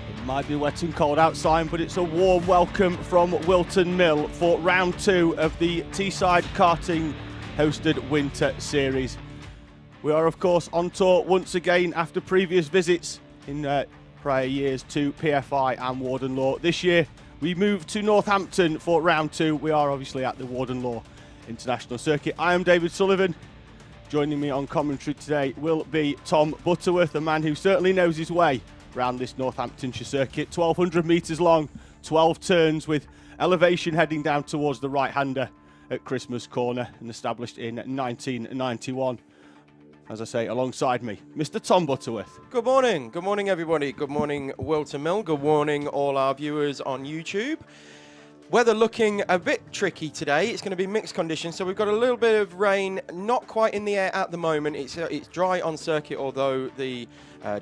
It might be wet and cold outside, but it's a warm welcome from Whilton Mill for round 2 of the Teesside Karting hosted Winter Series. We are, of course, on tour once again after previous visits in prior years to PFI and Warden Law. This year, we move to Northampton for round 2. We are obviously at the Warden Law International Circuit. I am David Sullivan. Joining me on commentary today will be Tom Butterworth, a man who certainly knows his way around this Northamptonshire circuit. 1,200 metres long, 12 turns with elevation heading down towards the right-hander at Christmas Corner and established in 1991. As I say, alongside me, Mr. Tom Butterworth. Good morning everybody. Good morning Whilton Mill. Good morning all our viewers on YouTube. Weather looking a bit tricky today. It's going to be mixed conditions, so we've got a little bit of rain, not quite in the air at the moment. It's dry on circuit, although the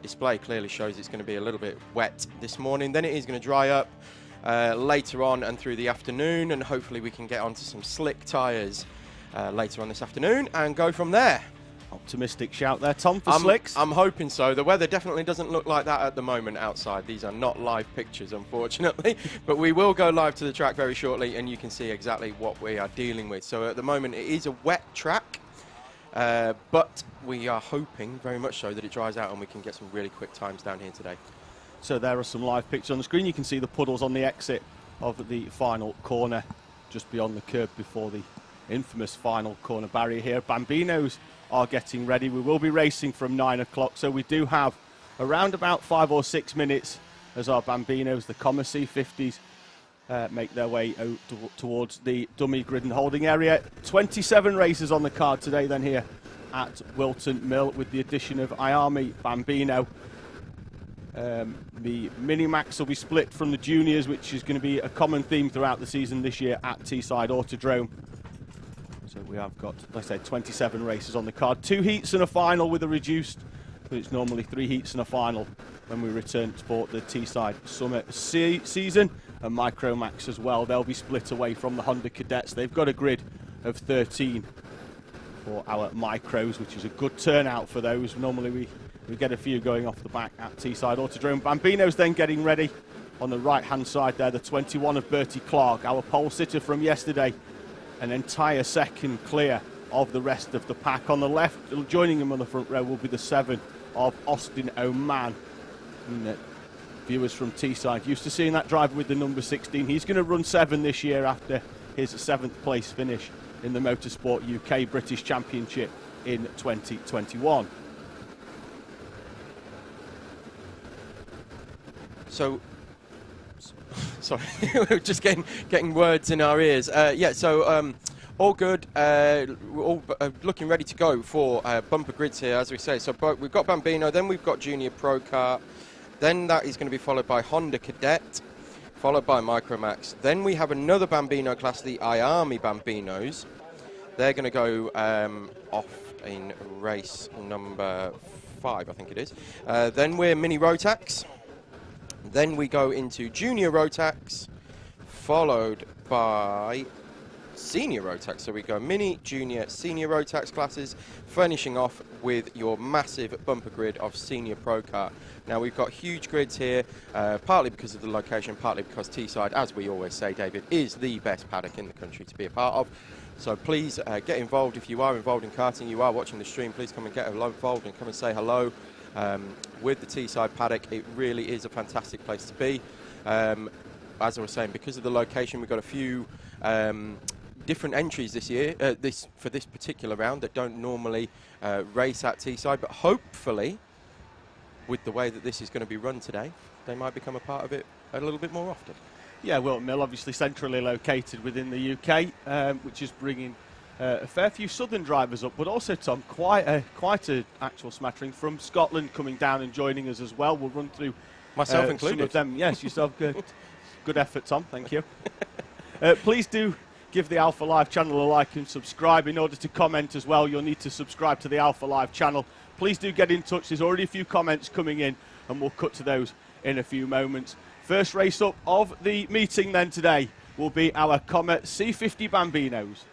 display clearly shows it's going to be a little bit wet this morning. Then it is going to dry up later on and through the afternoon, and hopefully we can get onto some slick tyres later on this afternoon and go from there. Optimistic shout there, Tom, for slicks. I'm hoping so. The weather definitely doesn't look like that at the moment outside. These are not live pictures, unfortunately, but we will go live to the track very shortly and you can see exactly what we are dealing with. So at the moment it is a wet track, but we are hoping very much so that it dries out and we can get some really quick times down here today. So there are some live pictures on the screen. You can see the puddles on the exit of the final corner, just beyond the curb before the infamous final corner barrier here. Bambinos are getting ready. We will be racing from 9 o'clock, so we do have around about 5 or 6 minutes as our Bambinos, the Comma C50s, make their way out towards the dummy grid and holding area. 27 races on the card today then here at Whilton Mill, with the addition of IAME Bambino. The Mini-Max will be split from the juniors, which is going to be a common theme throughout the season this year at Teesside Autodrome. So we have got, like I said, 27 races on the card. 2 heats and a final with a reduced, but it's normally 3 heats and a final when we return for the Teesside Summer season. And Micromax as well. They'll be split away from the Honda Cadets. They've got a grid of 13 for our Micros, which is a good turnout for those. Normally we get a few going off the back at Teesside Autodrome. Bambino's then getting ready on the right-hand side there. The 21 of Bertie Clark, our pole sitter from yesterday. An entire second clear of the rest of the pack. On the left, joining him on the front row, will be the 7 of Austin O'Man. And viewers from Teesside used to seeing that driver with the number 16. He's going to run 7 this year after his 7th place finish in the Motorsport UK British Championship in 2021. So, sorry, we're just getting words in our ears. All good. We're all looking ready to go for bumper grids here, as we say. So we've got Bambino, then we've got Junior Pro Kart, then that is going to be followed by Honda Cadet, followed by Micromax. Then we have another Bambino class, the IAME Bambinos. They're going to go off in race number 5, I think it is. Then we're Mini Rotax. Then we go into Junior Rotax, followed by Senior Rotax. So we go Mini, Junior, Senior Rotax classes, finishing off with your massive bumper grid of Senior Pro Kart. Now we've got huge grids here, partly because of the location, partly because Teesside, as we always say, David, is the best paddock in the country to be a part of. So please get involved. If you are involved in karting, you are watching the stream, please come and get involved and come and say hello. With the Teesside paddock, it really is a fantastic place to be. As I was saying, because of the location, we've got a few different entries this year, for this particular round that don't normally race at Teesside, but hopefully, with the way that this is going to be run today, they might become a part of it a little bit more often. Yeah, Whilton Mill, obviously centrally located within the UK, which is bringing a fair few southern drivers up, but also, Tom, quite a actual smattering from Scotland coming down and joining us as well. We'll run through myself included. Some of them. Yes, yourself. Good effort, Tom. Thank you. Please do give the Alpha Live channel a like and subscribe. In order to comment as well, you'll need to subscribe to the Alpha Live channel. Please do get in touch. There's already a few comments coming in, and we'll cut to those in a few moments. First race up of the meeting then today will be our Comma C50 Bambinos.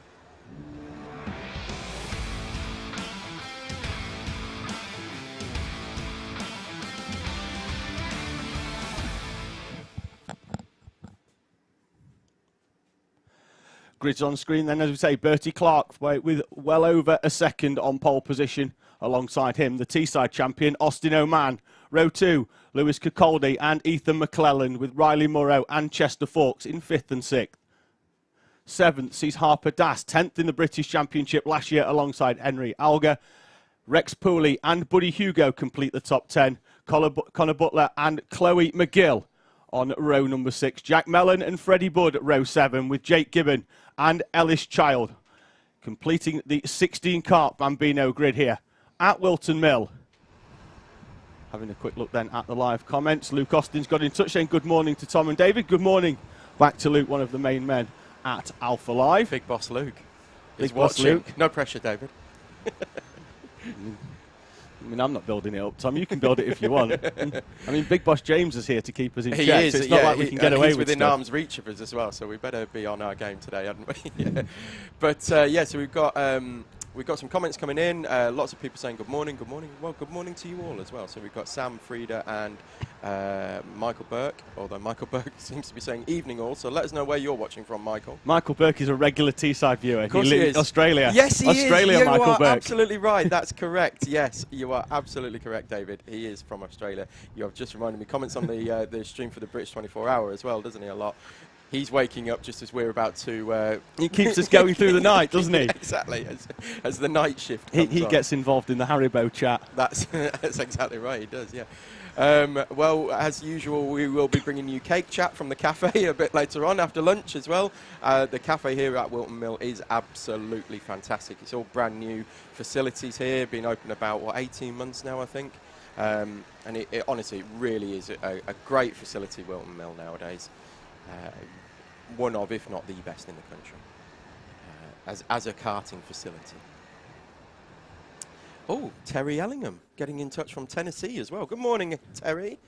Grid's on screen then, as we say, Bertie Clark with well over a second on pole position. Alongside him, the Teesside champion, Austin Oman. Row 2, Lewis Cacoldi and Ethan McClellan, with Riley Morrow and Chester Fawkes in 5th and 6th. 7th sees Harper Das, 10th in the British Championship last year alongside Henry Alger. Rex Pooley and Buddy Hugo complete the top 10. Connor Butler and Chloe McGill on row number 6. Jack Mellon and Freddie Budd at row 7, with Jake Gibbon and Ellis Child completing the 16-kart Bambino grid here at Whilton Mill. Having a quick look then at the live comments. Luke Austin's got in touch saying good morning to Tom and David. Good morning back to Luke, one of the main men at Alpha Live. Big boss Luke. Big boss Luke. No pressure, David. I mean, I'm not building it up, Tom. You can build it if you want. I mean, Big Boss James is here to keep us in check. Is, so it's not like we can get away he's with within stuff. arm's reach of us as well, so we better be on our game today, hadn't we? Yeah. But yeah, so we've got some comments coming in. Lots of people saying good morning, good morning. Well, good morning to you all as well. So we've got Sam, Frida, and Michael Burke. Although Michael Burke seems to be saying evening all. So let us know where you're watching from, Michael. Michael Burke is a regular Teesside viewer. Of course he lives in Australia. Yes, he Australia, is. You Michael are Burke. absolutely right. That's correct. Yes, you are absolutely correct, David. He is from Australia. You have just reminded me. Comments on the stream for the British 24 Hour as well, doesn't he? A lot. He's waking up just as we're about to... he keeps us going through the night, doesn't he? Exactly, as the night shift He gets involved in the Haribo chat. That's exactly right, he does, yeah. Well, as usual, we will be bringing you cake chat from the cafe a bit later on, after lunch as well. The cafe here at Whilton Mill is absolutely fantastic. It's all brand new facilities here, been open about, 18 months now, I think. And it honestly really is a great facility, Whilton Mill, nowadays. One of, if not the best in the country, as a karting facility. Oh, Terry Ellingham getting in touch from Tennessee as well. Good morning, Terry.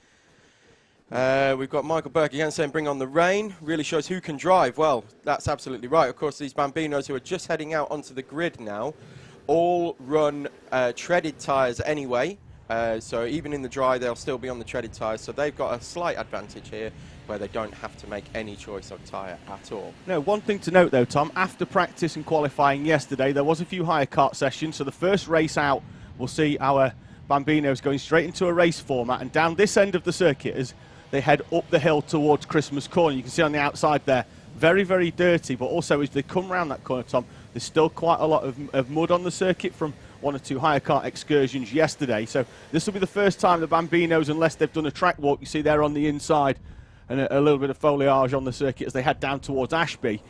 We've got Michael Burke again saying bring on the rain. Really shows who can drive. Well, that's absolutely right. Of course, these Bambinos who are just heading out onto the grid now all run treaded tyres anyway. So even in the dry, they'll still be on the treaded tyres. So they've got a slight advantage here, where they don't have to make any choice of tyre at all. No, one thing to note though, Tom, after practice and qualifying yesterday, there was a few higher kart sessions, so the first race out, we'll see our Bambinos going straight into a race format, and down this end of the circuit as they head up the hill towards Christmas Corner. You can see on the outside there, very, very dirty, but also as they come round that corner, Tom, there's still quite a lot of mud on the circuit from one or two higher kart excursions yesterday, so this will be the first time the Bambinos, unless they've done a track walk, you see there on the inside, and a little bit of foliage on the circuit as they head down towards Ashby,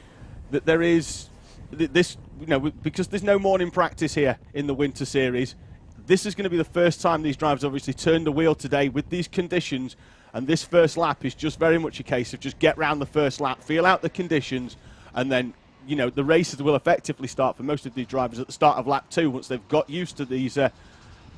that there is this, you know, because there's no morning practice here in the winter series, this is going to be the first time these drivers obviously turned the wheel today with these conditions, and this first lap is just very much a case of just get round the first lap, feel out the conditions, and then, you know, the races will effectively start for most of these drivers at the start of lap 2 once they've got used to these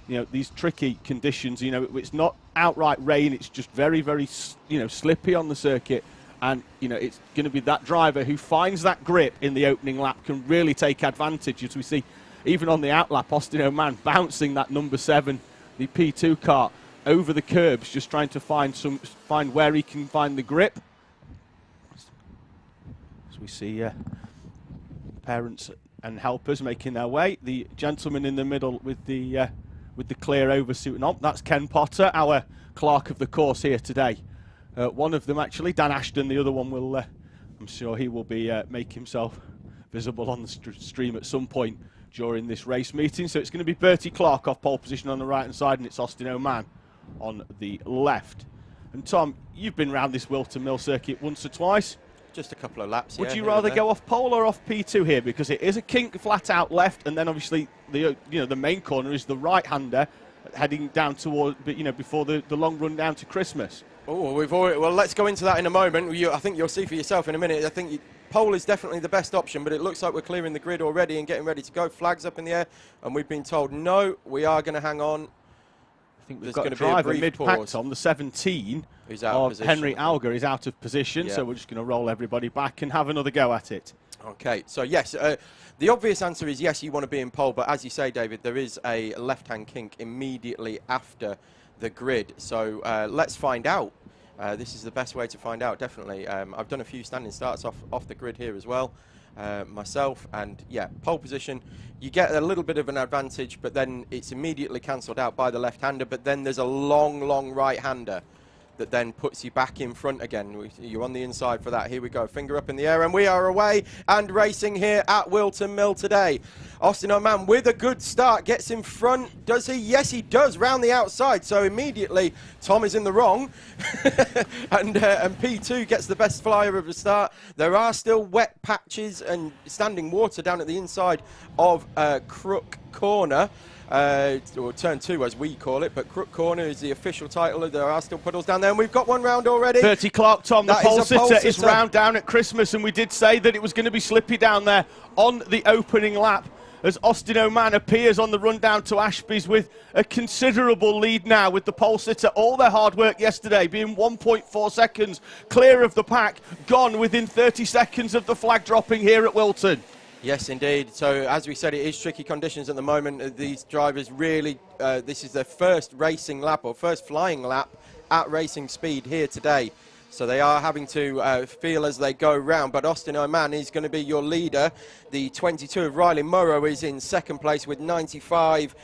you know, these tricky conditions. You know, it's not outright rain, it's just very, very, you know, slippy on the circuit. And, you know, it's going to be that driver who finds that grip in the opening lap can really take advantage. As we see, even on the outlap, Austin Oman bouncing that number 7, the P2 kart, over the curbs, just trying to find where he can find the grip. As we see parents and helpers making their way. The gentleman in the middle with the clear oversuit and on, that's Ken Potter, our clerk of the course here today. One of them actually, Dan Ashton, the other one will, I'm sure he will be make himself visible on the stream at some point during this race meeting. So it's going to be Bertie Clark off pole position on the right hand side, and it's Austin Oman on the left. And Tom, you've been around this Whilton Mill circuit once or twice. Just a couple of laps. Would you rather go off pole or off P2 here? Because it is a kink flat out left, and then obviously the the main corner is the right-hander heading down toward, before the long run down to Christmas. Oh, well, let's go into that in a moment. I think you'll see for yourself in a minute. I think pole is definitely the best option, but it looks like we're clearing the grid already and getting ready to go. Flags up in the air, and we've been told no, we are going to hang on. I think we've got a driver mid-pack, Tom, the 17 of Henry Alger is out of position, so we're just going to roll everybody back and have another go at it. Okay, so yes, the obvious answer is yes, you want to be in pole, but as you say, David, there is a left-hand kink immediately after the grid, so let's find out. This is the best way to find out, definitely. I've done a few standing starts off the grid here as well. myself, and yeah, pole position. You get a little bit of an advantage, but then it's immediately cancelled out by the left-hander, but then there's a long right-hander that then puts you back in front again. You're on the inside for that. Here we go, finger up in the air, and we are away and racing here at Whilton Mill today. Austin O'Man with a good start, gets in front. Does he? Yes, he does, round the outside. So immediately, Tom is in the wrong, and P2 gets the best flyer of the start. There are still wet patches and standing water down at the inside of Crook Corner. Or turn 2 as we call it, but Crook Corner is the official title. There are still puddles down there, and we've got one round already. Bertie Clark, Tom, the pole sitter is round down at Christmas, and we did say that it was going to be slippy down there on the opening lap as Austin O'Man appears on the run down to Ashby's with a considerable lead now, with the pole sitter. All their hard work yesterday being 1.4 seconds clear of the pack, gone within 30 seconds of the flag dropping here at Whilton. Yes, indeed. So, as we said, it is tricky conditions at the moment. These drivers really, this is their first racing lap, or first flying lap at racing speed here today. So they are having to feel as they go round. But Austin O'Man is going to be your leader. The 22 of Riley Murrow is in second place with 95.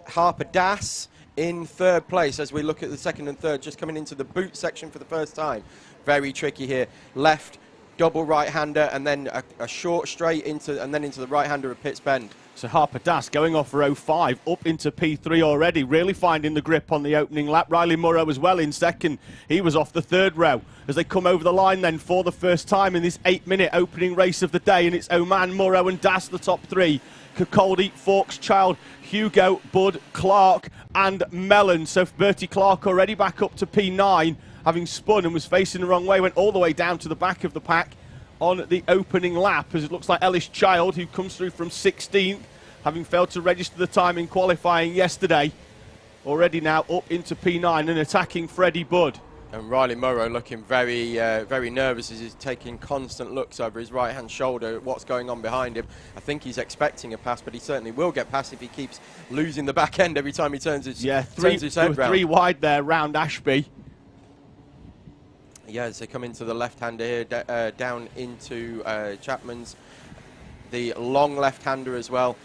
Harper Das in third place as we look at the second and third, just coming into the boot section for the first time. Very tricky here. Left, double right-hander, and then a short straight into, and then into the right-hander of Pitts Bend. So Harper Das going off for 05, up into P3 already, really finding the grip on the opening lap. Riley Murrow as well in second. He was off the third row as they come over the line then for the first time in this 8-minute opening race of the day, and it's O'Man, Murrow and Das the top three. Kirkcaldy, Fawkes, Child, Hugo, Bud, Clark and Mellon. So Bertie Clark already back up to P9, having spun and was facing the wrong way, went all the way down to the back of the pack on the opening lap, as it looks like Ellis Child, who comes through from 16th, having failed to register the time in qualifying yesterday, already now up into P9 and attacking Freddie Budd. And Riley Murrow looking very, very nervous as he's taking constant looks over his right-hand shoulder at what's going on behind him. I think he's expecting a pass, but he certainly will get past if he keeps losing the back end every time he turns his, turns his head round. 3 wide there round Ashby. Yeah, as they come into the left-hander here, down into Chapman's. The long left-hander as well.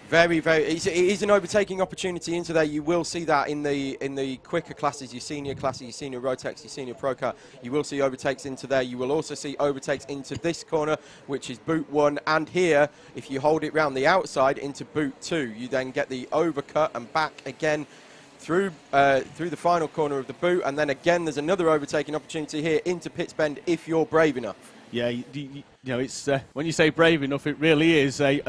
Very, very, it is an overtaking opportunity into there. You will see that in the quicker classes, your senior classes, your senior Rotax, your senior Pro Kart. You will see overtakes into there. You will also see overtakes into this corner, which is boot 1. And here, if you hold it round the outside into boot 2, you then get the overcut and back again through the final corner of the boot, and then again there's another overtaking opportunity here into Pitts Bend if you're brave enough. Yeah, you know, it's when you say brave enough, it really is a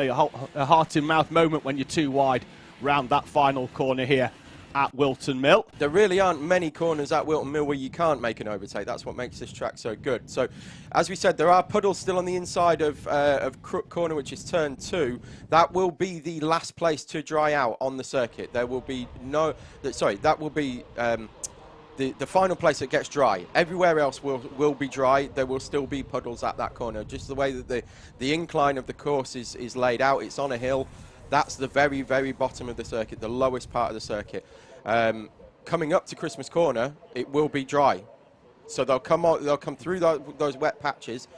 heart-in-mouth moment when you're too wide round that final corner here at Whilton Mill. There really aren't many corners at Whilton Mill where you can't make an overtake. That's what makes this track so good. So, as we said, there are puddles still on the inside of Crook Corner, which is turn 2. That will be the last place to dry out on the circuit. There will be no... that will be... the final place that gets dry. Everywhere else will be dry. There will still be puddles at that corner. Just the way that the incline of the course is laid out. It's on a hill. That's the very, very bottom of the circuit, the lowest part of the circuit. Coming up to Christmas Corner, it will be dry. So they'll come through those wet patches.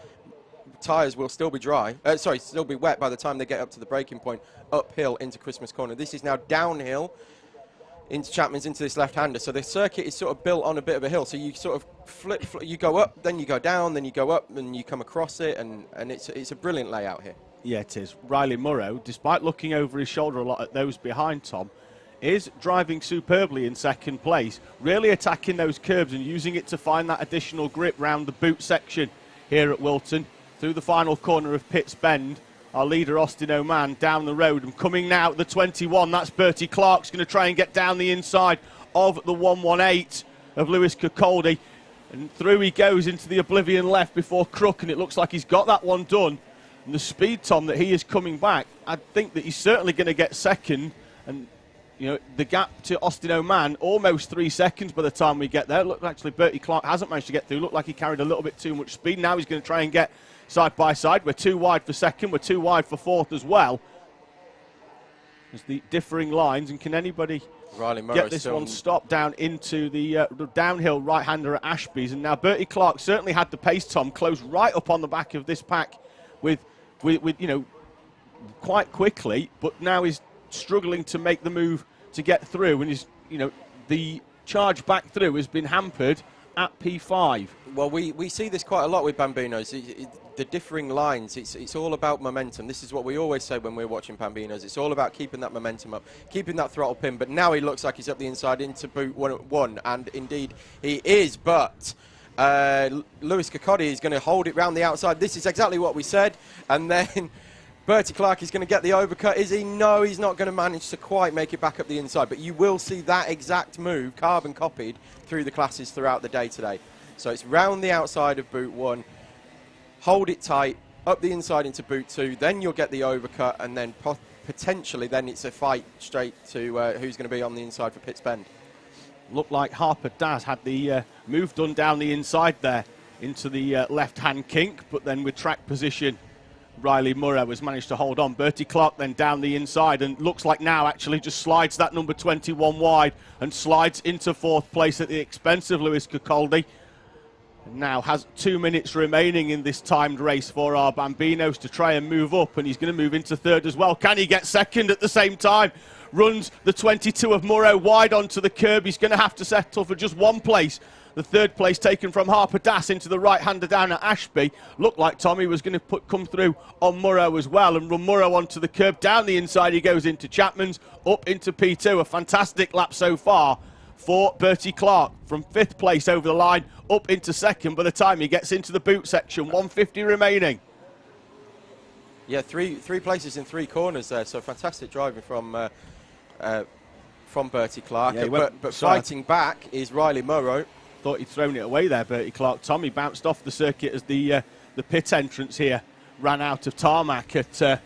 Tyres will still be dry. Still be wet by the time they get up to the braking point, uphill into Christmas Corner. This is now downhill into Chapman's, into this left-hander. So the circuit is sort of built on a bit of a hill. So you sort of flip, you go up, then you go down, then you go up, and you come across it, and it's a brilliant layout here. Yeah, it is. Riley Murrow, despite looking over his shoulder a lot at those behind Tom, is driving superbly in second place, really attacking those curbs and using it to find that additional grip round the boot section here at Whilton. Through the final corner of Pitts Bend, our leader Austin O'Man down the road, and coming now at the 21, that's Bertie Clark's going to try and get down the inside of the 118 of Lewis Kirkcaldy, and through he goes into the oblivion left before Crook, and it looks like he's got that one done. And the speed, Tom, that he is coming back, I think that he's certainly going to get second. And, you know, the gap to Austin O'Man, almost 3 seconds by the time we get there. Look, actually, Bertie Clark hasn't managed to get through. Looked like he carried a little bit too much speed. Now he's going to try and get side by side. We're 2 wide for second. We're 2 wide for fourth as well. There's the differing lines. And can anybody get this one stopped down into the downhill right-hander at Ashby's? And now Bertie Clark certainly had the pace, Tom, close right up on the back of this pack with with you know, quite quickly, but now he's struggling to make the move to get through, and he's, you know, the charge back through has been hampered at P5. Well, we see this quite a lot with Bambinos. The differing lines, it's all about momentum. This is what we always say when we're watching Bambinos. It's all about keeping that momentum up, keeping that throttle pin. But now he looks like he's up the inside into boot one, and indeed he is. But Lewis Kirkcaldy is going to hold it round the outside. This is exactly what we said. And then Bertie Clark is going to get the overcut. Is he? No, he's not going to manage to quite make it back up the inside. But you will see that exact move carbon copied through the classes throughout the day today. So it's round the outside of boot one, hold it tight, up the inside into boot two, then you'll get the overcut, and then potentially then it's a fight straight to who's going to be on the inside for Pitts Bend. Looked like Harper Daz had the move done down the inside there into the left-hand kink, but then with track position, Riley Murrow has managed to hold on. Bertie Clark then down the inside, and looks like now actually just slides that number 21 wide and slides into fourth place at the expense of Lewis Kirkcaldy. And now has 2 minutes remaining in this timed race for our Bambinos to try and move up, and he's going to move into third as well. Can he get second at the same time? Runs the 22 of Murrow wide onto the curb. He's going to have to settle for just one place. The third place taken from Harper Das into the right-hander down at Ashby. Looked like Tommy was going to come through on Murrow as well and run Murrow onto the curb. Down the inside he goes into Chapman's, up into P2. A fantastic lap so far for Bertie Clark, from fifth place over the line up into second by the time he gets into the boot section. 150 remaining. Yeah, three places in three corners there, so fantastic driving from Bertie Clark. Yeah, but fighting back is Riley Murrow. Thought he'd thrown it away there, Bertie Clark. Tommy bounced off the circuit as the pit entrance here ran out of tarmac at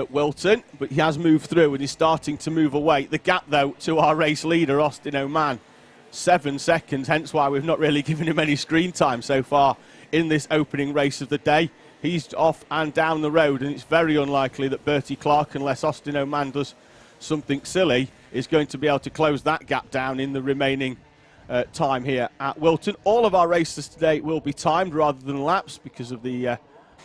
Whilton, but he has moved through and he's starting to move away. The gap, though, to our race leader, Austin O'Man, 7 seconds, hence why we've not really given him any screen time so far in this opening race of the day. He's off and down the road, and it's very unlikely that Bertie Clark, unless Austin O'Man does something silly, is going to be able to close that gap down in the remaining time here at Whilton. All of our races today will be timed rather than laps because of the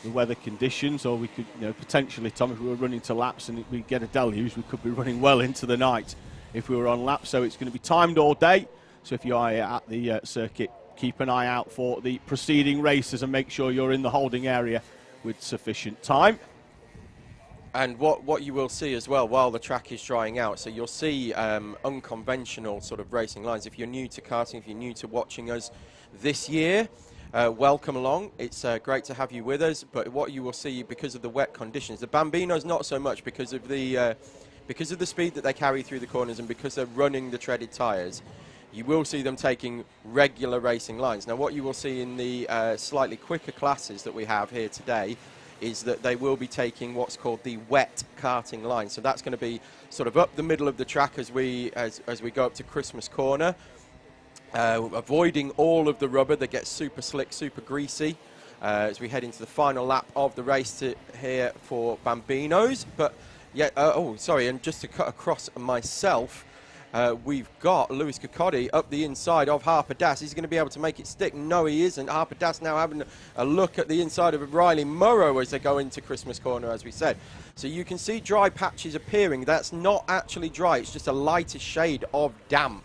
weather conditions, or we could, you know, potentially, Tom, if we were running to laps and we get a deluge, we could be running well into the night if we were on laps. So it's going to be timed all day. So if you are at the circuit, keep an eye out for the preceding races and make sure you're in the holding area with sufficient time. And what you will see as well while the track is drying out, so you'll see unconventional sort of racing lines. If you're new to karting, if you're new to watching us this year, welcome along. It's great to have you with us. But what you will see, because of the wet conditions, the Bambinos not so much because of the speed that they carry through the corners and because they're running the treaded tyres. You will see them taking regular racing lines. Now, what you will see in the slightly quicker classes that we have here today is that they will be taking what's called the wet karting line. So that's going to be sort of up the middle of the track as we go up to Christmas Corner, avoiding all of the rubber that gets super slick, super greasy, as we head into the final lap of the race here for Bambinos. But yeah, and just to cut across myself, we've got Lewis Kirkcaldy up the inside of Harper Das. He's going to be able to make it stick. No, he isn't. Harper Das now having a look at the inside of Riley Murrow as they go into Christmas Corner, as we said. So you can see dry patches appearing. That's not actually dry. It's just a lighter shade of damp.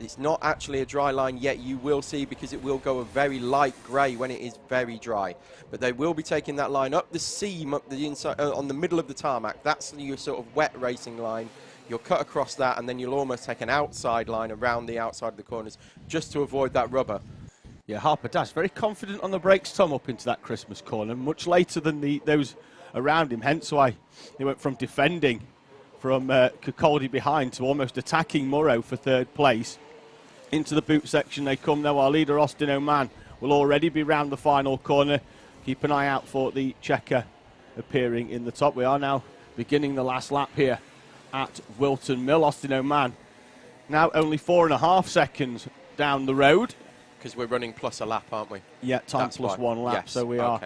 It's not actually a dry line yet. You will see, because it will go a very light grey when it is very dry. But they will be taking that line up the seam, up the inside, on the middle of the tarmac. That's your sort of wet racing line. You'll cut across that, and then you'll almost take an outside line around the outside of the corners just to avoid that rubber. Yeah, Harper Das very confident on the brakes, Tom, up into that Christmas Corner, much later than those around him, hence why he went from defending from Kirkcaldy behind to almost attacking Murrow for third place. Into the boot section they come now. Our leader, Austin O'Man, will already be round the final corner. Keep an eye out for the checker appearing in the top. We are now beginning the last lap here at Whilton Mill. Austin O'Man now only 4.5 seconds down the road. Because we're running plus a lap, aren't we? Yeah, time That's plus why. 1 lap. Yes. So we are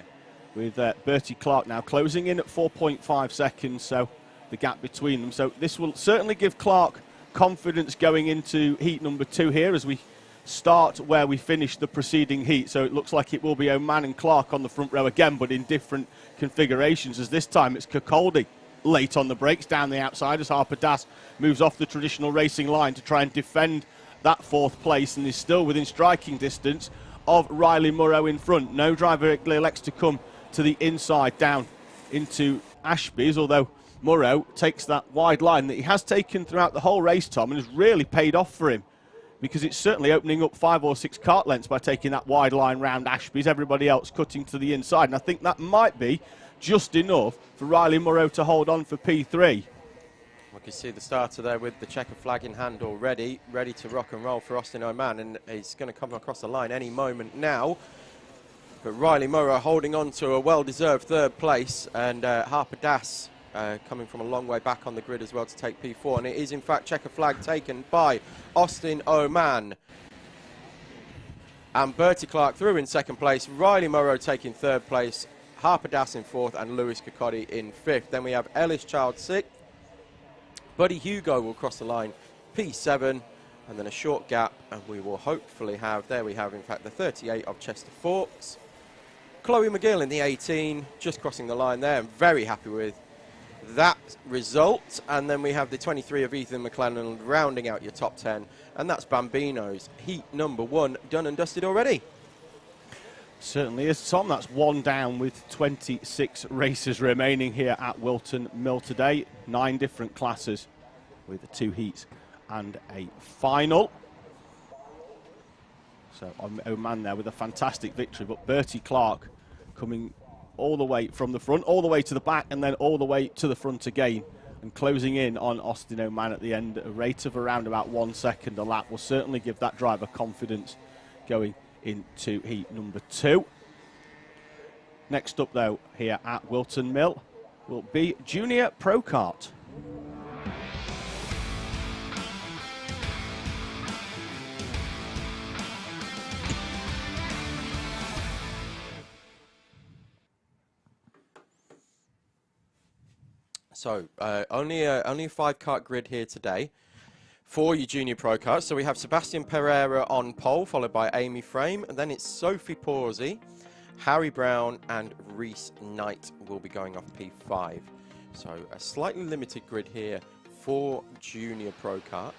with Bertie Clark now closing in at 4.5 seconds. So the gap between them. So this will certainly give Clark confidence going into heat number 2 here as we start where we finished the preceding heat. So it looks like it will be Oman and Clark on the front row again, but in different configurations, as this time it's Kirkcaldy late on the brakes down the outside as Harper Das moves off the traditional racing line to try and defend that 4th place, and is still within striking distance of Riley Murrow in front. No driver elects to come to the inside down into Ashby's, although Murrow takes that wide line that he has taken throughout the whole race, Tom, and has really paid off for him, because it's certainly opening up 5 or 6 kart lengths by taking that wide line round Ashby's, everybody else cutting to the inside. And I think that might be just enough for Riley Murrow to hold on for P3. We can see the starter there with the checker flag in hand already, ready to rock and roll for Austin Oman, and he's going to come across the line any moment now. But Riley Murrow holding on to a well-deserved 3rd place, and Harper Das coming from a long way back on the grid as well to take P4, and it is in fact checker flag taken by Austin Oman. And Bertie Clark through in 2nd place, Riley Murrow taking 3rd place, Harper Das in 4th, and Lewis Kirkcaldy in 5th. Then we have Ellis Child 6th, Buddy Hugo will cross the line P7, and then a short gap, and we will hopefully have, there we have in fact the 38 of Chester Forks. Chloe McGill in the 18, just crossing the line there. I'm very happy with that result. And then we have the 23 of Ethan McLennan rounding out your top 10, and that's Bambino's heat number 1 done and dusted already. Certainly is, Tom. That's 1 down with 26 races remaining here at Whilton Mill today. 9 different classes with 2 heats and a final. So Oman there with a fantastic victory, but Bertie Clark coming all the way from the front, all the way to the back, and then all the way to the front again, and closing in on Austin Oman at the end. A rate of around about 1 second a lap will certainly give that driver confidence going into heat number 2. Next up though here at Whilton Mill will be Junior Pro Kart. So only a 5-kart grid here today for your Junior Pro Kart. So we have Sebastian Pereira on pole, followed by Amy Frame, and then it's Sophie Pawsey, Harry Brown, and Reese Knight will be going off P5. So a slightly limited grid here for Junior Pro Kart.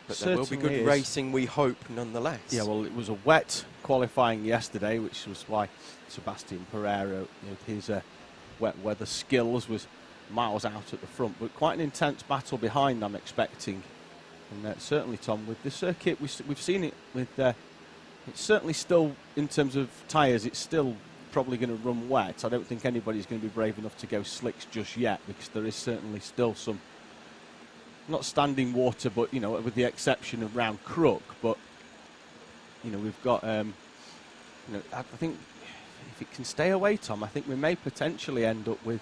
But there will be good racing, we hope, nonetheless. Yeah, well, it was a wet qualifying yesterday, which was why Sebastian Pereira, with his wet weather skills, was miles out at the front, but quite an intense battle behind, I'm expecting. And certainly, Tom, with the circuit, we've seen it with, it's certainly still, in terms of tyres, it's still probably going to run wet. I don't think anybody's going to be brave enough to go slicks just yet, because there is certainly still some, not standing water, but, you know, with the exception of round Crook, but, you know, we've got, you know, I think if it can stay away, Tom, I think we may potentially end up with,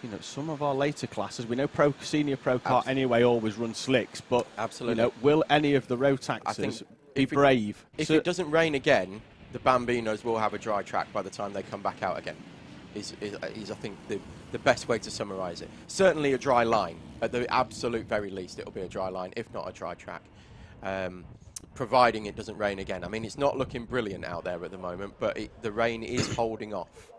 you know, some of our later classes. We know Senior Pro Kart anyway always run slicks, but absolutely, you know, will any of the Rotaxes be brave? If it doesn't rain again, the Bambinos will have a dry track by the time they come back out again. Is I think the best way to summarise it. Certainly a dry line at the absolute very least. It'll be a dry line, if not a dry track, providing it doesn't rain again. I mean, it's not looking brilliant out there at the moment, but the rain is holding off.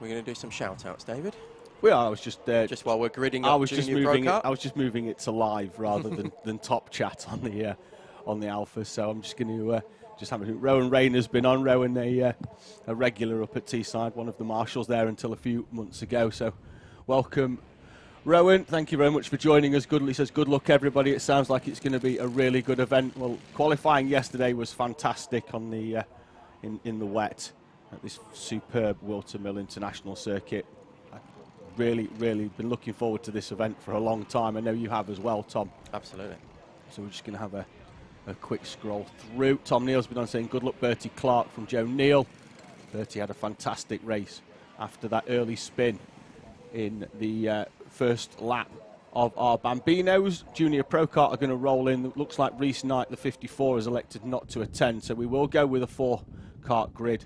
We're going to do some shout-outs, David. We are. I was just while we're gridding up Junior Pro Kart. I was just moving it to live rather than top chat on the Alpha. So I'm just going to just have a Rowan Rayner's been on. Rowan, a regular up at Teesside, one of the marshals there until a few months ago. So welcome, Rowan. Thank you very much for joining us. He says good luck, everybody. It sounds like it's going to be a really good event. Well, qualifying yesterday was fantastic on the in the wet at this superb Whilton Mill International Circuit. I've really been looking forward to this event for a long time. I know you have as well, Tom. Absolutely. So we're just going to have a quick scroll through. Tom Neal's been on saying good luck, Bertie Clark, from Joe Neal. Bertie had a fantastic race after that early spin in the first lap of our Bambinos. Junior Pro Kart are going to roll in. It looks like Reese Knight, the 54, has elected not to attend, so we will go with a 4-kart grid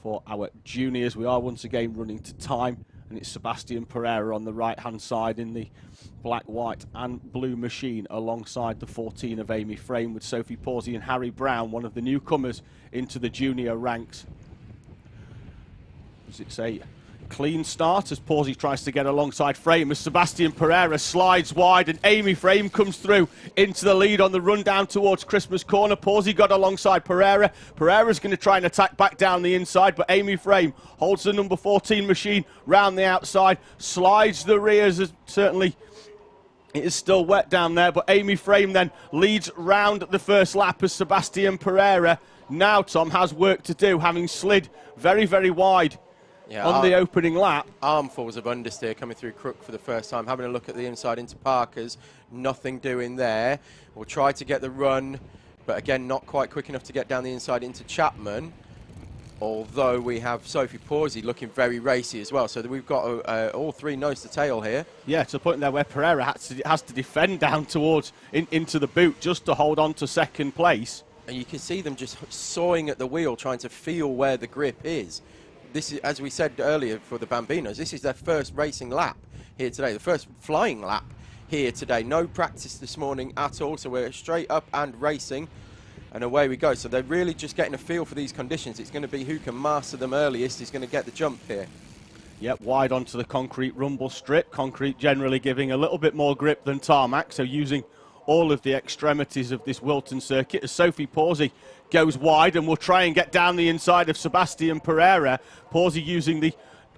for our juniors. We are once again running to time, And it's Sebastian Pereira on the right-hand side in the black, white and blue machine alongside the 14 of Amy Frame, with Sophie Pawsey and Harry Brown, one of the newcomers into the junior ranks. As it's a clean start as Pawsey tries to get alongside Frame, as Sebastian Pereira slides wide and Amy Frame comes through into the lead on the run down towards Christmas Corner. Pawsey got alongside Pereira. Pereira's going to try and attack back down the inside, but Amy Frame holds the number 14 machine round the outside, slides the rears, as certainly it is still wet down there, but Amy Frame then leads round the first lap as Sebastian Pereira now, Tom, has work to do, having slid very, very wide on the opening lap. Armfuls of understeer coming through Crook for the first time, having a look at the inside into Parker's, nothing doing there. We'll try to get the run, but again, not quite quick enough to get down the inside into Chapman. Although we have Sophie Pawsey looking very racy as well, so that we've got all three nose to tail here. Yeah, to the point there where Pereira has to defend down towards into the boot just to hold on to second place. And you can see them just sawing at the wheel, trying to feel where the grip is. This is, as we said earlier for the Bambinos, this is their first racing lap here today, the first flying lap here today. No practice this morning at all, so we're straight up and racing, and away we go. So they're really just getting a feel for these conditions. It's going to be who can master them earliest is going to get the jump here. Yep, wide onto the concrete rumble strip. Concrete generally giving a little bit more grip than tarmac, so using all of the extremities of this Whilton circuit as Sophie Pawsey goes wide and will try and get down the inside of Sebastian Pereira. Pawsey using the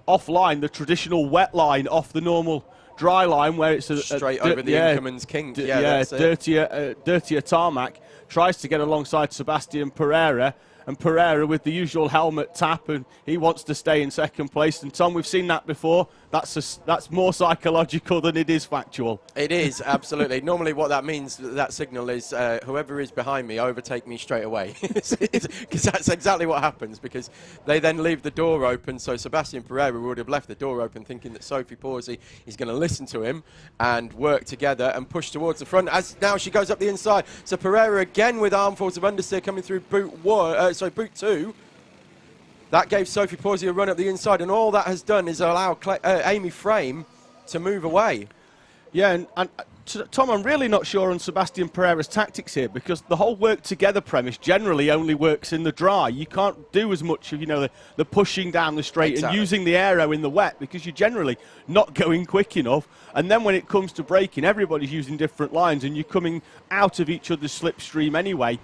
offline, the traditional wet line off the normal dry line where it's straight over the Inkerman's King. Dirtier tarmac. Tries to get alongside Sebastian Pereira, and Pereira with the usual helmet tap, and he wants to stay in second place. And Tom, we've seen that before. That's more psychological than it is factual. It is, absolutely. Normally what that means, that signal is whoever is behind me, overtake me straight away. Because that's exactly what happens, because they then leave the door open. So Sebastian Pereira would have left the door open thinking that Sophie Pawsey is going to listen to him and work together and push towards the front, as now she goes up the inside. So Pereira again with armfuls of understeer coming through boot boot 2. That gave Sophie Pawsey a run up the inside, and all that has done is allow Amy Frame to move away. Yeah, and Tom, I'm really not sure on Sebastian Pereira's tactics here, because the whole work together premise generally only works in the dry. You can't do as much of, the pushing down the straight and using the aero in the wet, because you're generally not going quick enough. And then when it comes to braking, everybody's using different lines, and you're coming out of each other's slipstream anyway.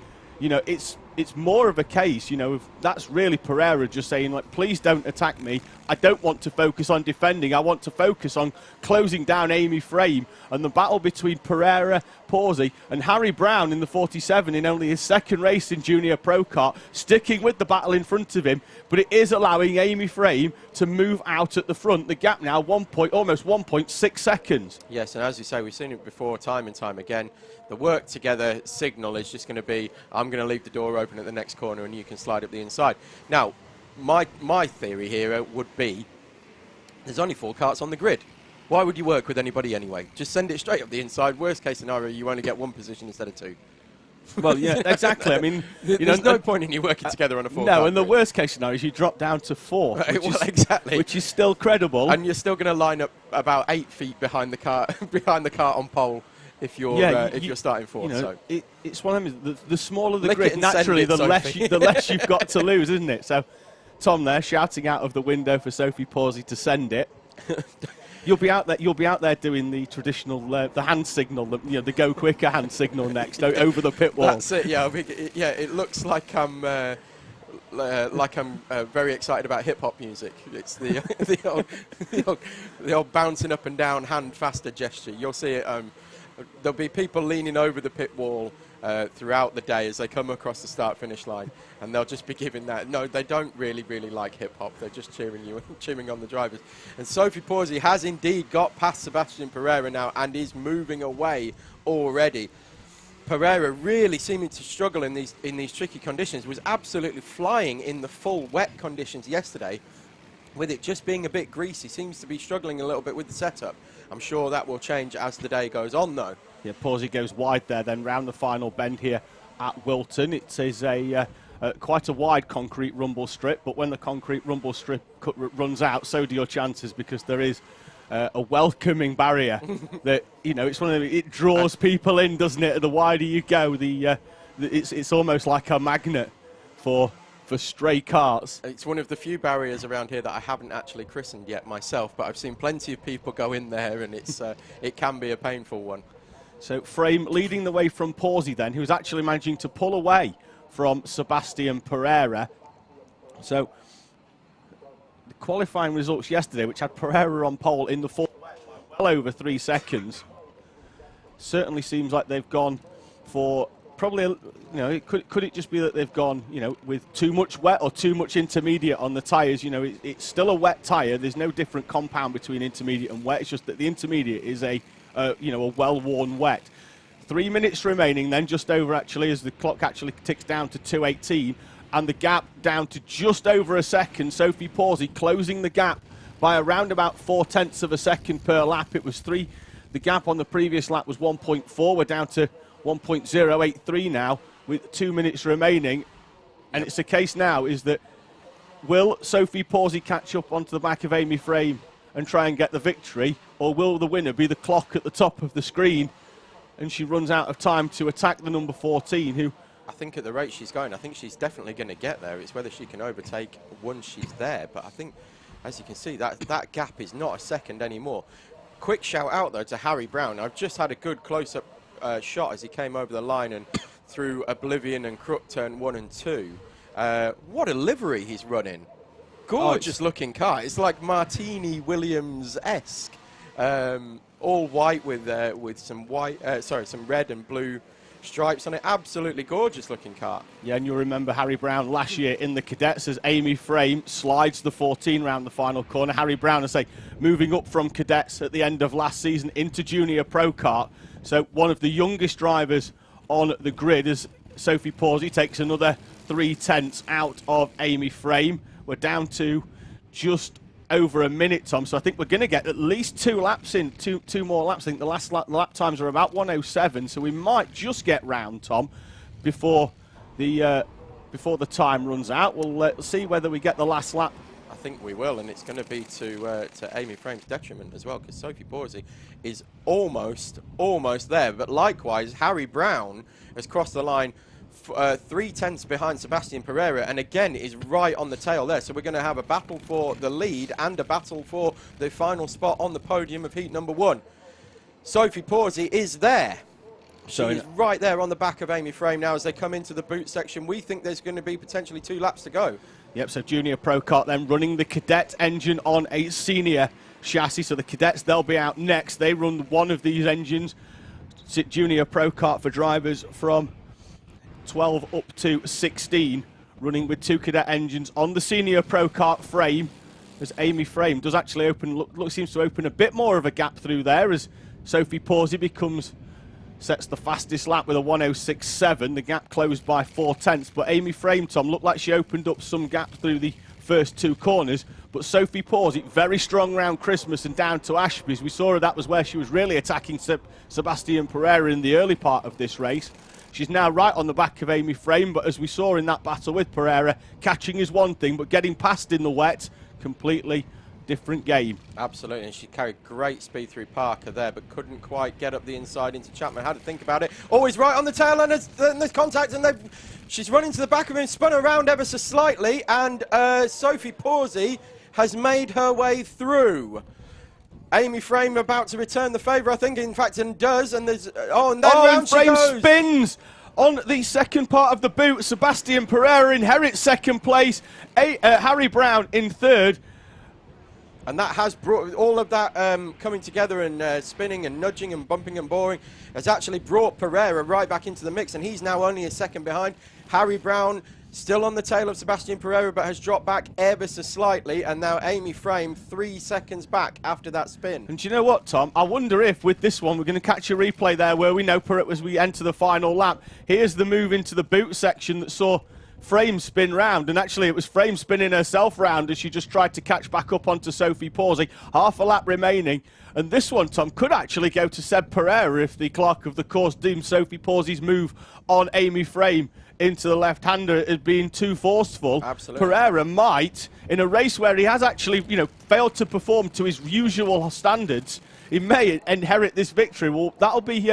It's more of a case, of that's really Pereira just saying, like, please don't attack me. I don't want to focus on defending. I want to focus on closing down Amy Frame. And the battle between Pereira, Pawsey and Harry Brown in the 47 in only his second race in Junior Pro Kart, sticking with the battle in front of him. But it is allowing Amy Frame to move out at the front. The gap now almost 1.6 seconds. Yes, and as you say, we've seen it before time and time again. The work together signal is just going to be, I'm going to leave the door open at the next corner and you can slide up the inside. Now, my theory here would be there's only 4 karts on the grid. Why would you work with anybody anyway? Just send it straight up the inside. Worst case scenario, you only get 1 position instead of 2. Well, yeah, exactly. I mean, there's no point in you working together on a 4 kart. No, and the worst case scenario is you drop down to 4. Right, exactly. Which is still credible. And you're still going to line up about 8 feet behind the cart, on pole. If you're starting 4th, so it's one of them. The smaller the grid, naturally, the less you've got to lose, isn't it? So, Tom there shouting out of the window for Sophie Pawsey to send it. You'll be out there doing the traditional the hand signal, the go quicker hand signal next over the pit wall. That's it. Yeah, it looks like I'm very excited about hip hop music. It's the old bouncing up and down hand faster gesture. You'll see it. There'll be people leaning over the pit wall throughout the day as they come across the start-finish line, and they'll just be giving that. No, they don't really like hip-hop. They're just cheering on the drivers. And Sophie Pawsey has indeed got past Sebastian Pereira now and is moving away already. Pereira really seeming to struggle in these tricky conditions, was absolutely flying in the full wet conditions yesterday. With it just being a bit greasy, seems to be struggling a little bit with the setup. I'm sure that will change as the day goes on, though. Yeah, Pawsey goes wide there, then round the final bend here at Whilton. It is a quite a wide concrete rumble strip, but when the concrete rumble strip runs out, so do your chances, because there is a welcoming barrier that, you know, it's one of the, it draws people in, doesn't it? The wider you go, it's almost like a magnet for stray carts. It's one of the few barriers around here that I haven't actually christened yet myself, but I've seen plenty of people go in there, and it's it can be a painful one. So Frame leading the way from Pawsey then, who's actually managing to pull away from Sebastian Pereira. So the qualifying results yesterday, which had Pereira on pole in the fourth, well over 3 seconds, certainly seems like they've gone for probably, you know, could it just be that they've gone, you know, with too much wet or too much intermediate on the tyres? You know, it's still a wet tyre. There's no different compound between intermediate and wet. It's just that the intermediate is a you know, a well-worn wet. 3 minutes remaining then, just over actually, as the clock actually ticks down to 2:18, and the gap down to just over a second. Sophie Pawsey closing the gap by around about 0.4 of a second per lap. It was 3. The gap on the previous lap was 1.4. We're down to 1.083 now with 2 minutes remaining, and it's a case now is that will Sophie Pawsey catch up onto the back of Amy Frame and try and get the victory, or will the winner be the clock at the top of the screen and she runs out of time to attack the number 14, who I think at the rate she's going, I think she's definitely going to get there. It's whether she can overtake once she's there, but I think, as you can see, that gap is not a second anymore. Quick shout out though to Harry Brown. I've just had a good close-up shot as he came over the line and through Oblivion and Crook turn 1 and 2. What a livery he's running. Gorgeous looking car. It's like Martini Williams-esque. All white with some white, some red and blue stripes on it. Absolutely gorgeous looking car. Yeah, and you'll remember Harry Brown last year in the Cadets as Amy Frame slides the 14 round the final corner. Harry Brown, I say, moving up from Cadets at the end of last season into Junior Pro Kart. So one of the youngest drivers on the grid as Sophie Pawsey takes another 0.3 out of Amy Frame. We're down to just over a minute, Tom, so I think we're going to get at least 2 laps in, two more laps. I think the last lap times are about 1:07, so we might just get round, Tom, before the time runs out. We'll see whether we get the last lap. I think we will, and it's going to be to Amy Frame's detriment as well, because Sophie Pawsey is almost there. But likewise, Harry Brown has crossed the line 0.3 behind Sebastian Pereira, and again is right on the tail there. So we're going to have a battle for the lead and a battle for the final spot on the podium of heat number 1. Sophie Pawsey is there. She is right there on the back of Amy Frame now as they come into the boot section. We think there's going to be potentially 2 laps to go. Yep, so Junior Pro Kart then running the Cadet engine on a senior chassis. So the Cadets, they'll be out next. They run one of these engines. Junior Pro Kart for drivers from 12 up to 16, running with 2 Cadet engines on the Senior Pro Kart frame, as Amy Frame does actually open, seems to open a bit more of a gap through there as Sophie Pawsey sets the fastest lap with a 1:06.7. The gap closed by 0.4, but Amy Frame, Tom, looked like she opened up some gap through the first 2 corners, but Sophie Pawsey, very strong round Christmas and down to Ashby's. We saw her, that was where she was really attacking Sebastian Pereira in the early part of this race. She's now right on the back of Amy Frame, but as we saw in that battle with Pereira, catching is one thing, but getting past in the wet, completely different game. Absolutely, and she carried great speed through Parker there, but couldn't quite get up the inside into Chapman. How to think about it? Always right on the tail, and there's contact, and she's running to the back of him, spun around ever so slightly, and Sophie Pawsey has made her way through. Amy Frame about to return the favour, I think, in fact, and does, and there's... and then round she Frame goes. Spins on the second part of the boot. Sebastian Pereira inherits second place. Harry Brown in third. And that has brought all of that coming together and spinning and nudging and bumping and boring has actually brought Pereira right back into the mix, and he's now only a second behind. Harry Brown still on the tail of Sebastian Pereira, but has dropped back ever so slightly, and now Amy Frame 3 seconds back after that spin. And do you know what, Tom? I wonder if with this one we're going to catch a replay there where we know as we enter the final lap. Here's the move into the boot section that saw Frame spin round, and actually it was Frame spinning herself round as she just tried to catch back up onto Sophie Pawsey. Half a lap remaining, and this one, Tom, could actually go to Seb Pereira if the clerk of the course deemed Sophie Pawsey's move on Amy Frame into the left-hander as being too forceful. Absolutely. Pereira might, in a race where he has actually, failed to perform to his usual standards, he may inherit this victory. Well, that'll be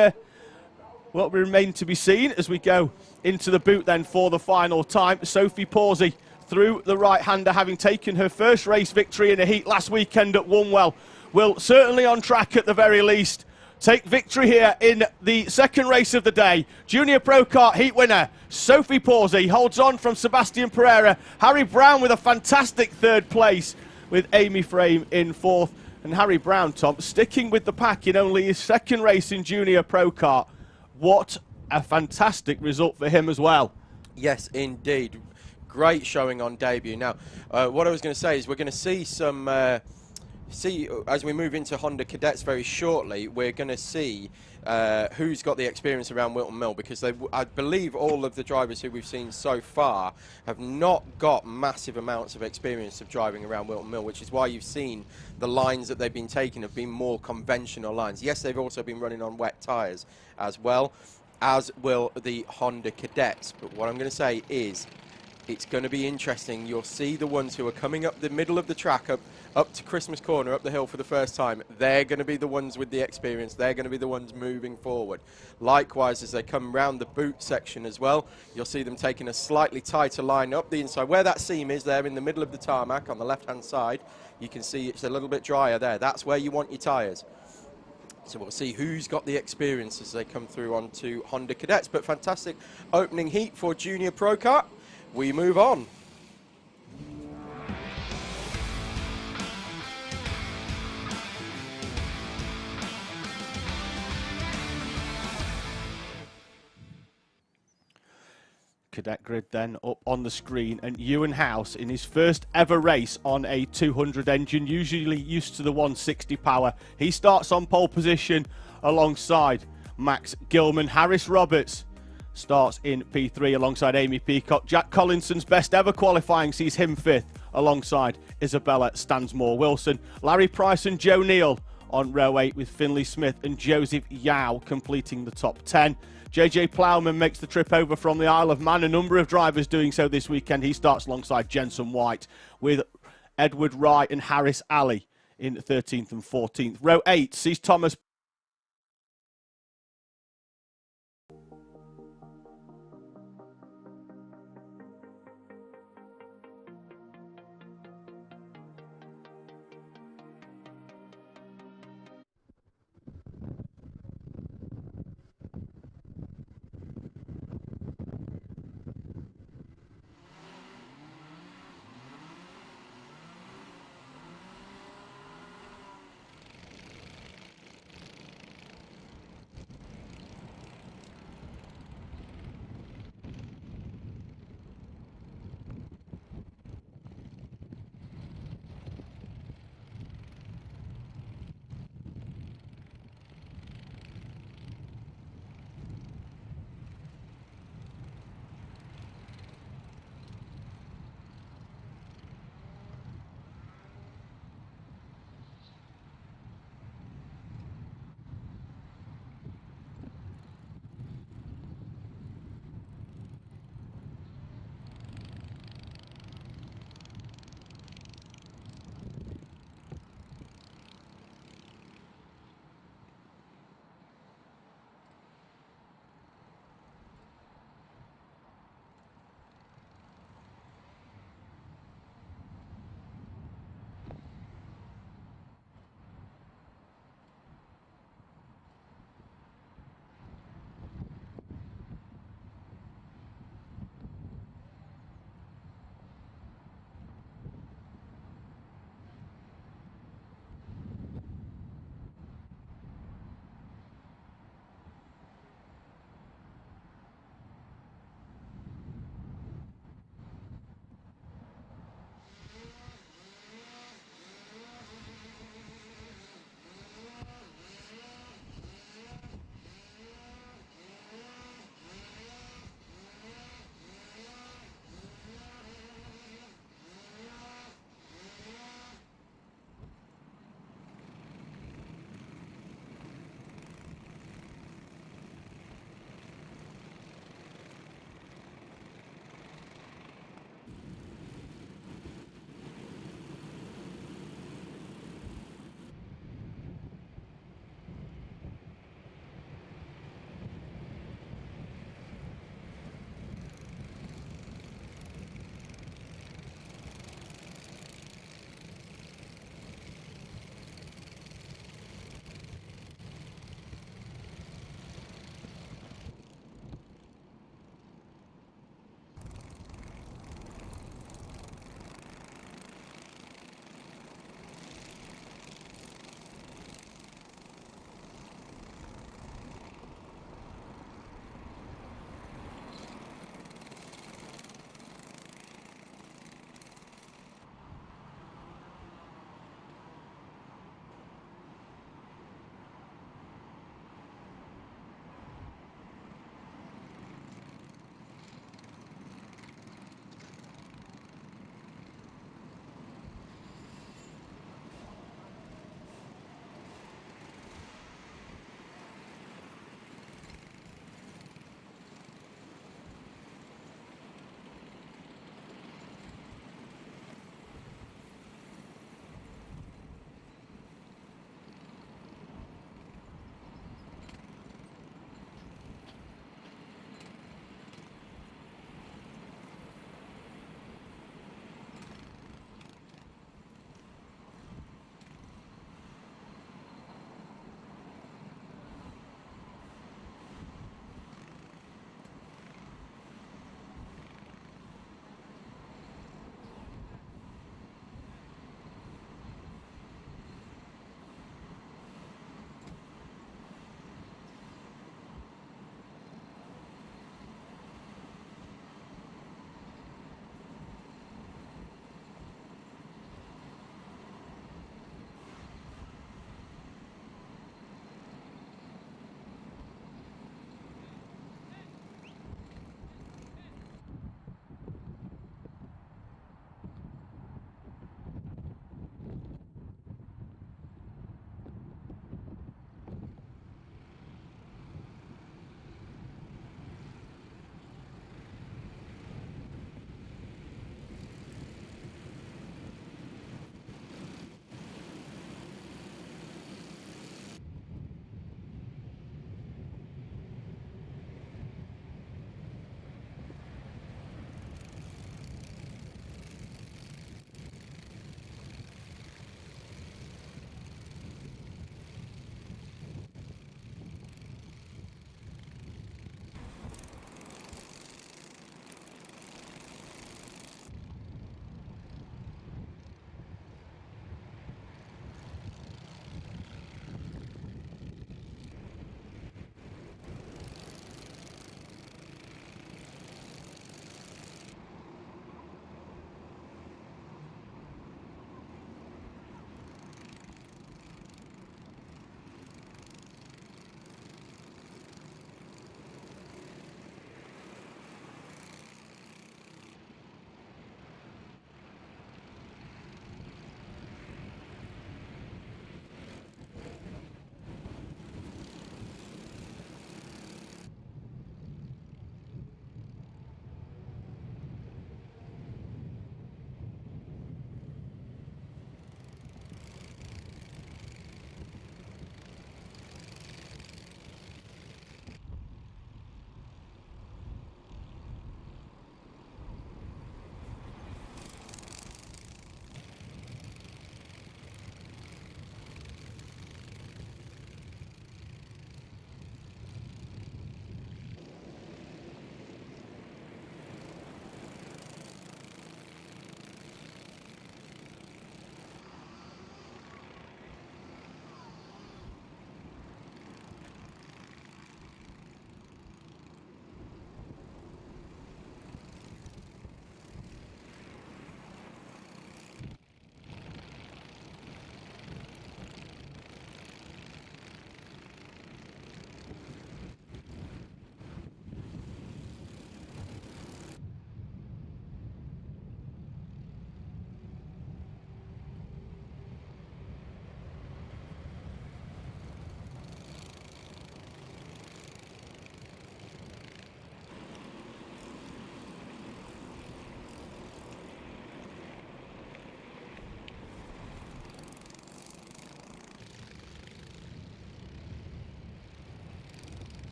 what will remain to be seen as we go into the boot then for the final time. Sophie Pawsey through the right-hander, having taken her first race victory in a heat last weekend at Wonwell, will certainly on track at the very least take victory here in the second race of the day. Junior Pro Kart heat winner Sophie Pawsey holds on from Sebastian Pereira. Harry Brown with a fantastic third place, with Amy Frame in fourth. And Harry Brown, Tom, sticking with the pack in only his second race in Junior Pro Kart. What a fantastic result for him as well. Yes, indeed. Great showing on debut. Now, what I was going to say is we're going to see some... as we move into Honda Cadets very shortly, we're going to see who's got the experience around Whilton Mill, because I believe all of the drivers who we've seen so far have not got massive amounts of experience of driving around Whilton Mill, which is why you've seen the lines that they've been taking have been more conventional lines. Yes, they've also been running on wet tyres as well, as will the Honda Cadets. But what I'm going to say is it's going to be interesting. You'll see the ones who are coming up the middle of the track, up to Christmas Corner, up the hill for the first time. They're going to be the ones with the experience. They're going to be the ones moving forward. Likewise, as they come round the boot section as well, you'll see them taking a slightly tighter line up the inside. Where that seam is there in the middle of the tarmac on the left-hand side, you can see it's a little bit drier there. That's where you want your tyres. So we'll see who's got the experience as they come through onto Honda Cadets. But fantastic opening heat for Junior Pro Kart. We move on. Cadet grid then up on the screen, and Ewan House in his first ever race on a 200 engine, usually used to the 160 power. He starts on pole position alongside Max Gilman. Harris Roberts starts in P3 alongside Amy Peacock. Jack Collinson's best ever qualifying sees him fifth alongside Isabella Stansmore-Wilson. Larry Price and Joe Neal on row 8, with Finley Smith and Joseph Yao completing the top 10. JJ Plowman makes the trip over from the Isle of Man. A number of drivers doing so this weekend. He starts alongside Jensen White, with Edward Wright and Harris Alley in 13th and 14th. Row 8 sees Thomas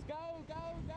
Go, go, go!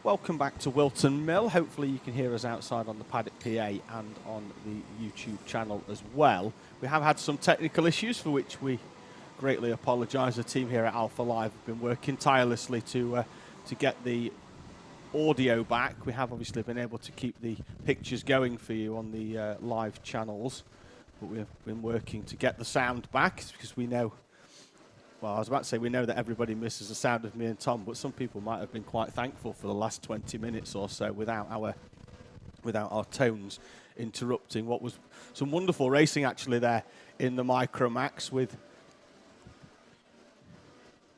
Welcome back to Whilton Mill. Hopefully you can hear us outside on the Paddock PA and on the YouTube channel as well. We have had some technical issues for which we greatly apologise. The team here at Alpha Live have been working tirelessly to get the audio back. We have obviously been able to keep the pictures going for you on the live channels, but we have been working to get the sound back because we know, well, I was about to say we know that everybody misses the sound of me and Tom, but some people might have been quite thankful for the last 20 minutes or so without our tones interrupting what was some wonderful racing actually there in the Micromax, with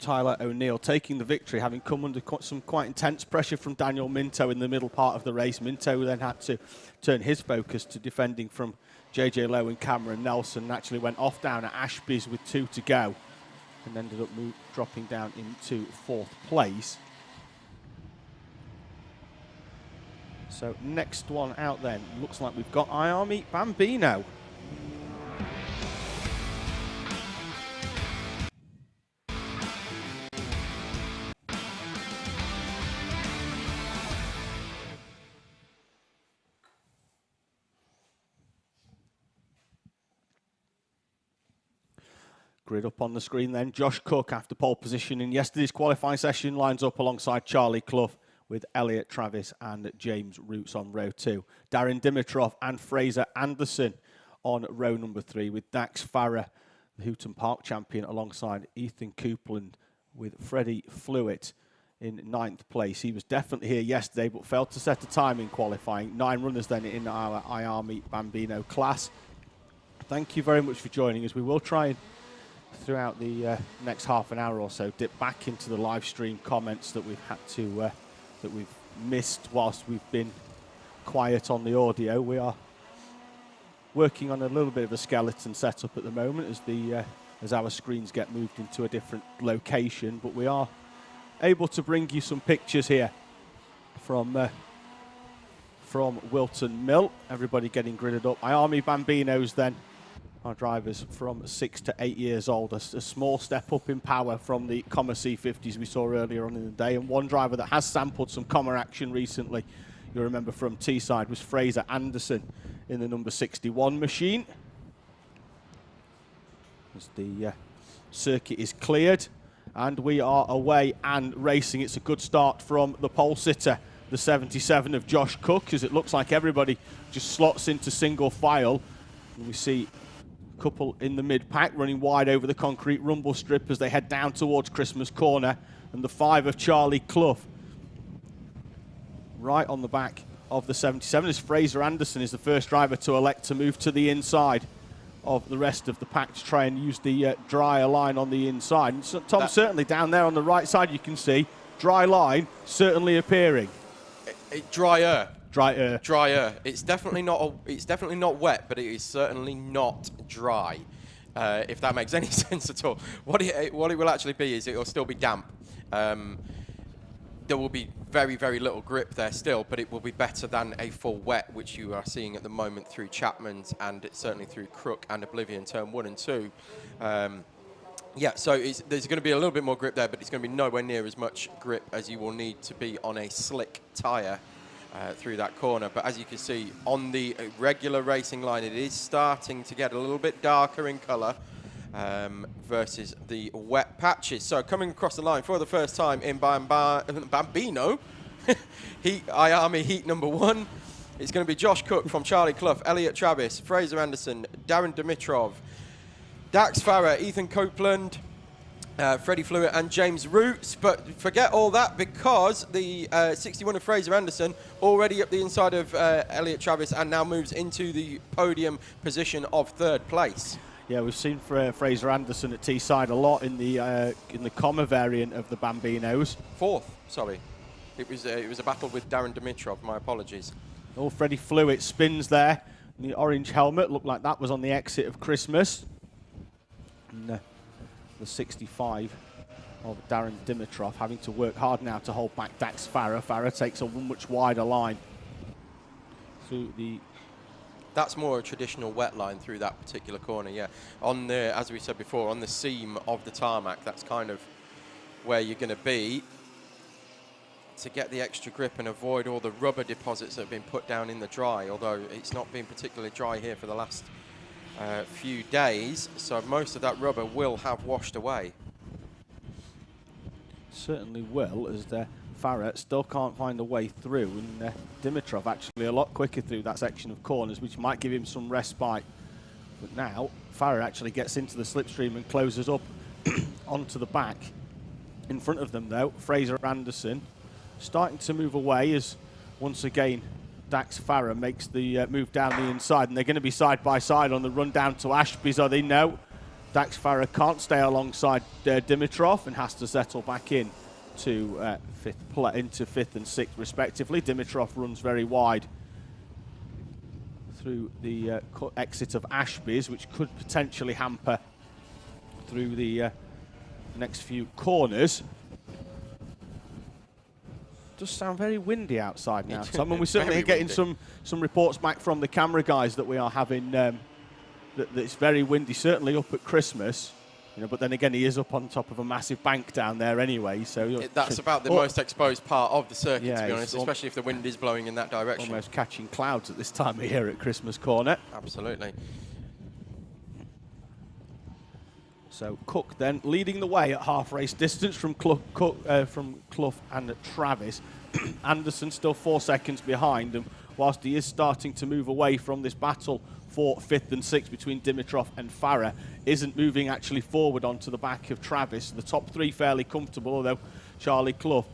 Tyler O'Neill taking the victory, having come under some quite intense pressure from Daniel Minto in the middle part of the race. Minto then had to turn his focus to defending from JJ Lowe and Cameron Nelson, and actually went off down at Ashby's with 2 to go and ended up dropping down into 4th place. So next one out then, looks like we've got IAME Bambino. Grid up on the screen then. Josh Cook, after pole position in yesterday's qualifying session, lines up alongside Charlie Clough with Elliot Travis and James Roots on row 2. Darren Dimitrov and Fraser Anderson on row number 3, with Dax Farah, the Houghton Park champion, alongside Ethan Coupland with Freddie Flewitt in 9th place. He was definitely here yesterday but failed to set a time in qualifying. 9 runners then in our IAME Bambino class. Thank you very much for joining us. We will try and throughout the next half an hour or so dip back into the live stream comments that we've had to that we've missed whilst we've been quiet on the audio. We are working on a little bit of a skeleton setup at the moment as our screens get moved into a different location, but we are able to bring you some pictures here from Whilton Mill. Everybody getting gridded up. IAME Bambinos then, our drivers from 6 to 8 years old. A small step up in power from the Comma C50s we saw earlier on in the day. And one driver that has sampled some Comma action recently, you'll remember from Teesside, was Fraser Anderson in the number 61 machine. As the circuit is cleared and we are away and racing. It's a good start from the pole sitter, the 77 of Josh Cook, as it looks like everybody just slots into single file. And we see couple in the mid-pack running wide over the concrete rumble strip as they head down towards Christmas Corner, and the 5 of Charlie Clough right on the back of the 77 as Fraser Anderson is the first driver to elect to move to the inside of the rest of the pack to try and use the drier line on the inside. And so Tom, certainly down there on the right side you can see dry line certainly appearing. Drier. Drier. It's definitely not wet, but it is certainly not dry. If that makes any sense at all. What it will actually be is it will still be damp. There will be very, very little grip there still, but it will be better than a full wet, which you are seeing at the moment through Chapman's and certainly through Crook and Oblivion turn 1 and 2. Yeah, so there's going to be a little bit more grip there, but it's going to be nowhere near as much grip as you will need to be on a slick tyre through that corner. But as you can see, on the regular racing line, it is starting to get a little bit darker in colour versus the wet patches. So coming across the line for the first time in Bambino, IAME Heat number 1, it's going to be Josh Cook from Charlie Clough, Elliot Travis, Fraser Anderson, Darren Dimitrov, Dax Farah, Ethan Copeland, Freddie Flewitt and James Roots. But forget all that, because the 61 of Fraser Anderson already up the inside of Elliot Travis and now moves into the podium position of 3rd place. Yeah, we've seen Fraser Anderson at Teesside a lot in the Comma variant of the Bambinos. 4th, sorry. It was a battle with Darren Dimitrov, my apologies. Oh, Freddie Flewitt spins there. The orange helmet looked like that was on the exit of Christmas. And, the 65 of Darren Dimitrov having to work hard now to hold back Dax Farah. Farah takes a much wider line through the... That's more a traditional wet line through that particular corner, yeah. On the, as we said before, on the seam of the tarmac, that's kind of where you're going to be. to get the extra grip and avoid all the rubber deposits that have been put down in the dry, although it's not been particularly dry here for the last few days, so most of that rubber will have washed away. Certainly will, as Farah still can't find a way through, and Dimitrov actually a lot quicker through that section of corners, which might give him some respite. But now Farah actually gets into the slipstream and closes up onto the back. In front of them, though, Fraser Anderson starting to move away as once again Dax Farah makes the move down the inside, and they're going to be side by side on the run down to Ashby's. Are they? No. Dax Farah can't stay alongside Dimitrov and has to settle back in to fifth and sixth respectively. Dimitrov runs very wide through the exit of Ashby's, which could potentially hamper through the next few corners. Does sound very windy outside now, Tom, and we're certainly getting some reports back from the camera guys that we are having that it's very windy, certainly up at Christmas, but then again he is up on top of a massive bank down there anyway, so that's about the most exposed part of the circuit, to be honest, especially if the wind is blowing in that direction. Almost catching clouds at this time of year at Christmas Corner. Absolutely. So Cook then leading the way at half race distance from Clough and Travis. Anderson still 4 seconds behind, and whilst he is starting to move away from this battle for fifth and sixth between Dimitrov and Farah, isn't moving actually forward onto the back of Travis. The top three fairly comfortable, although Charlie Clough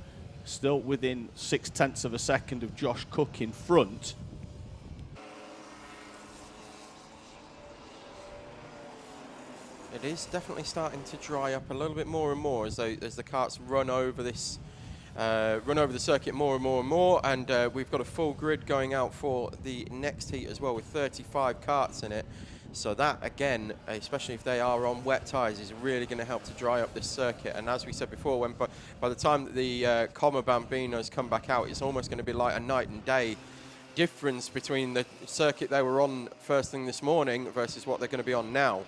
still within 0.6 of a second of Josh Cook in front. It is definitely starting to dry up a little bit more and more as the karts run over this, run over the circuit more and more and more, and we've got a full grid going out for the next heat as well with 35 karts in it. So that again, especially if they are on wet tyres, is really going to help to dry up this circuit. And as we said before, when by the time that the Comma Bambinos come back out, it's almost going to be like a night and day difference between the circuit they were on first thing this morning versus what they're going to be on now.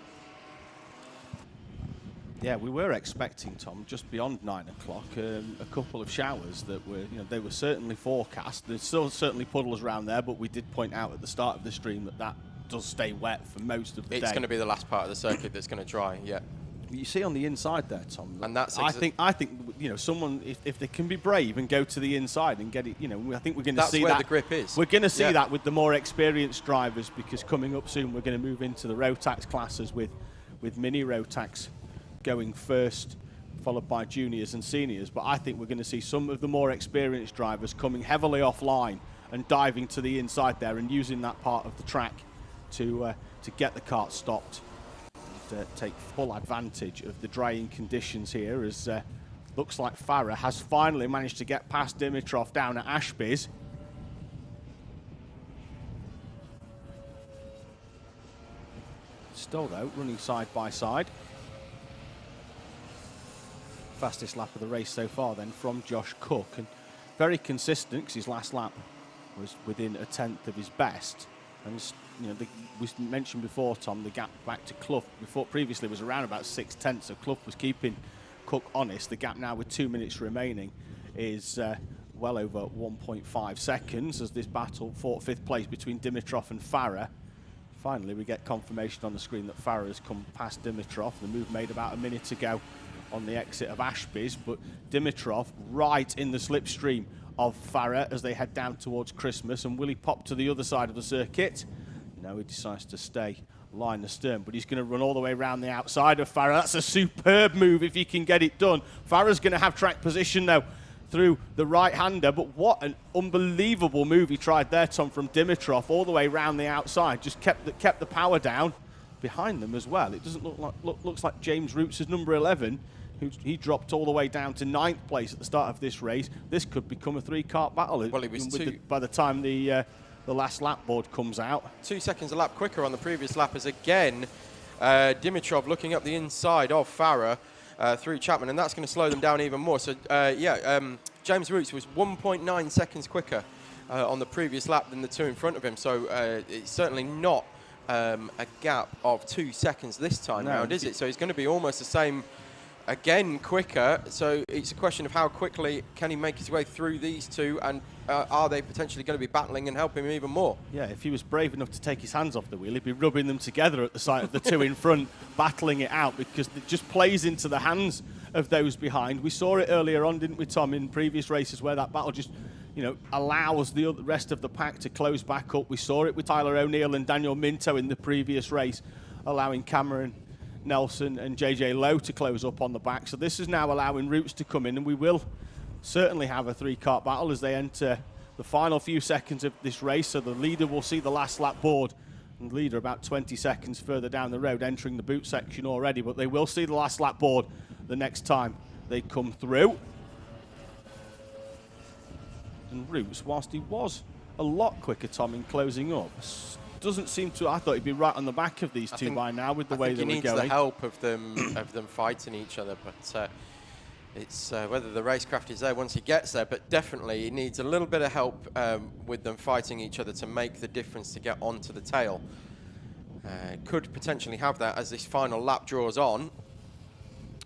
Yeah, we were expecting, Tom, just beyond 9 o'clock, a couple of showers that were, they were certainly forecast. There's still certainly puddles around there, but we did point out at the start of the stream that does stay wet for most of the day. It's going to be the last part of the circuit that's going to dry, yeah. You see on the inside there, Tom. And that's I think someone, if they can be brave and go to the inside and get it, I think we're going to see that. That's where the grip is. We're going to see that with the more experienced drivers, because coming up soon we're going to move into the Rotax classes with mini Rotax going first, followed by juniors and seniors. But I think we're going to see some of the more experienced drivers coming heavily offline and diving to the inside there and using that part of the track to get the kart stopped. Take full advantage of the drying conditions here, as looks like Farah has finally managed to get past Dimitrov down at Ashby's. Still though, running side by side. Fastest lap of the race so far then from Josh Cook, and very consistent because his last lap was within 1/10 of his best. And we mentioned before, Tom, the gap back to Clough previously was around about 0.6, so Clough was keeping Cook honest. The gap now with 2 minutes remaining is well over 1.5 seconds as this battle for fifth place between Dimitrov and Farah. Finally, we get confirmation on the screen that Farah has come past Dimitrov. The move made about a minute ago on the exit of Ashby's, but Dimitrov right in the slipstream of Farah as they head down towards Christmas. And will he pop to the other side of the circuit? No, he decides to stay line astern, but he's going to run all the way around the outside of Farah. That's a superb move if he can get it done. Farah's going to have track position now through the right-hander, but what an unbelievable move he tried there, Tom, from Dimitrov all the way around the outside. Just kept the power down behind them as well. It doesn't looks like James Roots is number 11. He dropped all the way down to 9th place at the start of this race. This could become a 3-kart battle. Well, it was by the time the last lap board comes out. 2 seconds a lap quicker on the previous lap, as again Dimitrov looking up the inside of Farah through Chapman, and that's going to slow them down even more. So James Roots was 1.9 seconds quicker on the previous lap than the two in front of him. So it's certainly not a gap of 2 seconds this time round, is it? So it's going to be almost the same again quicker, so it's a question of how quickly can he make his way through these two, and are they potentially going to be battling and helping him even more? Yeah, if he was brave enough to take his hands off the wheel, he'd be rubbing them together at the sight of the two in front, battling it out, because it just plays into the hands of those behind. We saw it earlier on, didn't we, Tom, in previous races where that battle just, you know, allows the rest of the pack to close back up. We saw it with Tyler O'Neill and Daniel Minto in the previous race, allowing Cameron Nelson and JJ Lowe to close up on the back. So this is now allowing Roots to come in, and we will certainly have a three-kart battle as they enter the final few seconds of this race. So the leader will see the last lap board, and the leader about 20 seconds further down the road, entering the boot section already, but they will see the last lap board the next time they come through. And Roots, whilst he was a lot quicker, Tom, in closing up, doesn't seem to. I thought he'd be right on the back of these two by now with the way they were going. He needs the help of them fighting each other, but it's whether the racecraft is there once he gets there. But definitely, he needs a little bit of help with them fighting each other to make the difference to get onto the tail. Could potentially have that as this final lap draws on.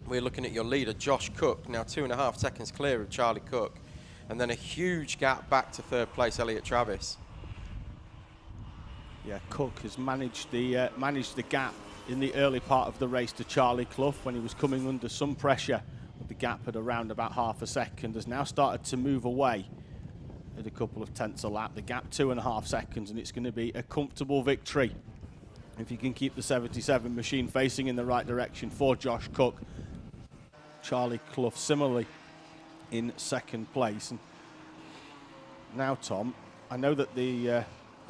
We're looking at your leader, Josh Cook, now 2.5 seconds clear of Charlie Cook, and then a huge gap back to third place, Elliot Travis. Yeah, Cook has managed the gap in the early part of the race to Charlie Clough when he was coming under some pressure. The gap at around about half a second has now started to move away at a couple of tenths a lap. The gap 2.5 seconds, and it's going to be a comfortable victory if you can keep the 77 machine facing in the right direction for Josh Cook. Charlie Clough similarly in second place. And now, Tom, I know that they're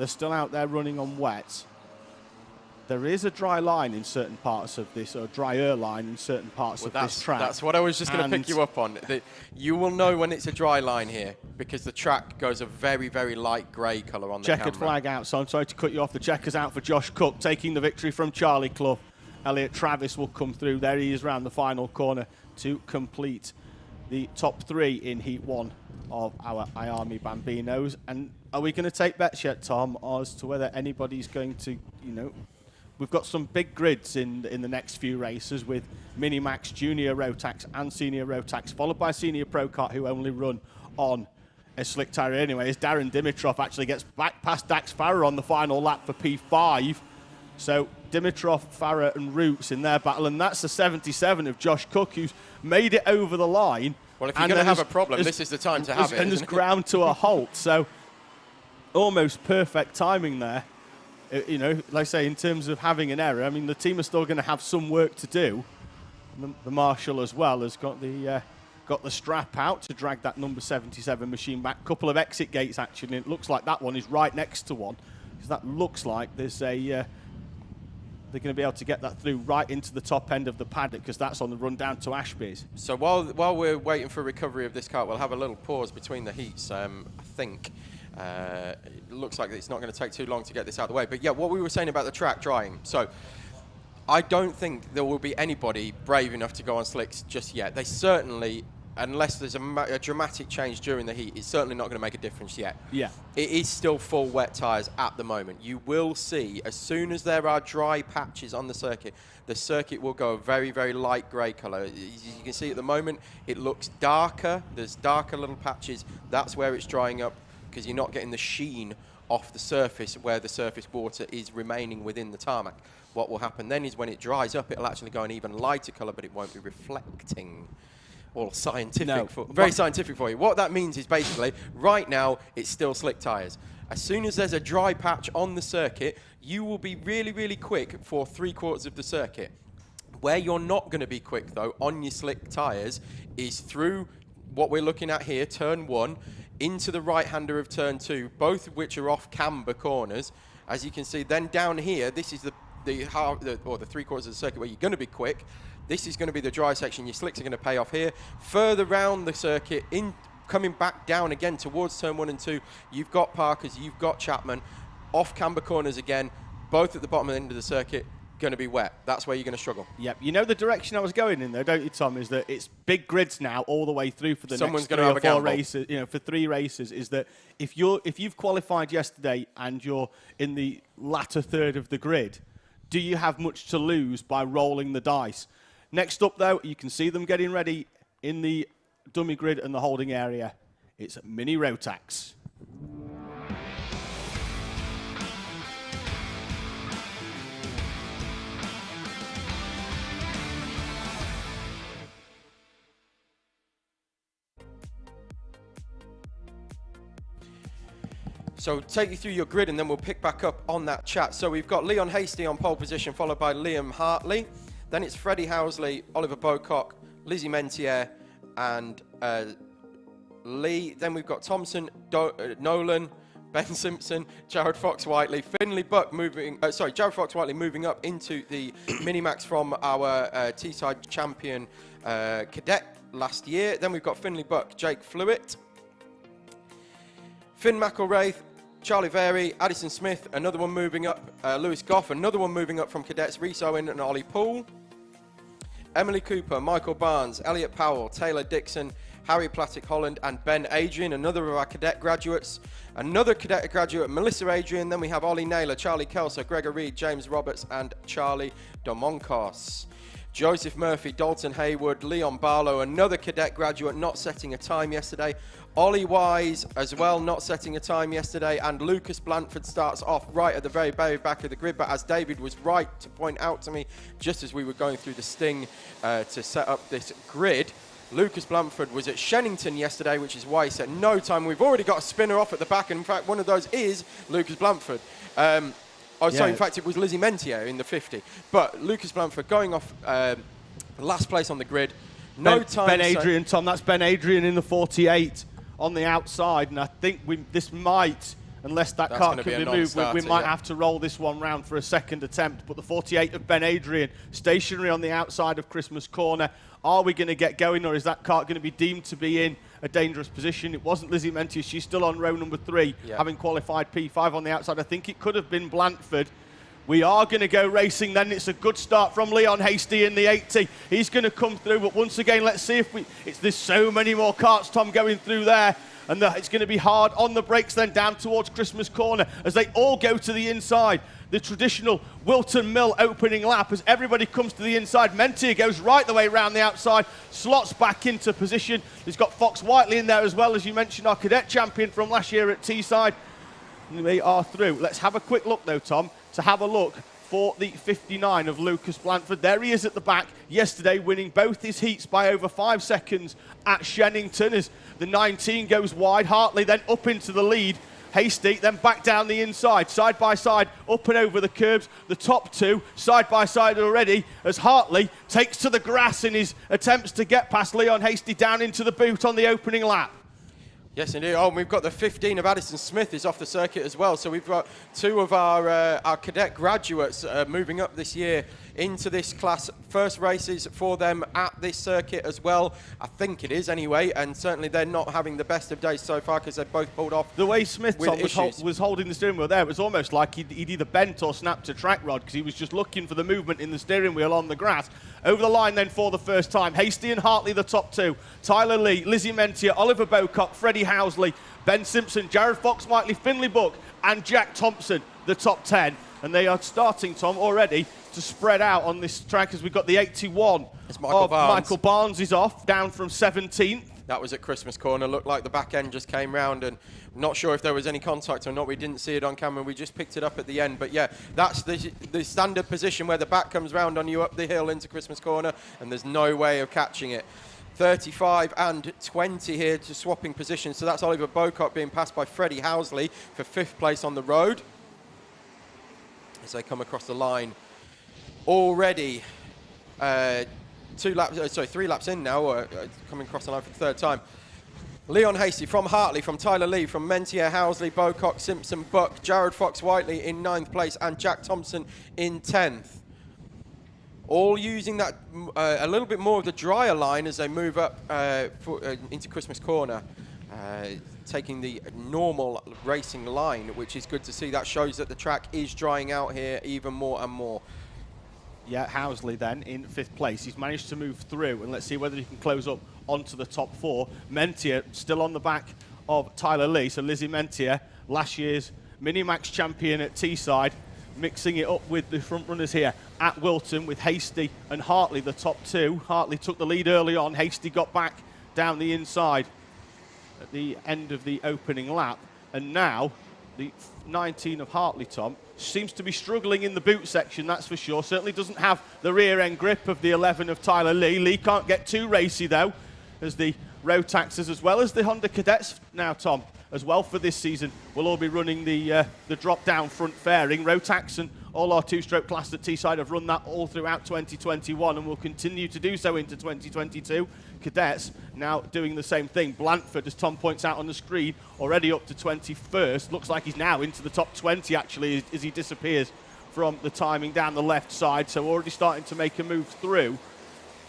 still out there running on wet. There is a dry line in certain parts of this, or a drier line in certain parts of this track. That's what I was just going to pick you up on. You will know when it's a dry line here, because the track goes a very, very light grey colour on the camera. Checkered flag out, so I'm sorry to cut you off. The checker's out for Josh Cook, taking the victory from Charlie Clough. Elliot Travis will come through. There he is round the final corner to complete the top three in Heat 1 of our IAME Bambinos. And are we going to take bets yet, Tom, as to whether anybody's going to, you know, we've got some big grids in the next few races with Minimax, Junior Rotax and Senior Rotax, followed by Senior Pro Kart, who only run on a slick tyre anyway, as Darren Dimitrov actually gets back past Dax Farrer on the final lap for P5. So Dimitrov, Farrer and Roots in their battle, and that's the 77 of Josh Cook, who's made it over the line. Well, if you're going to have a problem, this is the time to have it. And has ground to a halt, so almost perfect timing there. You know, like I say, in terms of having an error, I mean, the team are still going to have some work to do. The Marshal as well has got the strap out to drag that number 77 machine back. Couple of exit gates, actually, and it looks like that one is right next to one, because that looks like there's a... they're going to be able to get that through right into the top end of the paddock, because that's on the run down to Ashby's. So while we're waiting for recovery of this car, we'll have a little pause between the heats, I think. It looks like it's not going to take too long to get this out of the way. But yeah, what we were saying about the track drying. So I don't think there will be anybody brave enough to go on slicks just yet. They certainly, unless there's a dramatic change during the heat, it's certainly not going to make a difference yet. Yeah. It is still full wet tyres at the moment. You will see, as soon as there are dry patches on the circuit will go a very, very light grey colour. As you can see at the moment, it looks darker. There's darker little patches. That's where it's drying up, because you're not getting the sheen off the surface where the surface water is remaining within the tarmac. What will happen then is when it dries up, it'll actually go an even lighter colour, but it won't be reflecting. All scientific, very scientific for you. What that means is basically, right now, it's still slick tyres. As soon as there's a dry patch on the circuit, you will be really, really quick for 3/4 of the circuit. Where you're not going to be quick, though, on your slick tyres is through what we're looking at here, turn 1, into the right-hander of turn 2, both of which are off camber corners. As you can see, then down here, this is the 3/4 of the circuit where you're going to be quick. This is going to be the dry section. Your slicks are going to pay off here. Further round the circuit, coming back down again towards turn 1 and 2, you've got Parkers, you've got Chapman, off camber corners again, both at the bottom end of the circuit, going to be wet. That's where you're going to struggle. Yep. You know the direction I was going in there, don't you, Tom? Is that it's big grids now all the way through for the next 3 or 4 races. You know, for 3 races, is that if you've qualified yesterday and you're in the latter third of the grid, do you have much to lose by rolling the dice? Next up, though, you can see them getting ready in the dummy grid and the holding area. It's Mini Rotax. So take you through your grid and then we'll pick back up on that chat. So we've got Leon Hasty on pole position, followed by Liam Hartley. Then it's Freddie Housley, Oliver Bocock, Lizzie Mentier, and Lee. Then we've got Thompson, Nolan, Ben Simpson, Jared Fox-Whiteley, Finley Buck moving, Jared Fox-Whiteley moving up into the Minimax from our Teesside champion Cadet last year. Then we've got Finley Buck, Jake Flewitt, Finn McElwraith, Charlie Vary, Addison Smith, another one moving up, Lewis Goff, another one moving up from Cadets, Reese Owen and Ollie Poole, Emily Cooper, Michael Barnes, Elliot Powell, Taylor Dixon, Harry Platic Holland and Ben Adrian, another of our Cadet graduates, another Cadet graduate, Melissa Adrian, then we have Ollie Naylor, Charlie Kelso, Gregor Reed, James Roberts and Charlie Domonkos. Joseph Murphy, Dalton Haywood, Leon Barlow, another Cadet graduate not setting a time yesterday. Ollie Wise as well, not setting a time yesterday. And Lucas Blanford starts off right at the very back of the grid. But as David was right to point out to me, just as we were going through the sting to set up this grid, Lucas Blanford was at Shennington yesterday, which is why he said no time. We've already got a spinner off at the back. And in fact, one of those is Lucas Blanford. Sorry, in fact, it was Lizzie Mentier in the 50. But Lucas Blanford going off last place on the grid. Ben Adrian, Tom, that's Ben Adrian in the 48 on the outside. And I think this might, unless that cart can be moved, we might have to roll this one round for a second attempt. But the 48 of Ben Adrian, stationary on the outside of Christmas Corner. Are we going to get going, or is that cart going to be deemed to be in a dangerous position? It wasn't Lizzie Mentier. She's still on row number 3, having qualified P5 on the outside. I think it could have been Blanford. We are going to go racing then. It's a good start from Leon Hasty in the 80. He's going to come through, but once again, let's see if there's so many more carts, Tom, going through there. And it's going to be hard on the brakes then down towards Christmas Corner as they all go to the inside. The traditional Whilton Mill opening lap as everybody comes to the inside. Mentier goes right the way around the outside, slots back into position. He's got Fox-Whiteley in there as well, as you mentioned, our Cadet champion from last year at Teesside. And they are through. Let's have a quick look though, Tom, to have a look for the 59 of Lucas Blanford. There he is at the back yesterday, winning both his heats by over 5 seconds at Shennington as the 19 goes wide. Hartley then up into the lead. Hasty then back down the inside, side by side, up and over the curbs. The top two side by side already as Hartley takes to the grass in his attempts to get past Leon Hasty down into the boot on the opening lap. Yes, indeed. Oh, and we've got the 15 of Addison Smith is off the circuit as well. So we've got 2 of our Cadet graduates moving up this year into this class. First races for them at this circuit as well. I think it is anyway. And certainly they're not having the best of days so far because they've both pulled off. The way Smith, Tom, was holding the steering wheel there, it was almost like he'd either bent or snapped a track rod because he was just looking for the movement in the steering wheel on the grass. Over the line then for the first time. Hasty and Hartley, the top 2. Tyler Lee, Lizzie Mentier, Oliver Bocock, Freddie Housley, Ben Simpson, Jared Fox-Whiteley, Finley Buck, and Jack Thompson, the top 10. And they are starting, Tom, already to spread out on this track as we've got the 81 of Michael Barnes is off, down from 17th. That was at Christmas Corner. Looked like the back end just came round, and not sure if there was any contact or not. We didn't see it on camera. We just picked it up at the end. But yeah, that's the standard position where the back comes round on you up the hill into Christmas Corner, and there's no way of catching it. 35 and 20 here to swapping positions. So that's Oliver Bocock being passed by Freddie Housley for 5th place on the road as they come across the line. Already 3 laps in now, coming across the line for the 3rd time. Leon Hasty from Hartley, from Tyler Lee, from Mentier, Housley, Bocock, Simpson, Buck, Jared Fox-Whiteley in 9th place and Jack Thompson in 10th. All using that a little bit more of the drier line as they move up into Christmas Corner, taking the normal racing line, which is good to see. That shows that the track is drying out here even more and more. Yeah, Housley then in 5th place. He's managed to move through, and let's see whether he can close up onto the top 4. Mentier still on the back of Tyler Lee. So Lizzie Mentier, last year's Minimax champion at Teesside, mixing it up with the front runners here. at Whilton with Hasty and Hartley the top two. Hartley took the lead early on. Hasty got back down the inside at the end of the opening lap. And now the 19 of Hartley, Tom, seems to be struggling in the boot section, that's for sure. Certainly doesn't have the rear end grip of the 11 of Tyler Lee. Lee can't get too racy though, as the Rotaxes as well as the Honda Cadets now, Tom, as well for this season, will all be running the drop-down front fairing. Rotax and all our two-stroke class at Teesside have run that all throughout 2021 and will continue to do so into 2022. Cadets now doing the same thing. Blanford, as Tom points out on the screen, already up to 21st. Looks like he's now into the top 20, actually, as he disappears from the timing down the left side. So already starting to make a move through.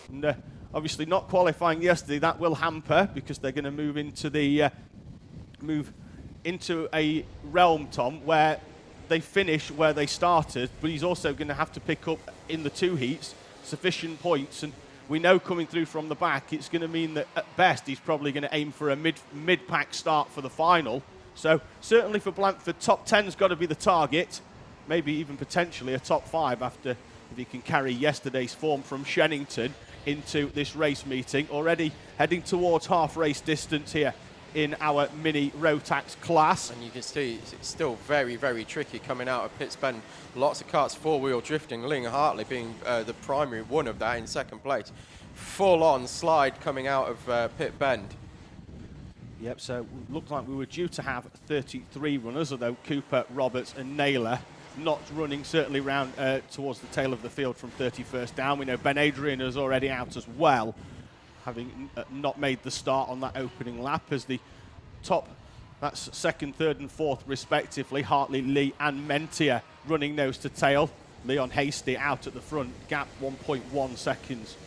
And obviously not qualifying yesterday, that will hamper because they're going to move into the a realm, Tom, where they finish where they started, but he's also going to have to pick up in the two heats sufficient points, and we know coming through from the back it's going to mean that at best he's probably going to aim for a mid-pack start for the final. So certainly for Blanford, top 10's got to be the target, maybe even potentially a top 5 after if he can carry yesterday's form from Shennington into this race meeting. Already heading towards half race distance here in our mini Rotax class. And you can see it's still very, very tricky coming out of Pitts Bend. Lots of karts four-wheel drifting, Ling Hartley being the primary one of that in second place. Full-on slide coming out of Pit Bend. Yep, so looked like we were due to have 33 runners, although Cooper, Roberts and Naylor not running certainly round towards the tail of the field from 31st down. We know Ben Adrian is already out as well, having not made the start on that opening lap, as the top, that's second, third and fourth respectively, Hartley, Lee and Mentier running nose to tail. Leon Hasty out at the front, gap 1.1 seconds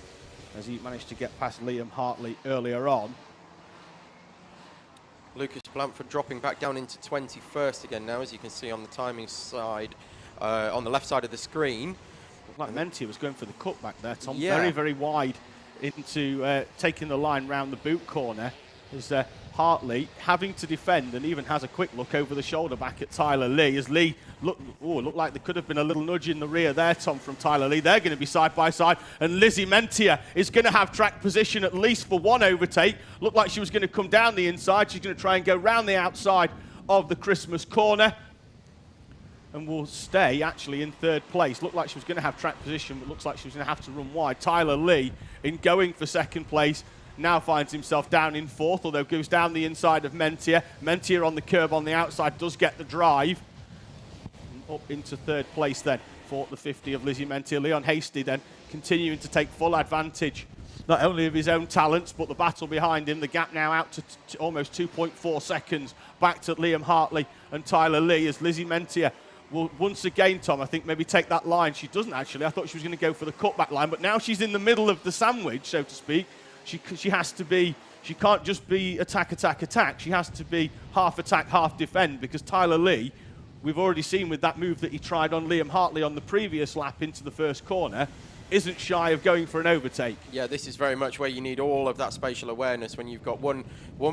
as he managed to get past Liam Hartley earlier on. Lucas Blanford dropping back down into 21st again now, as you can see on the timing side, on the left side of the screen. Like Mentier was going for the cutback there, Tom. Yeah. Very, very wide into taking the line round the boot corner. Is Hartley having to defend and even has a quick look over the shoulder back at Tyler Lee, as Lee looked like there could have been a little nudge in the rear there, Tom, from Tyler Lee. They're going to be side by side, and Lizzie Mentier is going to have track position at least for one overtake. Looked like she was going to come down the inside. She's going to try and go round the outside of the Christmas corner and will stay actually in third place. Looked like she was going to have track position, but looks like she was going to have to run wide. Tyler Lee, in going for second place, now finds himself down in fourth, although goes down the inside of Mentier. Mentier on the curb on the outside does get the drive. And up into third place then for the 50 of Lizzie Mentier. Leon Hasty then continuing to take full advantage, not only of his own talents, but the battle behind him. The gap now out to almost 2.4 seconds back to Liam Hartley and Tyler Lee, as Lizzie Mentier will once again, Tom, I think maybe take that line. She doesn't actually. I thought she was going to go for the cutback line, but now she's in the middle of the sandwich, so to speak. She has to be, she can't just be attack, attack, attack. She has to be half attack, half defend, because Tyler Lee, we've already seen with that move that he tried on Liam Hartley on the previous lap into the first corner, isn't shy of going for an overtake. Yeah, this is very much where you need all of that spatial awareness when you've got one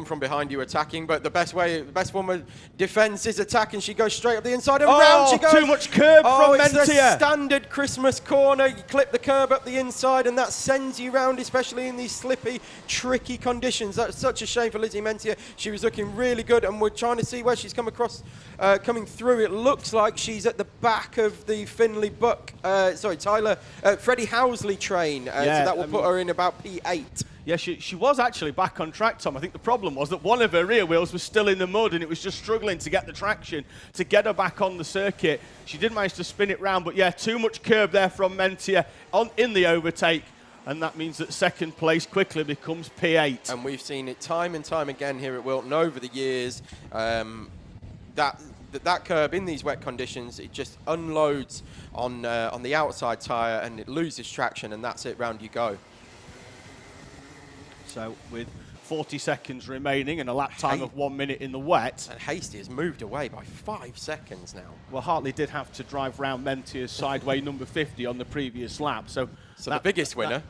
from behind you attacking, but the best one with defence is attack, and she goes straight up the inside and round she goes. Too much curb from Mentier. It's a standard Christmas corner. You clip the curb up the inside and that sends you round, especially in these slippy, tricky conditions. That's such a shame for Lizzie Mentier. She was looking really good, and we're trying to see where she's coming through. It looks like she's at the back of the Freddie Housley train, so that will put her in about P8. Yeah, she was actually back on track, Tom. I think the problem was that one of her rear wheels was still in the mud, and it was just struggling to get the traction to get her back on the circuit. She did manage to spin it round, but yeah, too much curb there from Mentier in the overtake, and that means that second place quickly becomes P8. And we've seen it time and time again here at Whilton over the years. That curb in these wet conditions, it just unloads on the outside tyre and it loses traction, and that's it, round you go. So with 40 seconds remaining and a lap time of 1 minute in the wet. And Hasty has moved away by 5 seconds now. Well, Hartley did have to drive round Mentier's sideway number 50 on the previous lap. So the biggest winner.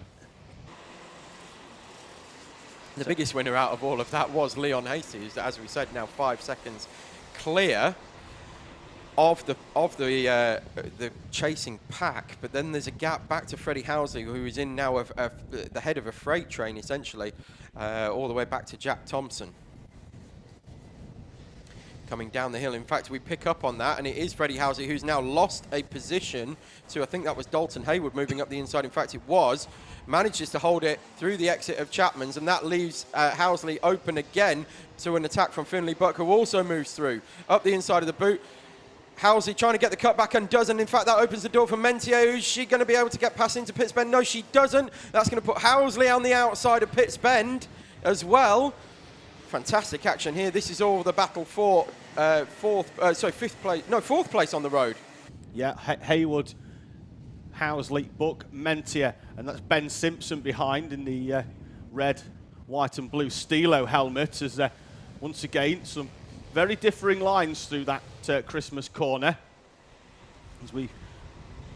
The biggest winner out of all of that was Leon Hasty, who's, as we said, now 5 seconds clear. of the chasing pack, but then there's a gap back to Freddie Housley, who is in now the head of a freight train, essentially, all the way back to Jack Thompson. Coming down the hill. In fact, we pick up on that, and it is Freddie Housley who's now lost a position to, I think that was Dalton Hayward moving up the inside. In fact, it was. Manages to hold it through the exit of Chapman's, and that leaves Housley open again to an attack from Finley Buck, who also moves through up the inside of the boot. Housley trying to get the cut back and doesn't. In fact, that opens the door for Mentier. Is she going to be able to get past into Pitts Bend? No, she doesn't. That's going to put Housley on the outside of Pitts Bend as well. Fantastic action here. This is all the battle for fourth place on the road. Yeah, Hayward, Housley, Buck, Mentier, and that's Ben Simpson behind in the red, white and blue Stilo helmet. As once again, some very differing lines through that Christmas corner. As we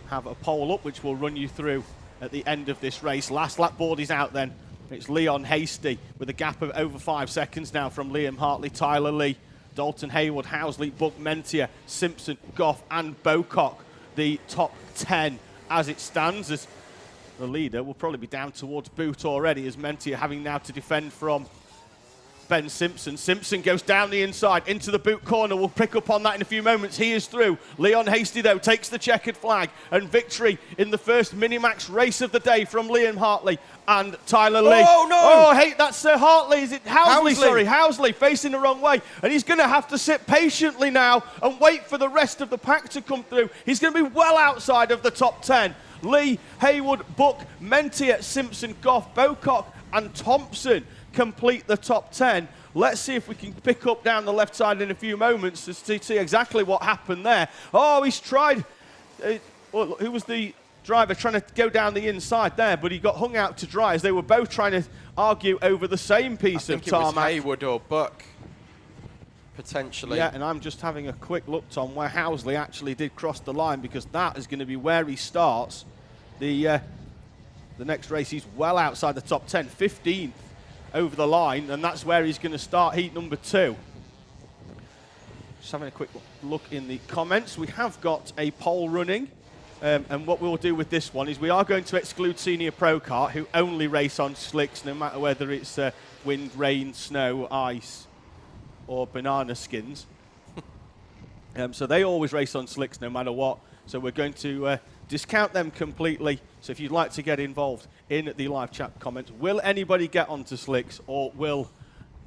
have a poll up, which we'll run you through at the end of this race. Last lap board is out then. It's Leon Hasty with a gap of over 5 seconds now from Liam Hartley, Tyler Lee, Dalton Hayward, Housley, Buck, Mentier, Simpson, Goff and Bocock. The top 10 as it stands, as the leader will probably be down towards boot already, as Mentier having now to defend from Ben Simpson. Simpson goes down the inside into the boot corner. We'll pick up on that in a few moments. He is through. Leon Hasty, though, takes the checkered flag, and victory in the first Minimax race of the day from Liam Hartley and Tyler Lee. Oh, no! Oh, hey, that's Hartley. Is it Housley? Sorry, Housley facing the wrong way. And he's going to have to sit patiently now and wait for the rest of the pack to come through. He's going to be well outside of the top 10. Lee, Hayward, Buck, Mentier, Simpson, Goff, Bocock and Thompson complete the top 10. Let's see if we can pick up down the left side in a few moments to see exactly what happened there. Oh, he's tried. Who was the driver trying to go down the inside there, but he got hung out to dry as they were both trying to argue over the same piece of tarmac. I think it was Hayward or Buck, potentially. Yeah, and I'm just having a quick look, Tom, where Housley actually did cross the line, because that is going to be where he starts the next race. He's well outside the top 10, 15th over the line, and that's where he's going to start heat number 2. Just having a quick look in the comments. We have got a poll running, and what we'll do with this one is we are going to exclude Senior Pro Kart, who only race on slicks, no matter whether it's wind, rain, snow, ice, or banana skins. So they always race on slicks no matter what. So we're going to discount them completely. So if you'd like to get involved in the live chat comments, will anybody get onto slicks, or will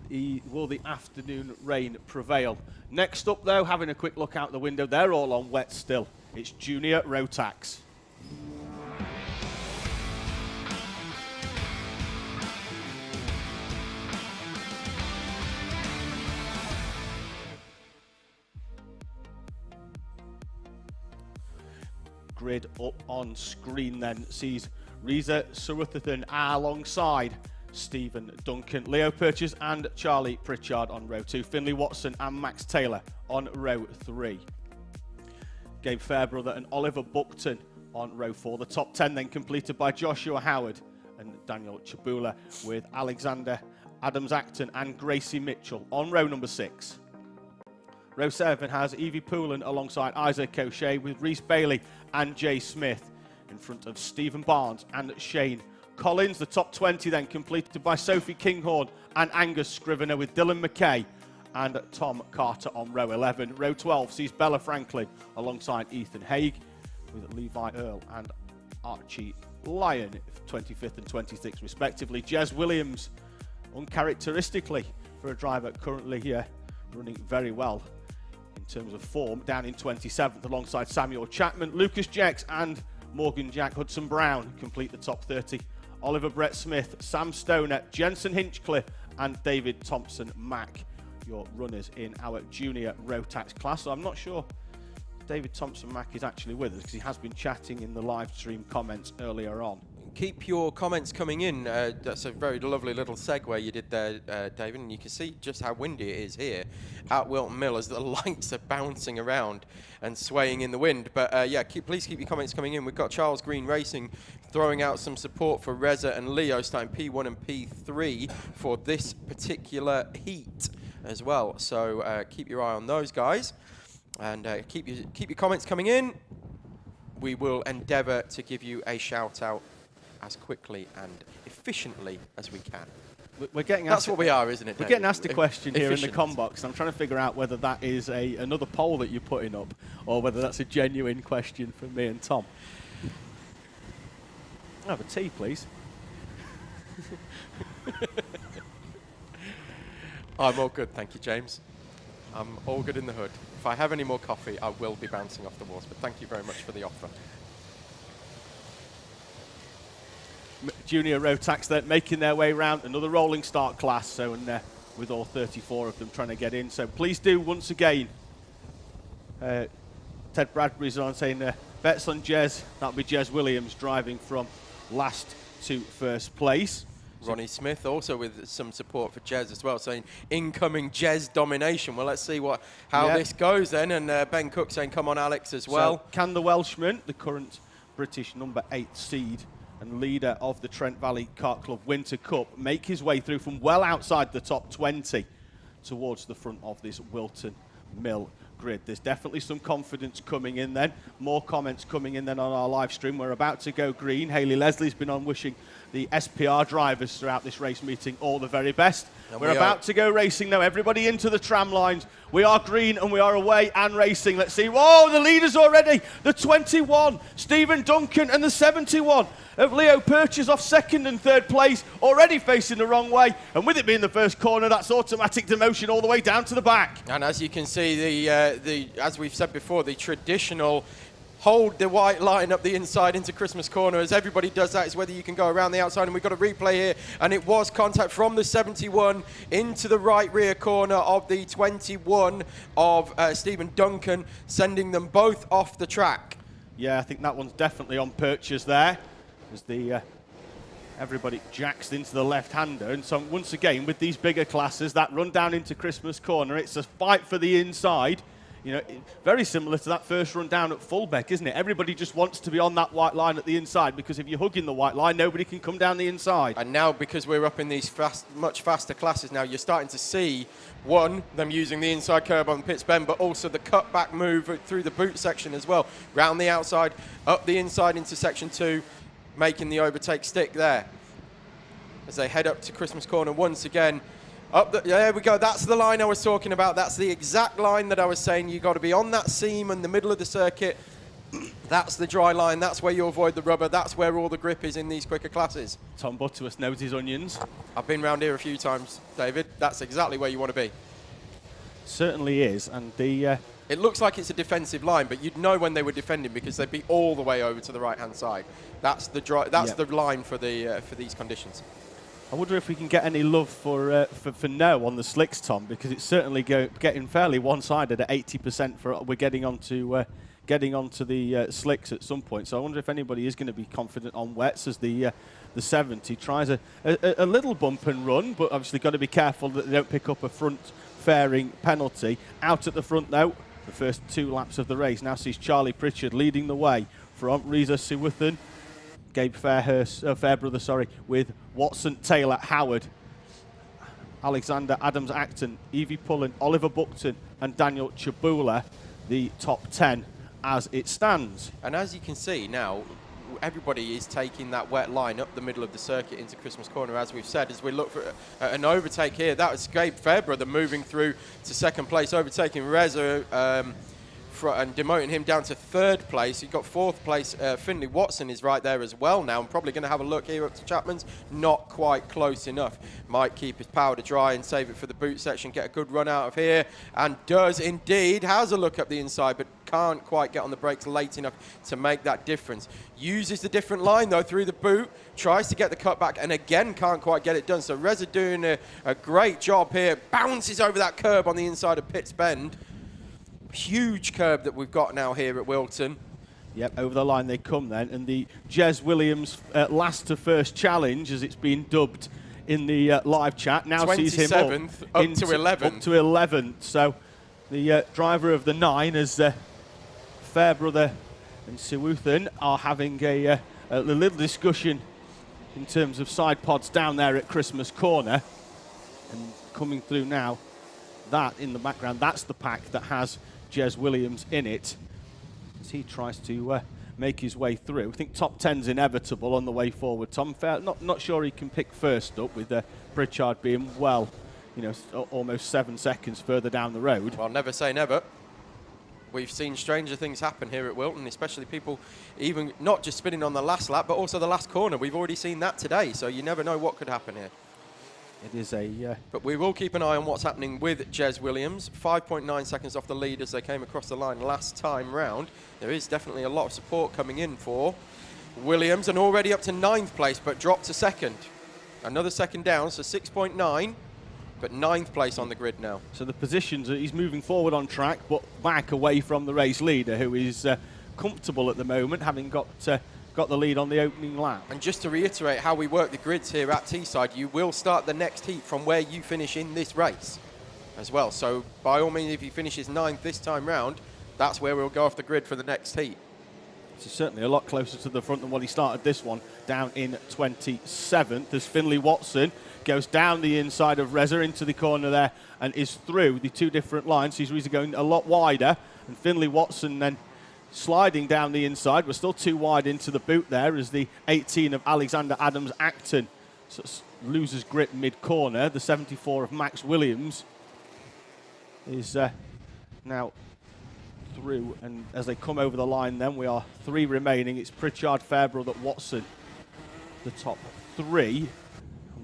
the afternoon rain prevail? Next up, though, having a quick look out the window, they're all on wet still. It's Junior Rotax. Grid up on screen then sees Reza Suruthathan alongside Stephen Duncan, Leo Purchase and Charlie Pritchard on row 2, Finley Watson and Max Taylor on row 3. Gabe Fairbrother and Oliver Buckton on row 4. The top 10 then completed by Joshua Howard and Daniel Chabula, with Alexander Adams-Acton and Gracie Mitchell on row number 6. Row 7 has Evie Poulin alongside Isaac O'Shea, with Reese Bailey and Jay Smith in front of Stephen Barnes and Shane Collins. The top 20 then completed by Sophie Kinghorn and Angus Scrivener, with Dylan McKay and Tom Carter on row 11. Row 12 sees Bella Franklin alongside Ethan Haig, with Levi Earl and Archie Lyon, 25th and 26th respectively. Jez Williams, uncharacteristically for a driver currently here running very well in terms of form, down in 27th alongside Samuel Chapman. Lucas Jex and Morgan Jack Hudson Brown complete the top 30. Oliver Brett Smith, Sam Stoner, Jensen Hinchcliffe and David Thompson Mack, your runners in our junior Rotax class. So I'm not sure David Thompson Mack is actually with us, because he has been chatting in the live stream comments earlier on. Keep your comments coming in. That's a very lovely little segue you did there, David, and you can see just how windy it is here at Whilton Mill as the lights are bouncing around and swaying in the wind. But yeah, please keep your comments coming in. We've got Charles Green Racing throwing out some support for Reza and Leo, starting P1 and P3 for this particular heat as well. So keep your eye on those guys. And keep your comments coming in. We will endeavour to give you a shout out as quickly and efficiently as we can. We're getting That's what we are, isn't it, We're David? getting asked a question here in the Efficient. com box. I'm trying to figure out whether that is another poll that you're putting up or whether that's a genuine question from me and Tom. Have a tea, please. I'm all good, thank you, James. I'm all good in the hood. If I have any more coffee, I will be bouncing off the walls, but thank you very much for the offer. Junior Rotax there making their way round another rolling start class, so with all 34 of them trying to get in. So please do once again. Ted Bradbury's on saying bets on Jez. That'll be Jez Williams driving from last to first place. Ronnie Smith also with some support for Jez as well, saying incoming Jez domination. Well, let's see how this goes then. And Ben Cook saying, come on, Alex, as well. So can the Welshman, the current British number 8 seed and leader of the Trent Valley Kart Club Winter Cup, make his way through from well outside the top 20 towards the front of this Whilton Mill grid? There's definitely some confidence coming in then. More comments coming in then on our live stream. We're about to go green. Hayley Leslie's been on wishing the SPR drivers throughout this race meeting all the very best. And we're about to go racing now. Everybody into the tram lines. We are green and we are away and racing. Let's see. Whoa, the leaders already. The 21, Stephen Duncan, and the 71 of Leo Purchase off second and third place, already facing the wrong way. And with it being the first corner, that's automatic demotion all the way down to the back. And as you can see, as we've said before, the traditional hold the white line up the inside into Christmas corner, as everybody does that, is whether you can go around the outside. And we've got a replay here, and it was contact from the 71 into the right rear corner of the 21 of Stephen Duncan, sending them both off the track. Yeah, I think that one's definitely on Purchase there, as everybody jacks into the left-hander. And so once again, with these bigger classes, that run down into Christmas corner, it's a fight for the inside. You know, very similar to that first run down at Fullbeck, isn't it? Everybody just wants to be on that white line at the inside, because if you're hugging the white line, nobody can come down the inside. And now, because we're up in these much faster classes now, you're starting to see, one, them using the inside curb on Pitts Bend, but also the cutback move through the boot section as well. Round the outside, up the inside into section 2, making the overtake stick there. As they head up to Christmas corner once again. There we go, that's the line I was talking about. That's the exact line that I was saying. You've got to be on that seam in the middle of the circuit. That's the dry line. That's where you avoid the rubber. That's where all the grip is in these quicker classes. Tom Butterworth knows his onions. I've been round here a few times, David. That's exactly where you want to be. Certainly is. And it looks like it's a defensive line, but you'd know when they were defending because they'd be all the way over to the right-hand side. That's the line for these conditions. I wonder if we can get any love for no on the slicks, Tom, because it's certainly getting fairly one-sided at 80%. We're getting onto the slicks at some point. So I wonder if anybody is going to be confident on wets, as the 70 tries a little bump and run, but obviously got to be careful that they don't pick up a front fairing penalty. Out at the front though, the first 2 laps of the race now sees Charlie Pritchard leading the way from Reza Siwathan, Gabe Fairbrother, with Watson, Taylor, Howard, Alexander Adams-Acton, Evie Pullen, Oliver Buckton and Daniel Chabula, the top 10 as it stands. And as you can see now, everybody is taking that wet line up the middle of the circuit into Christmas corner, as we've said. As we look for an overtake here, that was Gabe Fairbrother moving through to second place, overtaking Reza and demoting him down to third place. You've got fourth place. Finley Watson is right there as well now. I'm probably going to have a look here up to Chapman's. Not quite close enough. Might keep his powder dry and save it for the boot section. Get a good run out of here. And does indeed. Has a look up the inside, but can't quite get on the brakes late enough to make that difference. Uses the different line, though, through the boot. Tries to get the cutback and again can't quite get it done. So Reza doing a great job here. Bounces over that curb on the inside of Pitts Bend. Huge curb that we've got now here at Whilton. Yep, over the line they come then, and the Jez Williams last to first challenge, as it's been dubbed in the live chat, now sees him up to 11th. Up to 11th. So the driver of the 9, as Fairbrother and Siwathan are having a little discussion in terms of side pods down there at Christmas corner, and coming through now. That in the background, that's the pack that has Jez Williams in it as he tries to make his way through. I think top 10's inevitable on the way forward. Tom, not sure he can pick first up with Pritchard being well, you know, almost 7 seconds further down the road. Well, never say never. We've seen stranger things happen here at Whilton, especially people even not just spinning on the last lap, but also the last corner. We've already seen that today, so you never know what could happen here. It is a... But we will keep an eye on what's happening with Jez Williams. 5.9 seconds off the lead as they came across the line last time round. There is definitely a lot of support coming in for Williams, and already up to 9th place, but dropped to 2nd. Another second down, so 6.9. But 9th place on the grid now. So the positions, he's moving forward on track, but back away from the race leader, who is comfortable at the moment, having got the lead on the opening lap. And just to reiterate how we work the grids here at Teesside, you will start the next heat from where you finish in this race as well. So by all means, if he finishes 9th this time round, that's where we'll go off the grid for the next heat. It's certainly a lot closer to the front than what he started this one, down in 27th, as Finley Watson goes down the inside of Reza into the corner there and is through the 2 different lines. He's really going a lot wider, and Finley Watson then sliding down the inside. We're still too wide into the boot there as the 18 of Alexander Adams-Acton loses grip mid-corner. The 74 of Max Williams is now through, and as they come over the line then, we are 3 remaining. It's Pritchard, Fairbrother, Watson, the top 3.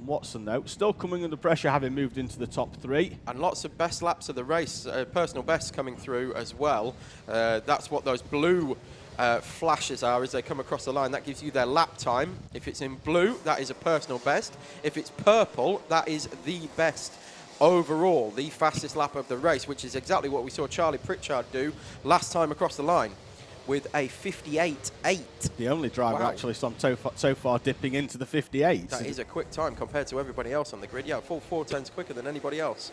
Watson, though, still coming under pressure, having moved into the top 3. And lots of best laps of the race, personal bests coming through as well. That's what those blue flashes are as they come across the line. That gives you their lap time. If it's in blue, that is a personal best. If it's purple, that is the best overall, the fastest lap of the race, which is exactly what we saw Charlie Pritchard do last time across the line, with a 58.8. The only driver actually so far dipping into the 58. That is a quick time compared to everybody else on the grid. Yeah, full 4/10s quicker than anybody else.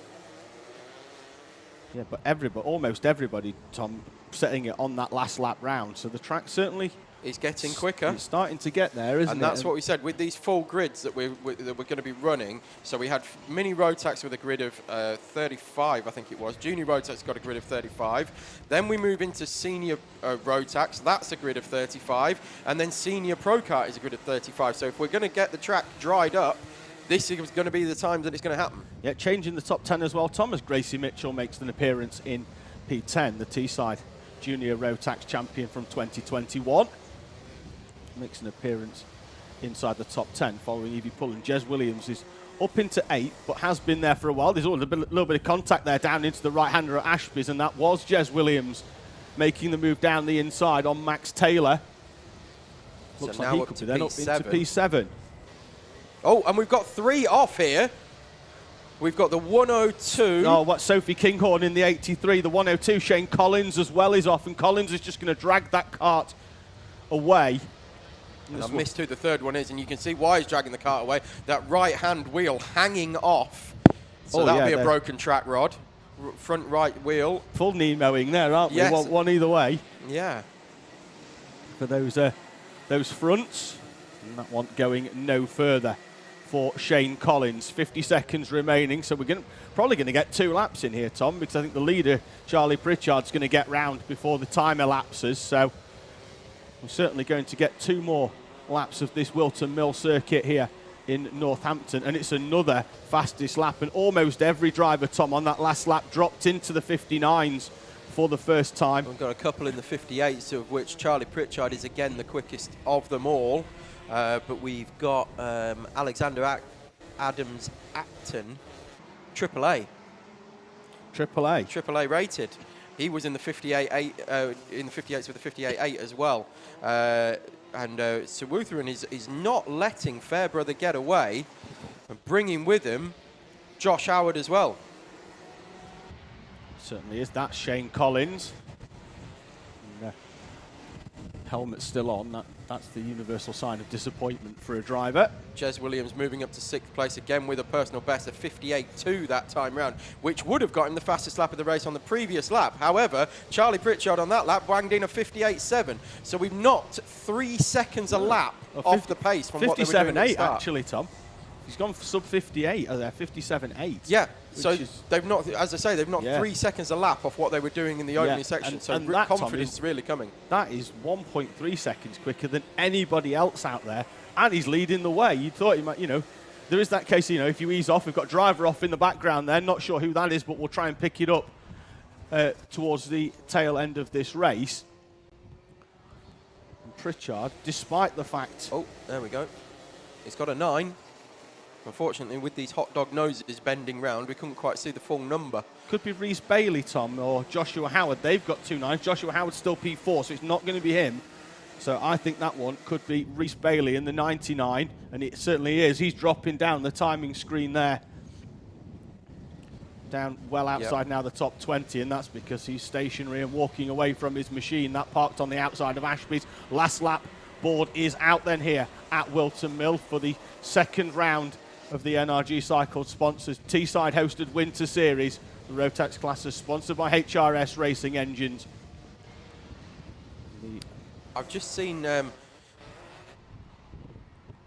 Yeah, but almost everybody, Tom, setting it on that last lap round. So the track certainly is getting quicker. It's starting to get there, isn't it? And that's what we said with these full grids that we're going to be running. So we had mini Rotax with a grid of 35, I think it was. Junior Rotax got a grid of 35. Then we move into senior Rotax. That's a grid of 35. And then senior Pro Kart is a grid of 35. So if we're going to get the track dried up, this is going to be the time that it's going to happen. Yeah, changing the top 10 as well. Thomas Gracie Mitchell makes an appearance in P10, the Teesside Junior Rotax champion from 2021. Makes an appearance inside the top 10 following Evie Pullen. Jez Williams is up into 8th, but has been there for a while. There's a little bit of contact there down into the right-hander at Ashby's, and that was Jez Williams making the move down the inside on Max Taylor. Looks like he could be then up into P7. Oh, and we've got 3 off here. We've got the 102. Oh, what Sophie Kinghorn in the 83. The 102, Shane Collins as well is off, and Collins is just going to drag that cart away. And I've missed who the 3rd one is, and you can see why he's dragging the cart away. That right-hand wheel hanging off. So that'll be a broken track rod. Front right wheel. Full Nemoing there, aren't we? Yes. One either way. Yeah. For those fronts. And that one going no further for Shane Collins. 50 seconds remaining, so we're probably going to get 2 laps in here, Tom, because I think the leader, Charlie Pritchard's going to get round before the time elapses. So we're certainly going to get 2 more laps of this Whilton Mill circuit here in Northampton, and it's another fastest lap, and almost every driver, Tom, on that last lap dropped into the 59s for the first time. We've got a couple in the 58s, of which Charlie Pritchard is again the quickest of them all, but we've got Alexander Adams-Acton, AAA rated. He was in the 58.8 in the 58s with the 58.8 as well. And Sawuthran is not letting Fairbrother get away, and bringing with him Josh Howard as well. Certainly is. That's Shane Collins. And, helmet still on. That's the universal sign of disappointment for a driver. Jez Williams moving up to 6th place again with a personal best of 58.2 that time round, which would have got him the fastest lap of the race on the previous lap. However, Charlie Pritchard on that lap banged in a 58.7. So we've knocked 3 seconds a lap off the pace from what they were doing at the start. Actually, Tom. He's gone sub 58, there, 57.8. Yeah, so they've not, as I say, they've not 3 seconds a lap off what they were doing in the opening section. So that, confidence is really coming. That is 1.3 seconds quicker than anybody else out there, and he's leading the way. You thought he might, you know, there is that case, you know, if you ease off, we've got driver off in the background there. Not sure who that is, but we'll try and pick it up towards the tail end of this race. And Pritchard, despite the fact... Oh, there we go. He's got a 9. Unfortunately, with these hot dog noses bending round, we couldn't quite see the full number. Could be Rhys Bailey, Tom, or Joshua Howard. They've got 2 9s. Joshua Howard's still P4, so it's not going to be him. So I think that one could be Rhys Bailey in the 99, and it certainly is. He's dropping down the timing screen there. Down well outside now the top 20, and that's because he's stationary and walking away from his machine. That parked on the outside of Ashby's. Last lap board is out then here at Whilton Mill for the second round of the NRG Cycle sponsors Teesside hosted Winter Series. The Rotax class is sponsored by HRS Racing Engines. I've just seen,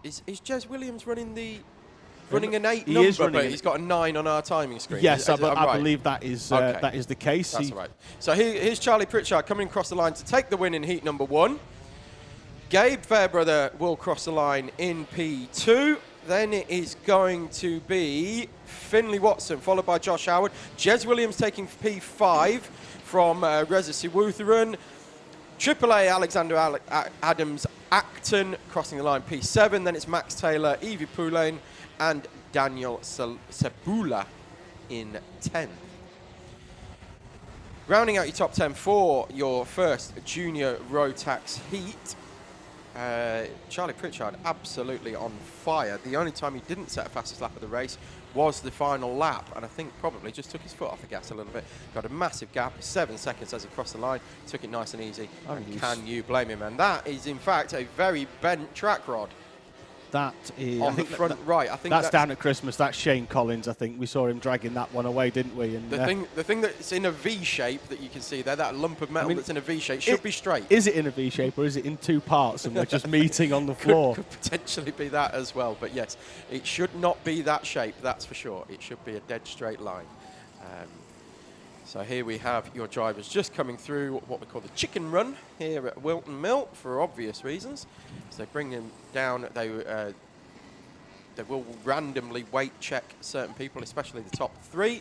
is Jez Williams running an 8 number, but he's got a 9 on our timing screen? Yes, I believe that is that is the case. That's right. So here's Charlie Pritchard coming across the line to take the win in heat number 1. Gabe Fairbrother will cross the line in P2. Then it is going to be Finley Watson, followed by Josh Howard. Jez Williams taking P5 from Reza Siwutheran. AAA Alexander Adams Acton crossing the line P7. Then it's Max Taylor, Evie Poulain, and Daniel Sebula in 10th. Rounding out your top 10 for your first junior Rotax heat. Charlie Pritchard absolutely on fire. The only time he didn't set a fastest lap of the race was the final lap, and I think probably just took his foot off the gas a little bit. Got a massive gap, 7 seconds as he crossed the line, took it nice and easy. And can you blame him? And that is in fact a very bent track rod. That is on the front right. I think that's down at Christmas. That's Shane Collins. I think we saw him dragging that one away, didn't we? And the thing that's in a V shape that you can see there, that lump of metal that's in a V shape, should be straight. Is it in a V shape or is it in 2 parts and we're just meeting on the floor? Could potentially be that as well. But yes, it should not be that shape. That's for sure. It should be a dead straight line. So here we have your drivers just coming through what we call the chicken run here at Whilton Mill for obvious reasons. So they bring them down. They will randomly weight check certain people, especially the top 3,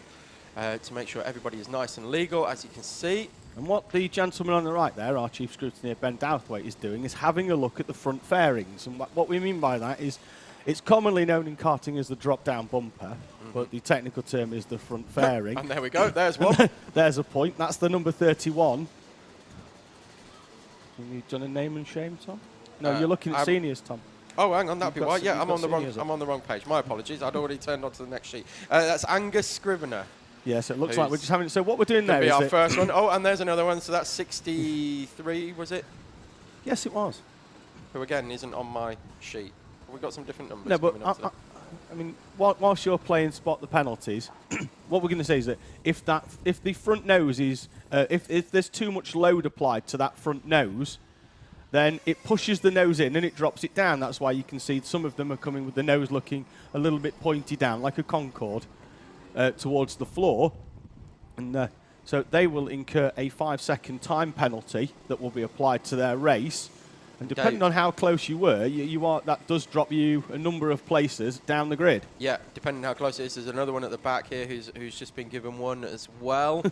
to make sure everybody is nice and legal, as you can see. And what the gentleman on the right there, our chief scrutineer Ben Douthwaite, is doing is having a look at the front fairings. And what we mean by that is it's commonly known in karting as the drop-down bumper, but the technical term is the front fairing. And there we go, there's one. There's a point. That's the number 31. Have you done a name and shame, Tom? No, you're looking at seniors, Tom. Oh, hang on, that'd be why. Yeah, I'm on the wrong page. My apologies. I'd already turned on to the next sheet. That's Angus Scrivener. Yes, it looks like we're just having. So what we're doing there is our first one. Oh, and there's another one. So that's 63, was it? Yes, it was. Who again isn't on my sheet. We've got some different numbers. No, but I mean, whilst you're playing spot the penalties, what we're going to say is that if the front nose is if there's too much load applied to that front nose, then it pushes the nose in and it drops it down. That's why you can see some of them are coming with the nose looking a little bit pointy down, like a Concorde, towards the floor. And so they will incur a 5-second time penalty that will be applied to their race. And depending on how close you were, that does drop you a number of places down the grid. Yeah, depending on how close it is. There's another one at the back here who's just been given one as well.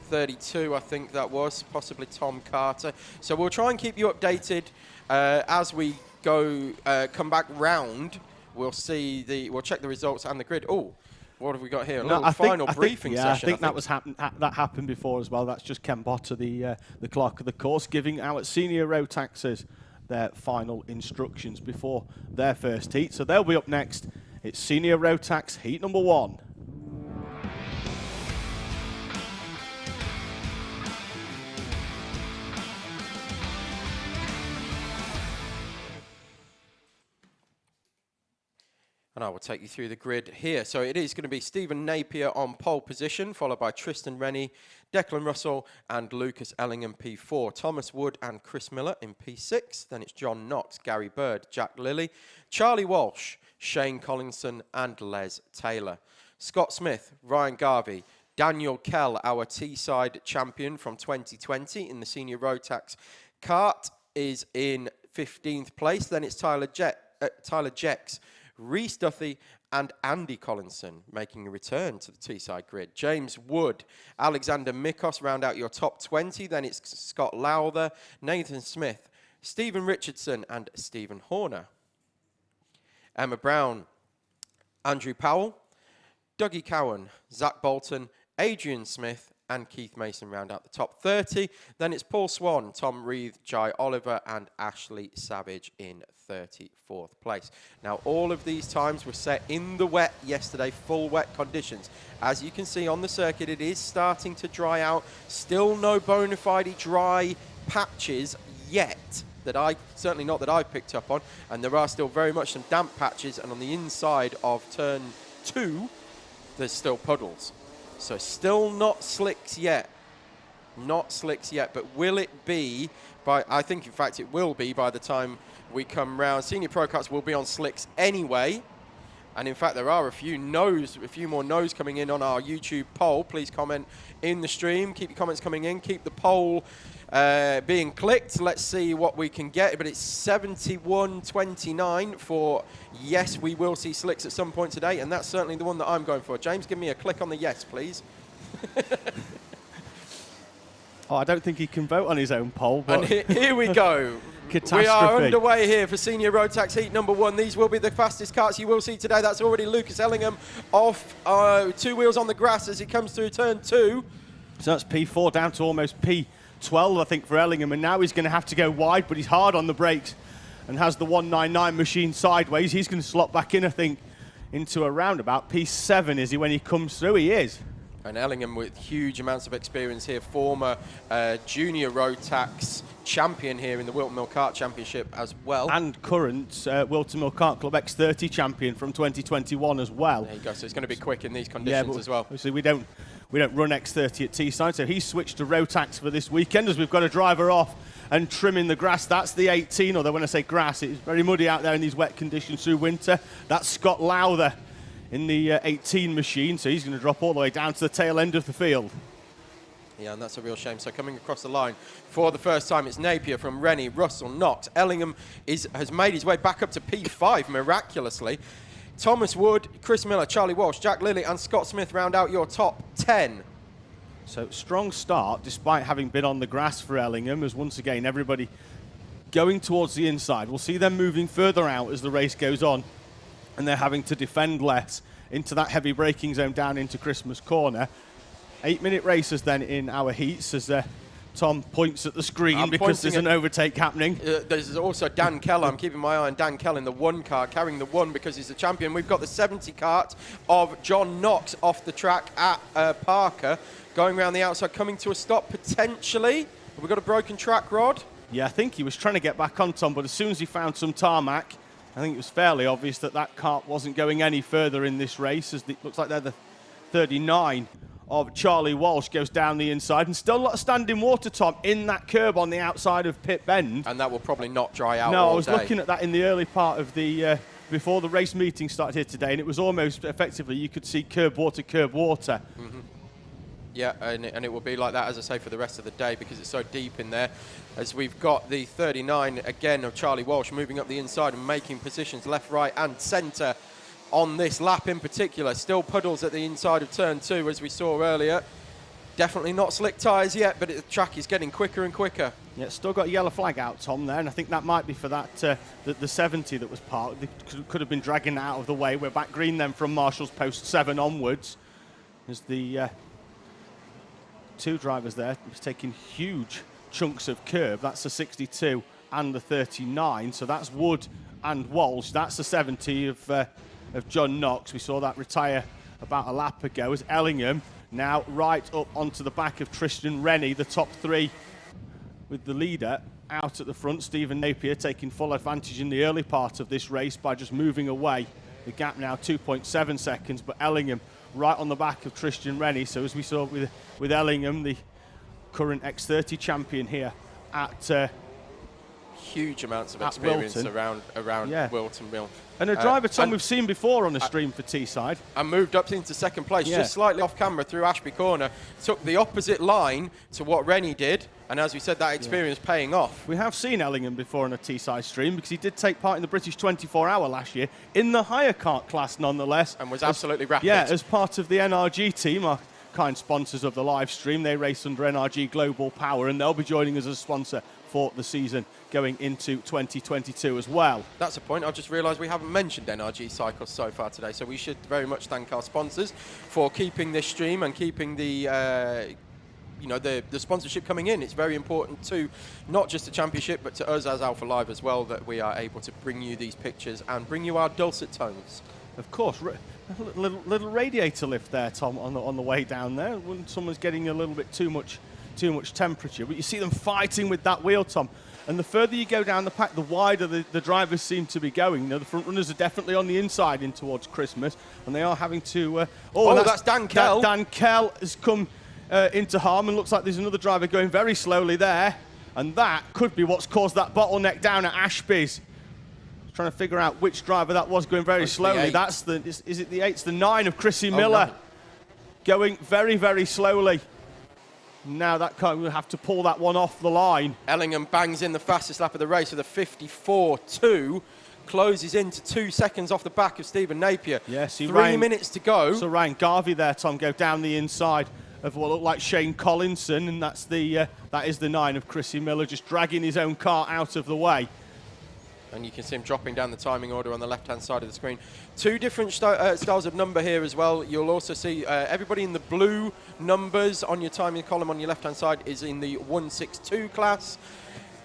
32, I think that was, possibly Tom Carter. So we'll try and keep you updated as we go, come back round. We'll check the results and the grid. Oh, what have we got here? A little final briefing session. I think that happened before as well. That's just Ken Potter, the clerk of the course, giving our senior Rotaxers their final instructions before their first heat. So they'll be up next. It's senior Rotax heat number 1. And I will take you through the grid here. So it is going to be Stephen Napier on pole position, followed by Tristan Rennie, Declan Russell, and Lucas Ellingham P4. Thomas Wood and Chris Miller in P6. Then it's John Knox, Gary Bird, Jack Lilly, Charlie Walsh, Shane Collinson and Les Taylor. Scott Smith, Ryan Garvey, Daniel Kell, our Teesside champion from 2020 in the senior Rotax kart, is in 15th place. Then it's Tyler Jex, Reese Duthie and Andy Collinson making a return to the Teesside grid. James Wood, Alexander Mikos round out your top 20. Then it's Scott Lowther, Nathan Smith, Stephen Richardson and Stephen Horner. Emma Brown, Andrew Powell, Dougie Cowan, Zach Bolton, Adrian Smith and Keith Mason round out the top 30. Then it's Paul Swan, Tom Reith, Jai Oliver and Ashley Savage in 34th place. Now all of these times were set in the wet yesterday, full wet conditions. As you can see on the circuit, it is starting to dry out. Still no bona fide dry patches yet. Certainly not that I've picked up on, and there are still very much some damp patches, and on the inside of turn 2 there's still puddles, so still not slicks yet, but will it be I think in fact it will be by the time we come round. Senior Pro Karts will be on slicks anyway, and in fact there are a few more no's coming in on our YouTube poll. Please comment in the stream, keep your comments coming in, keep the poll being clicked. Let's see what we can get, but it's 71-29 for yes, we will see slicks at some point today, and that's certainly the one that I'm going for. James, give me a click on the yes, please. Oh, I don't think he can vote on his own poll. But and here we go. We are underway here for Senior Rotax Heat number 1. These will be the fastest karts you will see today. That's already Lucas Ellingham off 2 wheels on the grass as he comes through turn 2. So that's P4 down to almost P12, I think, for Ellingham. And now he's going to have to go wide, but he's hard on the brakes and has the 199 machine sideways. He's going to slot back in, I think, into around about P7, is he, when he comes through? He is. And Ellingham with huge amounts of experience here, former junior Rotax champion here in the Whilton Mill Kart Championship as well. And current Whilton Mill Kart Club X30 champion from 2021 as well. There you go, so it's going to be quick in these conditions as well. Obviously we don't run X30 at Teesside, so he's switched to Rotax for this weekend as we've got a driver off and trimming the grass. That's the 18, although when I say grass, it's very muddy out there in these wet conditions through winter. That's Scott Lowther in the 18 machine, so he's going to drop all the way down to the tail end of the field. Yeah, and that's a real shame. So coming across the line for the first time, it's Napier from Rennie, Russell, Knox. Ellingham has made his way back up to P5 miraculously. Thomas Wood, Chris Miller, Charlie Walsh, Jack Lilly and Scott Smith round out your top 10. So strong start despite having been on the grass for Ellingham, as once again everybody going towards the inside. We'll see them moving further out as the race goes on, and they're having to defend less into that heavy braking zone down into Christmas Corner. 8-minute races then in our heats as Tom points at the screen because there's an overtake happening. There's also Dan Kell. I'm keeping my eye on Dan Kell in the 1 car, carrying the 1 because he's the champion. We've got the 70 kart of John Knox off the track at Parker, going around the outside, coming to a stop potentially. Have we got a broken track, Rod? Yeah, I think he was trying to get back on, Tom, but as soon as he found some tarmac, I think it was fairly obvious that that kart wasn't going any further in this race, as it looks like they're the 39 of Charlie Walsh goes down the inside, and still a lot of standing water, Tom, in that curb on the outside of Pit Bend. And that will probably not dry out. No, I was looking at that in the early part of the before the race meeting started here today, and it was almost effectively you could see curb water. Mm-hmm. Yeah, and it will be like that, as I say, for the rest of the day because it's so deep in there. As we've got the 39 again of Charlie Walsh moving up the inside and making positions left, right and centre on this lap in particular. Still puddles at the inside of turn 2 as we saw earlier. Definitely not slick tyres yet, but the track is getting quicker and quicker. Yeah, still got a yellow flag out, Tom, there, and I think that might be for that the 70 that was parked. They could have been dragging that out of the way. We're back green then from Marshall's post 7 onwards as the 2 drivers there is taking huge chunks of curb. That's the 62 and the 39, so that's Wood and Walsh. That's the 70 of John Knox. We saw that retire about a lap ago as Ellingham now right up onto the back of Tristan Rennie, the top 3 with the leader out at the front. Stephen Napier taking full advantage in the early part of this race by just moving away. The gap now 2.7 seconds, but Ellingham right on the back of Tristan Rennie. So as we saw with Ellingham, the current X30 champion here at huge amounts of At experience Whilton. around Yeah. Whilton Mill. And a driver, Tom, and we've seen before on the stream for Teesside. I moved up into second place, Yeah. just slightly off camera through Ashby Corner, took the opposite line to what Rennie did, and as we said, that experience paying off. We have seen Ellingham before on a Teesside stream because he did take part in the British 24-hour last year in the higher kart class nonetheless. And was absolutely rapid. Yeah, as part of the NRG team, our kind sponsors of the live stream. They race under NRG Global Power, and they'll be joining us as a sponsor for the season going into 2022 as well. That's a point. I've just realised we haven't mentioned NRG Cycles so far today, so we should very much thank our sponsors for keeping this stream and keeping the the sponsorship coming in. It's very important to not just the championship, but to us as Alpha Live as well, that we are able to bring you these pictures and bring you our dulcet tones. Of course, a little radiator lift there, Tom, on the way down there. When someone's getting a little bit too much temperature, but you see them fighting with that wheel, Tom. And the further you go down the pack, the wider the drivers seem to be going. You know, the front runners are definitely on the inside in towards Christmas, and they are having to. That's Dan Kell. Dan Kell has come into harm, and looks like there's another driver going very slowly there, and that could be what's caused that bottleneck down at Ashby's. Trying to figure out which driver that was going very slowly. That's is it the 8? It's the 9 of Chrissy Miller, going very, very slowly. Now that car will have to pull that one off the line. Ellingham bangs in the fastest lap of the race with a 54.2, closes into 2 seconds off the back of Stephen Napier. Yes, 3 minutes to go. So Ryan Garvey there, Tom, go down the inside of what looked like Shane Collinson, and that's that is the 9 of Chrissy Miller, just dragging his own car out of the way. And you can see him dropping down the timing order on the left-hand side of the screen. 2 different styles of number here as well. You'll also see everybody in the blue numbers on your timing column on your left-hand side is in the 162 class.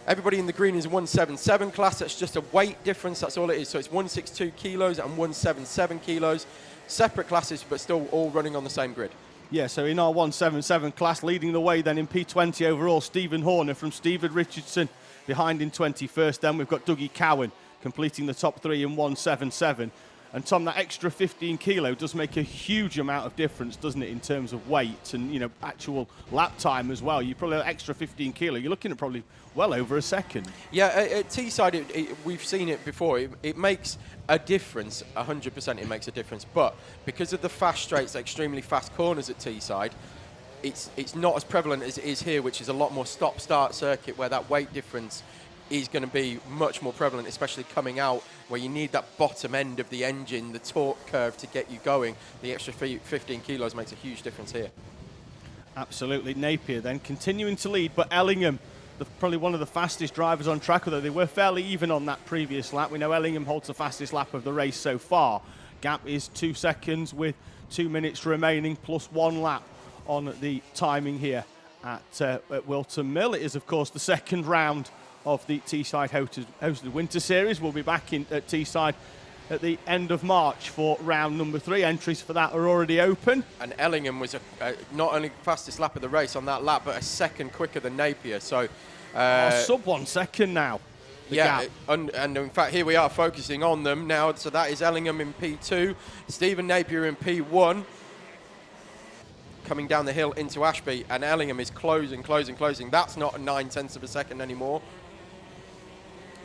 Everybody in the green is 177 class. That's just a weight difference. That's all it is. So it's 162 kilos and 177 kilos. Separate classes, but still all running on the same grid. Yeah, so in our 177 class, leading the way then in P20 overall, Stephen Horner from Stephen Richardson. Behind in 21st, then we've got Dougie Cowan completing the top 3 in 177. And Tom, that extra 15 kilo does make a huge amount of difference, doesn't it, in terms of weight and, you know, actual lap time as well. You probably extra 15 kilo, you're looking at probably well over a second. Yeah, at Teesside, we've seen it before. It makes a difference, 100% it makes a difference. But because of the fast straights, extremely fast corners at Teesside, it's not as prevalent as it is here, which is a lot more stop-start circuit where that weight difference is going to be much more prevalent, especially coming out where you need that bottom end of the engine, the torque curve to get you going. The extra 15 kilos makes a huge difference here. Absolutely. Napier then continuing to lead, but Ellingham, probably one of the fastest drivers on track, although they were fairly even on that previous lap. We know Ellingham holds the fastest lap of the race so far. Gap is 2 seconds with 2 minutes remaining plus 1 lap on the timing here at Whilton Mill. It is, of course, the second round of the Teesside hosted Winter Series. We'll be back at Teesside at the end of March for round number 3. Entries for that are already open. And Ellingham was not only fastest lap of the race on that lap, but a second quicker than Napier. So sub 1 second now. Yeah, and in fact, here we are focusing on them now. So that is Ellingham in P2, Stephen Napier in P1. Coming down the hill into Ashby, and Ellingham is closing. That's not a 9/10 of a second anymore.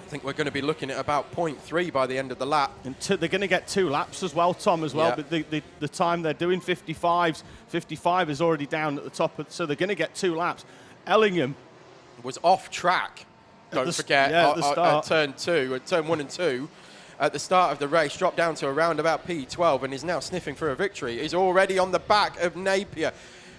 I think we're going to be looking at about 0.3 by the end of the lap. And they're going to get 2 laps as well, Tom, as well. Yeah. But the time they're doing 55s, 55 is already down at the top, so they're going to get 2 laps. Ellingham was off track, don't forget, at turn 1 and 2. At the start of the race, dropped down to around about P12 and is now sniffing for a victory. Is already on the back of Napier.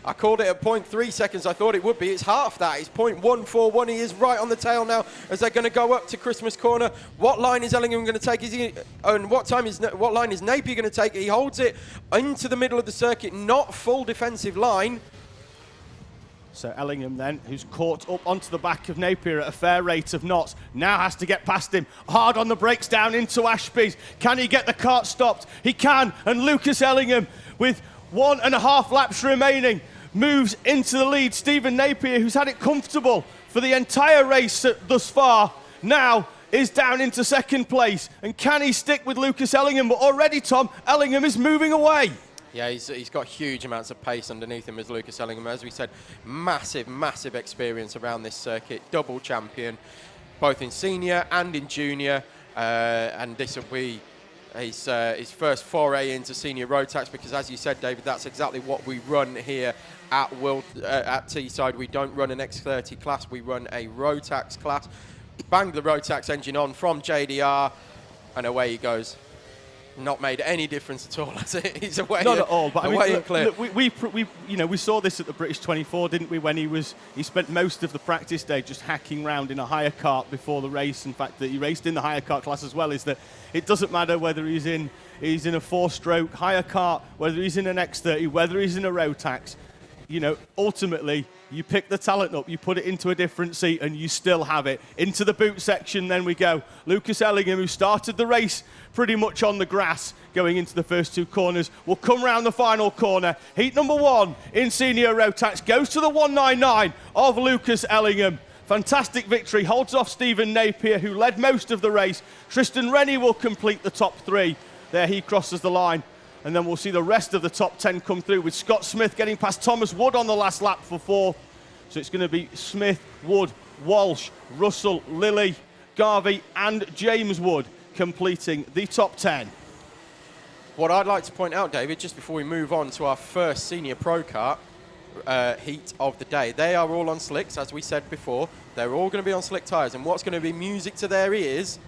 I called it at 0.3 seconds. I thought it would be. It's half that. It's 0.141. He is right on the tail now as they're going to go up to Christmas Corner. What line is Ellingham going to take? And what line is Napier going to take? He holds it into the middle of the circuit. Not full defensive line. So Ellingham then, who's caught up onto the back of Napier at a fair rate of knots, now has to get past him. Hard on the brakes down into Ashby's. Can he get the kart stopped? He can. And Lucas Ellingham, with 1.5 laps remaining, moves into the lead. Stephen Napier, who's had it comfortable for the entire race thus far, now is down into second place. And can he stick with Lucas Ellingham? But already, Tom, Ellingham is moving away. Yeah, he's got huge amounts of pace underneath him as Lucas Ellingham. As we said, massive experience around this circuit, double champion. both in senior and in junior, and this will be his first foray into senior Rotax, because as you said, David, that's exactly what we run here at Teesside. We don't run an X30 class, we run a Rotax class. Bang the Rotax engine on from JDR, and away he goes. Not made any difference at all. He's away. Not at all. But I mean, look, we saw this at the British 24, didn't we? When he spent most of the practice day just hacking round in a hire cart before the race. In fact, that he raced in the hire cart class as well. Is that it doesn't matter whether he's in a 4-stroke hire cart, whether he's in an X30, whether he's in a Rotax. You know, ultimately, you pick the talent up, you put it into a different seat, and you still have it. Into the boot section, then we go. Lucas Ellingham, who started the race pretty much on the grass, going into the first 2 corners, will come round the final corner. Heat number 1 in senior Rotax goes to the 199 of Lucas Ellingham. Fantastic victory, holds off Stephen Napier, who led most of the race. Tristan Rennie will complete the top 3. There he crosses the line. And then we'll see the rest of the top 10 come through, with Scott Smith getting past Thomas Wood on the last lap for 4th. So it's going to be Smith, Wood, Walsh, Russell, Lilly, Garvey and James Wood completing the top 10. What I'd like to point out, David, just before we move on to our first senior Pro Kart heat of the day, they are all on slicks, as we said before. They're all going to be on slick tyres, and what's going to be music to their ears,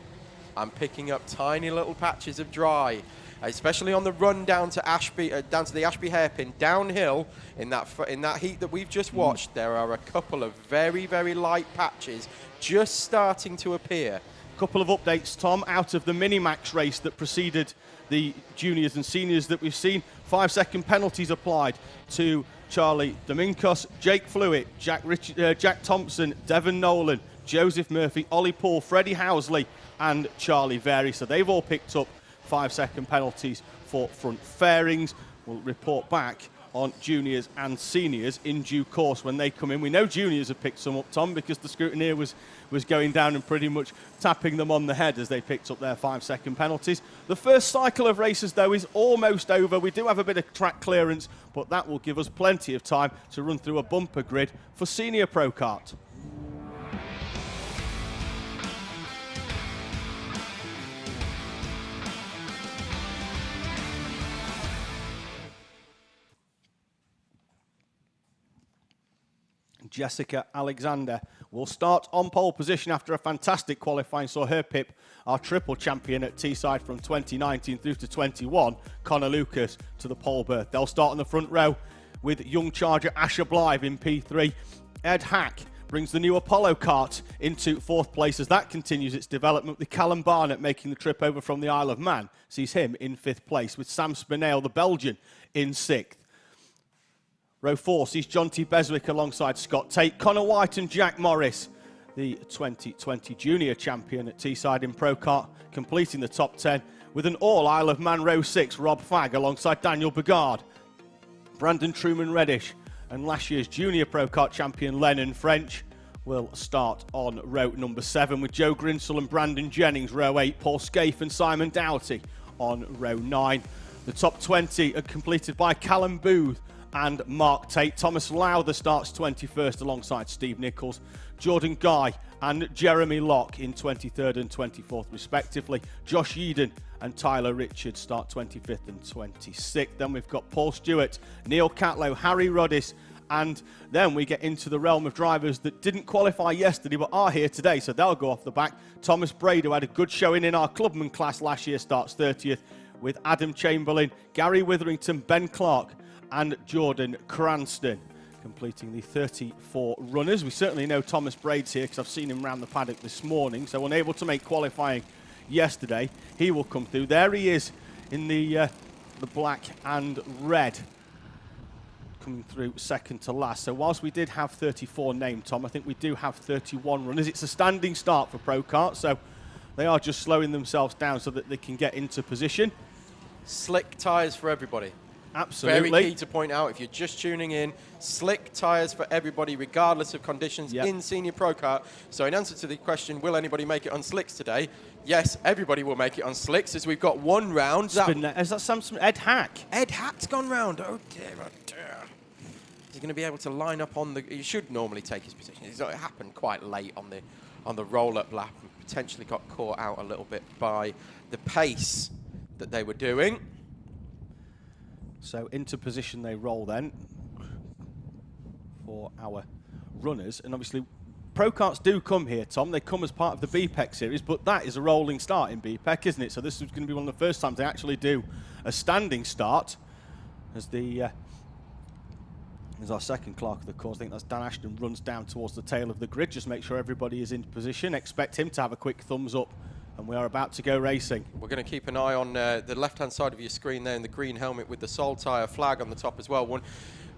I'm picking up tiny little patches of dry, especially on the run down to Ashby, down to the Ashby hairpin, downhill in that heat that we've just watched. There are a couple of very, very light patches just starting to appear. Couple of updates, Tom, out of the Minimax race that preceded the juniors and seniors that we've seen. 5-second penalties applied to Charlie Domingos, Jake Flewitt, Jack Thompson, Devon Nolan, Joseph Murphy, Ollie Paul, Freddie Housley and Charlie Very. So they've all picked up 5-second penalties for front fairings. We'll report back on juniors and seniors in due course when they come in. We know juniors have picked some up, Tom, because the scrutineer was going down and pretty much tapping them on the head as they picked up their 5-second penalties. The first cycle of races, though, is almost over. We do have a bit of track clearance, but that will give us plenty of time to run through a bumper grid for senior Pro Kart. Jessica Alexander will start on pole position after a fantastic qualifying. Saw her pip our triple champion at Teesside from 2019 through to 21, Connor Lucas, to the pole berth. They'll start on the front row with young charger Asher Blythe in P3. Ed Hack brings the new Apollo kart into 4th place as that continues its development, with Callum Barnett making the trip over from the Isle of Man. Sees him in 5th place, with Sam Spinell, the Belgian, in 6th. Row 4 sees John T. Beswick alongside Scott Tate, Connor White and Jack Morris, the 2020 junior champion at Teesside in Pro Kart, completing the top 10 with an all Isle of Man row 6, Rob Fagg alongside Daniel Begard, Brandon Truman Reddish and last year's junior Pro Kart champion Lennon French will start on row number 7, with Joe Grinsell and Brandon Jennings row 8, Paul Scaife and Simon Doughty on row 9. The top 20 are completed by Callum Booth and Mark Tate. Thomas Lowther starts 21st alongside Steve Nichols, Jordan Guy and Jeremy Locke in 23rd and 24th respectively. Josh Eden and Tyler Richards start 25th and 26th. Then we've got Paul Stewart, Neil Catlow, Harry Roddis, and then we get into the realm of drivers that didn't qualify yesterday but are here today, so they'll go off the back. Thomas Braid, who had a good showing in our clubman class last year, starts 30th, with Adam Chamberlain, Gary Witherington, Ben Clark and Jordan Cranston completing the 34 runners. We certainly know Thomas Braid's here because I've seen him around the paddock this morning, so unable to make qualifying yesterday. He will come through. There he is in the black and red, coming through second to last. So whilst we did have 34 named, Tom, I think we do have 31 runners. It's a standing start for Pro Kart, so they are just slowing themselves down so that they can get into position. Slick tyres for everybody. Absolutely. Very key to point out if you're just tuning in. Slick tyres for everybody, regardless of conditions, in Senior Pro Kart. So in answer to the question, will anybody make it on slicks today? Yes, everybody will make it on slicks, as we've got one round. Is that some Ed Hack? Ed Hack's gone round. Oh dear, oh dear. He's going to be able to line up on the... He should normally take his position. It happened quite late on the roll-up lap and potentially got caught out a little bit by the pace that they were doing. So into position they roll then for our runners. And obviously Pro Karts do come here, Tom. They come as part of the BPEC series, but that is a rolling start in BPEC, isn't it? So this is going to be one of the first times they actually do a standing start. As our second clerk of the course, I think that's Dan Ashton, runs down towards the tail of the grid. Just make sure everybody is in position. Expect him to have a quick thumbs up, and we are about to go racing. We're going to keep an eye on the left-hand side of your screen there in the green helmet with the Sol Tyre flag on the top as well. One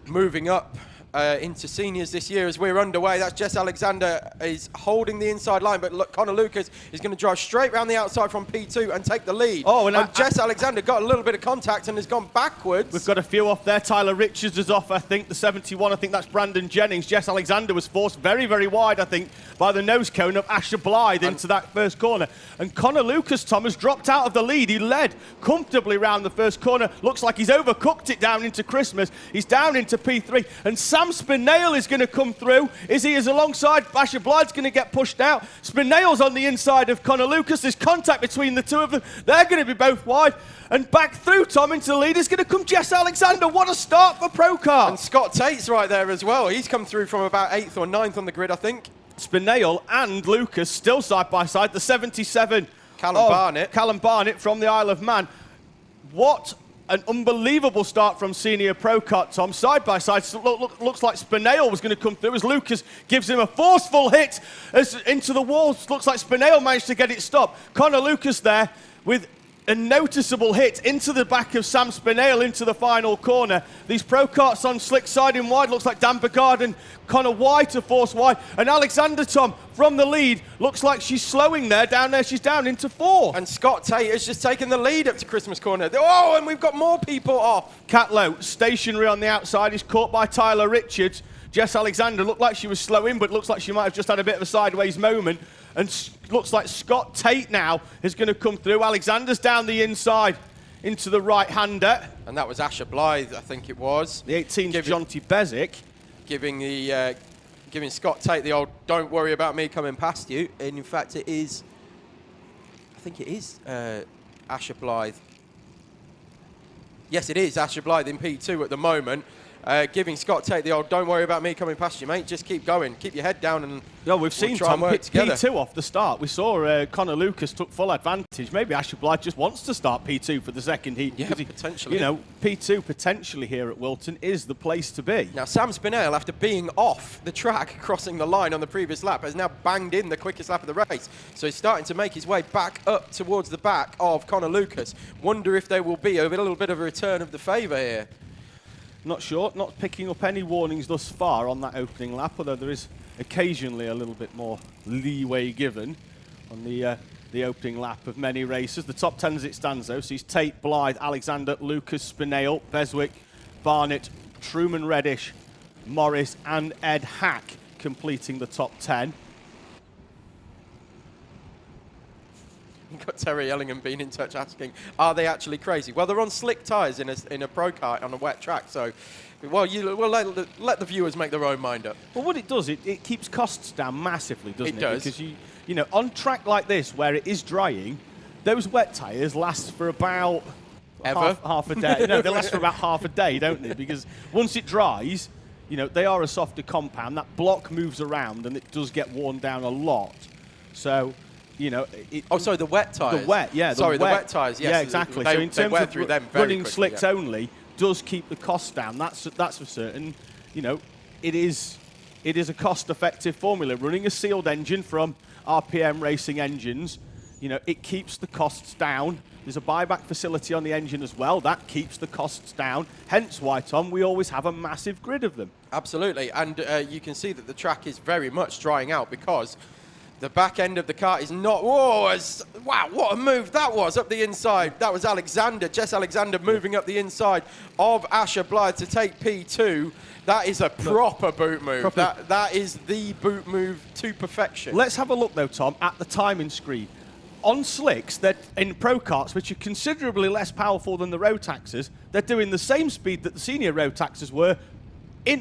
moving up into seniors this year as we're underway. That's Jess Alexander is holding the inside line, but look, Connor Lucas is going to drive straight round the outside from P2 and take the lead. Oh, and Jess Alexander got a little bit of contact and has gone backwards. We've got a few off there. Tyler Richards is off, I think, the 71. I think that's Brandon Jennings. Jess Alexander was forced very, very wide, I think, by the nose cone of Asher Blythe into that first corner. And Connor Lucas, Tom, has dropped out of the lead. He led comfortably round the first corner. Looks like he's overcooked it down into Christmas. He's down into P3. And Sam Spinale is going to come through. Is alongside Asher Blythe's going to get pushed out. Spinale's on the inside of Connor Lucas. There's contact between the two of them. They're going to be both wide. And back through, Tom, into the lead is going to come Jess Alexander. What a start for Pro Kart. And Scott Tate's right there as well. He's come through from about 8th or 9th on the grid, I think. Spinale and Lucas still side by side. The 77. Callum Barnett from the Isle of Man. What an unbelievable start from senior Pro Kart, Tom. Side by side, looks like Spinale was going to come through as Lucas gives him a forceful hit into the wall. Looks like Spinale managed to get it stopped. Connor Lucas there with a noticeable hit into the back of Sam Spinale into the final corner. These Pro Karts on slick side and wide. Looks like Dan Begard and Connor White to force wide. And Alexander, Tom, from the lead, looks like she's slowing there. Down there, she's down into 4. And Scott Tate has just taken the lead up to Christmas corner. Oh, and we've got more people off. Catlow, stationary on the outside, is caught by Tyler Richards. Jess Alexander looked like she was slowing, but looks like she might have just had a bit of a sideways moment. And looks like Scott Tate now is going to come through. Alexander's down the inside into the right-hander. And that was Asher Blythe, I think it was. The 18th, Jonty Bezic. Giving Scott Tate the old, don't worry about me coming past you. And in fact, I think it is Asher Blythe. Yes, it is Asher Blythe in P2 at the moment. Giving Scott Tate the old, don't worry about me coming past you, mate. Just keep going. Keep your head down and we've seen Tom P2 off the start. We saw Connor Lucas took full advantage. Maybe Asher Blythe just wants to start P2 for the second heat. Yeah, potentially. You know, P2 potentially here at Whilton is the place to be. Now, Sam Spinale, after being off the track, crossing the line on the previous lap, has now banged in the quickest lap of the race. So he's starting to make his way back up towards the back of Connor Lucas. Wonder if there will be a little bit of a return of the favour here. Not sure, not picking up any warnings thus far on that opening lap, although there is occasionally a little bit more leeway given on the opening lap of many races. The top 10 as it stands, though, sees Tate, Blythe, Alexander, Lucas, Spinale, Beswick, Barnett, Truman Reddish, Morris and Ed Hack completing the top 10. You've got Terry Ellingham being in touch asking, are they actually crazy? Well, they're on slick tyres in a Pro Kart on a wet track, so we'll let the viewers make their own mind up. Well, what it does, it keeps costs down massively, doesn't it? It does. Because you know, on track like this where it is drying, those wet tyres last for about half a day. No, they last for about half a day, don't they? Because once it dries, you know, they are a softer compound. That block moves around and it does get worn down a lot. So, you know, the wet tyres. The wet, yeah. The wet tyres, yes. Yeah, exactly. So in terms of running slicks only, does keep the costs down. That's for certain. You know, it is a cost-effective formula. Running a sealed engine from RPM Racing Engines, you know, it keeps the costs down. There's a buyback facility on the engine as well. That keeps the costs down. Hence why, Tom, we always have a massive grid of them. Absolutely. And you can see that the track is very much drying out because the back end of the car is not... Whoa, wow, what a move that was up the inside. That was Alexander, Jess Alexander moving up the inside of Asher Blythe to take P2. That is a proper boot move. That is the boot move to perfection. Let's have a look, though, Tom, at the timing screen. On slicks, that in Pro Karts, which are considerably less powerful than the Rotaxes, they're doing the same speed that the senior Rotaxes were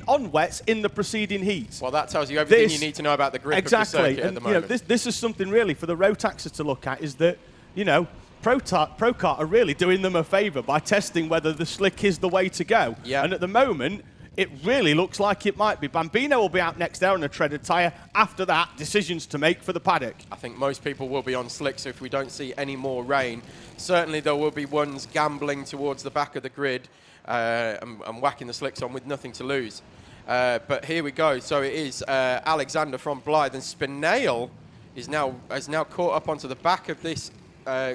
on wets in the preceding heats. Well, that tells you everything you need to know about the grip of the circuit at the moment. This is something really for the Rotaxers to look at, is that, Pro Kart are really doing them a favour by testing whether the slick is the way to go. Yeah. And at the moment, it really looks like it might be. Bambino will be out next there on a treaded tyre. After that, decisions to make for the paddock. I think most people will be on slicks if we don't see any more rain. Certainly there will be ones gambling towards the back of the grid and whacking the slicks on with nothing to lose. But here we go. So it is Alexander from Blythe, and Spinale has now caught up onto the back of this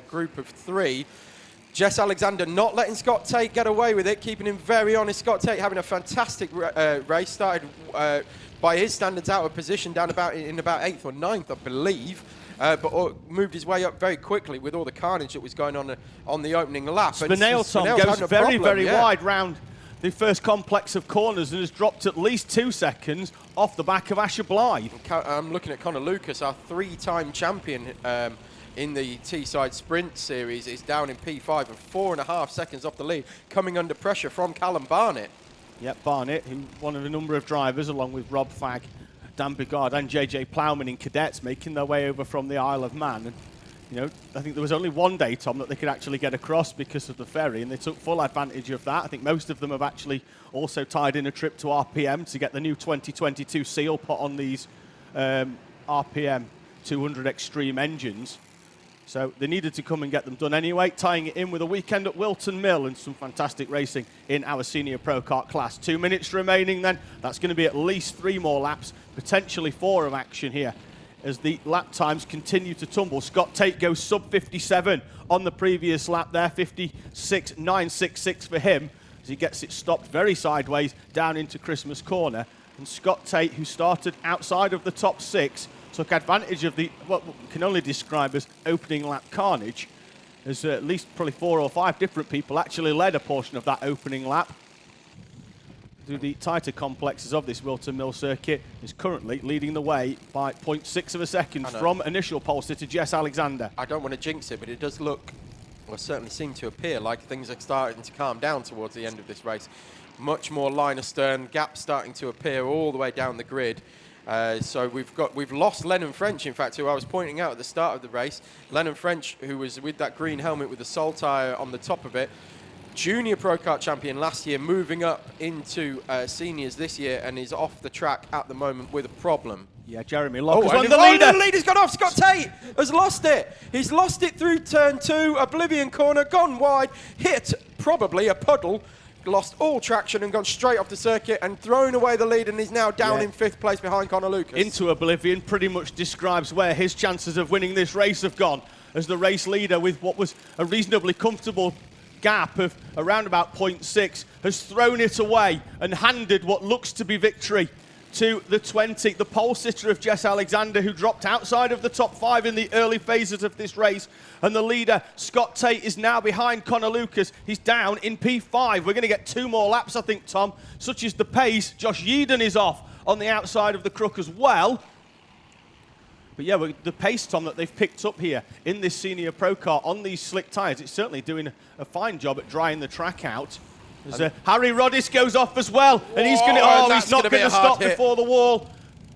group of 3. Jess Alexander not letting Scott Tate get away with it, keeping him very honest. Scott Tate having a fantastic race, started by his standards out of position down in about 8th or 9th, I believe, but moved his way up very quickly with all the carnage that was going on the opening lap. Spinale, Tom, goes very wide round the first complex of corners and has dropped at least 2 seconds off the back of Asher Blythe. I'm looking at Connor Lucas, our 3-time champion in the Teesside Sprint Series, is down in P5 and 4.5 seconds off the lead, coming under pressure from Callum Barnett. Yep, Barnett, who one of a number of drivers, along with Rob Fagg, Dan Bugard and JJ Plowman in Cadets, making their way over from the Isle of Man. And, I think there was only one day, Tom, that they could actually get across because of the ferry, and they took full advantage of that. I think most of them have actually also tied in a trip to RPM to get the new 2022 seal put on these RPM 200 Extreme engines. So they needed to come and get them done anyway, tying it in with a weekend at Whilton Mill and some fantastic racing in our senior Pro Kart class. 2 minutes remaining then. That's going to be at least 3 more laps, potentially 4 of action here as the lap times continue to tumble. Scott Tate goes sub 57 on the previous lap there, 56.966 for him as he gets it stopped very sideways down into Christmas Corner. And Scott Tate, who started outside of the top 6, took advantage of the what we can only describe as opening lap carnage, as at least probably 4 or 5 different people actually led a portion of that opening lap through the tighter complexes of this Whilton Mill circuit. Is currently leading the way by 0.6 of a second from initial pole sitter Jess Alexander. I don't want to jinx it, but it does look, or certainly seem to appear, like things are starting to calm down towards the end of this race. Much more line astern, gaps starting to appear all the way down the grid. So we've lost Lennon French, in fact, who I was pointing out at the start of the race. Lennon French, who was with that green helmet with the Sol tyre on the top of it. Junior Pro Kart champion last year, moving up into seniors this year, and is off the track at the moment with a problem. Yeah, Jeremy Locke and the leader's gone off. Scott Tate has lost it. He's lost it through turn 2, Oblivion corner, gone wide, hit probably a puddle, lost all traction and gone straight off the circuit and thrown away the lead, and is now down in 5th place behind Connor Lucas. Into Oblivion pretty much describes where his chances of winning this race have gone, as the race leader, with what was a reasonably comfortable gap of around about 0.6, has thrown it away and handed what looks to be victory to the 20, the pole sitter of Jess Alexander, who dropped outside of the top 5 in the early phases of this race. And the leader, Scott Tate, is now behind Connor Lucas. He's down in P5. We're going to get 2 more laps, I think, Tom. Such is the pace. Josh Yeadon is off on the outside of the crook as well. But yeah, the pace, Tom, that they've picked up here in this senior Pro Kart on these slick tyres, it's certainly doing a fine job at drying the track out. Harry Roddice goes off as well, and he's going to. He's not going to stop before the wall.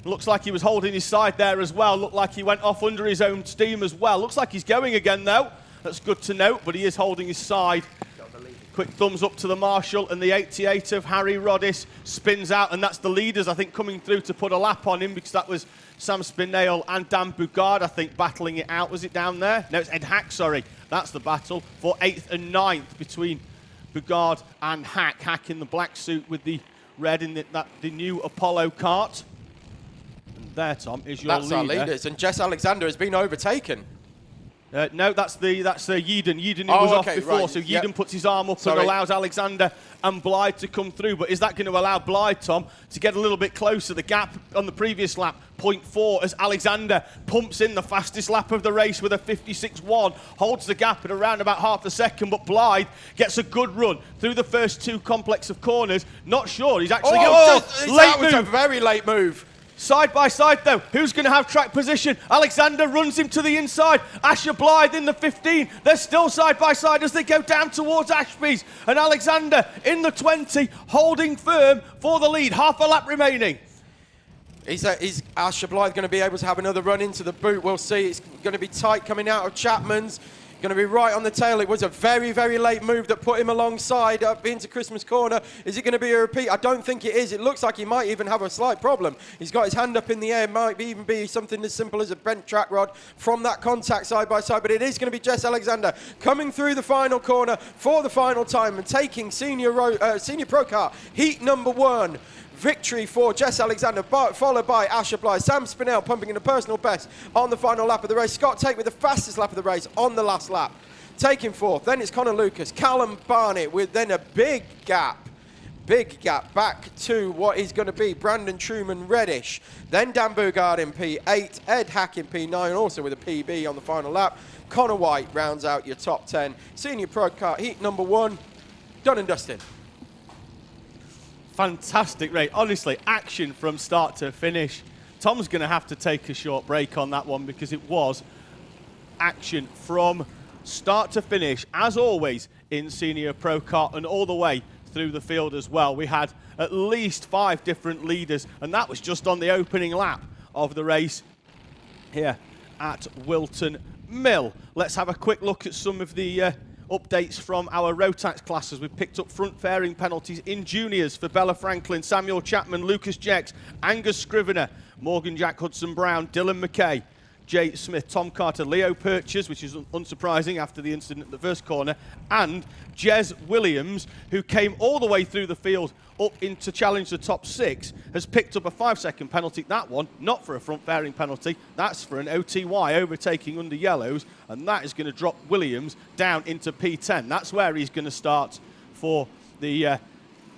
Looks like he was holding his side there as well. Looked like he went off under his own steam as well. Looks like he's going again though. That's good to note, but he is holding his side. Quick thumbs up to the marshal, and the 88 of Harry Roddice spins out, and that's the leaders, I think, coming through to put a lap on him, because that was Sam Spinale and Dan Bugard, I think, battling it out. Was it down there? No, it's Ed Hack, sorry. That's the battle for 8th and 9th between Bugard and Hack. Hack in the black suit with the red in the new Apollo kart. And there, Tom, is your leader. That's our leaders, and Jess Alexander has been overtaken. No, that's Yeadon. Yeadon who was off before, right. So Yeadon puts his arm up and allows Alexander and Blythe to come through. But is that going to allow Blythe, Tom, to get a little bit closer? The gap on the previous lap, 0.4, as Alexander pumps in the fastest lap of the race with a 56.1, holds the gap at around about half a second, but Blythe gets a good run through the first 2 complex of corners. Not sure, he's actually that was a very late move. Side by side though, who's going to have track position? Alexander runs him to the inside. Asher Blythe in the 15. They're still side by side as they go down towards Ashby's. And Alexander in the 20, holding firm for the lead. Half a lap remaining. Is Asher Blythe going to be able to have another run into the boot? We'll see. It's going to be tight coming out of Chapman's. Going to be right on the tail. It was a very, very late move that put him alongside up into Christmas Corner. Is it going to be a repeat? I don't think it is. It looks like he might even have a slight problem. He's got his hand up in the air. It might even be something as simple as a bent track rod from that contact side by side. But it is going to be Jess Alexander coming through the final corner for the final time and taking Senior Pro Kart heat number 1. Victory for Jess Alexander, followed by Asher Blythe. Sam Spinell pumping in a personal best on the final lap of the race. Scott Tate with the fastest lap of the race on the last lap. Taking fourth. Then it's Connor Lucas, Callum Barnett with then a big gap back to what is going to be Brandon Truman Reddish. Then Dan Bugard in P8, Ed Hack in P9, also with a PB on the final lap. Connor White rounds out your top 10. Senior Pro Kart heat number 1, done and dusted. Fantastic race. Honestly, action from start to finish. Tom's going to have to take a short break on that one because it was action from start to finish, as always, in Senior Pro Kart and all the way through the field as well. We had at least 5 different leaders, and that was just on the opening lap of the race here at Whilton Mill. Let's have a quick look at some of the updates from our Rotax classes. We've picked up front fairing penalties in juniors for Bella Franklin, Samuel Chapman, Lucas Jex, Angus Scrivener, Morgan Jack Hudson Brown, Dylan McKay, Jay Smith, Tom Carter, Leo Purchase, which is unsurprising after the incident at the first corner, and Jez Williams, who came all the way through the field up into challenge the top 6, has picked up a 5-second penalty. That one, not for a front fairing penalty, that's for an OTY, overtaking under yellows, and that is going to drop Williams down into P10. That's where he's going to start for the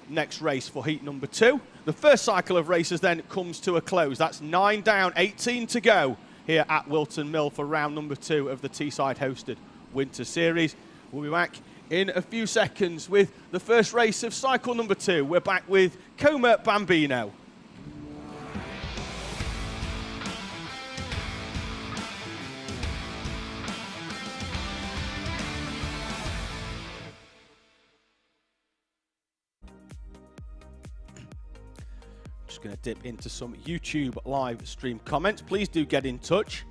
next race for heat number 2. The first cycle of races then comes to a close. That's 9 down, 18 to go here at Whilton Mill for round number 2 of the Teesside hosted Winter Series. We'll be back in a few seconds with the first race of cycle number 2. We're back with Coma Bambino. Just going to dip into some YouTube live stream comments. Please do get in touch.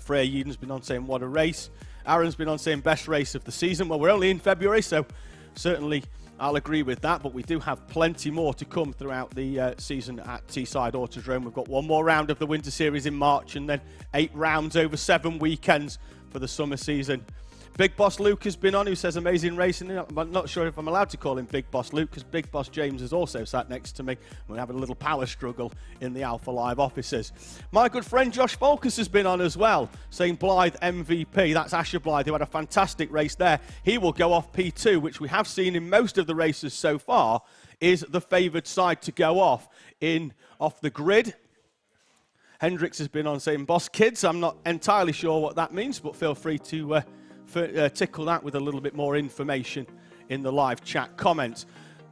Freya Yeden's been on saying what a race. Aaron's been on saying best race of the season. Well, we're only in February, so certainly I'll agree with that, but we do have plenty more to come throughout the season at Teesside Autodrome. We've got one more round of the Winter Series in March and then 8 rounds over 7 weekends for the summer season. Big Boss Luke has been on, who says amazing racing. I'm not sure if I'm allowed to call him Big Boss Luke because Big Boss James is also sat next to me. We're having a little power struggle in the Alpha Live offices. My good friend Josh Folkus has been on as well, saying Blythe MVP. That's Asher Blythe, who had a fantastic race there. He will go off P2, which we have seen in most of the races so far, is the favoured side to go off the grid. Hendricks has been on saying Boss Kids. I'm not entirely sure what that means, but feel free to tickle that with a little bit more information in the live chat comments.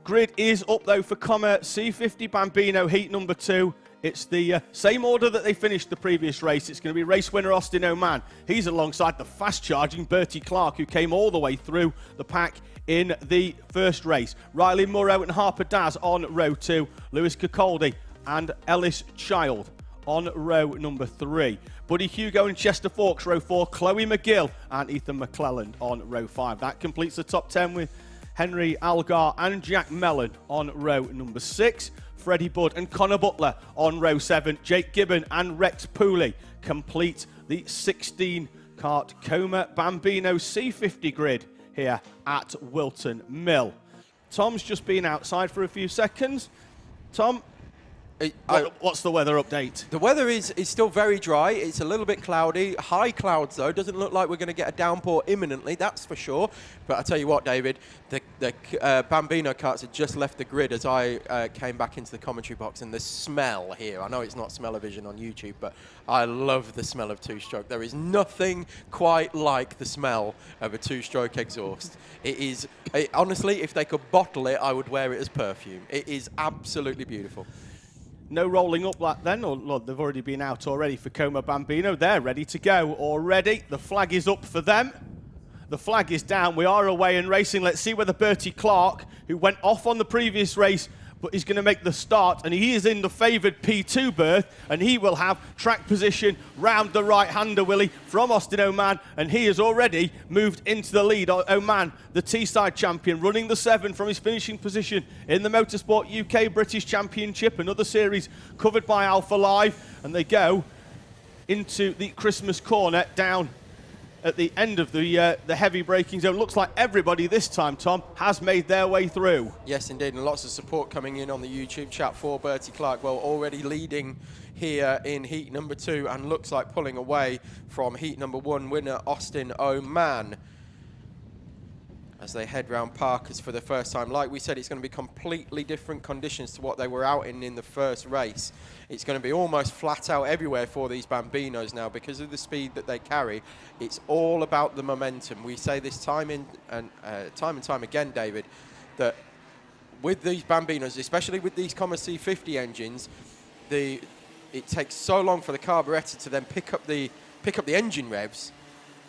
Grid is up though for Coma C50 Bambino heat number 2. It's the same order that they finished the previous race. It's going to be race winner Austin Oman. He's alongside the fast charging Bertie Clark, who came all the way through the pack in the first race. Riley Murrow and Harper Daz on row 2. Lewis Cacoldi and Ellis Child on row number 3. Buddy Hugo and Chester Forks, row 4. Chloe McGill and Ethan McClelland on row 5. That completes the top 10 with Henry Algar and Jack Mellon on row number 6. Freddie Budd and Connor Butler on row 7. Jake Gibbon and Rex Pooley complete the 16-kart Coma Bambino C50 grid here at Whilton Mill. Tom's just been outside for a few seconds. Tom, what's the weather update? The weather is still very dry. It's a little bit cloudy. High clouds, though. Doesn't look like we're going to get a downpour imminently, that's for sure. But I tell you what, David, the Bambino karts had just left the grid as I came back into the commentary box, and the smell here, I know it's not smell-o-vision on YouTube, but I love the smell of two-stroke. There is nothing quite like the smell of a two-stroke exhaust. It is, honestly, if they could bottle it, I would wear it as perfume. It is absolutely beautiful. No rolling up that then, or Lord, they've already been out already for Como Bambino. They're ready to go already. The flag is up for them. The flag is down. We are away and racing. Let's see whether Bertie Clark, who went off on the previous race, but he's going to make the start, and he is in the favoured P2 berth, and he will have track position round the right-hander, Willie, from Austin Oman, and he has already moved into the lead. Oman, the Teesside champion, running the 7 from his finishing position in the Motorsport UK British Championship, another series covered by Alpha Live, and they go into the Christmas corner down at the end of the heavy braking zone. Looks like everybody this time, Tom, has made their way through. Yes, indeed, and lots of support coming in on the YouTube chat for Bertie Clark. Well, already leading here in heat number 2 and looks like pulling away from heat number 1 winner Austin Oman as they head round Parkers for the first time. Like we said, it's going to be completely different conditions to what they were out in the first race. It's going to be almost flat out everywhere for these Bambinos now because of the speed that they carry. It's all about the momentum. We say this time and time again, David, that with these Bambinos, especially with these Common C50 engines, it takes so long for the carburettor to then pick up the engine revs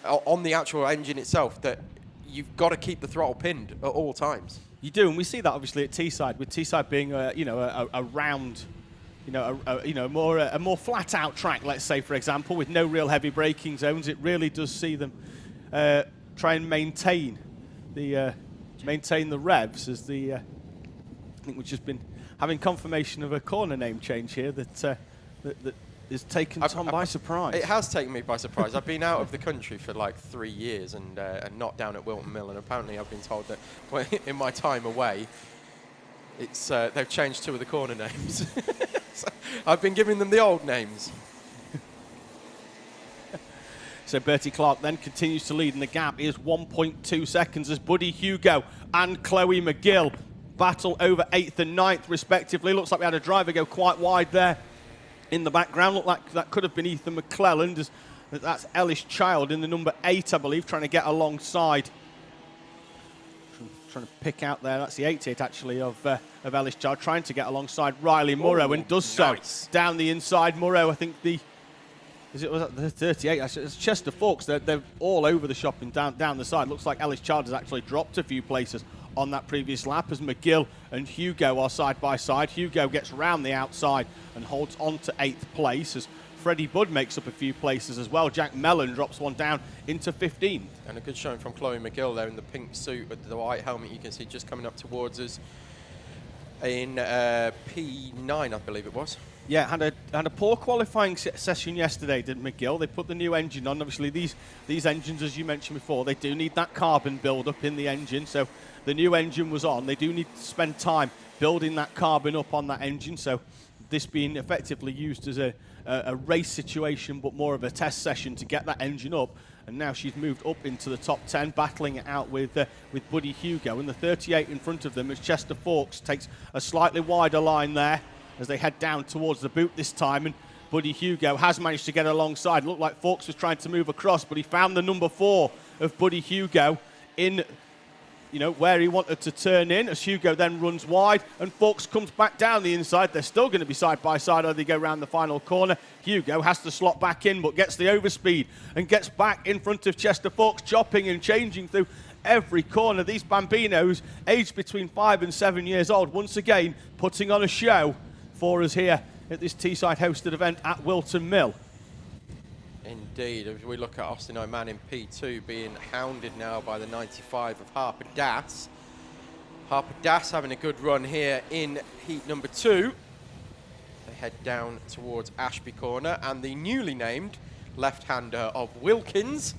on the actual engine itself that you've got to keep the throttle pinned at all times. You do, and we see that obviously at Teesside, with Teesside being a round, a more flat out track, let's say, for example, with no real heavy braking zones. It really does see them try and maintain the revs as I think we've just been having confirmation of a corner name change here that has taken Tom by surprise. It has taken me by surprise. I've been out of the country for like 3 years and not down at Whilton Mill, and apparently I've been told that in my time away, it's they've changed 2 of the corner names. So I've been giving them the old names. So Bertie Clark then continues to lead, and the gap is 1.2 seconds as Buddy Hugo and Chloe McGill battle over 8th and 9th respectively. Looks like we had a driver go quite wide there in the background. Looked like that could have been Ethan McClelland. That's Ellis Child in the number 8, I believe, trying to get alongside. Trying to pick out there. That's the 88 actually of Ellis Child, trying to get alongside Riley Murrow, and does so down the inside. Murrow, I think was that the 38? It's Chester Forks. They're all over the shop and down the side. Looks like Ellis Child has actually dropped a few places on that previous lap as McGill and Hugo are side by side. Hugo gets round the outside and holds on to 8th place as Freddie Budd makes up a few places as well. Jack Mellon drops one down into 15th. And a good showing from Chloe McGill there in the pink suit with the white helmet. You can see just coming up towards us in P9, I believe it was. Yeah, had a poor qualifying session yesterday, didn't McGill? They put the new engine on. Obviously, these engines, as you mentioned before, they do need that carbon build-up in the engine. So the new engine was on. They do need to spend time building that carbon up on that engine. So this being effectively used as a race situation, but more of a test session to get that engine up. And now she's moved up into the top 10, battling it out with Buddy Hugo. And the 38 in front of them as Chester Forks takes a slightly wider line there as they head down towards the boot this time. And Buddy Hugo has managed to get alongside. Looked like Forks was trying to move across, but he found the number 4 of Buddy Hugo in, where he wanted to turn in, as Hugo then runs wide and Forks comes back down the inside. They're still going to be side by side as they go round the final corner. Hugo has to slot back in, but gets the overspeed and gets back in front of Chester Forks, chopping and changing through every corner. These Bambinos, aged between 5 and 7 years old, once again putting on a show for us here at this Teesside hosted event at Whilton Mill. Indeed, as we look at Austin Oman in P2 being hounded now by the 95 of Harper Das. Harper Das having a good run here in heat number 2. They head down towards Ashby Corner, and the newly named left-hander of Wilkins,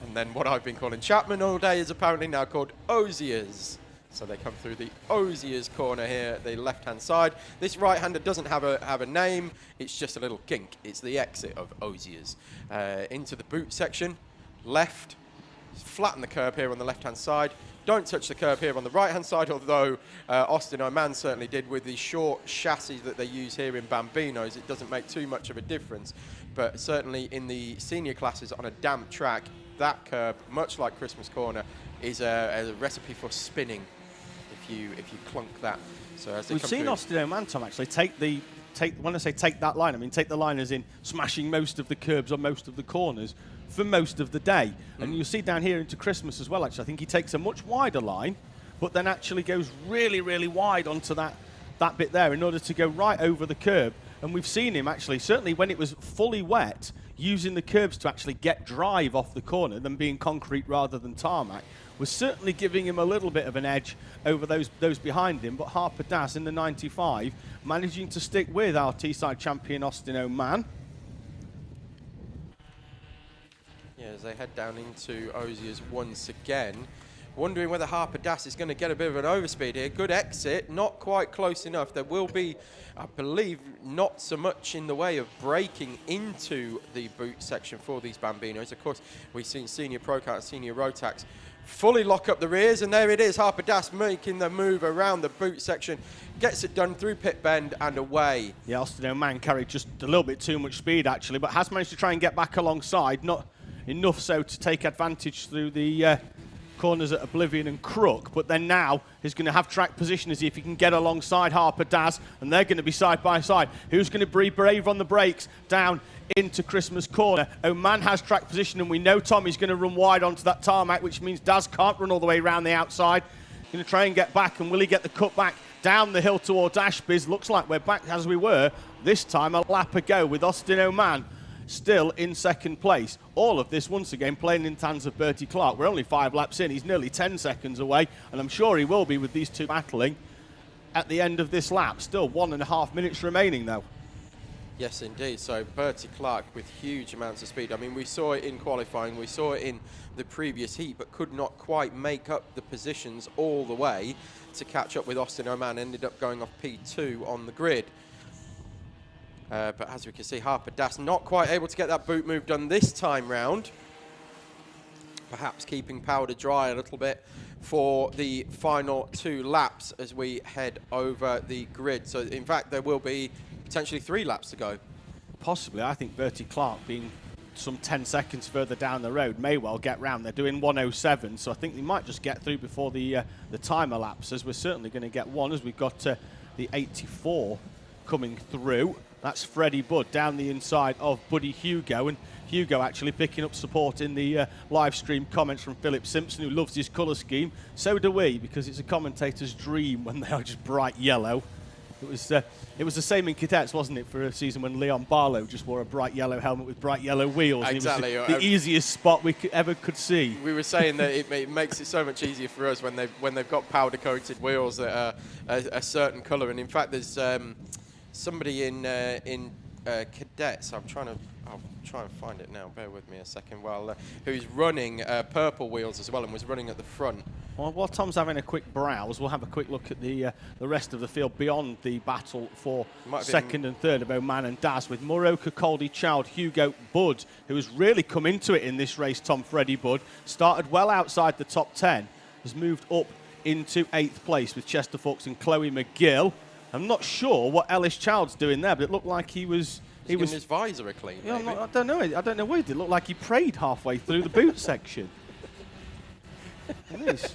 and then what I've been calling Chapman all day is apparently now called Oziers. So they come through the Oziers corner here at the left-hand side. This right-hander doesn't have a name. It's just a little kink. It's the exit of Oziers. Into the boot section. Left. Flatten the curb here on the left-hand side. Don't touch the curb here on the right-hand side, although Austin Oman certainly did with the short chassis that they use here in Bambinos. It doesn't make too much of a difference. But certainly in the senior classes on a damp track, that curb, much like Christmas Corner, is a recipe for spinning if you clunk that. So as we've seen Austin Oman, Tom, actually take the when I say take that line, I mean take the line as in smashing most of the curbs or most of the corners for most of the day. And you'll see down here into Christmas as well, actually. I think he takes a much wider line, but then actually goes really, really wide onto that bit there in order to go right over the curb. And we've seen him actually, certainly when it was fully wet, using the curbs to actually get drive off the corner, than being concrete rather than tarmac, was certainly giving him a little bit of an edge over those behind him. But Harper Das in the 95 managing to stick with our Teesside champion Austin O'Man. Yeah, as they head down into Osiers once again. Wondering whether Harper Das is going to get a bit of an overspeed here. Good exit, not quite close enough. There will be, I believe, not so much in the way of braking into the boot section for these Bambinos. Of course, we've seen senior Pro Kart and senior Rotax fully lock up the rears, and there it is, Harper Das making the move around the boot section, gets it done through pit bend and away. Yeah, Austin O'Man carried just a little bit too much speed actually, but has managed to try and get back alongside, not enough so to take advantage through the corners at Oblivion and Crook, but then now he's going to have track position as if he can get alongside Harper Das, and they're going to be side by side. Who's going to be brave on the brakes down into Christmas corner? O'Man has track position, and we know Tommy's going to run wide onto that tarmac, which means Daz can't run all the way around the outside. Going to try and get back, and will he get the cut back down the hill towards Ashby's? Looks like we're back as we were this time a lap ago, with Austin O'Man still in second place. All of this, once again, playing in the hands of Bertie Clark. We're only 5 laps in. He's nearly 10 seconds away, and I'm sure he will be with these two battling at the end of this lap. Still 1.5 minutes remaining, though. Yes, indeed. So Bertie Clark with huge amounts of speed. I mean, we saw it in qualifying, we saw it in the previous heat, but could not quite make up the positions all the way to catch up with Austin O'Man. Ended up going off P2 on the grid. But as we can see, Harper Das not quite able to get that boot move done this time round. Perhaps keeping powder dry a little bit for the final 2 laps as we head over the grid. So, in fact, there will be potentially 3 laps to go. Possibly. I think Bertie Clark, being some 10 seconds further down the road, may well get round. They're doing 1:07, so I think they might just get through before the timer lapses. We're certainly going to get one as we've got the 84 coming through. That's Freddie Budd down the inside of Buddy Hugo, and Hugo actually picking up support in the live stream comments from Philip Simpson, who loves his colour scheme. So do we, because it's a commentator's dream when they are just bright yellow. It was the same in Cadets, wasn't it, for a season when Leon Barlow just wore a bright yellow helmet with bright yellow wheels. Exactly. It was the easiest spot we ever could see. We were saying that it makes it so much easier for us when they've got powder-coated wheels that are a certain colour. And in fact, there's somebody in Cadets. I'll try and find it now. Bear with me a second. Well, who's running purple wheels as well, and was running at the front. Well, while Tom's having a quick browse, we'll have a quick look at the rest of the field beyond the battle for second and third of O'Man and Daz, with Moroka, Caldy, Child, Hugo, Budd, who has really come into it in this race. Tom Freddie Budd started well outside the top 10, has moved up into 8th place with Chester Fox and Chloe McGill. I'm not sure what Ellis Child's doing there, but it looked like he was giving his visor a clean. Yeah, I don't know. I don't know what he did. It looked like he prayed halfway through the boot section. It is.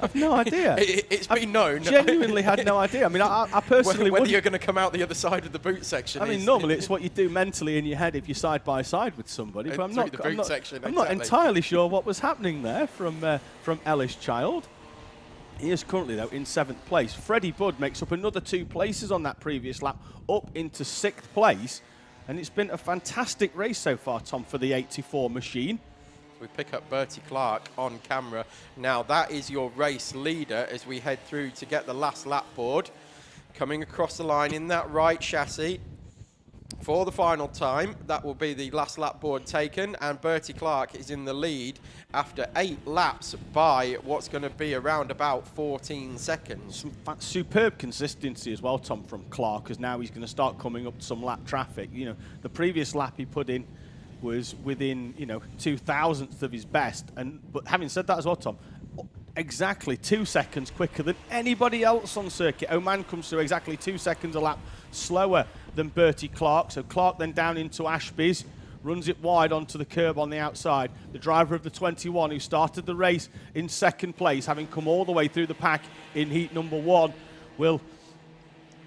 I've no idea. It's been known. Genuinely had no idea. I mean, I personally whether you're going to come out the other side of the boot section. I mean, normally it's what you do mentally in your head if you're side by side with somebody. But I'm not entirely sure what was happening there from Ellis Child. He is currently, though, in 7th place. Freddie Budd makes up another 2 places on that previous lap, up into 6th place. And it's been a fantastic race so far, Tom, for the 84 machine. We pick up Bertie Clark on camera. Now, that is your race leader as we head through to get the last lap board. Coming across the line in that right chassis for the final time. That will be the last lap board taken, and Bertie Clark is in the lead after 8 laps by what's going to be around about 14 seconds. Some superb consistency as well, Tom, from Clark, because now he's going to start coming up to some lap traffic. You know, the previous lap he put in was within, 2,000ths of his best, but having said that as well, Tom, exactly 2 seconds quicker than anybody else on circuit. O'Man comes through exactly 2 seconds a lap slower than Bertie Clark. So Clark then down into Ashby's, runs it wide onto the curb on the outside. The driver of the 21, who started the race in 2nd place, having come all the way through the pack in heat number 1, will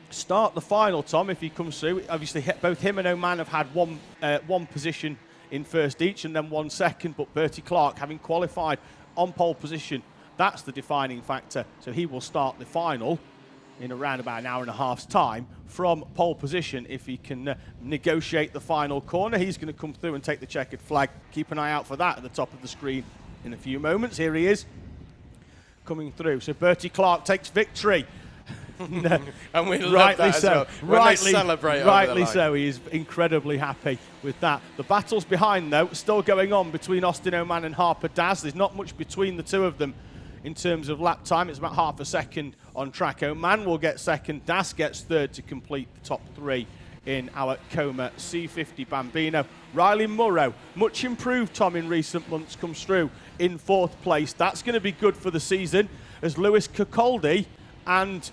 start the final, Tom, if he comes through. Obviously, both him and Oman have had one position in first each and then 1 second, but Bertie Clark, having qualified on pole position, that's the defining factor. So he will start the final in around about an hour and a half's time from pole position. If he can negotiate the final corner, he's going to come through and take the checkered flag. Keep an eye out for that at the top of the screen in a few moments. Here he is coming through. So Bertie Clark takes victory. And we love that as well. Rightly celebrate. Rightly so. He is incredibly happy with that. The battles behind, though, still going on between Austin Oman and Harper Daz. There's not much between the two of them in terms of lap time. It's about half a second on track. Oman will get second. Daz gets third to complete the top three in our Coma C50 Bambino. Riley Murrow, much improved, Tom, in recent months, comes through in fourth place. That's going to be good for the season as Lewis Kirkcaldy and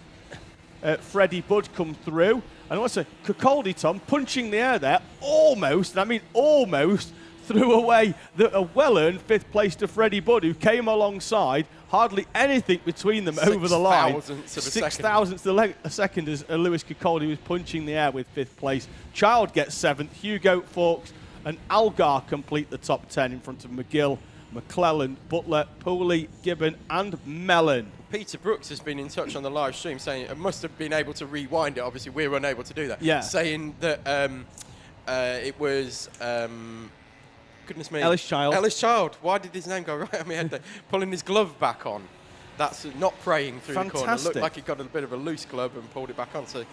Freddie Budd come through. And also, Kirkcaldy, Tom, punching the air there, almost, and I mean almost, threw away a well-earned fifth place to Freddie Budd, who came alongside. Hardly anything between them over the line. 6 thousandths of a second as Lewis Kirkcaldy was punching the air with fifth place. Child gets seventh. Hugo, Fawkes and Algar complete the top 10 in front of McGill, McClellan, Butler, Pooley, Gibbon and Mellon. Peter Brooks has been in touch on the live stream saying it must have been able to rewind it. Obviously, we're unable to do that. Yeah. Saying that it was... goodness me. Ellis Child. Ellis Child. Why did his name go right on my head there? Pulling his glove back on. That's not praying through the corner. It looked like he got a bit of a loose glove and pulled it back on. So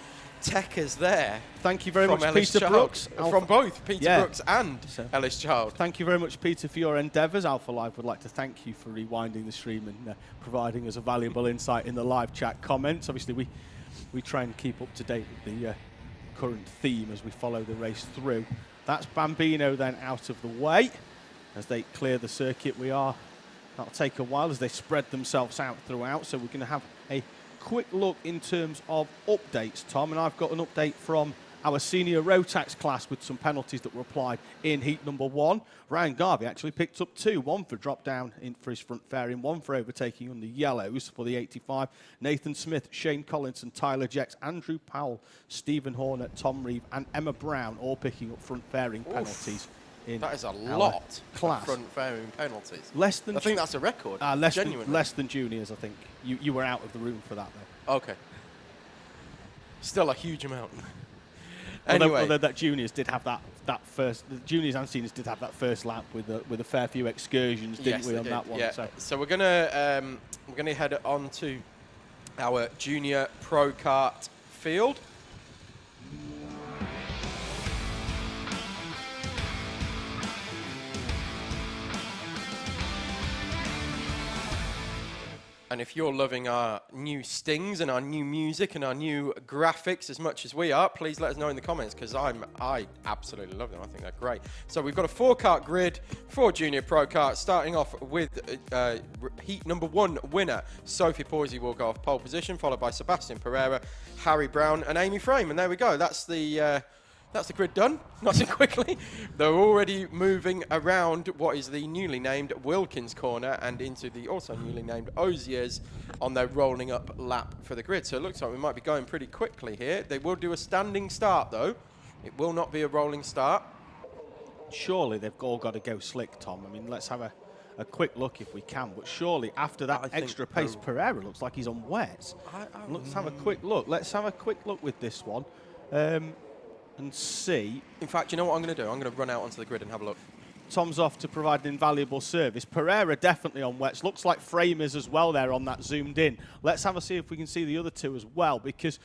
Tekker's there. Thank you very much, Peter Brooks. From both Peter Brooks and Ellis Child. Thank you very much, Peter, for your endeavours. Alpha Live would like to thank you for rewinding the stream and providing us a valuable insight in the live chat comments. Obviously, we try and keep up to date with the current theme as we follow the race through. That's Bambino then out of the way as they clear the circuit. That'll take a while as they spread themselves out throughout. So we're going to have a quick look in terms of updates, Tom. And I've got an update from our senior Rotax class with some penalties that were applied in heat number 1. Ryan Garvey actually picked up 2, 1 for drop down for his front fairing, 1 for overtaking on the yellows for the 85. Nathan Smith, Shane Collins and Tyler Jex, Andrew Powell, Stephen Horner, Tom Reeve and Emma Brown all picking up front fairing penalties. That is a lot class. Of front fairing penalties. Less than I think that's a record. Less than juniors, I think. You were out of the room for that, though. Okay. Still a huge amount. Anyway, although that juniors did have that first, the juniors and seniors did have that first lap with a fair few excursions, didn't we, on that one? Yeah. So we're gonna head on to our junior pro kart field. And if you're loving our new stings and our new music and our new graphics as much as we are, please let us know in the comments, because I absolutely love them. I think they're great. So we've got a 4-kart grid for Junior Pro Kart, starting off with heat number 1 winner. Sophie Poisey will go off pole position, followed by Sebastian Pereira, Harry Brown and Amy Frame. And there we go. That's the grid done, nice and quickly. They're already moving around what is the newly named Wilkins corner and into the also newly named Oziers on their rolling up lap for the grid. So it looks like we might be going pretty quickly here. They will do a standing start though. It will not be a rolling start. Surely they've all got to go slick, Tom. I mean, let's have a quick look if we can. But surely after that extra pace, Pereira looks like he's on wets. Let's have a quick look. Let's have a quick look with this one. And see. In fact, you know what I'm going to do? I'm going to run out onto the grid and have a look. Tom's off to provide an invaluable service. Pereira definitely on wets. Looks like Framers as well there on that zoomed in. Let's have a see if we can see the other two as well, because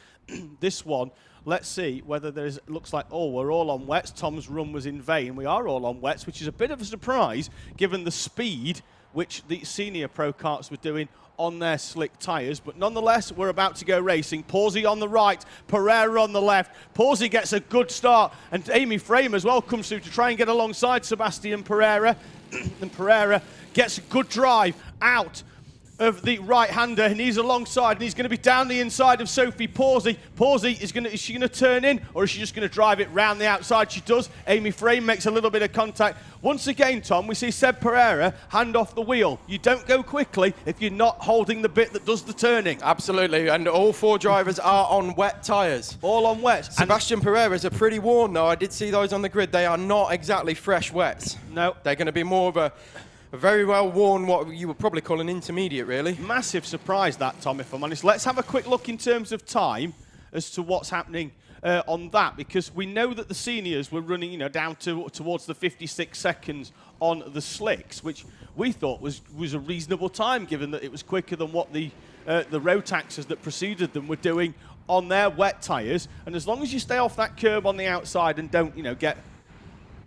this one, let's see whether there's, looks like, oh, we're all on wets. Tom's run was in vain. We are all on wets, which is a bit of a surprise given the speed which the senior pro karts were doing on their slick tyres. But nonetheless, we're about to go racing. Pawsey on the right, Pereira on the left. Pawsey gets a good start, and Amy Frame as well comes through to try and get alongside Sebastian Pereira. And Pereira gets a good drive out of the right-hander, and he's alongside, and he's going to be down the inside of Sophie Pawsey. Pawsey is she going to turn in, or is she just going to drive it round the outside? She does. AAME Frame makes a little bit of contact. Once again, Tom, we see Seb Pereira hand off the wheel. You don't go quickly if you're not holding the bit that does the turning. Absolutely, and all 4 drivers are on wet tyres. All on wet. Sebastian Pereira's are pretty worn, though. I did see those on the grid. They are not exactly fresh wets. No. They're going to be more of a very well worn, what you would probably call an intermediate, really. Massive surprise that, Tom, if I'm honest. Let's have a quick look in terms of time as to what's happening on that, because we know that the seniors were running, down towards the 56 seconds on the slicks, which we thought was a reasonable time, given that it was quicker than what the Rotaxes that preceded them were doing on their wet tyres. And as long as you stay off that curb on the outside and don't,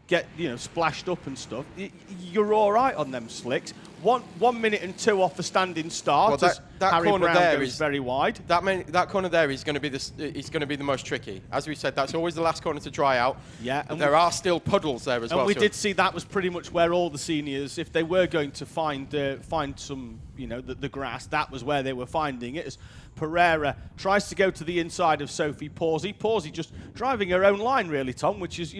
get splashed up and stuff, you're all right on them slicks. 1 minute and 2 off the standing start. Well, that Harry corner Brown there goes is very wide. That corner there is going to be the most tricky. As we said, that's always the last corner to dry out. Yeah, and there are still puddles there as well. And we did see that was pretty much where all the seniors, if they were going to find some, the grass, that was where they were finding it. As Pereira tries to go to the inside of Sophie Pawsey. Pawsey just driving her own line, really, Tom, which is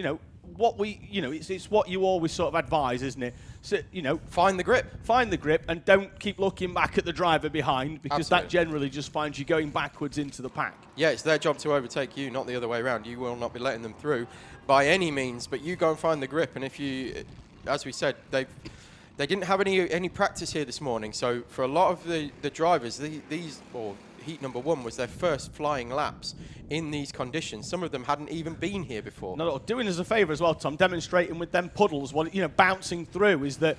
what it's what you always sort of advise, isn't it? So, find the grip, and don't keep looking back at the driver behind, because Absolutely. that generally just finds you going backwards into the pack. Yeah, it's their job to overtake you, not the other way around. You will not be letting them through by any means, but you go and find the grip. And if you, as we said, they didn't have any practice here this morning, so for a lot of the drivers, heat number 1 was their first flying laps in these conditions. Some of them hadn't even been here before. No, doing us a favour as well, Tom, demonstrating with them puddles, bouncing through, is that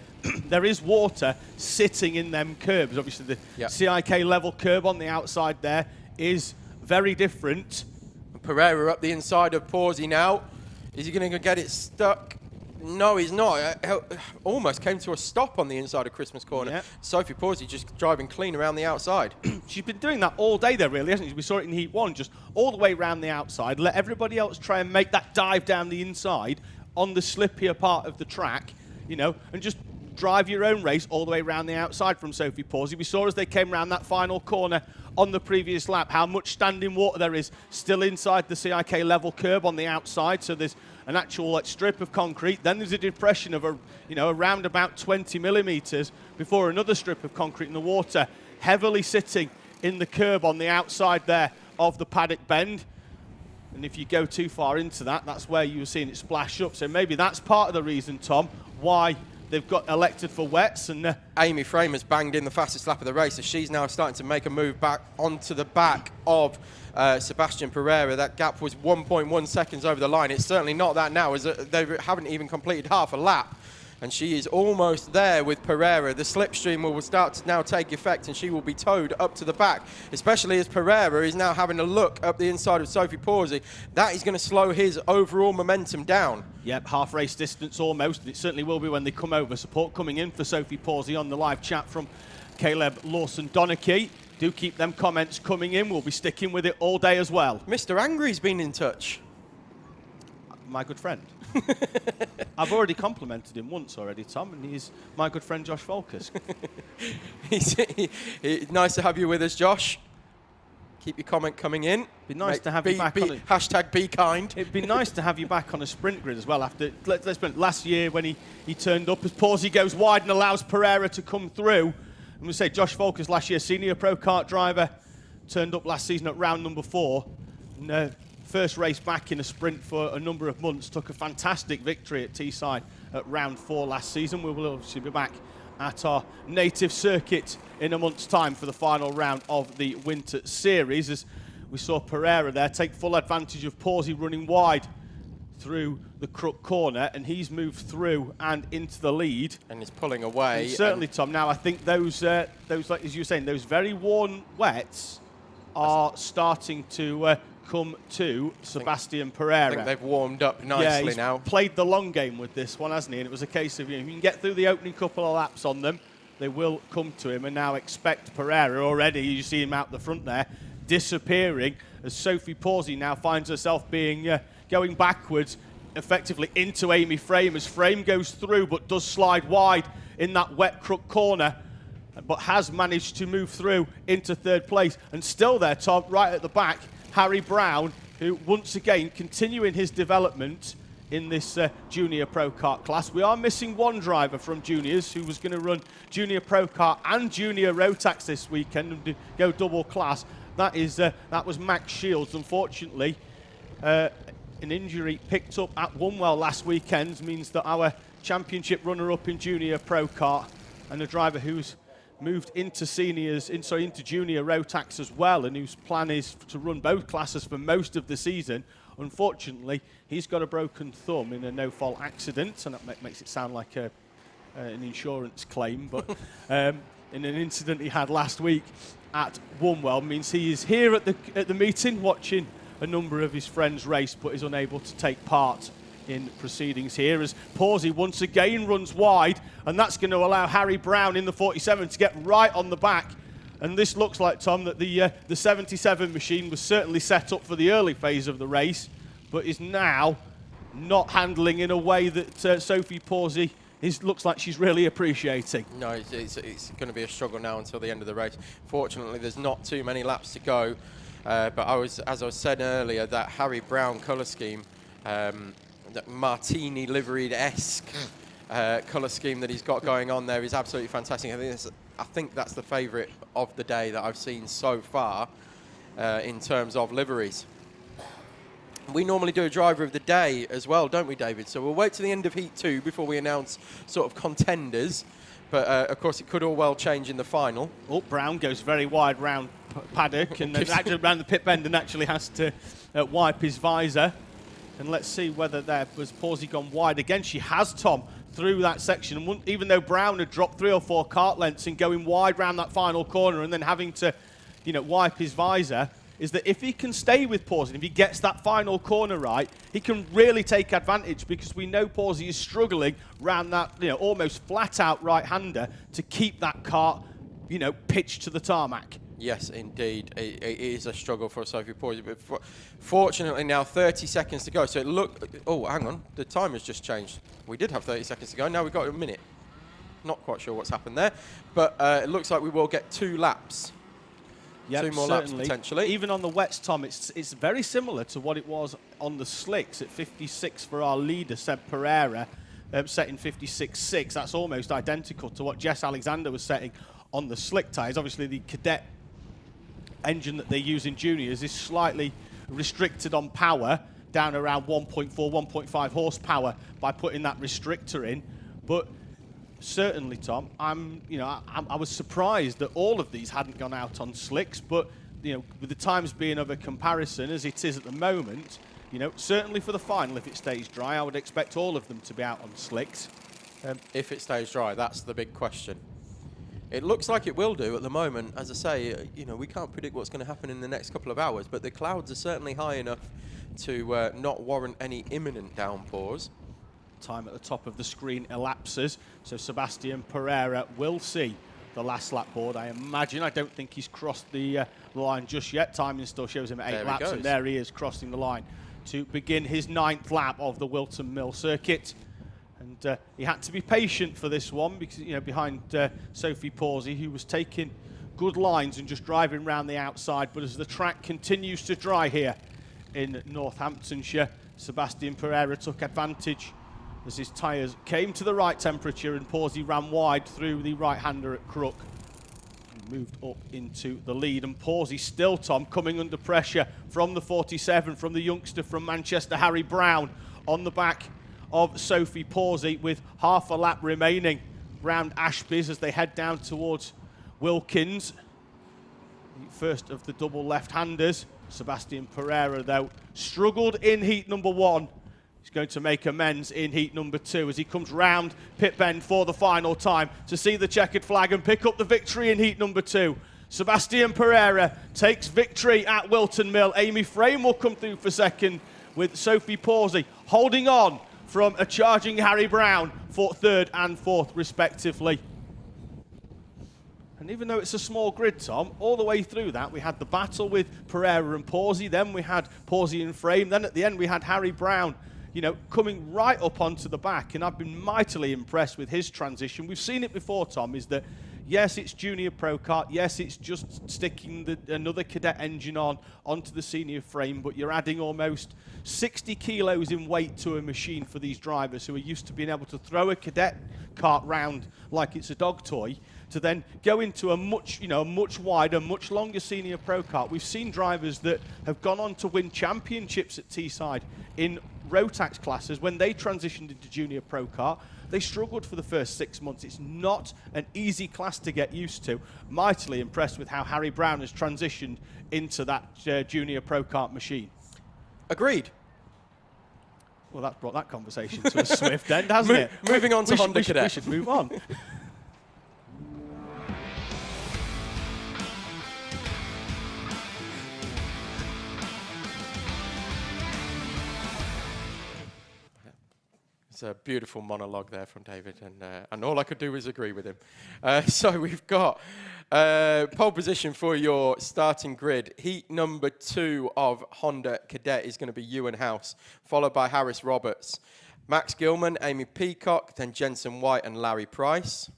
there is water sitting in them curbs. Obviously, the CIK level curb on the outside there is very different. Pereira up the inside of Pawsey now. Is he going to get it stuck? No, he's not. Almost came to a stop on the inside of Christmas Corner. Yep. Sophie Pawsey just driving clean around the outside. She's been doing that all day there, really, hasn't she? We saw it in Heat 1, just all the way around the outside, let everybody else try and make that dive down the inside on the slippier part of the track, and just drive your own race all the way around the outside from Sophie Pawsey. We saw as they came around that final corner on the previous lap how much standing water there is still inside the CIK level curb on the outside. So there's an actual strip of concrete. Then there's a depression of around about 20 millimeters before another strip of concrete in the water, heavily sitting in the curb on the outside there of the paddock bend. And if you go too far into that, that's where you were seeing it splash up. So maybe that's part of the reason, Tom, why they've got elected for wets. And AAME Frame has banged in the fastest lap of the race, as she's now starting to make a move back onto the back of Sebastian Pereira. That gap was 1.1 seconds over the line. It's certainly not that now, as they haven't even completed half a lap. And she is almost there with Pereira. The slipstream will start to now take effect, and she will be towed up to the back, especially as Pereira is now having a look up the inside of Sophie Pawsey. That is going to slow his overall momentum down. Yep, half race distance almost, and it certainly will be when they come over. Support coming in for Sophie Pawsey on the live chat from Caleb Lawson-Donachie. Do keep them comments coming in. We'll be sticking with it all day as well. Mr. Angry's been in touch. My good friend. I've already complimented him once already, Tom, and he's my good friend Josh Volkers. Nice to have you with us, Josh. Keep your comment coming in. Be nice to have you back on it. Hashtag be kind. It'd be nice to have you back on a sprint grid as well. After let's put last year when he turned up, as Pawsey goes wide and allows Pereira to come through. And we say Josh Volkers, last year senior Pro Kart driver, turned up last season at round number 4. And, first race back in a sprint for a number of months, took a fantastic victory at Teesside at round 4 last season. We will obviously be back at our native circuit in a month's time for the final round of the Winter Series, as we saw Pereira there take full advantage of Pawsey running wide through the crook corner, and he's moved through and into the lead. And he's pulling away. And certainly, Tom, now I think those like as you were saying, those very worn wets are starting to come to Sebastian Pereira. I think they've warmed up nicely now. Played the long game with this one, hasn't he? And it was a case of, if you can get through the opening couple of laps on them, they will come to him. And now expect Pereira already. You see him out the front there, disappearing, as Sophie Pawsey now finds herself being going backwards, effectively into AAME Frame, as Frame goes through but does slide wide in that wet crook corner. but has managed to move through into third place. And still there, Tom, right at the back, Harry Brown, who once again continuing his development in this Junior Pro Kart class. We are missing one driver from Juniors who was going to run Junior Pro Kart and Junior Rotax this weekend and go double class. That was Max Shields. Unfortunately, an injury picked up at Wunwell last weekend means that our championship runner-up in Junior Pro Kart and a driver who's moved into into Junior Rotax as well, and whose plan is to run both classes for most of the season. Unfortunately, he's got a broken thumb in a no-fault accident, and that makes it sound like an insurance claim, but in an incident he had last week at Wunwell, means he is here at the meeting watching a number of his friends race, but is unable to take part in proceedings here as Pawsey once again runs wide, and that's going to allow Harry Brown in the 47 to get right on the back. And this looks like, Tom, that the 77 machine was certainly set up for the early phase of the race, but is now not handling in a way that Sophie Pawsey looks like she's really appreciating. No, it's going to be a struggle now until the end of the race. Fortunately, there's not too many laps to go, but as I said earlier, that Harry Brown colour scheme, that Martini liveried-esque colour scheme that he's got going on there is absolutely fantastic. I think that's the favourite of the day that I've seen so far in terms of liveries. We normally do a driver of the day as well, don't we, David? So we'll wait to the end of Heat 2 before we announce sort of contenders. But, of course, it could all well change in the final. Oh, Brown goes very wide round paddock and then actually around the pit bend and actually has to wipe his visor. And let's see whether there was Pawsey gone wide again. She has, Tom, through that section. And even though Brown had dropped 3 or 4 kart lengths and going wide round that final corner and then having to, wipe his visor, is that if he can stay with Pawsey, if he gets that final corner right, he can really take advantage, because we know Pawsey is struggling round that, almost flat-out right-hander to keep that kart, pitched to the tarmac. Yes, indeed. It is a struggle for Sophie Pawsey. But fortunately now 30 seconds to go. So it looked... Oh, hang on. The time has just changed. We did have 30 seconds to go. Now we've got a minute. Not quite sure what's happened there. But it looks like we will get 2 laps. Yep, 2 more laps potentially. Even on the wets, Tom, it's very similar to what it was on the slicks at 56 for our leader, Seb Pereira, setting 56.6. That's almost identical to what Jess Alexander was setting on the slick tyres. Obviously, the Cadet engine that they use in juniors is slightly restricted on power, down around 1.4, 1.5 horsepower by putting that restrictor in. But certainly, Tom, I was surprised that all of these hadn't gone out on slicks. But with the times being of a comparison as it is at the moment, certainly for the final, if it stays dry, I would expect all of them to be out on slicks. If it stays dry, that's the big question. It looks like it will do at the moment. As I say, we can't predict what's going to happen in the next couple of hours, but the clouds are certainly high enough to not warrant any imminent downpours. Time at the top of the screen elapses, so Sebastian Pereira will see the last lap board, I imagine. I don't think he's crossed the line just yet. Timing still shows him at 8 laps, and there he is crossing the line to begin his 9th lap of the Whilton Mill circuit. And he had to be patient for this one because, behind Sophie Pawsey, who was taking good lines and just driving around the outside. But as the track continues to dry here in Northamptonshire, Sebastian Pereira took advantage as his tyres came to the right temperature and Pawsey ran wide through the right-hander at Crook and moved up into the lead. And Pawsey still, Tom, coming under pressure from the 47, from the youngster from Manchester, Harry Brown, on the back of Sophie Pawsey with half a lap remaining round Ashby's as they head down towards Wilkins. First of the double left-handers. Sebastian Pereira, though, struggled in heat number 1. He's going to make amends in heat number 2 as he comes round pit bend for the final time to see the checkered flag and pick up the victory in heat number 2. Sebastian Pereira takes victory at Whilton Mill. Amy Frame will come through for second, with Sophie Pawsey holding on from a charging Harry Brown for 3rd and 4th, respectively. And even though it's a small grid, Tom, all the way through that, we had the battle with Pereira and Pawsey, then we had Pawsey and Frame, then at the end we had Harry Brown, coming right up onto the back. And I've been mightily impressed with his transition. We've seen it before, Tom, is that, Yes, it's Junior Pro Kart. Yes, it's just sticking another Cadet engine onto the senior frame, but you're adding almost 60 kilos in weight to a machine for these drivers who are used to being able to throw a Cadet kart round like it's a dog toy, to then go into a much wider, much longer senior pro kart. We've seen drivers that have gone on to win championships at Teesside in Rotax classes. When they transitioned into junior pro kart, they struggled for the first 6 months. It's not an easy class to get used to. Mightily impressed with how Harry Brown has transitioned into that junior pro kart machine. Agreed. Well, that's brought that conversation to a swift end, hasn't it? Moving on to Honda Cadet. We should move on. It's a beautiful monologue there from David, and all I could do was agree with him. So we've got pole position for your starting grid. Heat number 2 of Honda Cadet is going to be Ewan House, followed by Harris Roberts, Max Gilman, Amy Peacock, then Jensen White and Larry Price.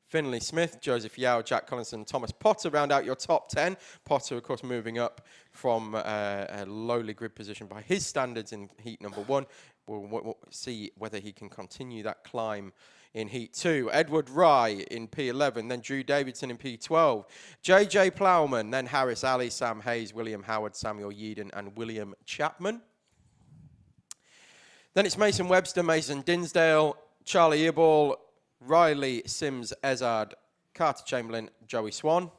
Finley Smith, Joseph Yao, Jack Collinson, Thomas Potter round out your top 10. Potter, of course, moving up from a lowly grid position by his standards in heat number 1. We'll see whether he can continue that climb in Heat 2. Edward Rye in P11, then Drew Davidson in P12. JJ Plowman, then Harris Alley, Sam Hayes, William Howard, Samuel Yeadon, and William Chapman. Then it's Mason Webster, Mason Dinsdale, Charlie Earball, Riley Sims Ezard, Carter Chamberlain, Joey Swan.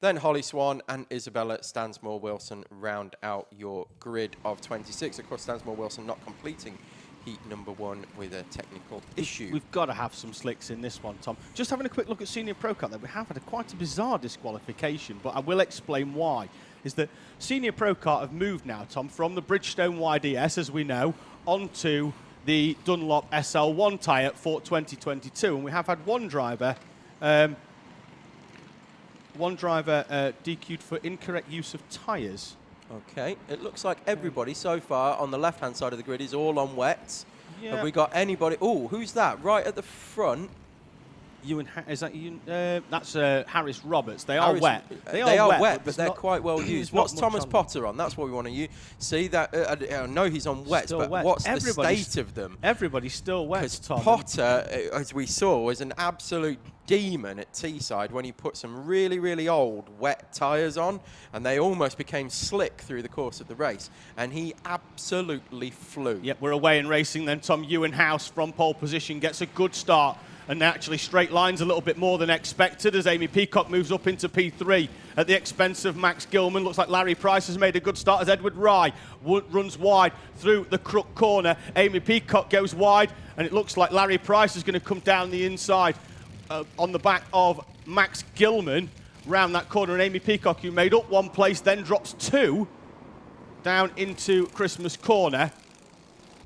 Then Holly Swan and Isabella Stansmore Wilson round out your grid of 26. Of course, Stansmore Wilson not completing heat number 1 with a technical issue. We've got to have some slicks in this one, Tom. Just having a quick look at Senior Pro Kart, we have had quite a bizarre disqualification, but I will explain why. Is that Senior Pro Kart have moved now, Tom, from the Bridgestone YDS, as we know, onto the Dunlop SL1 tyre for 2022, and we have had one driver DQ'd for incorrect use of tyres. Okay, it looks like everybody so far on the left-hand side of the grid is all on wets. Yeah. Have we got anybody? Oh, who's that? Right at the front. Is that you? That's Harris Roberts. They are wet. They are wet, but they're quite well used. What's Thomas Potter on? That's what we want to use. See that? I know he's on wets, but what's the state of them? Everybody's still wet, Tom. Potter, as we saw, was an absolute demon at Teesside when he put some really, really old wet tyres on, and they almost became slick through the course of the race, and he absolutely flew. Yep, we're away in racing then, Tom. Ewan House from pole position gets a good start, and actually straight lines a little bit more than expected as Amy Peacock moves up into P3 at the expense of Max Gilman. Looks like Larry Price has made a good start as Edward Rye runs wide through the crook corner. Amy Peacock goes wide, and it looks like Larry Price is going to come down the inside on the back of Max Gilman round that corner, and Amy Peacock, who made up 1 place, then drops 2 down into Christmas corner.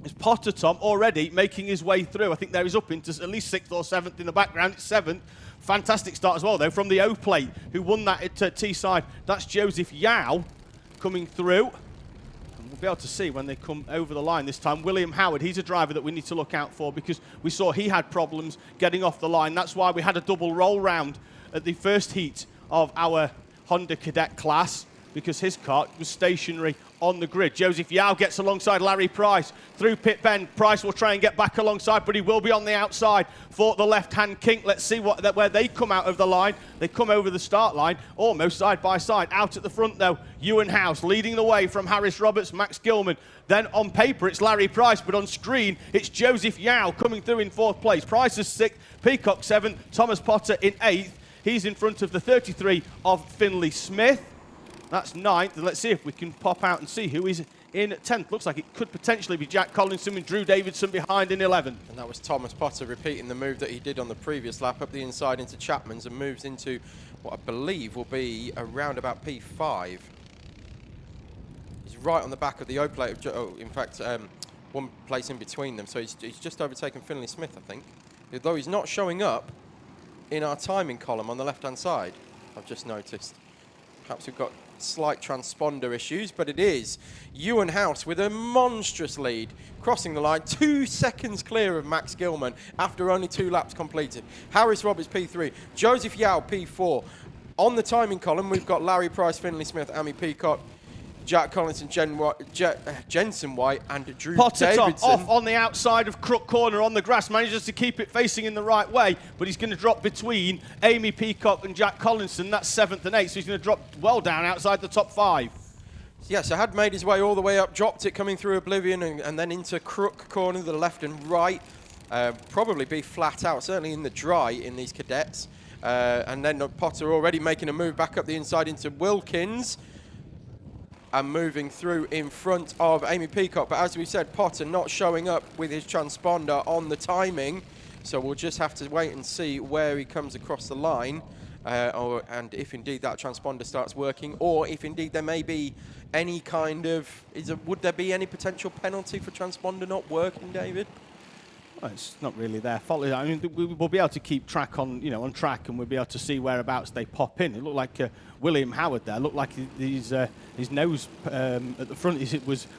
Is Potter, Tom, already making his way through. I think there is up into at least 6th or 7th in the background. It's 7th. Fantastic start as well, though, from the O-plate, who won that at Teesside. That's Joseph Yao coming through. And we'll be able to see when they come over the line this time. William Howard, he's a driver that we need to look out for because we saw he had problems getting off the line. That's why we had a double roll round at the first heat of our Honda Cadet class, because his kart was stationary on the grid. Joseph Yao gets alongside Larry Price through pit bend. Price will try and get back alongside, but he will be on the outside for the left-hand kink. Let's see where they come out of the line. They come over the start line, almost side by side. Out at the front, though, Ewan House leading the way from Harris Roberts, Max Gilman. Then on paper, it's Larry Price, but on screen, it's Joseph Yao coming through in 4th place. Price is 6th, Peacock 7th, Thomas Potter in 8th. He's in front of the 33 of Finley Smith. That's 9th, and let's see if we can pop out and see who is in 10th. Looks like it could potentially be Jack Collinson with Drew Davidson behind in 11th. And that was Thomas Potter repeating the move that he did on the previous lap, up the inside into Chapman's, and moves into what I believe will be around about P5. He's right on the back of the O-plate. In fact, 1 place in between them, so he's just overtaken Finley Smith, I think. Although he's not showing up in our timing column on the left-hand side, I've just noticed. Perhaps we've got slight transponder issues, but it is Ewan House with a monstrous lead, crossing the line, 2 seconds clear of Max Gilman after only 2 laps completed. Harris Roberts P3, Joseph Yao P4. On the timing column, we've got Larry Price, Finley Smith, Amy Peacock, Jack Collinson, Jensen White, and Drew Potter Davidson. off on the outside of Crook Corner on the grass, manages to keep it facing in the right way, but he's going to drop between Amy Peacock and Jack Collinson. That's 7th and 8th, so he's going to drop well down outside the top 5. Yeah, so had made his way all the way up, dropped it coming through Oblivion and then into Crook Corner, the left and right. Probably be flat out, certainly in the dry in these Cadets. And then Potter already making a move back up the inside into Wilkins. And moving through in front of Amy Peacock. But as we said, Potter not showing up with his transponder on the timing. So we'll just have to wait and see where he comes across the line. And if indeed that transponder starts working, or if indeed there may be any kind of... would there be any potential penalty for transponder not working, David? Well, it's not really their fault. I mean, we'll be able to keep track on, on track, and we'll be able to see whereabouts they pop in. It looked like William Howard there. Looked like his nose at the front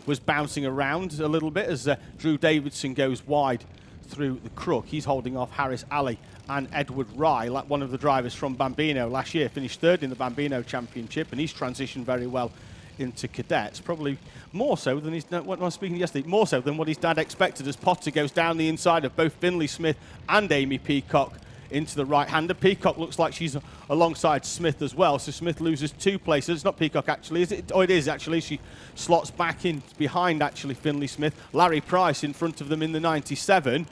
was bouncing around a little bit as Drew Davidson goes wide through the crook. He's holding off Harris Ali and Edward Rye, like one of the drivers from Bambino last year. Finished 3rd in the Bambino Championship, and he's transitioned very well into Cadets, probably more so than what I was speaking yesterday, more so than what his dad expected, as Potter goes down the inside of both Finley Smith and Amy Peacock into the right-hander. Peacock looks like she's alongside Smith as well, so Smith loses 2 places. It's not Peacock actually, is it? Oh, it is actually. She slots back in behind actually Finley Smith. Larry Price in front of them in the 97.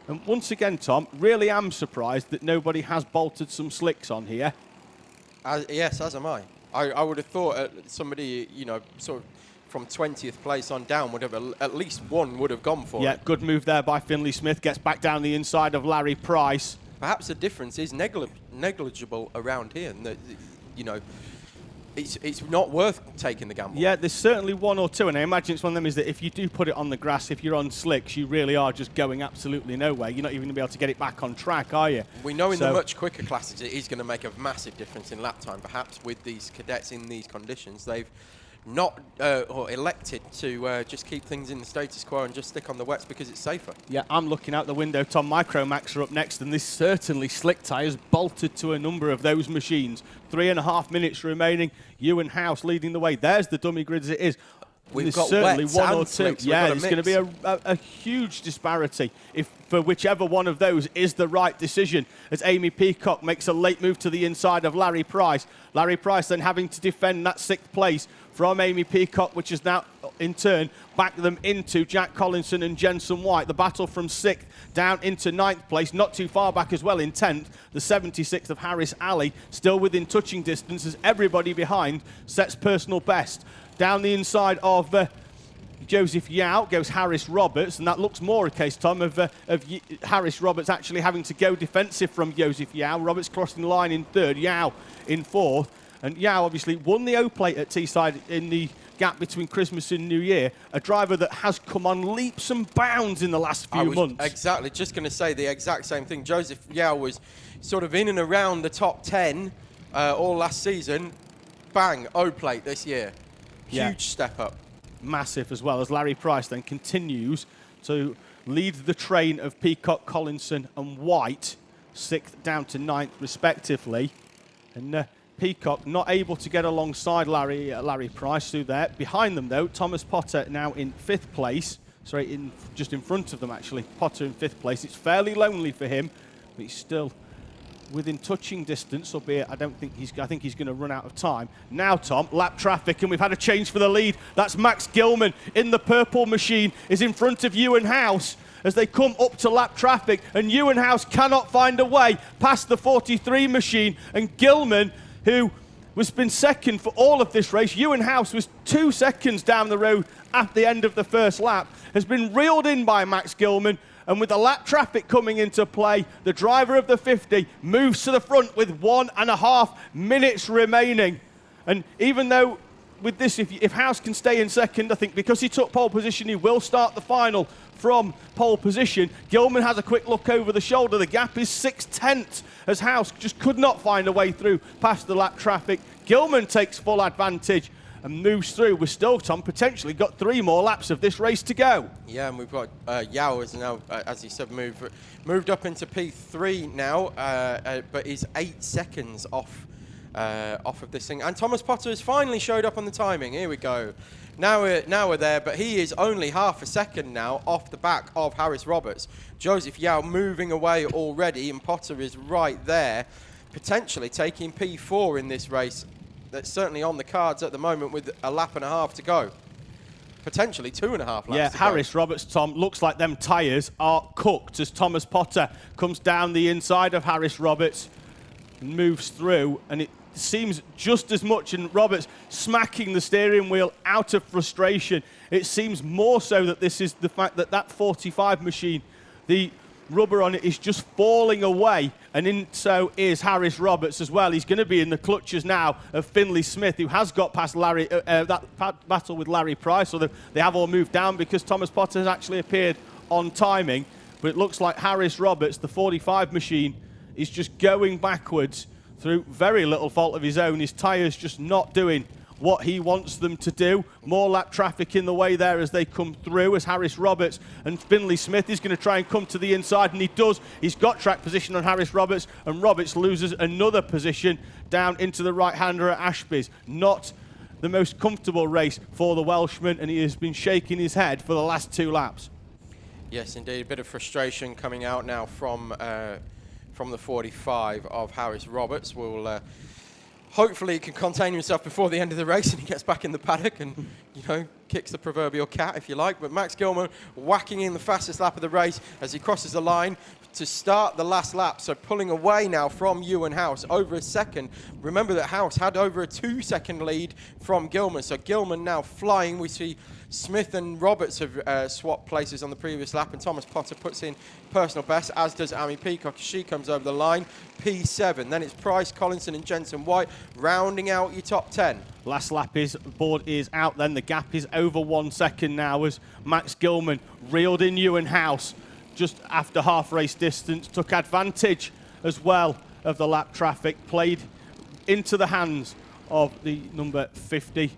And once again, Tom, really am surprised that nobody has bolted some slicks on here. Yes, as am I. I would have thought somebody, sort of from 20th place on down would have at least one would have gone for it. Yeah, good move there by Finley Smith. Gets back down the inside of Larry Price. Perhaps the difference is negligible around here, and that, it's not worth taking the gamble. Yeah, there's certainly 1 or 2, and I imagine it's one of them is that if you do put it on the grass, if you're on slicks, you really are just going absolutely nowhere. You're not even going to be able to get it back on track, are you? We know in the much quicker classes it is going to make a massive difference in lap time. Perhaps with these Cadets in these conditions, they've not or elected to just keep things in the status quo and just stick on the wets because it's safer. Yeah, I'm looking out the window. Tom, Micromax are up next, and this certainly slick tyres bolted to a number of those machines. 3.5 minutes remaining. Ewan House leading the way. There's the dummy grid as it is. We've got certainly wets 1 and or 2. slicks. Yeah, it's going to be a huge disparity for whichever one of those is the right decision, as Amy Peacock makes a late move to the inside of Larry Price. Larry Price then having to defend that 6th place from Amy Peacock, which is now in turn back them into Jack Collinson and Jensen White. The battle from 6th down into 9th place, not too far back as well in 10th. The 76th of Harris Ali still within touching distance as everybody behind sets personal best. Down the inside of Joseph Yao goes Harris Roberts, and that looks more a case, Tom, of Harris Roberts actually having to go defensive from Joseph Yao. Roberts crossing the line in 3rd, Yao in 4th. And Yao obviously won the O-Plate at Teesside in the gap between Christmas and New Year. A driver that has come on leaps and bounds in the last few months. Exactly, just going to say the exact same thing. Joseph Yao was sort of in and around the top 10 all last season. Bang, O-Plate this year. Huge step up. Massive, as well as Larry Price then continues to lead the train of Peacock, Collinson and White, 6th down to 9th respectively. And Peacock not able to get alongside Larry Price through there. Behind them though, Thomas Potter now in 5th place. Sorry, just in front of them actually. Potter in 5th place. It's fairly lonely for him, but he's still within touching distance, albeit I think he's going to run out of time. Now, Tom, lap traffic, and we've had a change for the lead. That's Max Gilman in the purple machine, is in front of Ewan House as they come up to lap traffic, and Ewan House cannot find a way past the 43 machine, and Gilman, who has been 2nd for all of this race, Ewan House was 2 seconds down the road at the end of the first lap, has been reeled in by Max Gilman. And with the lap traffic coming into play, the driver of the 50 moves to the front with 1.5 minutes remaining. And even though with this, if House can stay in 2nd, I think because he took pole position, he will start the final from pole position. Gilman has a quick look over the shoulder. The gap is 6/10 as House just could not find a way through past the lap traffic. Gilman takes full advantage and moves through. We're still, Tom, potentially got 3 more laps of this race to go. Yeah, and we've got Yao is now, as he said, moved up into P3 now, but is 8 seconds off of this thing. And Thomas Potter has finally showed up on the timing. Here we go. Now we're there, but he is only half a second now off the back of Harris Roberts. Joseph Yao moving away already, and Potter is right there, potentially taking P4 in this race. That's certainly on the cards at the moment with a lap and a half to go. Potentially 2.5 laps Yeah, to Harris Roberts, Tom, looks like them tyres are cooked as Thomas Potter comes down the inside of Harris Roberts and moves through, and it seems just as much, and Roberts smacking the steering wheel out of frustration. It seems more so that this is the fact that that 45 machine, the rubber on it is just falling away, and in so is Harris Roberts as well. He's going to be in the clutches now of Finley Smith, who has got past Larry that battle with Larry Price, so they have all moved down because Thomas Potter has actually appeared on timing. But it looks like Harris Roberts, the 45 machine, is just going backwards through very little fault of his own. His tyres just not doing what he wants them to do. More lap traffic in the way there as they come through, as Harris Roberts and Finley Smith is going to try and come to the inside, and he does. He's got track position on Harris Roberts, and Roberts loses another position down into the right-hander at Ashby's. Not the most comfortable race for the Welshman, and he has been shaking his head for the last 2 laps. Yes, indeed. A bit of frustration coming out now from the 45 of Harris Roberts. Will hopefully he can contain himself before the end of the race and he gets back in the paddock and, you know, kicks the proverbial cat, if you like. But Max Gilman whacking in the fastest lap of the race as he crosses the line to start the last lap. So pulling away now from Ewan House over a second. Remember that House had over a 2-second lead from Gilman. So Gilman now flying. We see Smith and Roberts have swapped places on the previous lap, and Thomas Potter puts in personal best, as does Amy Peacock as she comes over the line, P7. Then it's Price, Collinson and Jensen White rounding out your top 10. Last lap board is out then. The gap is over 1 second now as Max Gilman reeled in Ewan House just after half race distance, took advantage as well of the lap traffic, played into the hands of the number 50.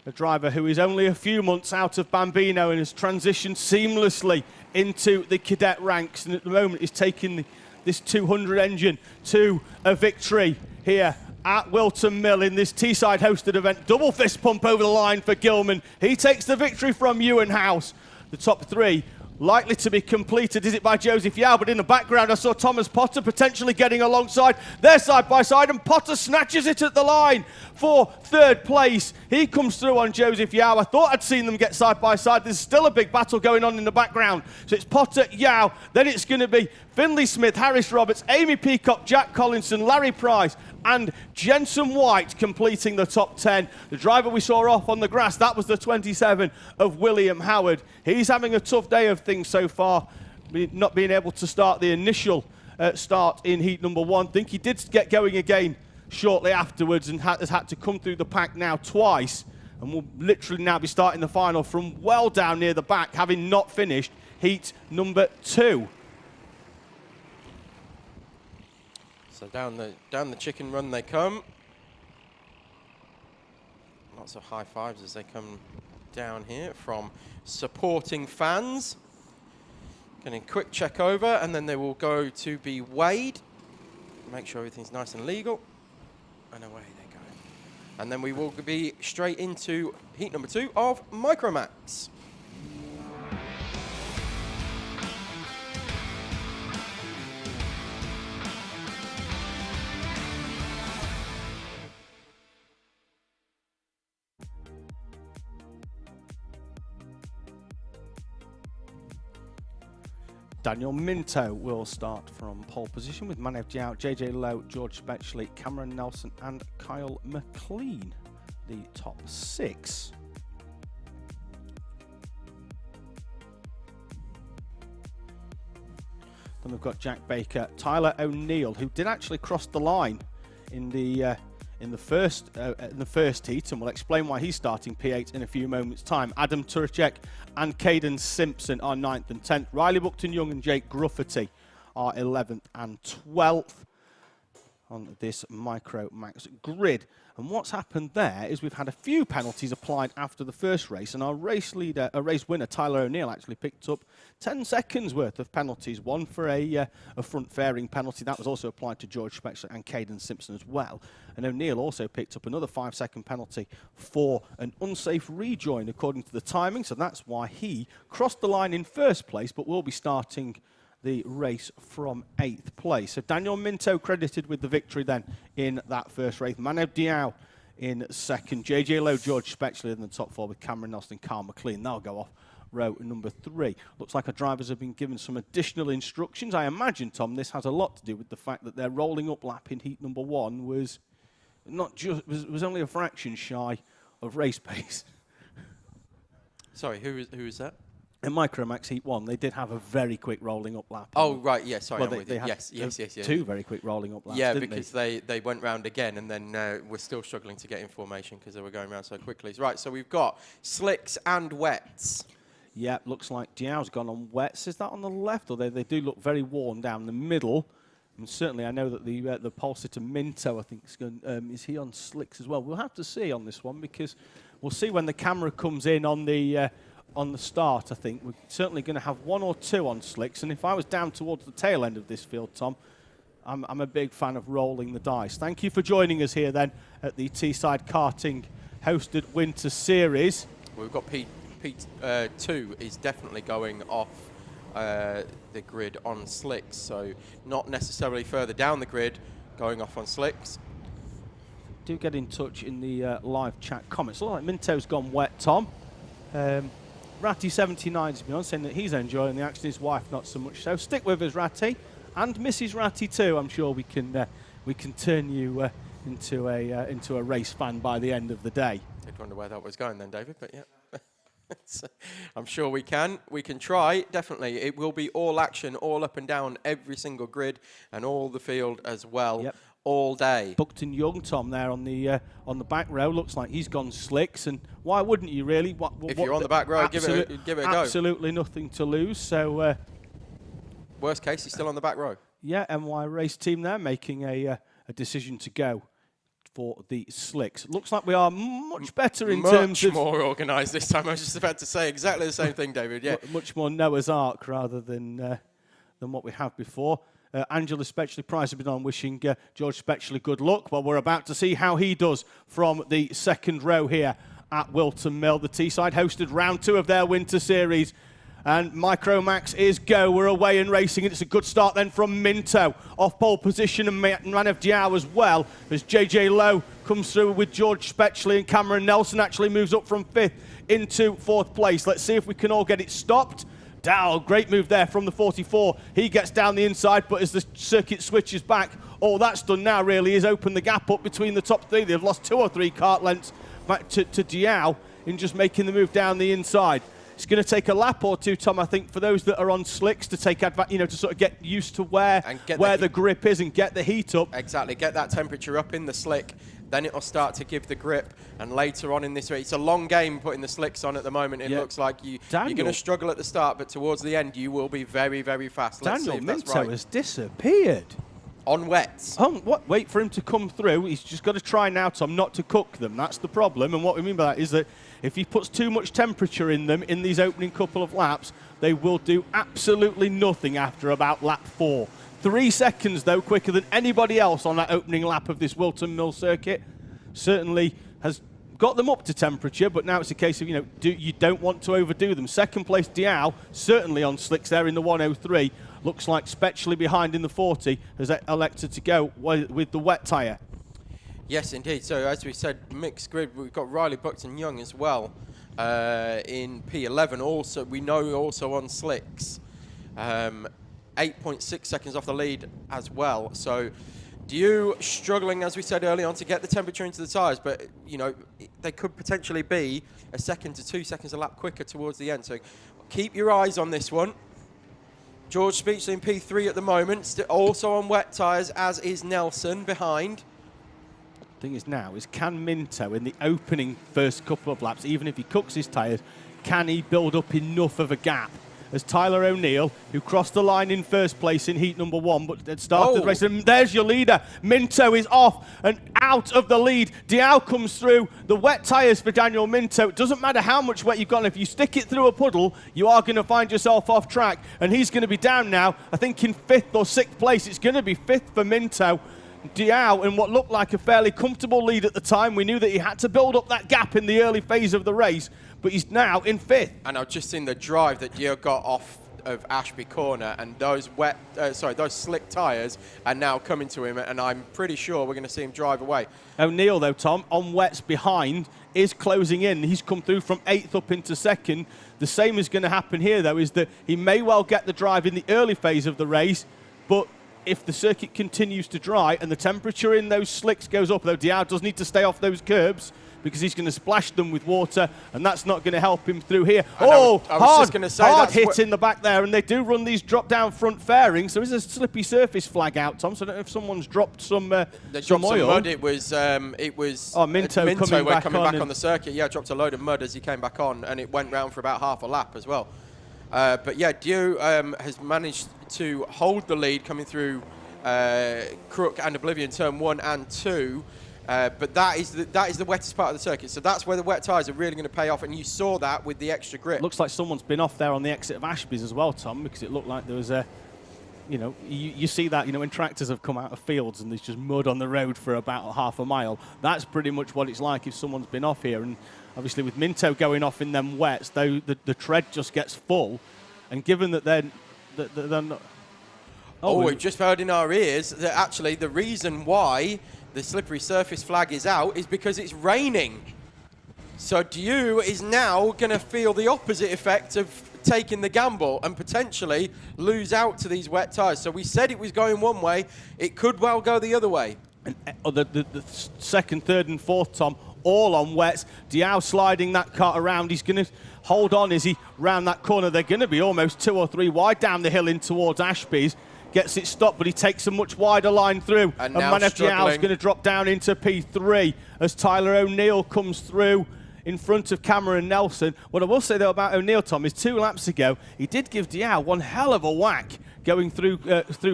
A driver who is only a few months out of Bambino and has transitioned seamlessly into the cadet ranks, and at the moment is taking this 200 engine to a victory here at Whilton Mill in this Teesside hosted event. Double fist pump over the line for Gilman. He takes the victory from Ewan House. The top 3 likely to be completed, is it by Joseph Yao? But in the background I saw Thomas Potter potentially getting alongside. They're side by side, and Potter snatches it at the line for 3rd place. He comes through on Joseph Yao. I thought I'd seen them get side by side. There's still a big battle going on in the background. So it's Potter, Yao, then it's going to be Finley Smith, Harris Roberts, Amy Peacock, Jack Collinson, Larry Price and Jensen White completing the top 10. The driver we saw off on the grass, that was the 27 of William Howard. He's having a tough day of things so far, not being able to start the initial start in heat number 1. I think he did get going again shortly afterwards and has had to come through the pack now twice, and will literally now be starting the final from well down near the back, having not finished heat number 2. So down the chicken run they come. Lots of high fives as they come down here from supporting fans. Getting a quick check over, and then they will go to be weighed. Make sure everything's nice and legal. And away they go. And then we will be straight into heat number 2 of Micromax. Daniel Minto will start from pole position with Manev Jiao, JJ Lowe, George Spetchley, Cameron Nelson and Kyle McLean, the top 6. Then we've got Jack Baker, Tyler O'Neill, who did actually cross the line in the first heat, and we'll explain why he's starting P8 in a few moments' time. Adam Turacek and Caden Simpson are 9th and 10th. Riley Buckton-Young and Jake Grufferty are 11th and 12th. on this Micro Max grid. And what's happened there is we've had a few penalties applied after the first race, and our race winner, Tyler O'Neill, actually picked up 10 seconds worth of penalties. One for a front fairing penalty. That was also applied to George Spexler and Caden Simpson as well. And O'Neill also picked up another 5-second penalty for an unsafe rejoin according to the timing. So that's why he crossed the line in first place, but will be starting the race from 8th place. So Daniel Minto credited with the victory then in that first race. Manav Diao in second. JJ Lowe, George Spexler in the top 4 with Cameron Nelson and Carl McLean. They'll go off row number 3. Looks like our drivers have been given some additional instructions. I imagine, Tom, this has a lot to do with the fact that their rolling up lap in heat number 1 was was only a fraction shy of race pace. Sorry, who is that? In Micromax Heat 1, they did have a very quick rolling up lap. Oh, right, yeah, sorry, well, they had yes. 2 very quick rolling up laps, yeah, didn't because they went round again, and then we're still struggling to get information because they were going round so quickly. Right, so we've got slicks and wets. Yeah, looks like Diao's gone on wets. Is that on the left? Or they do look very worn down the middle. And certainly, I know that the pole sitter Minto, I think, is he on slicks as well? We'll have to see on this one because we'll see when the camera comes in on the start. I think we're certainly going to have 1 or 2 on slicks. And if I was down towards the tail end of this field, Tom, I'm a big fan of rolling the dice. Thank you for joining us here then at the Teesside Karting hosted Winter Series. We've got P2 is definitely going off the grid on slicks, so not necessarily further down the grid, going off on slicks. Do get in touch in the live chat comments. Looks like Minto's gone wet, Tom. Ratty79's been on, saying that he's enjoying the action, his wife not so much so. Stick with us, Ratty, and Mrs. Ratty too. I'm sure we can turn you into a race fan by the end of the day. I'd wonder where that was going then, David, but yeah. I'm sure we can. We can try, definitely. It will be all action, all up and down every single grid and all the field as well. Yep. All day. Buckton Young, Tom, there on the back row. Looks like he's gone slicks, and why wouldn't you really? If you're on the back row, give it a go. Absolutely nothing to lose. So worst case, he's still on the back row. Yeah, MY race team there making a decision to go for the slicks. Looks like we are much better in terms of... Much more organised this time. I was just about to say exactly the same thing, David. Yeah, much more Noah's Ark rather than what we have before. Angela Spechley Price has been on wishing George Spechley good luck. Well, we're about to see how he does from the second row here at Whilton Mill. The Teesside hosted round 2 of their winter series. And Micromax is go. We're away and racing. It's a good start then from Minto. Off pole position and Manav Diao as well. As JJ Lowe comes through with George Spechley, and Cameron Nelson actually moves up from 5th into 4th place. Let's see if we can all get it stopped. Dow, great move there from the 44. He gets down the inside, but as the circuit switches back, all that's done now really is open the gap up between the top 3. They've lost 2 or 3 kart lengths back to Diao in just making the move down the inside. It's going to take a lap or 2, Tom, I think, for those that are on slicks to take advantage, to sort of get used to where the grip is and get the heat up. Exactly, get that temperature up in the slick. Then it'll start to give the grip, and later on in this race, it's a long game putting the slicks on at the moment. It looks like you're going to struggle at the start, but towards the end, you will be very, very fast. Let's see if that's right. Has disappeared. On wets. Wait for him to come through. He's just got to try now, Tom, not to cook them. That's the problem. And what we mean by that is that if he puts too much temperature in them in these opening couple of laps, they will do absolutely nothing after about lap 4. 3 seconds, though, quicker than anybody else on that opening lap of this Whilton Mill circuit. Certainly has got them up to temperature, but now it's a case of, you don't want to overdo them. Second place, Diao, certainly on slicks there in the 103. Looks like Spechley behind in the 40 has elected to go with the wet tyre. Yes, indeed. So, as we said, mixed grid, we've got Riley Buckton Young as well in P11. Also, we know also on slicks. 8.6 seconds off the lead as well. So, Dew struggling, as we said early on, to get the temperature into the tyres, but, they could potentially be 1 second to 2 seconds a lap quicker towards the end. So, keep your eyes on this one. George Speechley in P3 at the moment, also on wet tyres, as is Nelson behind. The thing is now, can Minto, in the opening first couple of laps, even if he cooks his tyres, can he build up enough of a gap as Tyler O'Neill, who crossed the line in first place in heat number 1, but had started the race. And there's your leader. Minto is off and out of the lead. Diao comes through. The wet tyres for Daniel Minto. It doesn't matter how much wet you've got. If you stick it through a puddle, you are going to find yourself off track. And he's going to be down now, I think in 5th or 6th place. It's going to be 5th for Minto. Diao in what looked like a fairly comfortable lead at the time. We knew that he had to build up that gap in the early phase of the race, but he's now in 5th. And I've just seen the drive that Diao got off of Ashby Corner, and those those slick tyres are now coming to him, and I'm pretty sure we're going to see him drive away. O'Neill, though, Tom, on wets behind, is closing in. He's come through from 8th up into 2nd. The same is going to happen here, though, is that he may well get the drive in the early phase of the race, but if the circuit continues to dry and the temperature in those slicks goes up, though Diao does need to stay off those curbs because he's going to splash them with water, and that's not going to help him through here. Hard hit in the back there, and they do run these drop-down front fairings. So there's a slippery surface flag out, Tom. So I don't know if someone's dropped some oil. Some mud. It was Minto coming back on the circuit. Yeah, dropped a load of mud as he came back on, and it went round for about half a lap as well. But yeah, Diao has managed to hold the lead coming through Crook and Oblivion turn 1 and 2. But that is the wettest part of the circuit. So that's where the wet tyres are really going to pay off. And you saw that with the extra grip. Looks like someone's been off there on the exit of Ashby's as well, Tom, because it looked like there was a, you see that, when tractors have come out of fields and there's just mud on the road for about half a mile. That's pretty much what it's like if someone's been off here. And obviously with Minto going off in them wets, though the tread just gets full. And given that they're not... We've just heard in our ears that actually the reason why the slippery surface flag is out is because it's raining. So Diao is now going to feel the opposite effect of taking the gamble and potentially lose out to these wet tyres. So we said it was going one way. It could well go the other way. And the second, third and fourth, Tom, all on wets. Diao sliding that car around. He's going to hold on as he round that corner. They're going to be almost 2 or 3 wide down the hill in towards Ashby's. Gets it stopped, but he takes a much wider line through. And Manef Diao's going to drop down into P3 as Tyler O'Neill comes through in front of Cameron Nelson. What I will say, though, about O'Neill, Tom, is 2 laps ago, he did give Diao one hell of a whack going through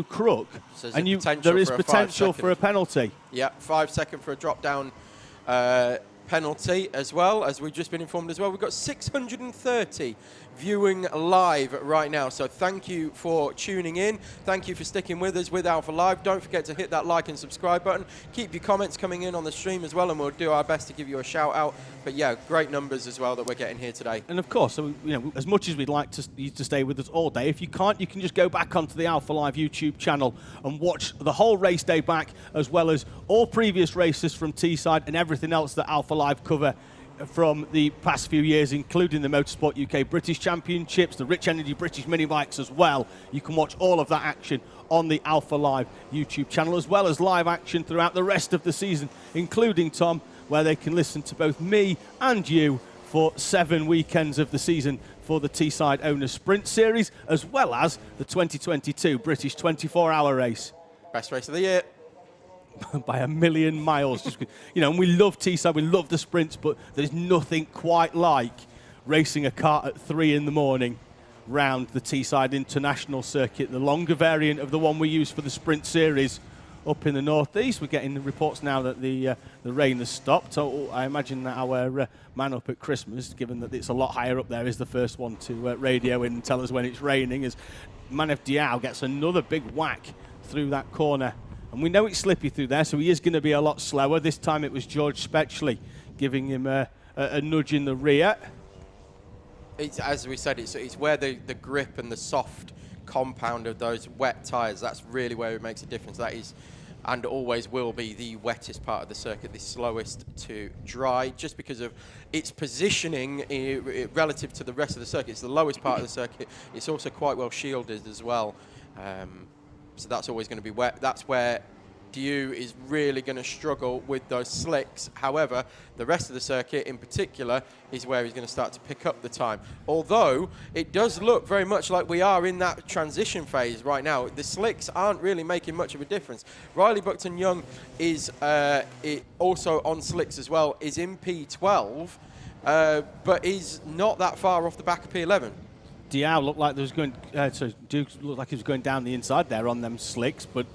Crook. So and there is potential for a penalty. Yeah, 5 second for a drop-down penalty as well, as we've just been informed as well. We've got 630 viewing live right now, so thank you for tuning in. Thank you for sticking with us with Alpha Live. Don't forget to hit that like and subscribe button. Keep your comments coming in on the stream as well, and we'll do our best to give you a shout out. But yeah, great numbers as well that we're getting here today. And of course, so, as much as we'd like you to stay with us all day, if you can't, you can just go back onto the Alpha Live YouTube channel and watch the whole race day back, as well as all previous races from Teesside and everything else that Alpha Live cover from the past few years, including the Motorsport UK British Championships, the Rich Energy British mini bikes as well. You can watch all of that action on the Alpha Live YouTube channel, as well as live action throughout the rest of the season, including, Tom, where they can listen to both me and you for 7 weekends of the season for the Teesside Owners Sprint Series, as well as the 2022 British 24-hour race. Best race of the year. By a million miles. Just, and we love Teesside, we love the sprints, but there's nothing quite like racing a kart at 3 in the morning round the Teesside International Circuit, the longer variant of the one we use for the sprint series up in the northeast. We're getting reports now that the rain has stopped. So I imagine that our man up at Christmas, given that it's a lot higher up there, is the first one to radio in and tell us when it's raining, as Manef Diao gets another big whack through that corner. And we know it's slippy through there, so he is going to be a lot slower. This time it was George Spetchley giving him a nudge in the rear. It's, as we said, it's where the grip and the soft compound of those wet tyres, that's really where it makes a difference. That is, and always will be, the wettest part of the circuit, the slowest to dry, just because of its positioning relative to the rest of the circuit. It's the lowest part of the circuit. It's also quite well shielded as well. So that's always going to be wet. That's where Diao is really going to struggle with those slicks. However, the rest of the circuit in particular is where he's going to start to pick up the time. Although it does look very much like we are in that transition phase right now. The slicks aren't really making much of a difference. Riley Buckton-Young is also on slicks as well, is in P12, but is not that far off the back of P11. Diao looked like there was going. Duke looked like he was going down the inside there on them slicks, but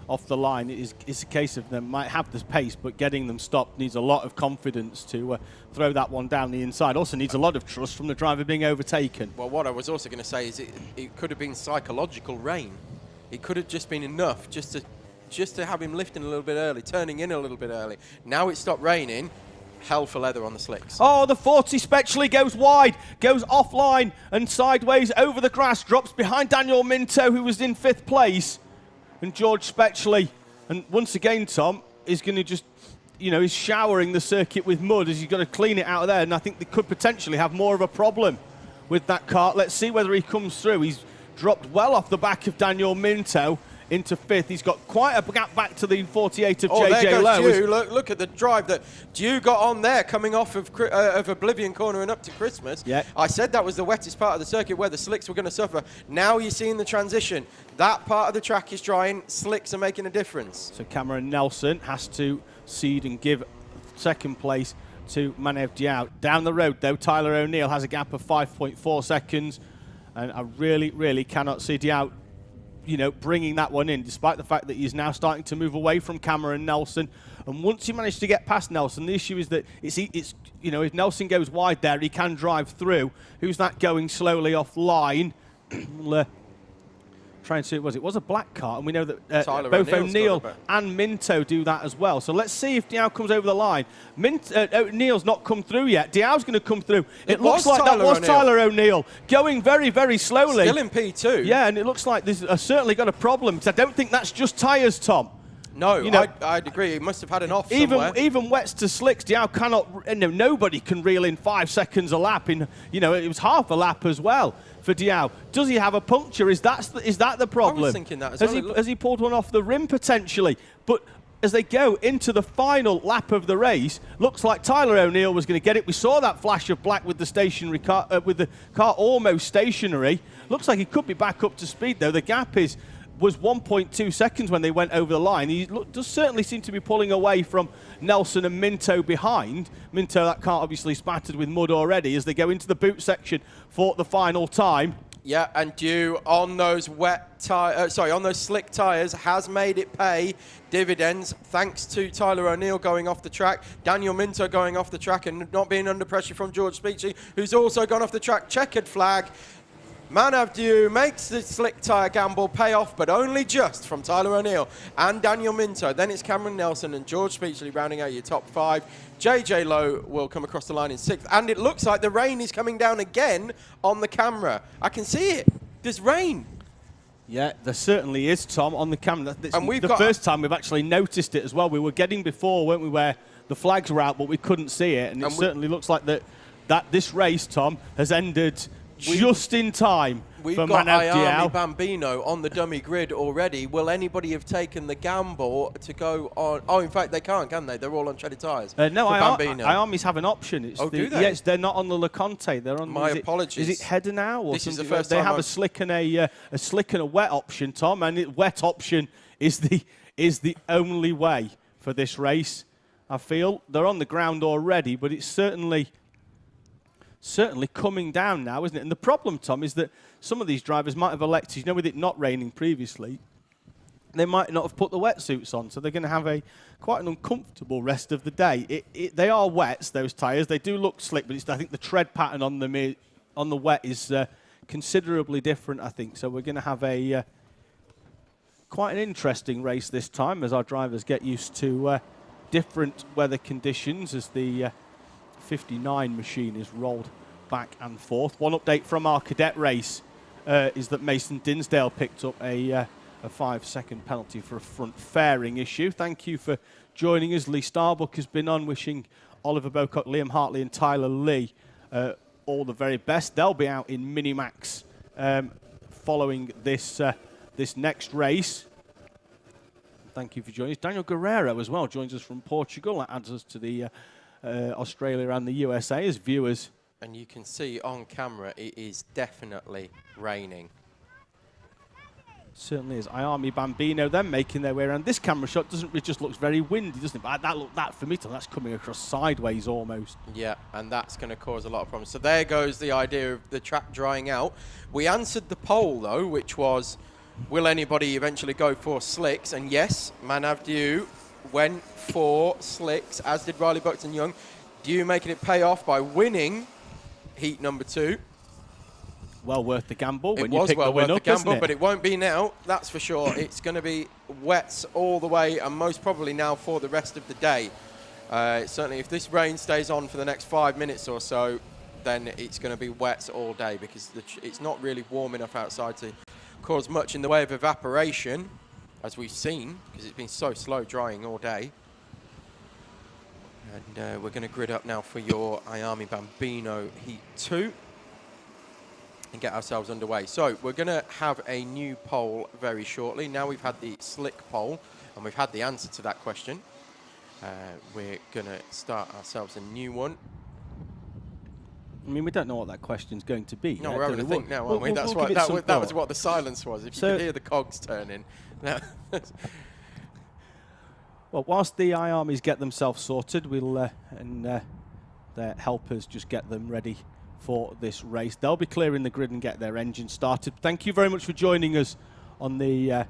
off the line, it's a case of them might have this pace, but getting them stopped needs a lot of confidence to throw that one down the inside. Also needs a lot of trust from the driver being overtaken. Well, what I was also going to say is it could have been psychological rain. It could have just been enough just to have him lifting a little bit early, turning in a little bit early. Now it stopped raining. Hell for leather on the slicks. Oh, the 40 Spectrally goes wide, goes offline and sideways over the grass, drops behind Daniel Minto, who was in 5th place. And George Spectrally, and once again, Tom, is going to just, he's showering the circuit with mud as he's got to clean it out of there. And I think they could potentially have more of a problem with that kart. Let's see whether he comes through. He's dropped well off the back of Daniel Minto into 5th. He's got quite a gap back to the 48 of JJ there Lowe. goes Dew. Look at the drive that Dew got on there, coming off of Oblivion Corner and up to Christmas. Yeah. I said that was the wettest part of the circuit where the slicks were going to suffer. Now you're seeing the transition. That part of the track is drying. Slicks are making a difference. So Cameron Nelson has to cede and give 2nd place to Manev Diao. Down the road, though, Tyler O'Neill has a gap of 5.4 seconds. And I really, really cannot see Diao bringing that one in, despite the fact that he's now starting to move away from Cameron Nelson. And once you manage to get past Nelson, the issue is that it's if Nelson goes wide there, he can drive through. Who's that going slowly offline? Try and see it was a black car, and we know that both O'Neill and Minto do that as well. So let's see if Diao comes over the line. O'Neill's not come through yet. Diao's going to come through. It looks like that was Tyler O'Neill going very, very slowly. Still in P2. Yeah, and it looks like this certainly got a problem, because I don't think that's just tyres, Tom. No, I'd agree. He must have had an off somewhere. Even wets to slicks, Diao cannot. Nobody can reel in 5 seconds a lap. It was half a lap as well for Diao. Does he have a puncture? Is that the problem? I was thinking that as well. Has he pulled one off the rim potentially? But as they go into the final lap of the race, looks like Tyler O'Neill was going to get it. We saw that flash of black with the stationary car, with the car almost stationary. Looks like he could be back up to speed though. The gap was 1.2 seconds when they went over the line. He does certainly seem to be pulling away from Nelson and Minto behind. Minto, that kart obviously spattered with mud already as they go into the boot section for the final time. Yeah, and Dew on those on those slick tyres has made it pay dividends thanks to Tyler O'Neill going off the track, Daniel Minto going off the track and not being under pressure from George Spectrally, who's also gone off the track. Checkered flag. Manav Dew makes the slick tyre gamble pay off, but only just from Tyler O'Neill and Daniel Minto. Then it's Cameron Nelson and George Spectrally rounding out your top 5. JJ Lowe will come across the line in 6th. And it looks like the rain is coming down again on the camera. I can see it. There's rain. Yeah, there certainly is, Tom, on the camera. And the first time we've actually noticed it as well. We were getting before, weren't we, where the flags were out, but we couldn't see it. And it certainly looks like that this race, Tom, has ended just in time for Manev Diao. Bambino on the dummy grid already. Will anybody have taken the gamble to go on? Oh, in fact, they can't, can they? They're all on treaded tyres. No, IAMEs have an option. Do they? Yes, they're not on the LeConte. They're on. My apologies. Is it header now? Or this is the first time they have a slick and a wet option, Tom, and wet option is the only way for this race. I feel they're on the ground already, but it's certainly coming down now, isn't it? And the problem, Tom, is that some of these drivers might have elected, with it not raining previously, they might not have put the wetsuits on, so they're going to have quite an uncomfortable rest of the day. They are wets, those tyres. They do look slick, but I think the tread pattern on them on the wet is considerably different, I think. So we're going to have quite an interesting race this time as our drivers get used to different weather conditions as the 59 machine is rolled back and forth. One update from our cadet race is that Mason Dinsdale picked up a 5-second penalty for a front fairing issue. Thank you for joining us. Lee Starbuck has been on, wishing Oliver Bocock, Liam Hartley and Tyler Lee all the very best. They'll be out in Minimax following this next race. Thank you for joining us. Daniel Guerrero as well joins us from Portugal. That adds us to the Australia and the USA as viewers. And you can see on camera it is definitely raining. Certainly is. IAME Bambino then making their way around. This camera shot it just looks very windy, doesn't it? But that for me, that's coming across sideways almost. Yeah, and that's going to cause a lot of problems. So there goes the idea of the track drying out. We answered the poll, though, which was, will anybody eventually go for slicks? And yes, Manav Dew went for slicks, as did Riley Buxton Young. Dew making it pay off by winning heat number 2. Well worth the gamble when it you was pick well the win worth up, the gamble, isn't it? but it won't be now, that's for sure. It's going to be wets all the way, and most probably now for the rest of the day. Certainly, if this rain stays on for the next 5 minutes or so, then it's going to be wets all day, because it's not really warm enough outside to cause much in the way of evaporation, as we've seen, because it's been so slow drying all day. And we're going to grid up now for your IAME Bambino Heat 2. And get ourselves underway. So we're going to have a new poll very shortly. Now we've had the slick poll and we've had the answer to that question. We're going to start ourselves a new one. I mean, we don't know what that question's going to be. No, we're having a think now, aren't we? That's what that was what the silence was. If you could hear the cogs turning. Well, whilst the IAMEs get themselves sorted, we'll and their helpers just get them ready for this race. They'll be clearing the grid and get their engine started. Thank you very much for joining us on the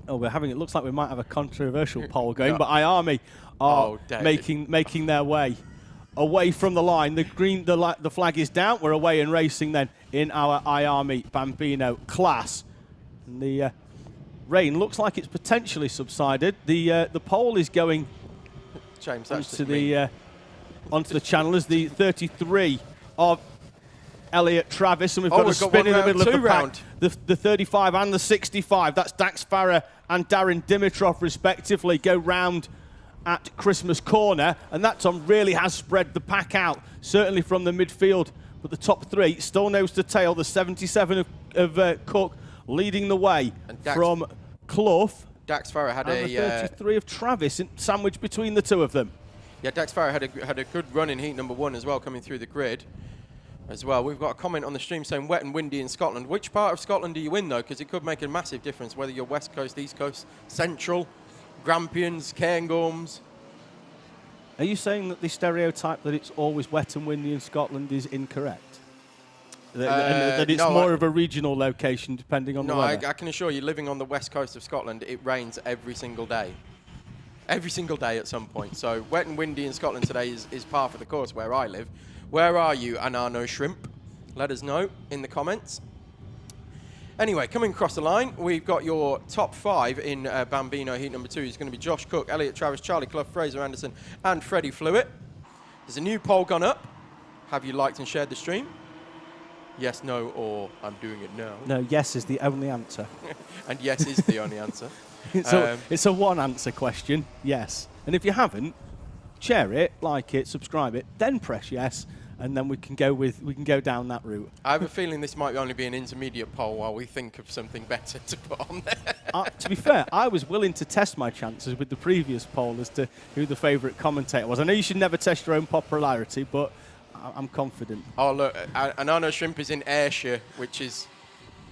it looks like we might have a controversial poll going, but IAME are making their way away from the line. The flag is down. We're away and racing then in our IAME Bambino class. And the rain looks like it's potentially subsided. The poll is going onto the channel as the 33 of Elliot Travis, and we've got a spin in the middle of the pack. The 35 and the 65, that's Dax Farah and Darren Dimitrov respectively, go round at Christmas Corner, and that, Tom, really has spread the pack out, certainly from the midfield. But the top 3 still nose to tail. The 77 of Cook leading the way from Clough. Dax Farah had and the 33 of Travis sandwiched between the two of them. Yeah, Dax Farah had a good run in heat number 1 as well, coming through the grid as well. We've got a comment on the stream saying wet and windy in Scotland. Which part of Scotland do you in, though? Because it could make a massive difference, whether you're West Coast, East Coast, Central, Grampians, Cairngorms. Are you saying that the stereotype that it's always wet and windy in Scotland is incorrect? That it's more of a regional location depending on the weather? No, I can assure you, living on the west coast of Scotland, it rains every single day. Every single day at some point. So wet and windy in Scotland today is par for the course where I live. Where are you, Anano Shrimp? Let us know in the comments. Anyway, coming across the line, we've got your top 5 in Bambino Heat number 2. It's going to be Josh Cook, Elliot Travis, Charlie Clough, Fraser Anderson, and Freddie Flewitt. There's a new poll gone up. Have you liked and shared the stream? Yes, no, or I'm doing it now. No, yes is the only answer. And yes is the only answer. It's a one-answer question, yes. And if you haven't, share it, like it, subscribe it, then press yes, and then we can go down that route. I have a feeling this might only be an intermediate poll while we think of something better to put on there. To be fair, I was willing to test my chances with the previous poll as to who the favourite commentator was. I know you should never test your own popularity, but I'm confident. Oh, look, Anano Shrimp is in Ayrshire, which is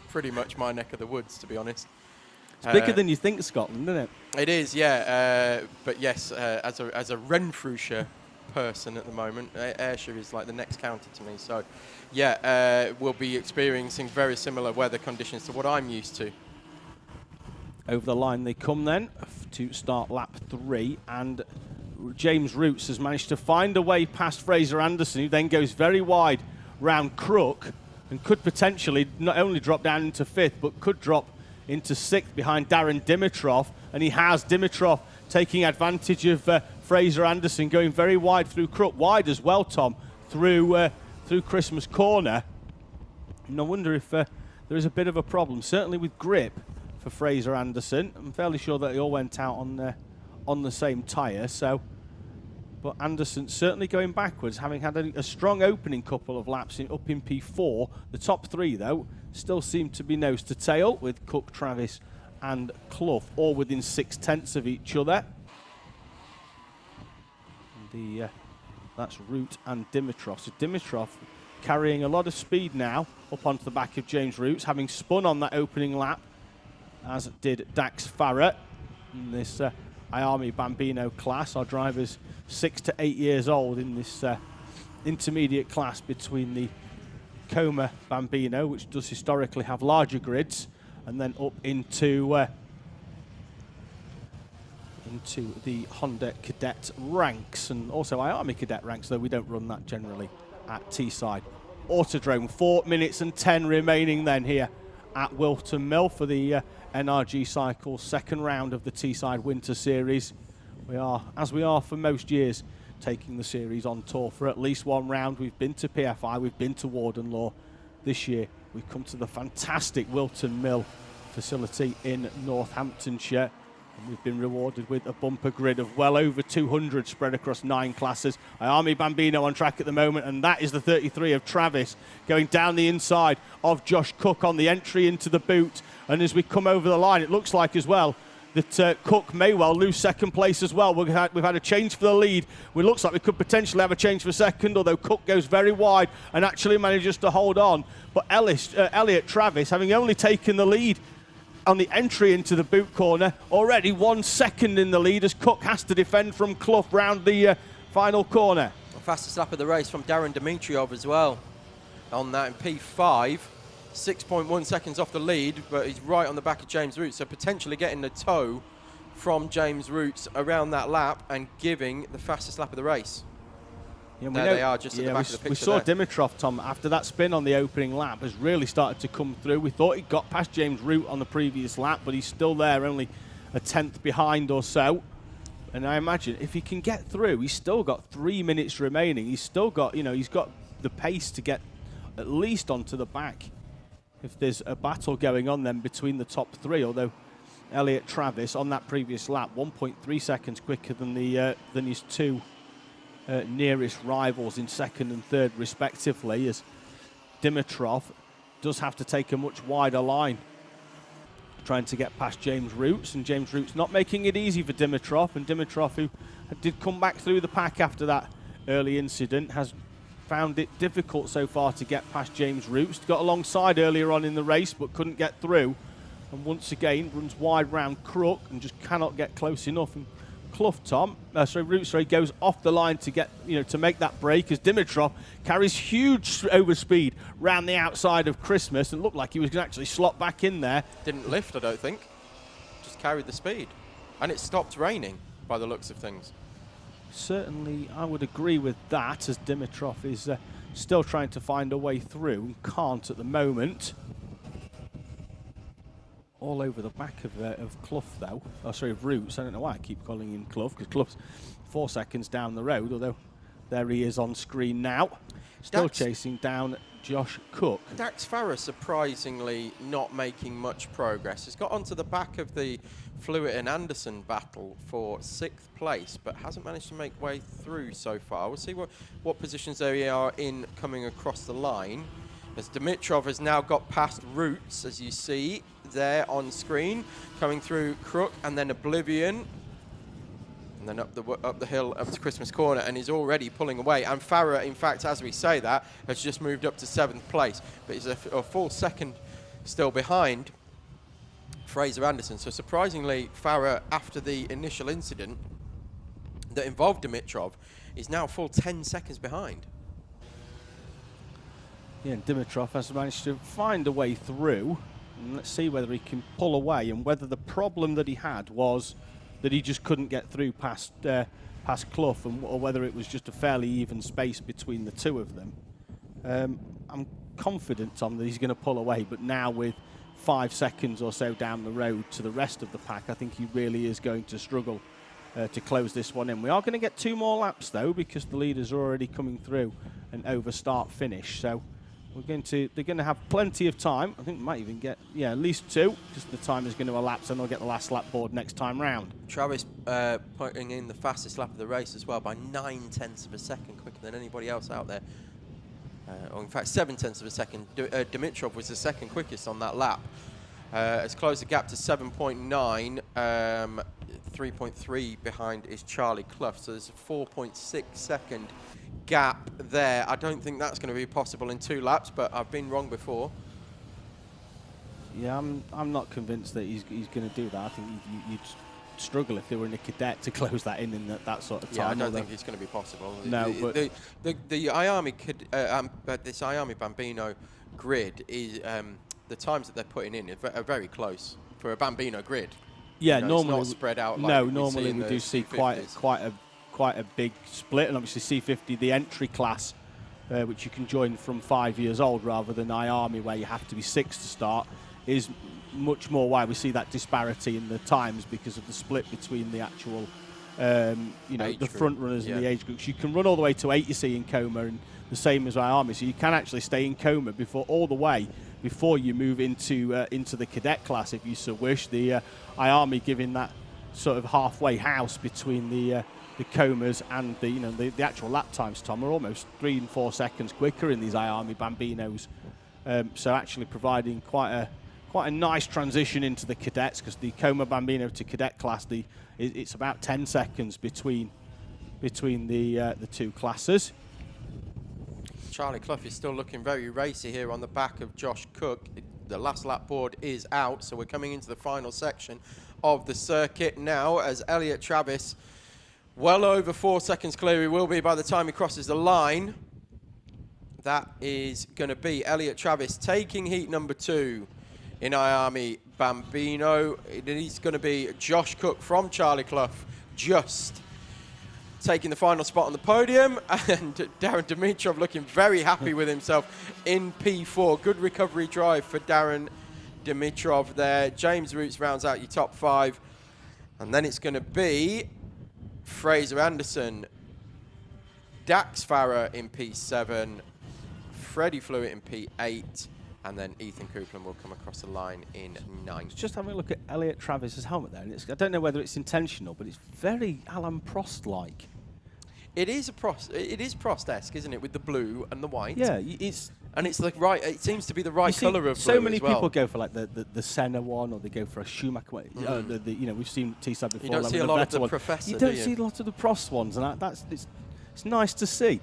pretty much my neck of the woods, to be honest. It's bigger than you think, Scotland, isn't it? It is, yeah. But yes, as a Renfrewshire person at the moment, Ayrshire is like the next county to me. So, yeah, we'll be experiencing very similar weather conditions to what I'm used to. Over the line they come then to start lap 3, and James Roots has managed to find a way past Fraser Anderson, who then goes very wide round Crook and could potentially not only drop down into 5th, but could drop into 6th behind Darren Dimitrov, and he has. Dimitrov taking advantage of Fraser Anderson, going very wide through Crook, wide as well, Tom, through Christmas Corner. And I wonder if there is a bit of a problem, certainly with grip for Fraser Anderson. I'm fairly sure that they all went out on the same tyre, so. But Anderson certainly going backwards, having had a strong opening couple of laps up in P4. The top 3, though, still seem to be nose to tail, with Cook, Travis and Clough all within 6/10 of each other. That's Root and Dimitrov. So Dimitrov carrying a lot of speed now up onto the back of James Roots, having spun on that opening lap as did Dax Farah in this IAME Bambino class. Our driver's 6 to 8 years old in this intermediate class between the Coma Bambino, which does historically have larger grids, and then up into the Honda Cadet ranks, and also IAME Cadet ranks, though we don't run that generally at Teesside Autodrome. 4 minutes and 10 remaining then here at Whilton Mill for the NRG Cycles second round of the Teesside Winter Series. We are, as we are for most years, taking the series on tour for at least one round. We've been to PFI, we've been to Warden Law. This year we've come to the fantastic Whilton Mill facility in Northamptonshire, and we've been rewarded with a bumper grid of well over 200 spread across 9 classes. IAME Bambino on track at the moment, and that is the 33 of Travis going down the inside of Josh Cook on the entry into the boot. And as we come over the line, it looks like as well that Cook may well lose second place as well. We've had a change for the lead. It looks like we could potentially have a change for second, although Cook goes very wide and actually manages to hold on. But Elliot Travis, having only taken the lead on the entry into the boot corner, already 1 second in the lead as Cook has to defend from Clough round the final corner. Fastest lap of the race from Darren Dimitrov as well on that in P5. 6.1 seconds off the lead, but he's right on the back of James Roots, so potentially getting the tow from James Roots around that lap and giving the fastest lap of the race. Yeah, there they are, just at the back of the picture. We saw there. Dimitrov, Tom, after that spin on the opening lap, has really started to come through. We thought he got past James Root on the previous lap, but he's still there, only a 10th behind or so. And I imagine if he can get through, he's still got 3 minutes remaining. He's still got, he's got the pace to get at least onto the back if there's a battle going on then between the top 3, although Elliot Travis on that previous lap 1.3 seconds quicker than his 2 nearest rivals in second and third respectively, as Dimitrov does have to take a much wider line trying to get past James Roots, and James Roots not making it easy for Dimitrov, and Dimitrov, who did come back through the pack after that early incident, has found it difficult so far to get past James Roots. Got alongside earlier on in the race but couldn't get through, and once again runs wide round Crook and just cannot get close enough. And Roots goes off the line to get to make that break as Dimitrov carries huge overspeed round the outside of Christmas and looked like he was going to actually slot back in there. Didn't lift, I don't think. Just carried the speed, and it stopped raining by the looks of things. Certainly, I would agree with that, as Dimitrov is still trying to find a way through and can't at the moment. All over the back of Clough, though. Oh, sorry, of Roots. I don't know why I keep calling him Clough, because Clough's 4 seconds down the road, although there he is on screen now. Still chasing down Josh Cook. Dax Farah surprisingly not making much progress. He's got onto the back of the Flewitt and Anderson battle for 6th place, but hasn't managed to make way through so far. We'll see what positions they are in coming across the line, as Dimitrov has now got past Roots, as you see there on screen, coming through Crook and then Oblivion, and then up the hill up to Christmas Corner, and he's already pulling away. And Farah, in fact, as we say that, has just moved up to 7th place, but he's a full second still behind Fraser Anderson. So surprisingly, Farah, after the initial incident that involved Dimitrov, is now full 10 seconds behind. Yeah, and Dimitrov has managed to find a way through, and let's see whether he can pull away, and whether the problem that he had was that he just couldn't get through past Clough, or whether it was just a fairly even space between the two of them. I'm confident, Tom, that he's going to pull away, but now with 5 seconds or so down the road to the rest of the pack, I think he really is going to struggle to close this one in. We are going to get 2 more laps, though, because the leaders are already coming through an over start finish. So they're going to have plenty of time. I think they might even get, at least 2, because the time is going to elapse, and they'll get the last lap board next time round. Travis putting in the fastest lap of the race as well by 9/10 of a second quicker than anybody else out there. Or in fact, 7/10 of a second. Dimitrov was the second quickest on that lap. Has closed the gap to 7.9. 3.3 behind is Charlie Clough. So there's a 4.6 second gap there. I don't think that's going to be possible in 2 laps, but I've been wrong before. Yeah, I'm not convinced that he's going to do that. I think you'd struggle if they were in a cadet to close that in that sort of time. Yeah, I don't think it's going to be possible. No, but the IAME this IAME Bambino grid is the times that they're putting in are very close for a Bambino grid. Yeah, you know, normally it's not spread out. No, like normally we do see quite a big split, and obviously C50, the entry class, which you can join from 5 years old rather than IAME where you have to be 6 to start, is much more why we see that disparity in the times because of the split between the actual, the front runners and the age groups. You can run all the way to 8, you see, in Coma, and the same as IAME, so you can actually stay in Coma before you move into the cadet class if you so wish. The IAME giving that sort of halfway house between the Comas and the actual lap times, Tom, are almost 3 and 4 seconds quicker in these IAME Bambinos. So actually providing quite a nice transition into the cadets, because the Coma Bambino to cadet class, it's about 10 seconds between the two classes. Charlie Clough is still looking very racy here on the back of Josh Cook. The last lap board is out, so we're coming into the final section of the circuit now as Elliot Travis, well over 4 seconds clear he will be by the time he crosses the line. That is going to be Elliot Travis taking heat number 2 in IAME Bambino. It is going to be Josh Cook from Charlie Clough just taking the final spot on the podium, and Darren Dimitrov looking very happy with himself in P4. Good recovery drive for Darren Dimitrov there. James Roots rounds out your top 5, and then it's going to be Fraser Anderson, Dax Farah in P7, Freddie Flewitt in P8, and then Ethan Coupland will come across the line in 9th. Just having a look at Elliot Travis's helmet there, and I don't know whether it's intentional, but it's very Alan Prost-like. It is Prost-esque, isn't it, with the blue and the white? Yeah, it's like right. It seems to be the right colour of blue. So many as well. people go for like the Senna one, or they go for a Schumacher one. We've seen Teesside before. You don't see a lot of the Professor. You don't see a lot of the Prost ones, and it's nice to see.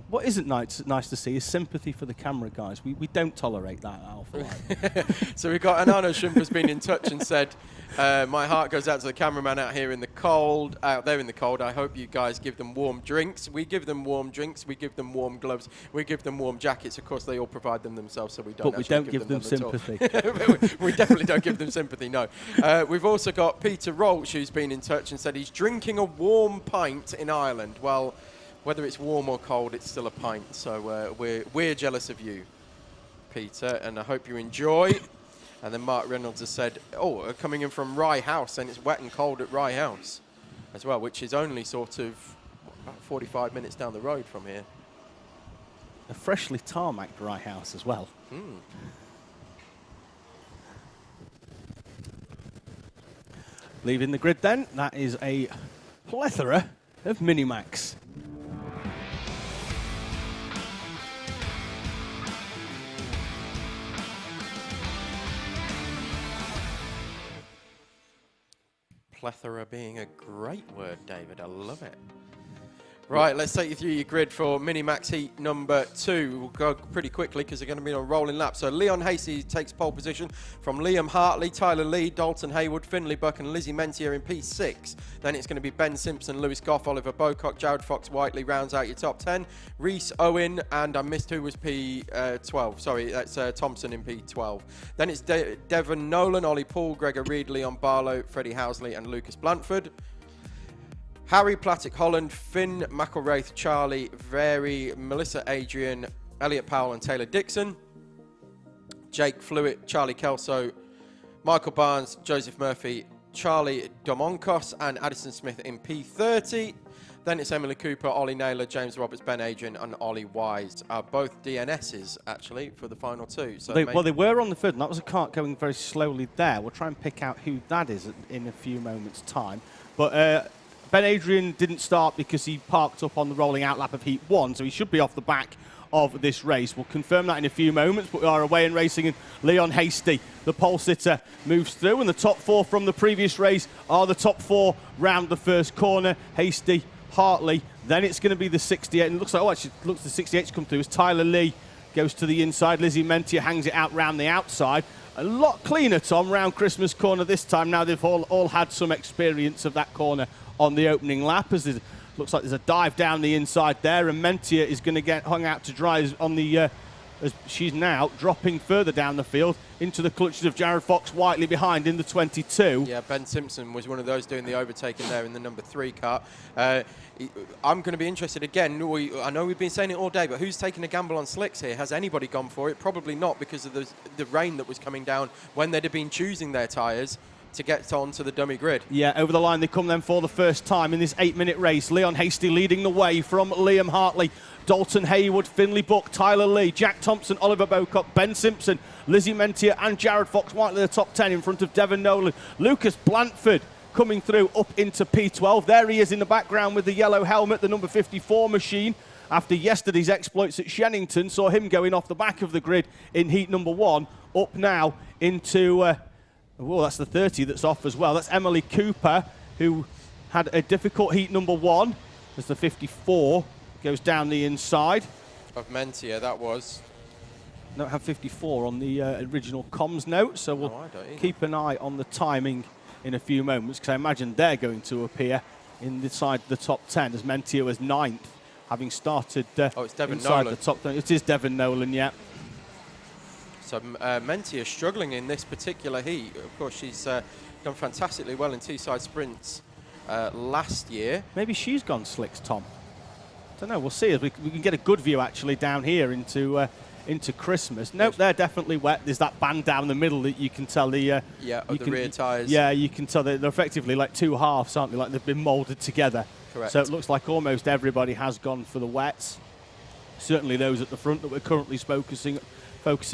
What isn't nice to see is sympathy for the camera guys. We don't tolerate that at Alpha Light. So we've got Anano Shumpa's been in touch and said, my heart goes out to the cameraman out there in the cold. I hope you guys give them warm drinks. We give them warm drinks. We give them warm gloves. We give them warm jackets. Of course, they all provide them themselves, so we don't. But we don't give them sympathy. We definitely don't give them sympathy. No. We've also got Peter Rolch, who's been in touch and said he's drinking a warm pint in Ireland. Well, whether it's warm or cold, it's still a pint. So we're jealous of you, Peter, and I hope you enjoy. And then Mark Reynolds has said, coming in from Rye House, and it's wet and cold at Rye House as well, which is only sort of about 45 minutes down the road from here. A freshly tarmacked Rye House as well. Leaving the grid then, that is a plethora of Minimax. Plethora being a great word, David. I love it. Right, let's take you through your grid for Minimax heat number 2. We'll go pretty quickly because they're going to be on a rolling lap. So Leon Hasty takes pole position from Liam Hartley, Tyler Lee, Dalton Haywood, Finley Buck and Lizzie Mentier in P6. Then it's going to be Ben Simpson, Lewis Goff, Oliver Bocock, Jared Fox Whiteley rounds out your top 10. Reese Owen, and I missed who was P12. Sorry, that's Thompson in P12. Then it's Devon Nolan, Ollie Paul, Gregor Reed, Leon Barlow, Freddie Housley and Lucas Blanford. Harry Platic Holland, Finn McElwraith, Charlie Very, Melissa Adrian, Elliot Powell and Taylor Dixon. Jake Flewitt, Charlie Kelso, Michael Barnes, Joseph Murphy, Charlie Domonkos and Addison Smith in P30. Then it's Emily Cooper, Ollie Naylor, James Roberts, Ben Adrian and Ollie Wise. Both DNSs, actually, for the final 2. So they were on the field, and that was a kart going very slowly there. We'll try and pick out who that is in a few moments' time. But Ben Adrian didn't start because he parked up on the rolling out lap of Heat 1, so he should be off the back of this race. We'll confirm that in a few moments, but we are away and racing, and Leon Hasty, the pole sitter, moves through, and the top 4 from the previous race are the top 4 round the first corner. Hasty, Hartley, then it's going to be the 68, and it looks like, the 68's come through as Tyler Lee goes to the inside. Lizzie Mentier hangs it out round the outside. A lot cleaner, Tom, round Christmas corner this time. Now they've all had some experience of that corner on the opening lap, as it looks like there's a dive down the inside there, and Mentia is going to get hung out to dry on the as she's now dropping further down the field into the clutches of Jared Fox-Whiteley behind in the 22. Yeah, Ben Simpson was one of those doing the overtaking there in the number 3 car. I'm going to be interested again. I know we've been saying it all day, but who's taking a gamble on slicks here? Has anybody gone for it? Probably not, because of the rain that was coming down when they'd have been choosing their tyres to get onto the dummy grid. Yeah, over the line they come then for the first time in this 8-minute race. Leon Hasty leading the way from Liam Hartley, Dalton Haywood, Finley Buck, Tyler Lee, Jack Thompson, Oliver Bocock, Ben Simpson, Lizzie Mentia and Jared Fox-Whiteley, the top 10 in front of Devon Nolan. Lucas Blanford coming through up into P12. There he is in the background with the yellow helmet, the number 54 machine. After yesterday's exploits at Shennington, saw him going off the back of the grid in heat number 1, up now into... oh, that's the 30 that's off as well. That's Emily Cooper, who had a difficult heat number 1 as the 54 goes down the inside. Of Mentia, that was. Don't have 54 on the original comms note, so we'll keep an eye on the timing in a few moments, because I imagine they're going to appear inside the top 10, as Mentia was 9th, having started it's Devon inside Nolan. the top 10. It is Devon Nolan, yeah. So Mentia struggling in this particular heat. Of course, she's done fantastically well in Teesside Sprints last year. Maybe she's gone slicks, Tom. Don't know. We'll see. As we can get a good view actually down here into Christmas. Nope, they're definitely wet. There's that band down the middle that you can tell the rear tyres. Yeah, you can tell they're effectively like two halves, aren't they? Like they've been moulded together. Correct. So it looks like almost everybody has gone for the wets. Certainly those at the front that we're currently focusing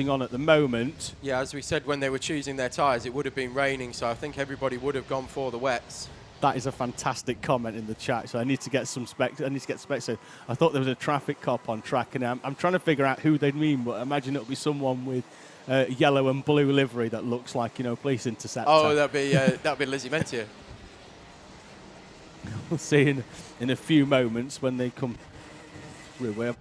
on at the moment. Yeah, as we said, when they were choosing their tyres, it would have been raining, so I think everybody would have gone for the wets. That is a fantastic comment in the chat, so I need to get some specs. So I thought there was a traffic cop on track, and I'm trying to figure out who they mean, but I imagine it'll be someone with yellow and blue livery that looks like, police interceptor. Oh, that'd be Lizzie Mentia. We'll see in a few moments when they come through. We're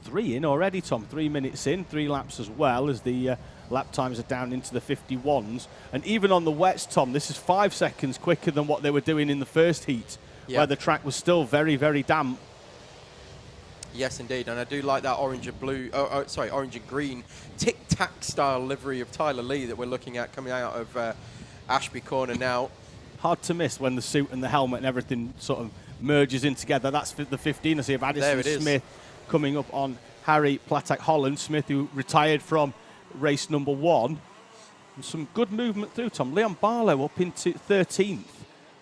3 in already, Tom. 3 minutes in, 3 laps as well, as the lap times are down into the 51s. And even on the wets, Tom, this is 5 seconds quicker than what they were doing in the first heat, where the track was still very, very damp. Yes, indeed, and I do like that orange and blue, orange and green tic-tac style livery of Tyler Lee that we're looking at coming out of Ashby Corner now. Hard to miss when the suit and the helmet and everything sort of merges in together. That's the 15, I see, of Addison Smith coming up on Harry Platak Holland. Smith, who retired from race number 1. And some good movement through, Tom. Leon Barlow up into 13th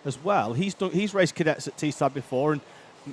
as well. He's raced cadets at Teesside before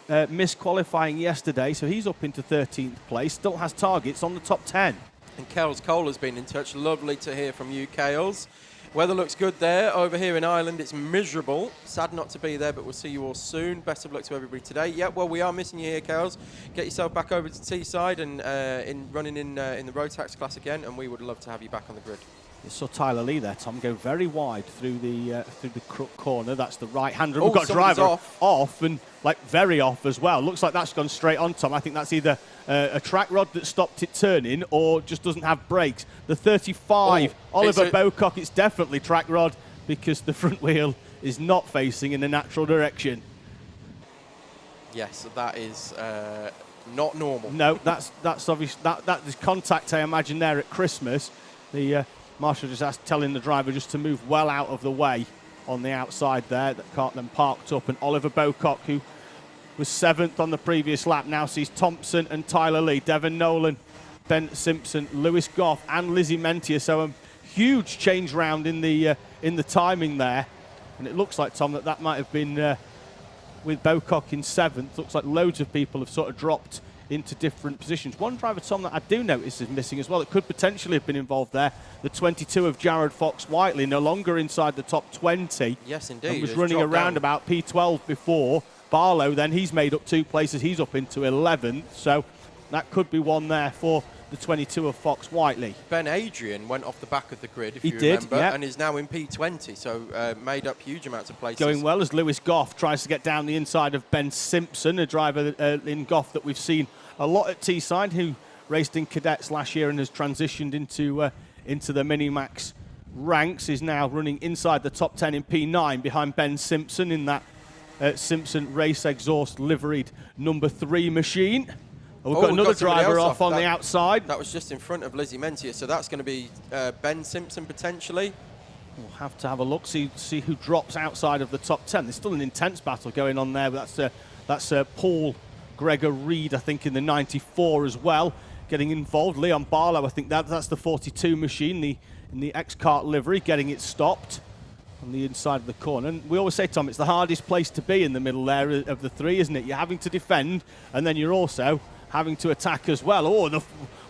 and missed qualifying yesterday, so he's up into 13th place. Still has targets on the top 10. And Kels Cole has been in touch. Lovely to hear from you, Kels. Weather looks good there. Over here in Ireland, it's miserable. Sad not to be there, but we'll see you all soon. Best of luck to everybody today. Yeah, well, we are missing you here, Kels. Get yourself back over to Teesside and running in the Rotax class again, and we would love to have you back on the grid. You saw Tyler Lee there, Tom, go very wide through the crook corner. That's the right-hander. We've got driver off and like very off as well. Looks like that's gone straight on, Tom. I think that's either a track rod that stopped it turning or just doesn't have brakes. The 35, Oliver Bocock, it's definitely track rod because the front wheel is not facing in a natural direction. Yes, that is not normal. No, that's obvious. That is contact, I imagine, there at Christmas. The marshal just telling the driver just to move well out of the way on the outside there. That car then parked up, and Oliver Bocock, who was 7th on the previous lap, now sees Thompson and Tyler Lee, Devon Nolan, Ben Simpson, Lewis Goff and Lizzie Mentia. So a huge change round in the timing there. And it looks like, Tom, that might have been with Bocock in 7th. Looks like loads of people have sort of dropped into different positions. One driver, Tom, that I do notice is missing as well. It could potentially have been involved there. The 22 of Jared Fox-Whiteley, no longer inside the top 20. Yes, indeed. And was running around about P12 before. Barlow, then, he's made up 2 places. He's up into 11th. So that could be one there for the 22 of Fox-Whiteley. Ben Adrian went off the back of the grid, if you remember, and is now in P20, so made up huge amounts of places. Going well as Lewis Goff tries to get down the inside of Ben Simpson, a driver in Goff that we've seen a lot at Teesside, who raced in cadets last year and has transitioned into the Minimax ranks, is now running inside the top 10 in P9 behind Ben Simpson in that Simpson race exhaust liveried number 3 machine. And we've got another driver off on the outside. That was just in front of Lizzie Mentia, so that's going to be Ben Simpson potentially. We'll have to have a look, see who drops outside of the top 10. There's still an intense battle going on there, but that's Paul Gregor Reed, I think, in the 94 as well, getting involved. Leon Barlow, I think that's the 42 machine, in the X-Kart livery, getting it stopped on the inside of the corner. And we always say, Tom, it's the hardest place to be in the middle there of the 3, isn't it? You're having to defend, and then you're also having to attack as well. Oh, the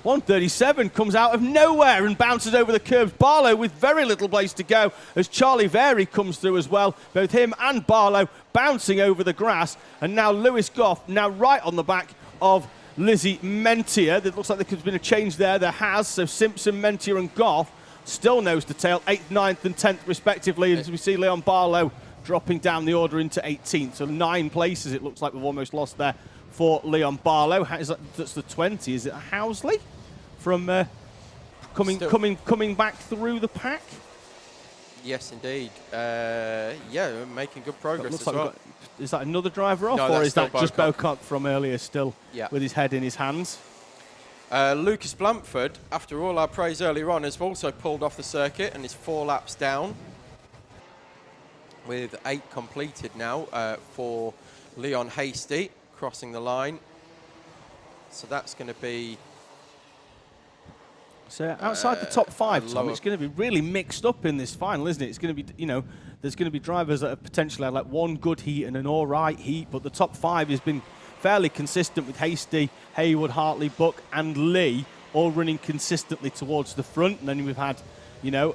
137 comes out of nowhere and bounces over the curbs. Barlow with very little place to go as Charlie Vary comes through as well. Both him and Barlow bouncing over the grass. And now Lewis Goff, now right on the back of Lizzie Mentia. It looks like there's been a change there. There has. So Simpson, Mentia and Goff still nose to tail, 8th, 9th and 10th respectively. And as we see Leon Barlow dropping down the order into 18th. So 9 places it looks like we've almost lost there for Leon Barlow. That's the 20. Is it a Housley from coming back through the pack? Yes, indeed. Yeah, making good progress as well. Is that another driver off, or is that just Bocott from earlier still with his head in his hands? Lucas Bluntford, after all our praise earlier on, has also pulled off the circuit and is 4 laps down with 8 completed now for Leon Hasty crossing the line. So that's going to be... So outside the top 5, Tom, it's going to be really mixed up in this final, isn't it? It's going to be, you know, there's going to be drivers that have potentially had like one good heat and an all right heat, but the top 5 has been fairly consistent with Hasty, Haywood, Hartley, Buck and Lee all running consistently towards the front. And then we've had, you know,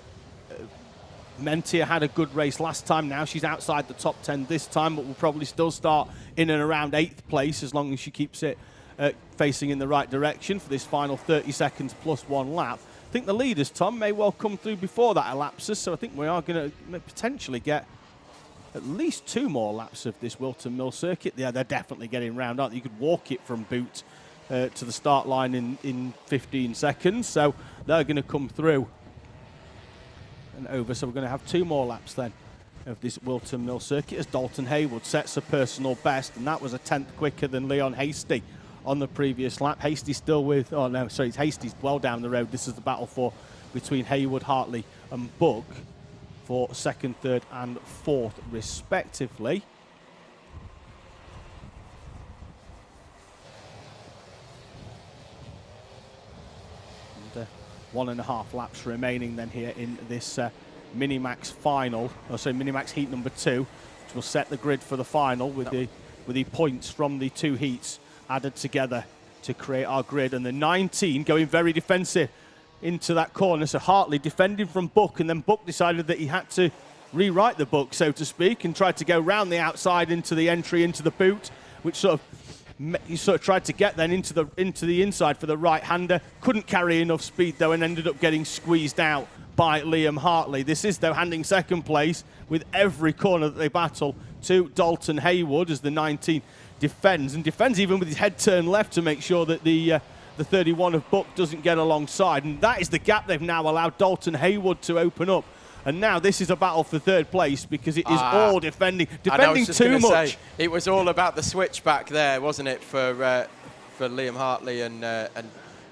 Mentia had a good race last time. Now she's outside the top 10 this time, but will probably still start in and around 8th place as long as she keeps it facing in the right direction for this final 30 seconds plus 1 lap. I think the leaders, Tom, may well come through before that elapses, so I think we are going to potentially get at least 2 more laps of this Whilton Mill circuit. Yeah, they're definitely getting round, aren't they? You could walk it from boot to the start line in 15 seconds, so they're going to come through and over. So we're going to have 2 more laps then of this Whilton Mill circuit as Dalton Haywood sets a personal best, and that was a 10th quicker than Leon Hasty on the previous lap. Hasty still with, oh no, sorry, it's Hasty's well down the road. This is the battle between Haywood, Hartley and Buck for 2nd, 3rd and 4th respectively. And 1.5 laps remaining then here in this Minimax final, Minimax heat number 2, which will set the grid for the final with the points from the 2 heats added together to create our grid. And the 19 going very defensive into that corner. So Hartley defending from Buck, and then Buck decided that he had to rewrite the book, so to speak, and tried to go round the outside into the entry into the boot, which he tried to get then into the inside for the right-hander. Couldn't carry enough speed though, and ended up getting squeezed out by Liam Hartley. This is though handing 2nd place with every corner that they battle to Dalton Haywood as the 19 defends even with his head turned left to make sure that the 31 of Buck doesn't get alongside, and that is the gap they've now allowed Dalton Haywood to open up. And now this is a battle for 3rd place because it is all defending too much. It was all about the switchback there, wasn't it, for Liam Hartley and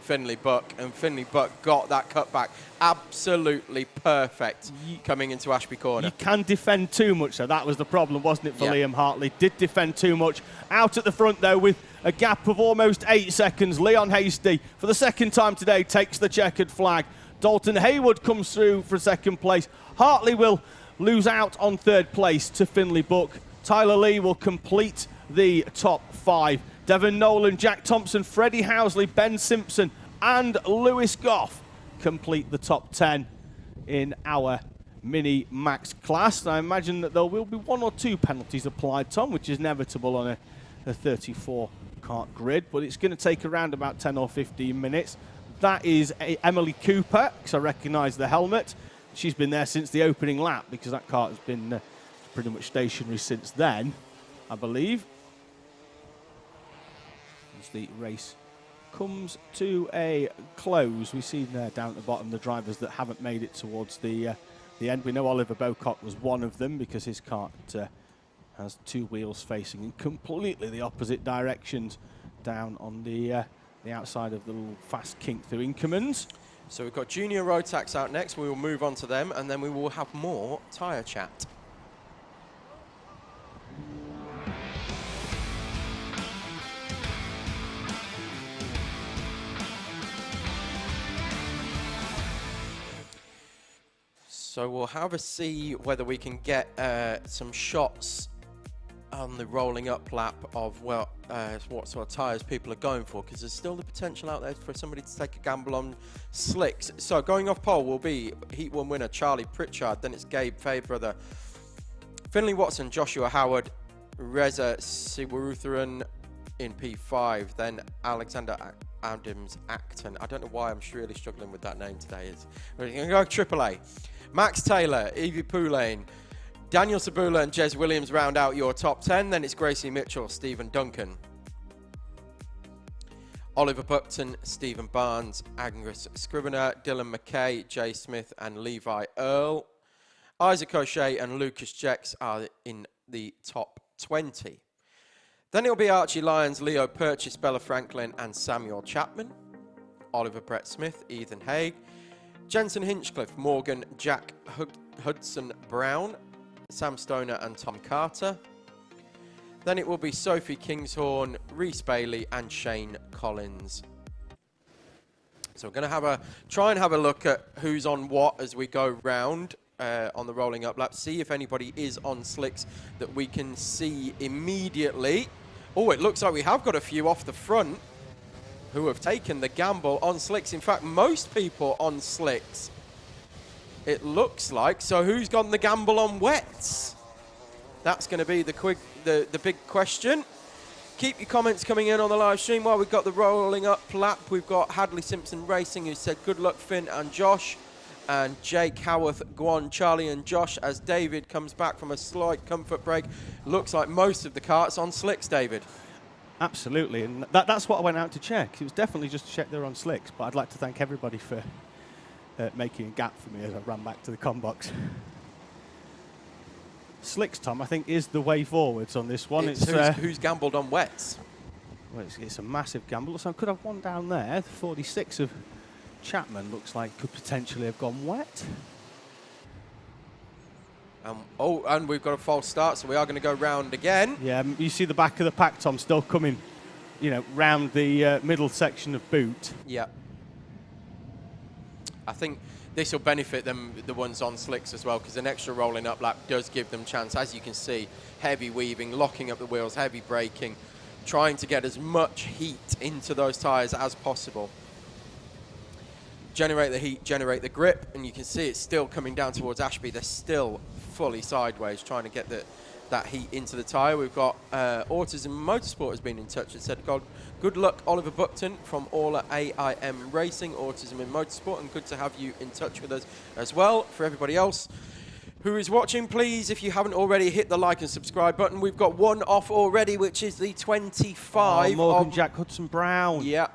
Finley Buck, and Finley Buck got that cutback absolutely perfect coming into Ashby Corner. You can defend too much, so that was the problem, wasn't it, for Liam Hartley? Did defend too much. Out at the front, though, with a gap of almost 8 seconds, Leon Hasty, for the 2nd time today, takes the checkered flag. Dalton Haywood comes through for 2nd place. Hartley will lose out on 3rd place to Finley Buck. Tyler Lee will complete the top 5. Devon Nolan, Jack Thompson, Freddie Housley, Ben Simpson and Lewis Goff complete the top 10 in our Mini Max class. I imagine that there will be 1 or 2 penalties applied, Tom, which is inevitable on a 34 kart grid, but it's going to take around about 10 or 15 minutes. That is Emily Cooper, because I recognise the helmet. She's been there since the opening lap because that kart has been pretty much stationary since then, I believe. As the race comes to a close. We see there down at the bottom the drivers that haven't made it towards the end. We know Oliver Bocock was one of them because his kart has two wheels facing in completely the opposite directions down on the outside of the little fast kink through Inkermans. So we've got Junior Rotax out next. We will move on to them, and then we will have more tyre chat. So we'll have a see whether we can get some shots on the rolling up lap of what sort of tyres people are going for, because there's still the potential out there for somebody to take a gamble on slicks. So going off pole will be Heat 1 winner Charlie Pritchard, then it's Gabe Fairbrother, Finley Watson, Joshua Howard, Reza Siwarutharan in P5, then Alexander Adams Acton. I don't know why I'm really struggling with that name today. We're going to go AAA. Max Taylor, Evie Poulain, Daniel Sabula and Jez Williams round out your top 10. Then it's Gracie Mitchell, Stephen Duncan, Oliver Buckton, Stephen Barnes, Angus Scrivener, Dylan McKay, Jay Smith and Levi Earl. Isaac O'Shea and Lucas Jex are in the top 20. Then it'll be Archie Lyons, Leo Purchase, Bella Franklin and Samuel Chapman. Oliver Brett Smith, Ethan Haig, Jensen Hinchcliffe, Morgan, Jack Hudson Brown, Sam Stoner and Tom Carter. Then it will be Sophie Kingshorn, Reese Bailey and Shane Collins. So we're going to try and have a look at who's on what as we go round on the rolling up lap. See if anybody is on slicks that we can see immediately. Oh, it looks like we have got a few off the front who have taken the gamble on slicks. In fact, most people on slicks, it looks like. So who's gone the gamble on wets? That's going to be the big question. Keep your comments coming in on the live stream while we've got the rolling up lap. We've got Hadley Simpson Racing who said good luck Finn and Josh. And Jake Howarth, Guan, Charlie and Josh as David comes back from a slight comfort break. Looks like most of the karts on slicks, David. Absolutely, and that's what I went out to check. It was definitely just to check they're on slicks, but I'd like to thank everybody for making a gap for me as I ran back to the com box. Slicks, Tom, I think is the way forwards on this one. Who's gambled on wets? Well, it's a massive gamble. So I could have one down there. The 46 of Chapman looks like could potentially have gone wet. And we've got a false start, so we are going to go round again. Yeah, you see the back of the pack, Tom, still coming, round the middle section of boot. Yeah. I think this will benefit them, the ones on slicks as well, because an extra rolling up lap does give them chance. As you can see, heavy weaving, locking up the wheels, heavy braking, trying to get as much heat into those tyres as possible. Generate the heat, generate the grip, and you can see it's still coming down towards Ashby. They're still fully sideways, trying to get that heat into the tyre. We've got Autism Motorsport has been in touch and said, good luck, Oliver Buckton from Orla AIM Racing, Autism in Motorsport, and good to have you in touch with us as well. For everybody else who is watching, please, if you haven't already, hit the like and subscribe button. We've got one off already, which is the 25. Morgan Jack Hudson Brown. Yeah,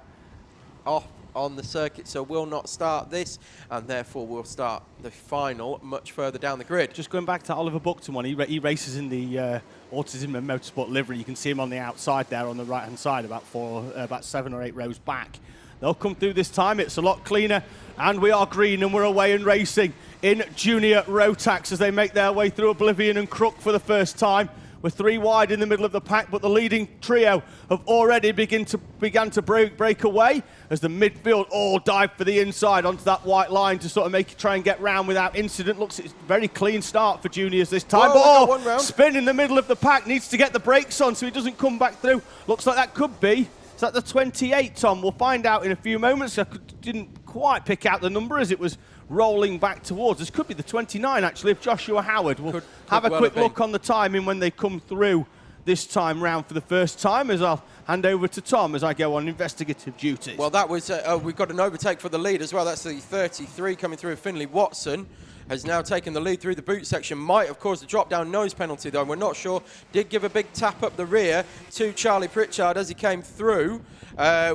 off on the circuit, so we'll not start this, and therefore we'll start the final much further down the grid. Just going back to Oliver Buckton one, he races in the Autism and Motorsport livery. You can see him on the outside there on the right-hand side, about 7 or 8 rows back. They'll come through this time. It's a lot cleaner, and we are green, and we're away and racing in Junior Rotax as they make their way through Oblivion and Crook for the first time. We're 3 wide in the middle of the pack, but the leading trio have already began to break away as the midfield all dive for the inside onto that white line to sort of try and get round without incident. Looks it's a very clean start for juniors this time. Whoa, spin in the middle of the pack, needs to get the brakes on so he doesn't come back through. Looks like that could be. Is that the 28, Tom? We'll find out in a few moments. I didn't quite pick out the number as it was rolling back towards us. Could be the 29, actually, if Joshua Howard. We'll have a quick look on the timing when they come through this time round for the first time, as I'll hand over to Tom as I go on investigative duties. Well, that was, we've got an overtake for the lead as well. That's the 33 coming through, Finley Watson. has now taken the lead through the boot section. Might have caused a drop-down nose penalty, though. We're not sure. Did give a big tap up the rear to Charlie Pritchard as he came through.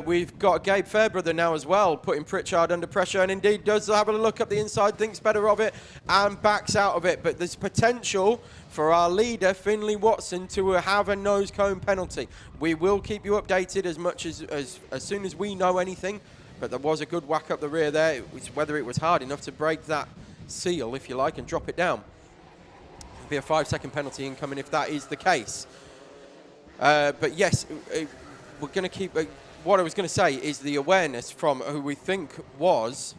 We've got Gabe Fairbrother now as well, putting Pritchard under pressure, and indeed does have a look up the inside, thinks better of it, and backs out of it. But there's potential for our leader, Finley Watson, to have a nose cone penalty. We will keep you updated as soon as we know anything, but there was a good whack up the rear there. It was whether it was hard enough to break that seal, if you like, and drop it down. It'll be a 5-second penalty incoming if that is the case. But yes, we're going to keep... what I was going to say is the awareness from who we think was...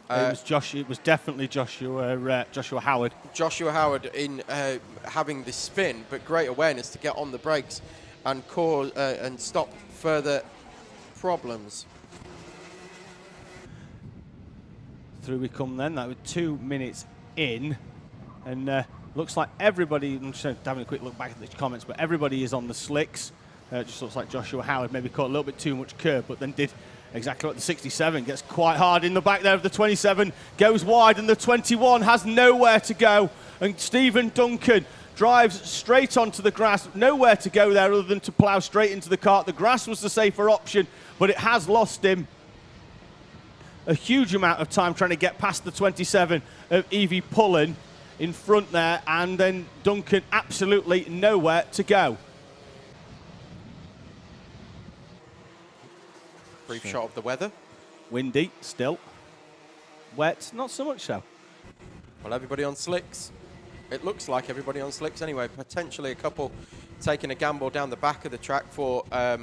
it was definitely Joshua Howard. Joshua Howard in having the spin, but great awareness to get on the brakes and cause and stop further problems. Through we come then. That was 2 minutes in, and looks like everybody. I'm just having a quick look back at the comments, but everybody is on the slicks. Just looks like Joshua Howard maybe caught a little bit too much curb, but then did exactly what the 67 gets quite hard in the back there of the 27, goes wide, and the 21 has nowhere to go. And Stephen Duncan drives straight onto the grass, nowhere to go there other than to plough straight into the kart. The grass was the safer option, but it has lost him a huge amount of time trying to get past the 27 of Evie Pullen in front there, and then Duncan absolutely nowhere to go. Brief shot of the weather. Windy still. Wet, not so much so. Well, everybody on slicks. It looks like everybody on slicks anyway. Potentially a couple taking a gamble down the back of the track for a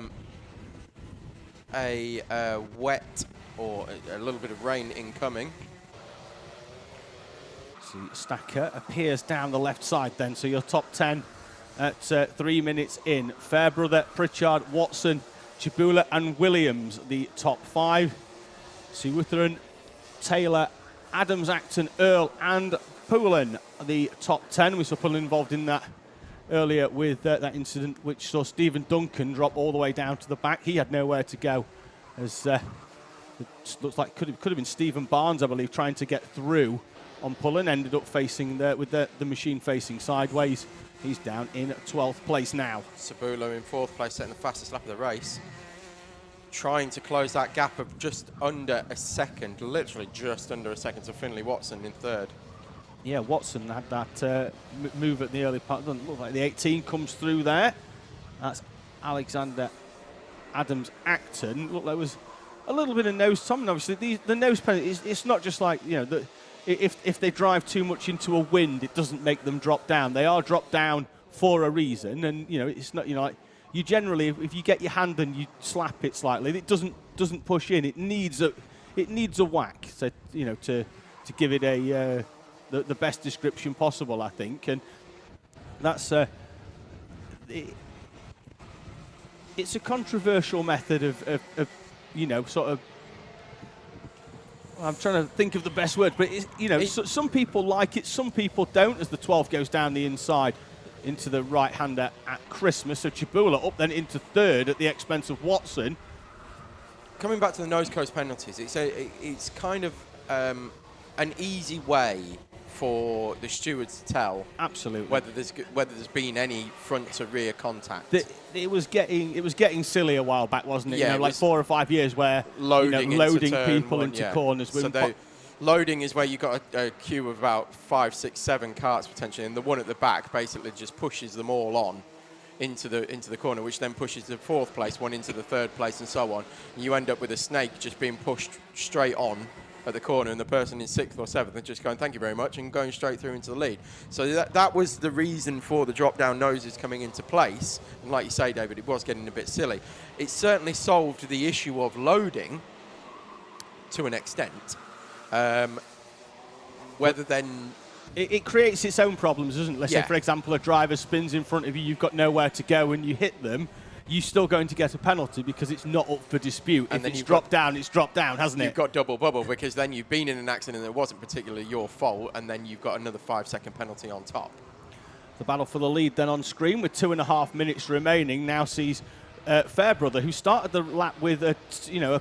wet or a little bit of rain incoming. See, Stacker appears down the left side then, so your top 10 at 3 minutes in. Fairbrother, Pritchard, Watson, Chibula and Williams, the top 5. Seawitheren, Taylor, Adams, Acton, Earl and Pullen, the top 10. We saw Pullen involved in that earlier with that incident which saw Stephen Duncan drop all the way down to the back. He had nowhere to go, as it looks like could have been Stephen Barnes, I believe, trying to get through on Pullen. Ended up facing with the machine facing sideways. He's down in 12th place now. Sabulo in 4th place, setting the fastest lap of the race. Trying to close that gap of just under a second, literally just under a second, to Finley Watson in 3rd. Yeah, Watson had that move at the early part. Doesn't look like the 18 comes through there. That's Alexander Adams Acton. Look, there was a little bit of nose. Obviously, the nose penalty, it's not just like, you know, if they drive too much into a wind, it doesn't make them drop down. They are dropped down for a reason, and you know, it's not, you know, like you generally, if you get your hand and you slap it slightly, it doesn't push in. It needs a whack. So, you know, to give it a the best description possible, I think, and that's it's a controversial method of you know, sort of. I'm trying to think of the best word, but you know, some people like it, some people don't, as the 12 goes down the inside into the right-hander at Christmas. So Chibula up then into 3rd at the expense of Watson. Coming back to the nose coast penalties, it's kind of an easy way for the stewards to tell absolutely whether there's been any front to rear contact. It was getting silly a while back, wasn't it? Yeah, you know, like 4 or 5 years where loading people into corners. So loading is where you've got a queue of about 5, 6, 7 carts potentially, and the one at the back basically just pushes them all on into the corner, which then pushes the 4th place one into the 3rd place, and so on. And you end up with a snake just being pushed straight on at the corner, and the person in 6th or 7th are just going, thank you very much, and going straight through into the lead. So that was the reason for the drop-down noses coming into place. And like you say, David, it was getting a bit silly. It certainly solved the issue of loading to an extent. Whether then... It creates its own problems, doesn't it? Let's say, for example, a driver spins in front of you, you've got nowhere to go, and you hit them, you're still going to get a penalty because it's not up for dispute. And if it's dropped down, it's dropped down, hasn't it? You've got double bubble, because then you've been in an accident that wasn't particularly your fault, and then you've got another 5-second penalty on top. The battle for the lead then on screen with 2.5 minutes remaining now sees Fairbrother, who started the lap with a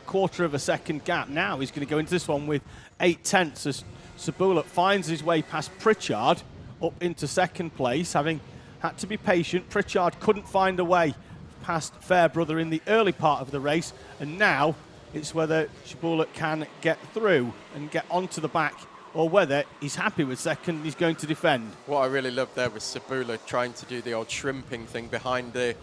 quarter of a second gap. Now he's going to go into this one with 8 tenths as Sabula finds his way past Pritchard up into second place, having had to be patient. Pritchard couldn't find a way past Fairbrother in the early part of the race, and now it's whether Sabula can get through and get onto the back, or whether he's happy with second and he's going to defend. What I really loved there was Sabula trying to do the old shrimping thing behind the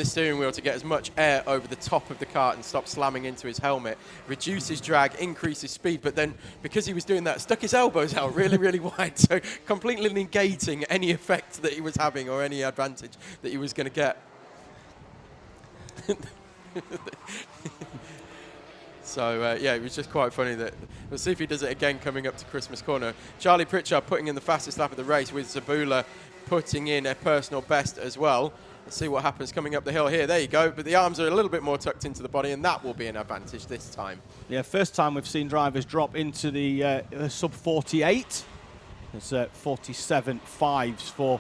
steering wheel to get as much air over the top of the kart and stop slamming into his helmet, reduce his drag, increase his speed, but then because he was doing that, stuck his elbows out really, really wide, so completely negating any effect that he was having or any advantage that he was going to get. So, yeah, it was just quite funny that we'll see if he does it again coming up to Christmas Corner. Charlie Pritchard putting in the fastest lap of the race, with Sabula putting in a personal best as well. Let's see what happens coming up the hill here. There you go. But the arms are a little bit more tucked into the body, and that will be an advantage this time. Yeah, first time we've seen drivers drop into the sub-48. There's 47.5s for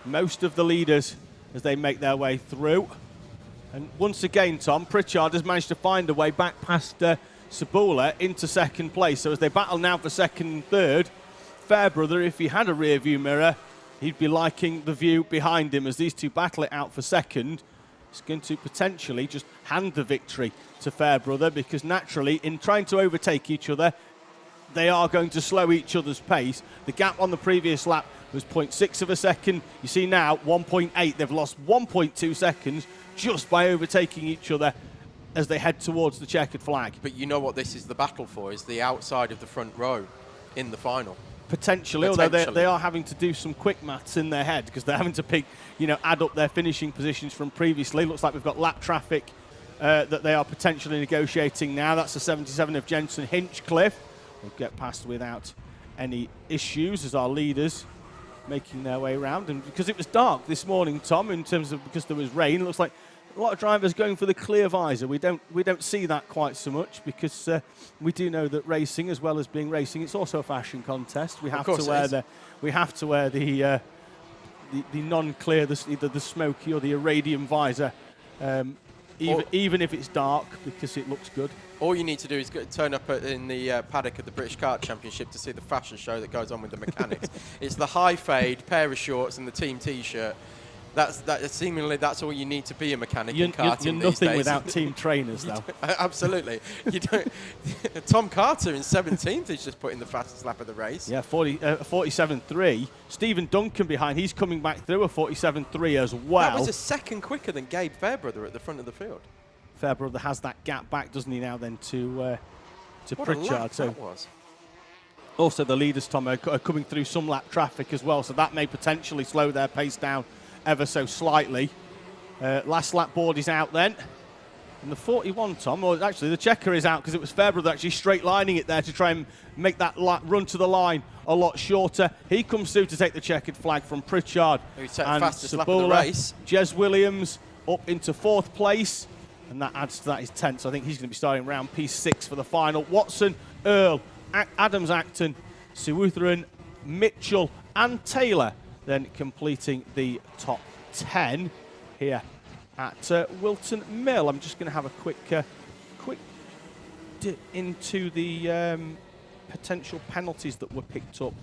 most of the leaders as they make their way through. And once again, Tom, Pritchard has managed to find a way back past Sabula into second place. So as they battle now for second and third, Fairbrother, if he had a rear view mirror, he'd be liking the view behind him as these two battle it out for second. It's going to potentially just hand the victory to Fairbrother, because naturally, in trying to overtake each other, they are going to slow each other's pace. The gap on the previous lap was 0.6 of a second. You see now 1.8. They've lost 1.2 seconds just by overtaking each other as they head towards the checkered flag. But you know what this is the battle for, is the outside of the front row in the final. Potentially, although they are having to do some quick maths in their head, because they're having to pick, add up their finishing positions from previously. Looks like we've got lap traffic that they are potentially negotiating now. That's the 77 of Jensen Hinchcliffe. We'll get past without any issues as our leaders making their way around. And because it was dark this morning, Tom, because there was rain, it looks like a lot of drivers going for the clear visor. We don't see that quite so much, because we do know that racing, as well as being racing, it's also a fashion contest. We have to wear the non-clear, either the smoky or the iridium visor, even if it's dark, because it looks good. All you need to do is turn up in the paddock at the British Kart Championship to see the fashion show that goes on with the mechanics. It's the high fade, pair of shorts, and the team T-shirt. Seemingly that's all you need to be a mechanic in karting. You're nothing without team trainers, though. Absolutely. You don't. Tom Carter in 17th is just putting the fastest lap of the race. Yeah, 47.3. Stephen Duncan behind. He's coming back through a 47.3 as well. That was a second quicker than Gabe Fairbrother at the front of the field. Fairbrother has that gap back, doesn't he, now then to what Pritchard. A lap that was. Also, the leaders, Tom, are coming through some lap traffic as well, so that may potentially slow their pace down ever so slightly. Last lap board is out then. And the 41, Tom, or actually the checker is out, because it was Fairbrother actually straight lining it there to try and make that run to the line a lot shorter. He comes through to take the checkered flag from Pritchard. Who set the fastest lap of the race. Jez Williams up into 4th place. And that adds to that his 10th. So I think he's going to be starting round P6 for the final. Watson, Earl, Adams-Acton, Suutheran, Mitchell and Taylor then completing the top 10 here at Whilton Mill. I'm just going to have a quick dip into the potential penalties that were picked up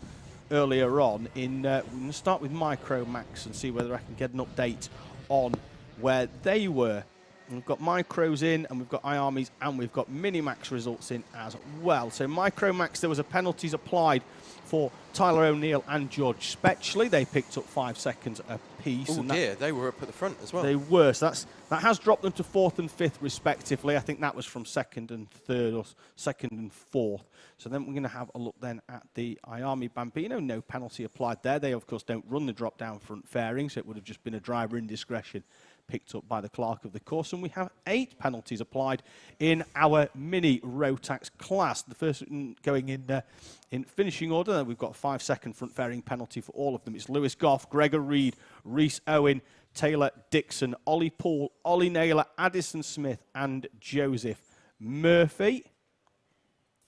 earlier on. We're going to start with Micromax and see whether I can get an update on where they were. And we've got Micros in, and we've got IAMEs, and we've got Minimax results in as well. So Micromax, there was a penalties applied for Tyler O'Neill and George Spetchley. They picked up 5 seconds apiece. Oh dear, they were up at the front as well. They were. So that has dropped them to 4th and 5th respectively. I think that was from 2nd and 3rd, or 2nd and 4th. So then we're going to have a look then at the IAME Bambino. No penalty applied there. They, of course, don't run the drop-down front fairing, so it would have just been a driver indiscretion picked up by the clerk of the course. And we have 8 penalties applied in our mini Rotax class. The first one going in finishing order. We've got a 5-second front fairing penalty for all of them. It's Lewis Goff, Gregor Reed, Reese Owen, Taylor Dixon, Ollie Poole, Ollie Naylor, Addison Smith and Joseph Murphy.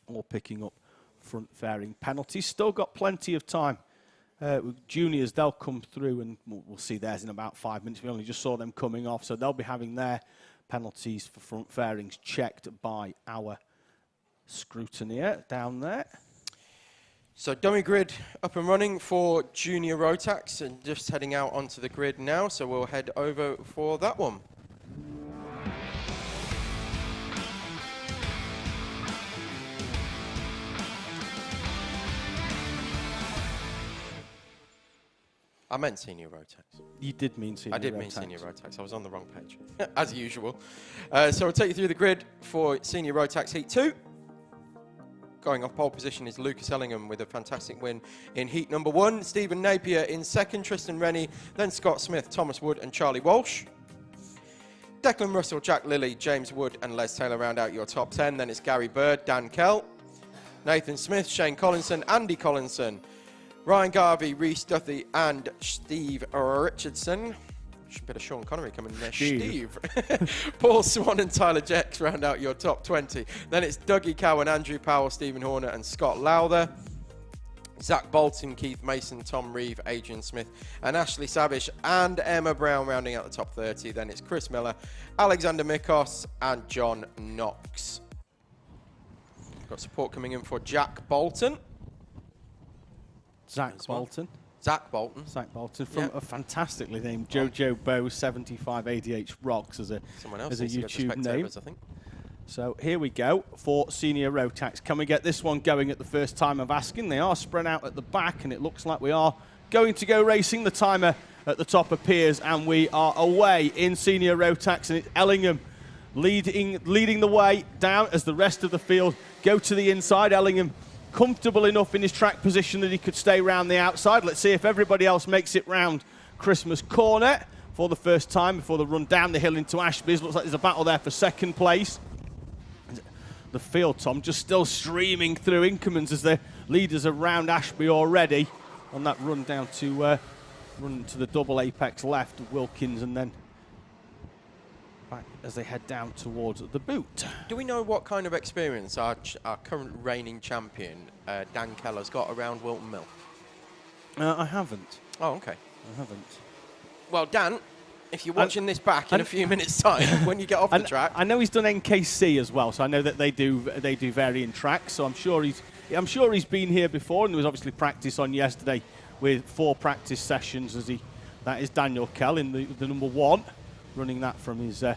All picking up front fairing penalties. Still got plenty of time. With juniors, they'll come through, and we'll see theirs in about 5 minutes. We only just saw them coming off, so they'll be having their penalties for front fairings checked by our scrutineer down there. So dummy grid up and running for junior Rotax and just heading out onto the grid now, so we'll head over for that one. I meant senior Rotax. You did mean senior Rotax. I did mean senior Rotax. I was on the wrong page, as usual. So I'll take you through the grid for senior Rotax Heat 2. Going off pole position is Lucas Ellingham with a fantastic win in heat number 1. Stephen Napier in second, Tristan Rennie, then Scott Smith, Thomas Wood and Charlie Walsh. Declan Russell, Jack Lilly, James Wood and Les Taylor round out your top 10. Then it's Gary Bird, Dan Kell, Nathan Smith, Shane Collinson, Andy Collinson, Ryan Garvey, Reece Duthie and Steve Richardson. A bit of Sean Connery coming in there. Steve. Paul Swan and Tyler Jex round out your top 20. Then it's Dougie Cowan, Andrew Powell, Stephen Horner and Scott Lowther. Zach Bolton, Keith Mason, Tom Reeve, Adrian Smith and Ashley Savish and Emma Brown rounding out the top 30. Then it's Chris Miller, Alexander Mikos and John Knox. Got support coming in for Jack Bolton. Zach Bolton. Zach Bolton. Zach Bolton from a fantastically named Jojo Bow 7588 Rocks as a YouTube name. I think. So here we go for senior Rotax. Can we get this one going at the first time of asking? They are spread out at the back and it looks like we are going to go racing. The timer at the top appears and we are away in senior Rotax and it's Ellingham leading the way down as the rest of the field go to the inside. Ellingham comfortable enough in his track position that he could stay round the outside. Let's see if everybody else makes it round Christmas Corner for the first time before the run down the hill into Ashby's. Looks like there's a battle there for second place. The field, Tom, just still streaming through Inkermans as the leaders around Ashby already on that run down to the double apex left of Wilkins and then back as they head down towards the boot. Do we know what kind of experience our current reigning champion, Dan Keller's got around Whilton Mill? I haven't. Oh, okay. I haven't. Well, Dan, if you're watching this back in a few minutes' time, when you get off the track, I know he's done NKC as well, so I know that they do varying tracks. So I'm sure he's been here before, and there was obviously practice on yesterday with 4 practice sessions. That is Daniel Kell in the number 1. Running that from his, as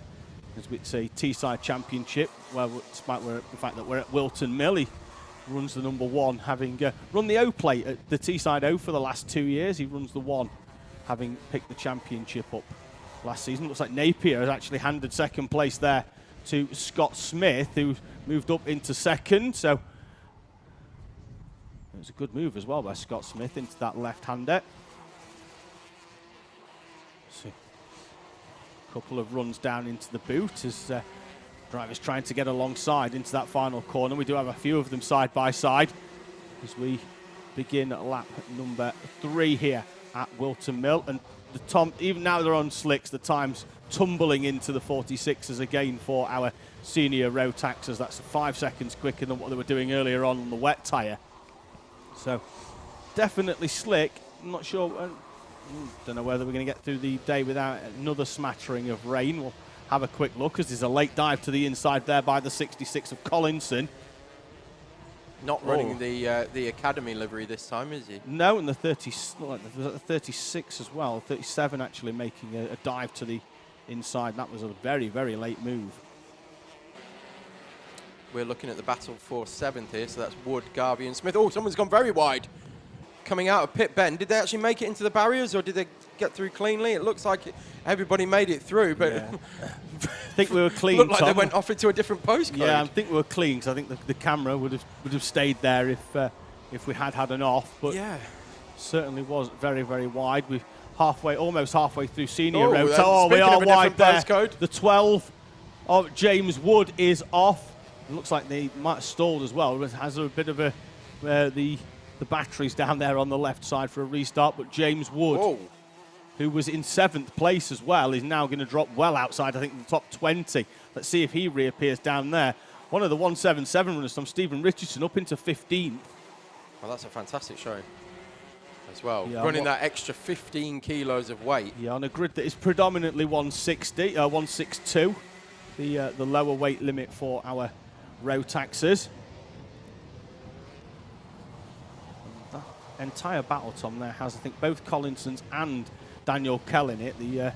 we'd say, Teesside Championship, despite the fact that we're at Whilton Mill, he runs the number 1, having run the O plate at the Teesside O for the last 2 years. He runs the 1, having picked the championship up last season. Looks like Napier has actually handed second place there to Scott Smith, who moved up into second. So it was a good move as well by Scott Smith into that left-hander. Couple of runs down into the boot as drivers trying to get alongside into that final corner. We do have a few of them side by side as we begin lap number 3 here at Whilton Mill. And even now they're on slicks, the time's tumbling into the 46s again for our senior Rotaxers. That's 5 seconds quicker than what they were doing earlier on the wet tyre. So definitely slick. I'm not sure. Don't know whether we're going to get through the day without another smattering of rain. We'll have a quick look as there's a late dive to the inside there by the 66 of Collinson. Not running the academy livery this time, is he? No, and the 36 as well. 37 actually making a dive to the inside. That was a very, very late move. We're looking at the battle for 7th here, so that's Wood, Garvey and Smith. Oh, someone's gone very wide. Coming out of pit bend. Did they actually make it into the barriers or did they get through cleanly? It looks like everybody made it through, but yeah. I think we were clean. Looked like Tom. they went off into a different postcode. Yeah, I think we were clean because I think the camera would have stayed there if we had an off. But yeah, certainly was very, very wide. We almost halfway through senior road. We are wide there. Postcode. The 12 of James Wood is off. It looks like they might have stalled as well. It has a bit of a the batteries down there on the left side for a restart, but James Wood, who was in 7th place as well, is now going to drop well outside, I think, the top 20. Let's see if he reappears down there. One of the 177 runners from Stephen Richardson up into 15th. Well, that's a fantastic show as well. Yeah, running that extra 15 kilos of weight. Yeah, on a grid that is predominantly 162, the lower weight limit for our Rotaxers. entire battle, Tom, there has, I think, both Collinson's and Daniel Kell in it, the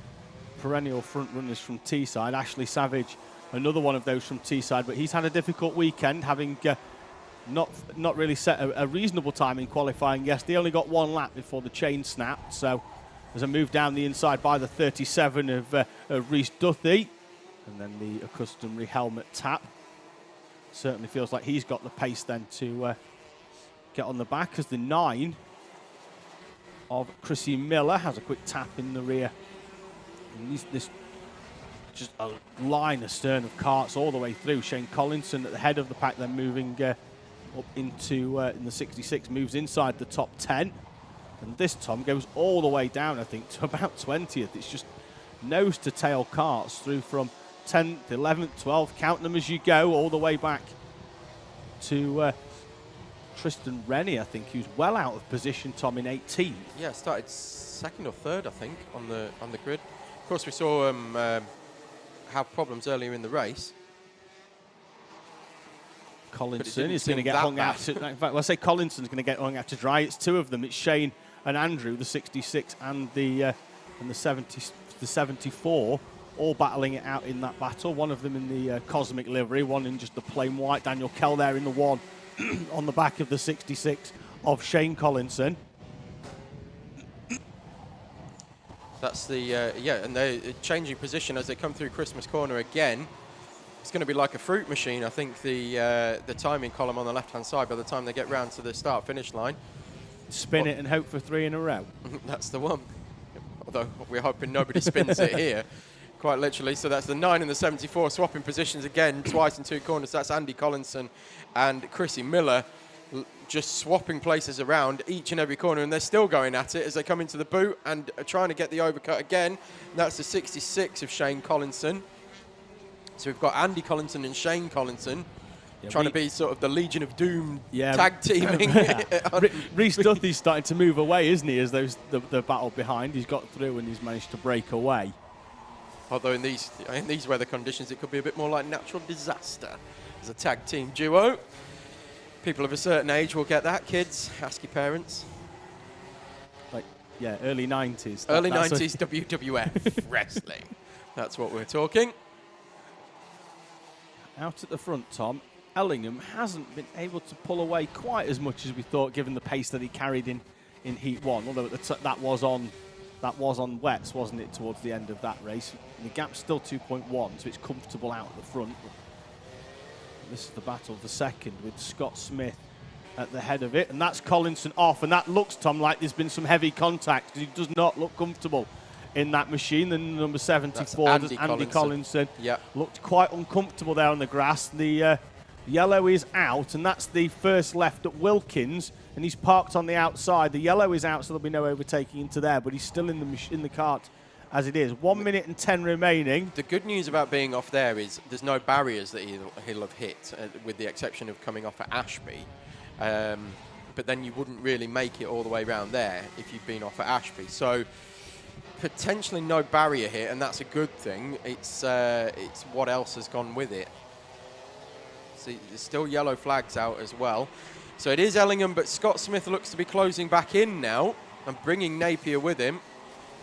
perennial front runners from Teesside. Ashley Savage, another one of those from Teesside, but he's had a difficult weekend, having not really set a reasonable time in qualifying. Yes, they only got one lap before the chain snapped, so there's a move down the inside by the 37 of Rhys Duthie, and then the customary helmet tap. Certainly feels like he's got the pace then to get on the back, as the 9 of Chrissy Miller has a quick tap in the rear. And this just a line astern of karts all the way through. Shane Collinson at the head of the pack, then moving up into in the 66, moves inside the top 10. And this, Tom, goes all the way down, I think, to about 20th. It's just nose to tail karts through from 10th, 11th, 12th, count them as you go, all the way back to Tristan Rennie, I think, who's well out of position, Tom, in 18th. Yeah, started second or third, I think, on the grid. Of course, we saw him have problems earlier in the race. Collinson is going to get hung out. In fact, let's say Collinson's going to get hung out to dry. It's two of them. It's Shane and Andrew, the 66 and the 74, all battling it out in that battle. One of them in the cosmic livery, one in just the plain white. Daniel Kell there in the one on the back of the 66 of Shane Collinson. That's the, yeah, and they're changing position as they come through Christmas Corner again. It's going to be like a fruit machine, I think, the timing column on the left-hand side by the time they get round to the start-finish line. Spin it and hope for 3 in a row. That's the one. Although we're hoping nobody spins it here, quite literally. So that's the 9 and the 74 swapping positions again, twice in 2 corners. That's Andy Collinson and Chrissy Miller just swapping places around each and every corner, and they're still going at it as they come into the boot and are trying to get the overcut again. That's the 66 of Shane Collinson. So we've got Andy Collinson and Shane Collinson trying to be sort of the Legion of Doom tag teaming. Rhys Duthie's starting to move away, isn't he, as the battle behind. He's got through and he's managed to break away. Although in these weather conditions, it could be a bit more like natural disaster as a tag team duo. People of a certain age will get that. Kids, ask your parents. Like, yeah, early 90s. Early 90s WWF wrestling. That's what we're talking. Out at the front, Tom, Ellingham hasn't been able to pull away quite as much as we thought, given the pace that he carried in Heat 1. Although that was on wets, wasn't it, towards the end of that race? And the gap's still 2.1, so it's comfortable out at the front. This is the battle for second with Scott Smith at the head of it, and that's Collinson off, and that looks, Tom, like there's been some heavy contact, because he does not look comfortable in that machine. The number 74, Andy Collinson, looked quite uncomfortable there on the grass. The yellow is out, and that's the first left at Wilkins, and he's parked on the outside. The yellow is out, so there'll be no overtaking into there, but he's still in the cart as it is. 1 minute and 10 remaining. The good news about being off there is there's no barriers that he'll have hit, with the exception of coming off at Ashby. But then you wouldn't really make it all the way around there if you've been off at Ashby. So potentially no barrier here, and that's a good thing. It's what else has gone with it. See, there's still yellow flags out as well. So it is Ellingham, but Scott Smith looks to be closing back in now and bringing Napier with him.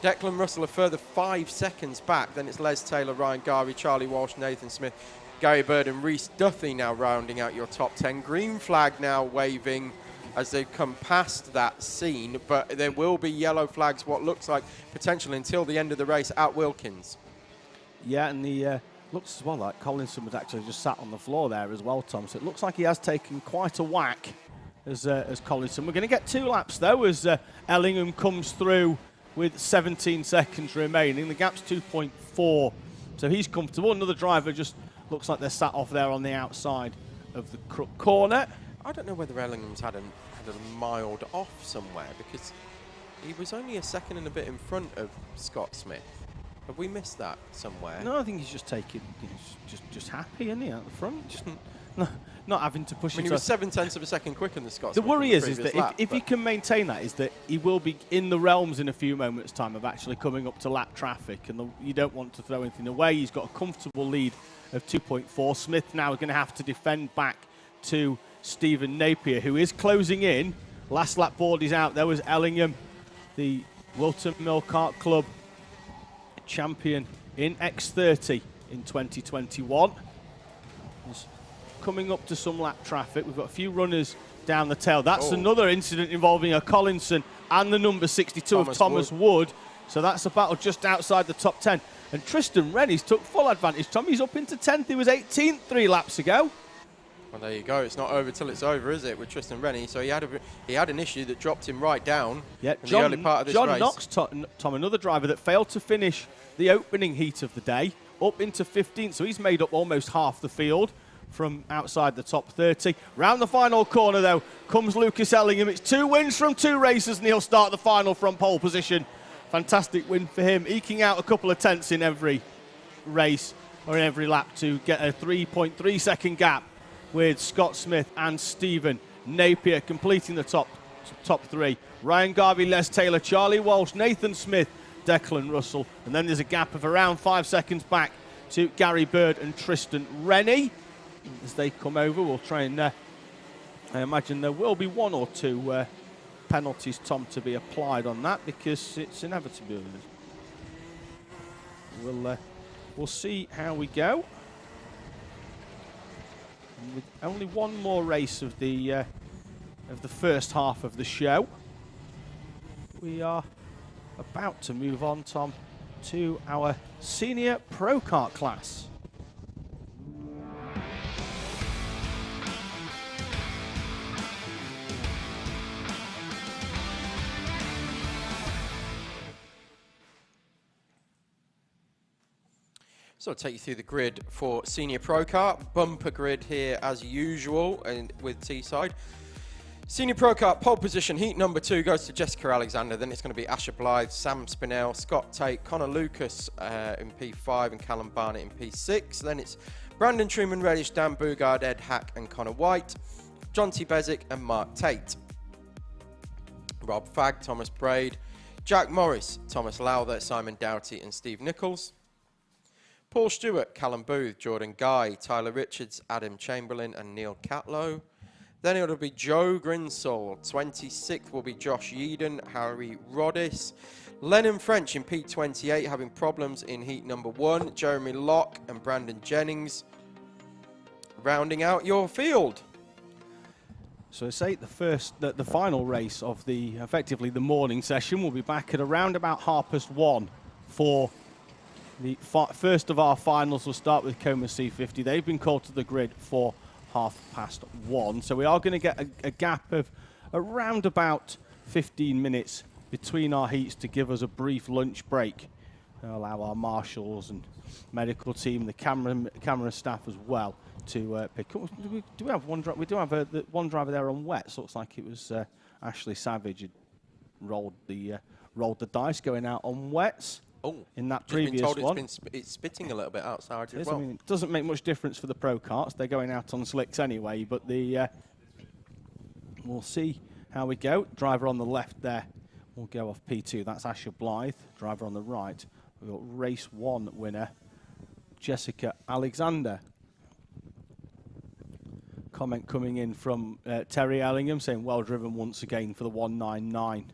Declan Russell a further 5 seconds back. Then it's Les Taylor, Ryan Gary, Charlie Walsh, Nathan Smith, Gary Bird and Rhys Duthie now rounding out your top 10. Green flag now waving as they've come past that scene, but there will be yellow flags, what looks like potential until the end of the race at Wilkins. Yeah, and the looks as well like Collinson was actually just sat on the floor there as well, Tom. So it looks like he has taken quite a whack as Collinson. We're going to get 2 laps, though, as Ellingham comes through with 17 seconds remaining. The gap's 2.4, so he's comfortable. Another driver just looks like they're sat off there on the outside of the crook corner. I don't know whether Ellingham's had a mild off somewhere, because he was only a second and a bit in front of Scott Smith. Have we missed that somewhere? No, I think he's just taking, just happy, isn't he, out the front? Just not having to push. I mean, he was 0.7 of a second quicker than Scott The Smith. worry is that if he can maintain that, is that he will be in the realms in a few moments' time of actually coming up to lap traffic, and you don't want to throw anything away. He's got a comfortable lead of 2.4. Smith now is going to have to defend back to Stephen Napier, who is closing in Last lap board is out. There was Ellingham, the Whilton Mill Kart Club champion in X30 in 2021. He's coming up to some lap traffic. We've got a few runners down the tail. That's another incident involving a Collinson and the number 62 of Thomas Wood. So that's a battle just outside the top 10. And Tristan Rennie's took full advantage. Tommy's up into 10th. He was 18th 3 laps ago. Well, there you go. It's not over till it's over, is it, with Tristan Rennie? So he had an issue that dropped him right down in the early part of this race. John Knox, Tom, another driver that failed to finish the opening heat of the day, up into 15th. So he's made up almost half the field from outside the top 30. Round the final corner, though, comes Lucas Ellingham. It's 2 wins from 2 races, and he'll start the final from pole position. Fantastic win for him, eking out a couple of tenths in every race or in every lap to get a 3.3 second gap with Scott Smith and Stephen Napier completing the top 3. Ryan Garvey, Les Taylor, Charlie Walsh, Nathan Smith, Declan Russell. And then there's a gap of around 5 seconds back to Gary Bird and Tristan Rennie. As they come over, we'll try and, I imagine there will be 1 or 2 penalties, Tom, to be applied on that because it's inevitable. We'll see how we go. And with only 1 more race of the first half of the show, we are about to move on, Tom, to our senior Pro Kart class. So I'll take you through the grid for Senior Pro Kart. Bumper grid here as usual and with Teesside. Senior Pro Kart pole position, heat number 2 goes to Jessica Alexander. Then it's going to be Asher Blythe, Sam Spinell, Scott Tate, Connor Lucas in P5 and Callum Barnett in P6. Then it's Brandon Truman Reddish, Dan Bugard, Ed Hack and Connor White, John T. Bezic and Mark Tate. Rob Fagg, Thomas Braid, Jack Morris, Thomas Lowther, Simon Doughty and Steve Nichols. Paul Stewart, Callum Booth, Jordan Guy, Tyler Richards, Adam Chamberlain and Neil Catlow. Then it'll be Joe Grinsall. 26th will be Josh Yeadon, Harry Roddis. Lennon French in P28 having problems in heat number 1. Jeremy Locke and Brandon Jennings rounding out your field. So I say the final race of effectively the morning session will be back at around about 1:30 for the first of our finals. Will start with Coma C50. They've been called to the grid for 1:30. So we are going to get a gap of around about 15 minutes between our heats to give us a brief lunch break. Allow our marshals and medical team, the camera staff as well to pick up. Do we have one driver? We do have one driver there on wets. Looks like it was Ashley Savage had rolled the dice going out on wets. Oh, in that previous one. It's spitting a little bit outside as well. I mean, it doesn't make much difference for the Pro Karts. They're going out on slicks anyway, but we'll see how we go. Driver on the left there will go off P2. That's Asher Blythe. Driver on the right, we've got race 1 winner, Jessica Alexander. Comment coming in from Terry Ellingham saying, well driven once again for the 199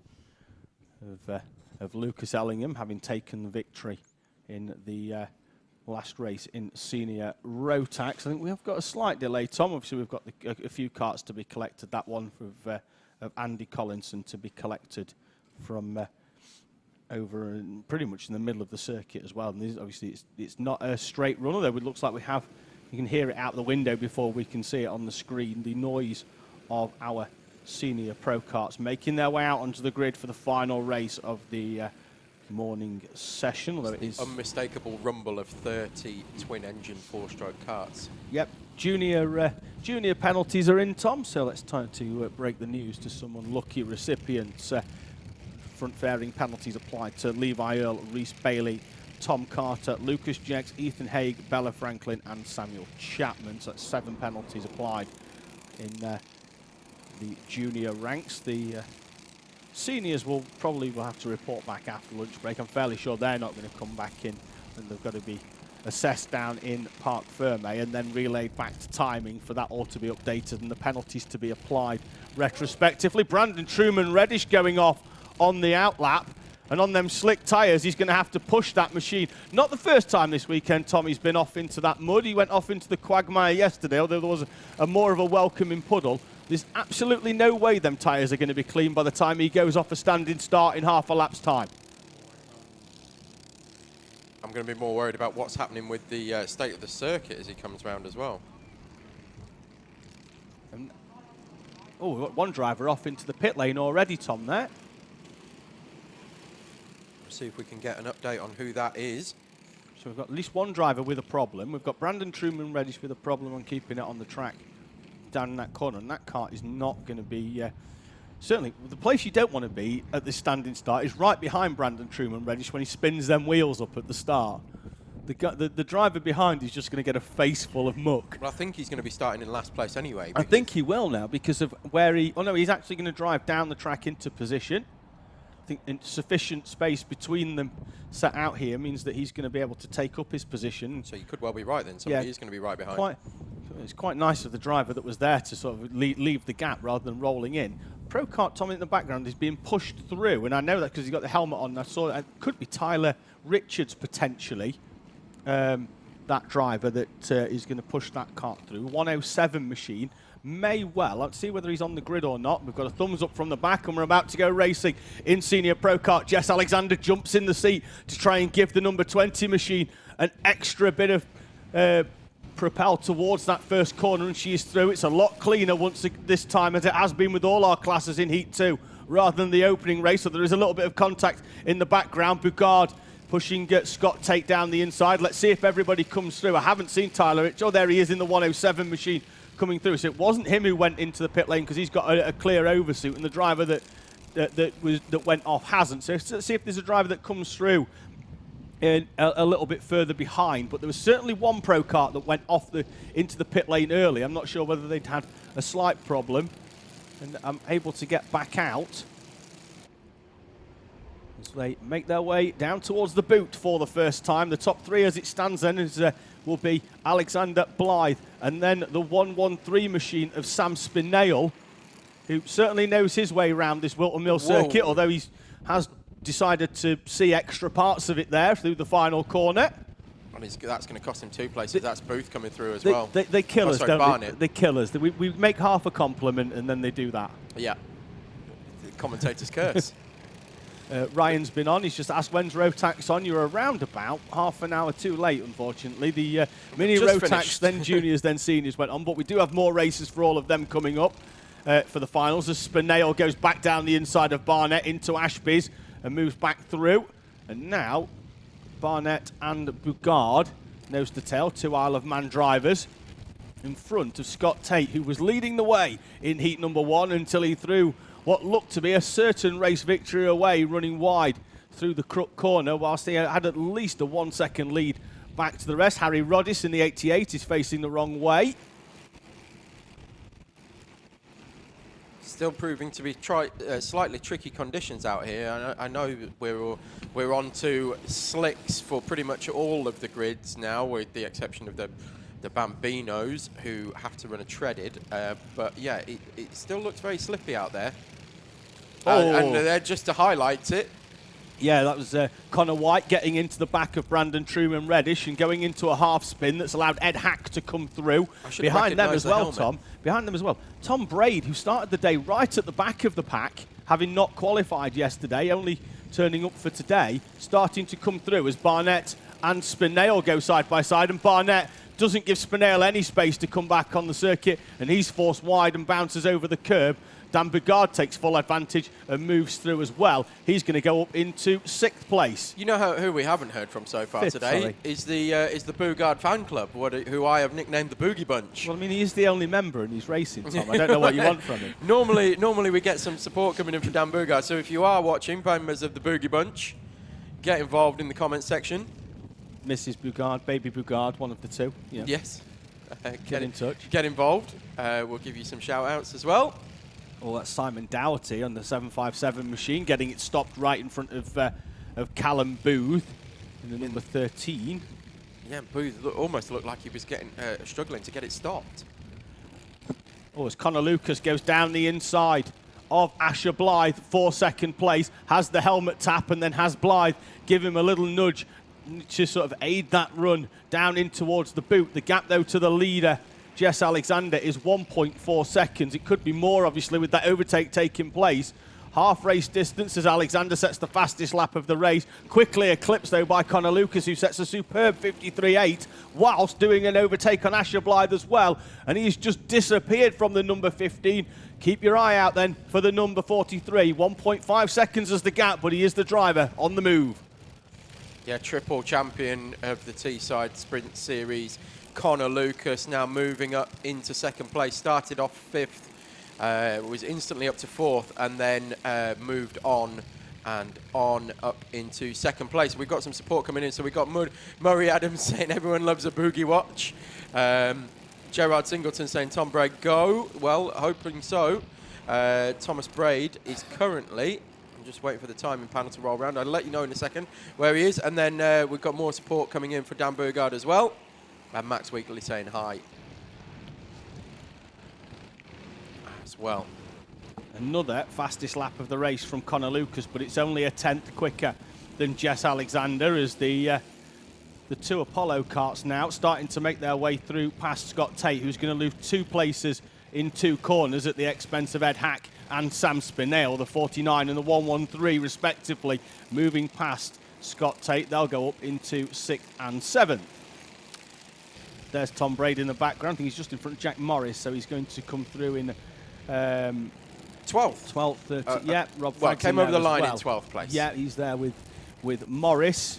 of Lucas Ellingham, having taken the victory in the last race in Senior Rotax. I think we have got a slight delay, Tom. Obviously, we've got a few carts to be collected. That one of Andy Collinson to be collected from over pretty much in the middle of the circuit as well. And obviously, it's not a straight run, although it looks like we have. You can hear it out the window before we can see it on the screen. The noise of our Senior Pro Karts making their way out onto the grid for the final race of the morning session. Although it is unmistakable rumble of 30 twin-engine 4-stroke karts. Yep, junior penalties are in, Tom. So let's time to break the news to some unlucky recipients. Front-fairing penalties applied to Levi Earl, Reese Bailey, Tom Carter, Lucas Jeggs, Ethan Haig, Bella Franklin, and Samuel Chapman. So that's 7 penalties applied in the junior ranks. The seniors will have to report back after lunch break. I'm fairly sure they're not going to come back in, and they've got to be assessed down in Parc Ferme and then relayed back to timing for that all to be updated and the penalties to be applied retrospectively. Brandon Truman Reddish going off on the outlap, and on them slick tyres, he's going to have to push that machine. Not the first time this weekend Tommy's been off into that mud. He went off into the quagmire yesterday, although there was a more of a welcoming puddle. There's absolutely no way them tyres are going to be clean by the time he goes off a standing start in half a lap's time. I'm going to be more worried about what's happening with the state of the circuit as he comes round as well. Oh, we've got one driver off into the pit lane already, Tom, there. See if we can get an update on who that is. So we've got at least one driver with a problem. We've got Brandon Truman Reddish with a problem on keeping it on the track down in that corner, and that kart is not going to be... certainly, the place you don't want to be at this standing start is right behind Brandon Truman Reddish when he spins them wheels up at the start. The driver behind is just going to get a face full of muck. Well, I think he's going to be starting in last place anyway. I think he will now because of where he... Oh, no, he's actually going to drive down the track into position. I think sufficient space between them set out here means that he's going to be able to take up his position. So you could well be right then. Somebody is going to be right behind. It's quite nice of the driver that was there to sort of leave the gap rather than rolling in. Pro Kart Tommy in the background is being pushed through, and I know that because he's got the helmet on. I saw it could be Tyler Richards potentially, that driver that is going to push that kart through. 107 machine. May well. Let's see whether he's on the grid or not. We've got a thumbs up from the back and we're about to go racing in Senior Pro Kart. Jess Alexander jumps in the seat to try and give the number 20 machine an extra bit of propel towards that first corner, and she is through. It's a lot cleaner this time, as it has been with all our classes in Heat 2, rather than the opening race. So there is a little bit of contact in the background. Bugard pushing Scott Tate down the inside. Let's see if everybody comes through. I haven't seen Tyler Rich. Oh, there he is in the 107 machine coming through. So it wasn't him who went into the pit lane because he's got a clear oversuit, and the driver that went off hasn't. So let's see if there's a driver that comes through in a little bit further behind. But there was certainly one Pro Kart that went off into the pit lane early. I'm not sure whether they'd had a slight problem, and I'm able to get back out as they make their way down towards the boot for the first time. The top three as it stands then will be Alexander Blythe, and then the 113 machine of Sam Spinale, who certainly knows his way around this Whilton Mill circuit, although he has decided to see extra parts of it there through the final corner. And that's going to cost him two places. That's Booth coming through as well. They kill us, don't they? They kill us. We make half a compliment and then they do that. Yeah. The commentator's curse. Ryan's been on. He's just asked when's Rotax on. You're around about half an hour too late, unfortunately. The mini Rotax, then juniors, then seniors went on. But we do have more races for all of them coming up for the finals. As Spinale goes back down the inside of Barnett into Ashby's and moves back through. And now Barnett and Bugard, nose to tail, two Isle of Man drivers, in front of Scott Tate, who was leading the way in heat number one until he threw what looked to be a certain race victory away, running wide through the crook corner, whilst he had at least a 1 second lead back to the rest. Harry Roddis in the 88 is facing the wrong way. Still proving to be slightly tricky conditions out here. I know we're on to slicks for pretty much all of the grids now, with the exception of the Bambinos, who have to run a treaded. But yeah, it still looks very slippy out there. And they're just to highlight it. Yeah, that was Connor White getting into the back of Brandon Truman Reddish and going into a half spin that's allowed Ed Hack to come through. Behind them as well, Tom. Behind them as well. Tom Braid, who started the day right at the back of the pack, having not qualified yesterday, only turning up for today, starting to come through as Barnett and Spinale go side by side, and Barnett doesn't give Spinale any space to come back on the circuit, and he's forced wide and bounces over the curb. Dan Bugard takes full advantage and moves through as well. He's going to go up into 6th place. You know who we haven't heard from so far today is the Bugard fan club, who I have nicknamed the Boogie Bunch. Well, I mean, he's the only member and he's racing, Tom. I don't know what you want from him. Normally we get some support coming in from Dan Bugard. So if you are watching, members of the Boogie Bunch, get involved in the comments section. Mrs. Bugard, Baby Bugard, one of the two. Yeah. Yes. Get in touch. Get involved. We'll give you some shout-outs as well. Well, that's Simon Dougherty on the 757 machine, getting it stopped right in front of Callum Booth in the number 13. Yeah, Booth almost looked like he was getting struggling to get it stopped. Oh, as Connor Lucas goes down the inside of Asher Blythe for second place, has the helmet tap and then has Blythe give him a little nudge to sort of aid that run down in towards the boot. The gap, though, to the leader, Jess Alexander, is 1.4 seconds. It could be more, obviously, with that overtake taking place. Half race distance as Alexander sets the fastest lap of the race. Quickly eclipsed, though, by Connor Lucas, who sets a superb 53.8 whilst doing an overtake on Asher Blythe as well. And he's just disappeared from the number 15. Keep your eye out, then, for the number 43. 1.5 seconds as the gap, but he is the driver on the move. Yeah, triple champion of the Teesside Sprint Series. Connor Lucas now moving up into second place. Started off 5th. Was instantly up to 4th and then moved on and on up into second place. We've got some support coming in, so we've got Murray Adams saying everyone loves a boogie watch. Gerard Singleton saying Tom Braid go. Well, hoping so. Thomas Braid is currently, I'm just waiting for the timing panel to roll around. I'll let you know in a second where he is. And then we've got more support coming in for Dan Burgard as well. And Max Weekly saying hi as well. Another fastest lap of the race from Connor Lucas, but it's only a 10th quicker than Jess Alexander as the two Apollo karts now starting to make their way through past Scott Tate, who's going to lose 2 places in 2 corners at the expense of Ed Hack and Sam Spinell, the 49 and the 113 respectively, moving past Scott Tate. They'll go up into 6th and 7th. There's Tom Braid in the background. I think he's just in front of Jack Morris, so he's going to come through in 12th. 12th, 30. Yeah, Rob well, came over the line well. in 12th place. Yeah, he's there with Morris.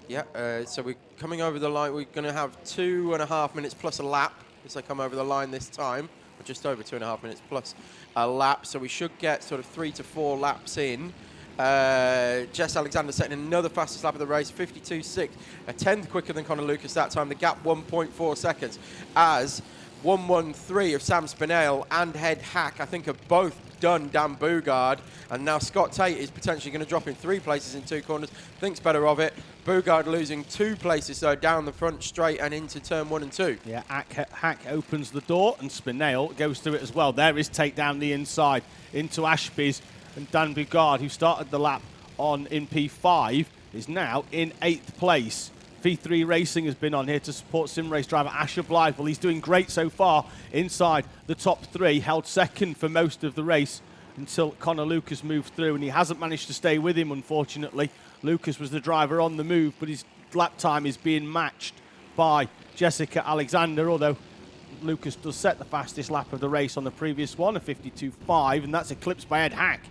Yeah, so we're coming over the line. We're going to have 2.5 minutes plus a lap as they come over the line this time, or just over 2.5 minutes plus a lap. So we should get sort of 3 to 4 laps in. Jess Alexander setting another fastest lap of the race, 52.6, a 10th quicker than Connor Lucas that time. The gap 1.4 seconds as 113 of Sam Spinell and Ed Hack, I think, have both done Dan Bugard. And now Scott Tate is potentially going to drop in 3 places in 2 corners. Thinks better of it. Bugard losing 2 places, though, down the front straight and into turn 1 and 2. Yeah, Hack opens the door and Spinell goes through it as well. There is Tate down the inside into Ashby's. And Dan Bugard, who started the lap in P5, is now in 8th place. V3 Racing has been on here to support sim race driver Asher Blythe. Well, he's doing great so far inside the top 3, held second for most of the race until Connor Lucas moved through, and he hasn't managed to stay with him, unfortunately. Lucas was the driver on the move, but his lap time is being matched by Jessica Alexander, although Lucas does set the fastest lap of the race on the previous one, a 52.5, and that's eclipsed by Ed Hack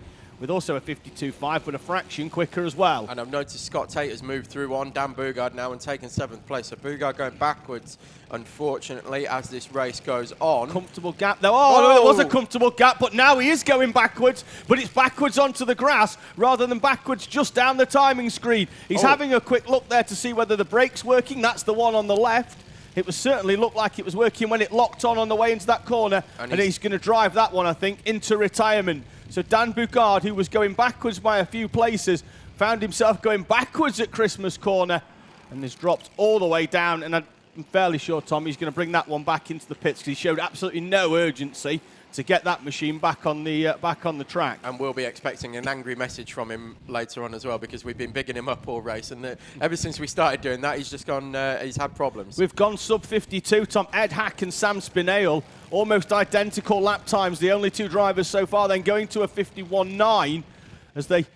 with also a 52.5, but a fraction quicker as well. And I've noticed Scott Tate has moved through on Dan Bugard now and taken 7th place. So Bugard going backwards, unfortunately, as this race goes on. Comfortable gap though. Oh, it was a comfortable gap, but now he is going backwards, but it's backwards onto the grass rather than backwards just down the timing screen. He's having a quick look there to see whether the brake's working. That's the one on the left. It was certainly looked like it was working when it locked on the way into that corner, and he's going to drive that one, I think, into retirement. So Dan Bugard, who was going backwards by a few places, found himself going backwards at Christmas Corner and has dropped all the way down. And I'm fairly sure, Tom, he's going to bring that one back into the pits because he showed absolutely no urgency to get that machine back on the track. And we'll be expecting an angry message from him later on as well, because we've been bigging him up all race, and ever since we started doing that, he's just gone. He's had problems. We've gone sub 52, Tom. Ed Hack and Sam Spinell, almost identical lap times. The only 2 drivers so far then going to a 51.9 as they've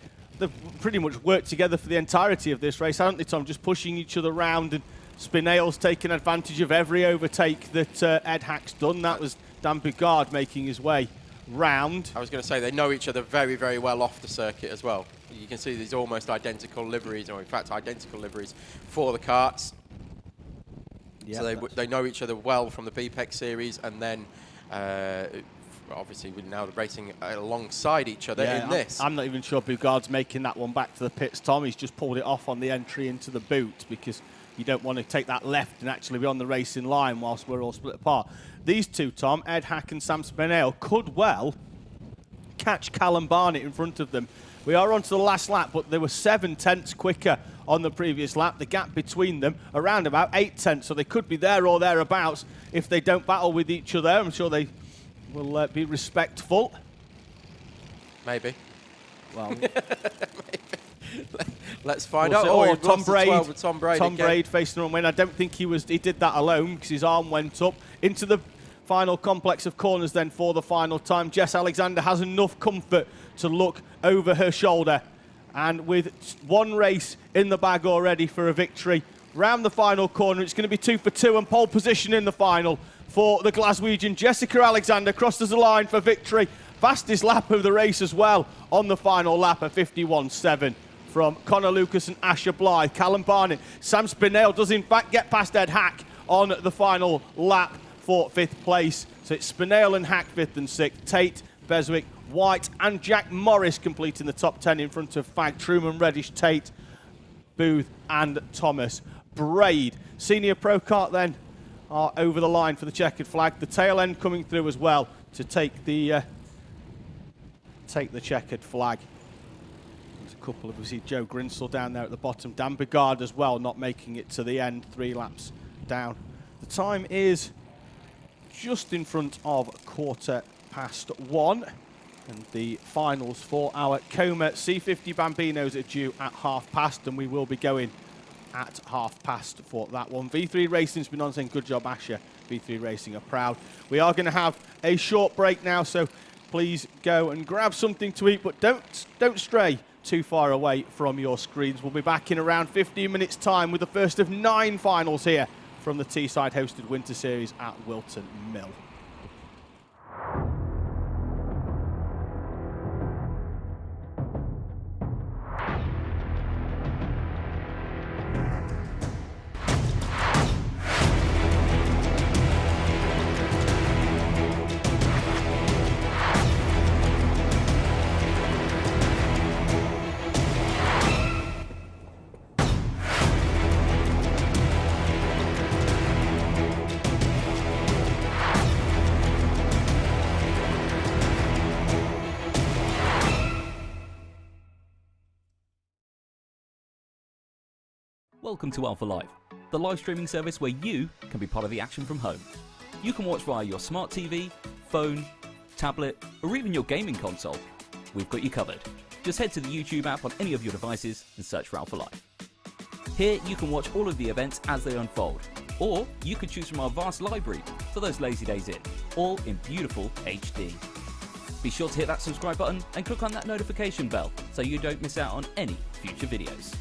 pretty much worked together for the entirety of this race, haven't they, Tom? Just pushing each other around, and Spinell's taking advantage of every overtake that Ed Hack's done. That was Dan Bugard making his way round. I was going to say they know each other very, very well off the circuit as well. You can see these almost identical liveries, or in fact identical liveries for the karts. Yeah, so they know each other well from the BPEC series, and then obviously we're now racing alongside each other in this. I'm not even sure Bugard's making that one back to the pits, Tom. He's just pulled it off on the entry into the boot because you don't want to take that left and actually be on the racing line whilst we're all split apart. These 2, Tom, Ed Hack and Sam Spinell, could well catch Callum Barnett in front of them. We are on to the last lap, but they were 7 tenths quicker on the previous lap. The gap between them around about 8 tenths, so they could be there or thereabouts if they don't battle with each other. I'm sure they will be respectful. Maybe. Well, maybe. Let's find out. Tom Braid. Tom Braid. Tom Braid facing the win. I don't think he did that alone because his arm went up into the final complex of corners then for the final time. Jess Alexander has enough comfort to look over her shoulder, and with one race in the bag already for a victory round the final corner, it's going to be 2 for 2 and pole position in the final for the Glaswegian. Jessica Alexander crosses the line for victory. Fastest lap of the race as well on the final lap, a 51.7 from Connor Lucas and Asher Blythe. Callum Barnett, Sam Spinell does in fact get past Ed Hack on the final lap for 5th place. So it's Spinell and Hack 5th and 6th. Tate, Beswick, White and Jack Morris completing the top 10 in front of Fag, Truman, Reddish, Tate, Booth and Thomas Braid. Senior Pro Kart then are over the line for the checkered flag. The tail end coming through as well to take the checkered flag. There's a couple of, we see Joe Grinsell down there at the bottom. Dan Bigard as well, not making it to the end, 3 laps down. The time is just in front of 1:15, and the finals for our Coma C50 Bambinos are due at past, and we will be going at past for that one. V3 Racing's been on saying good job, Asher. V3 Racing are proud. We are going to have a short break now, so please go and grab something to eat, but don't stray too far away from your screens. We'll be back in around 15 minutes time with the first of 9 finals here from the Teesside hosted Winter Series at Whilton Mill. Welcome to Alpha Live, the live streaming service where you can be part of the action from home. You can watch via your smart TV, phone, tablet, or even your gaming console. We've got you covered. Just head to the YouTube app on any of your devices and search for Alpha Live. Here you can watch all of the events as they unfold, or you can choose from our vast library for those lazy days in, all in beautiful HD. Be sure to hit that subscribe button and click on that notification bell so you don't miss out on any future videos.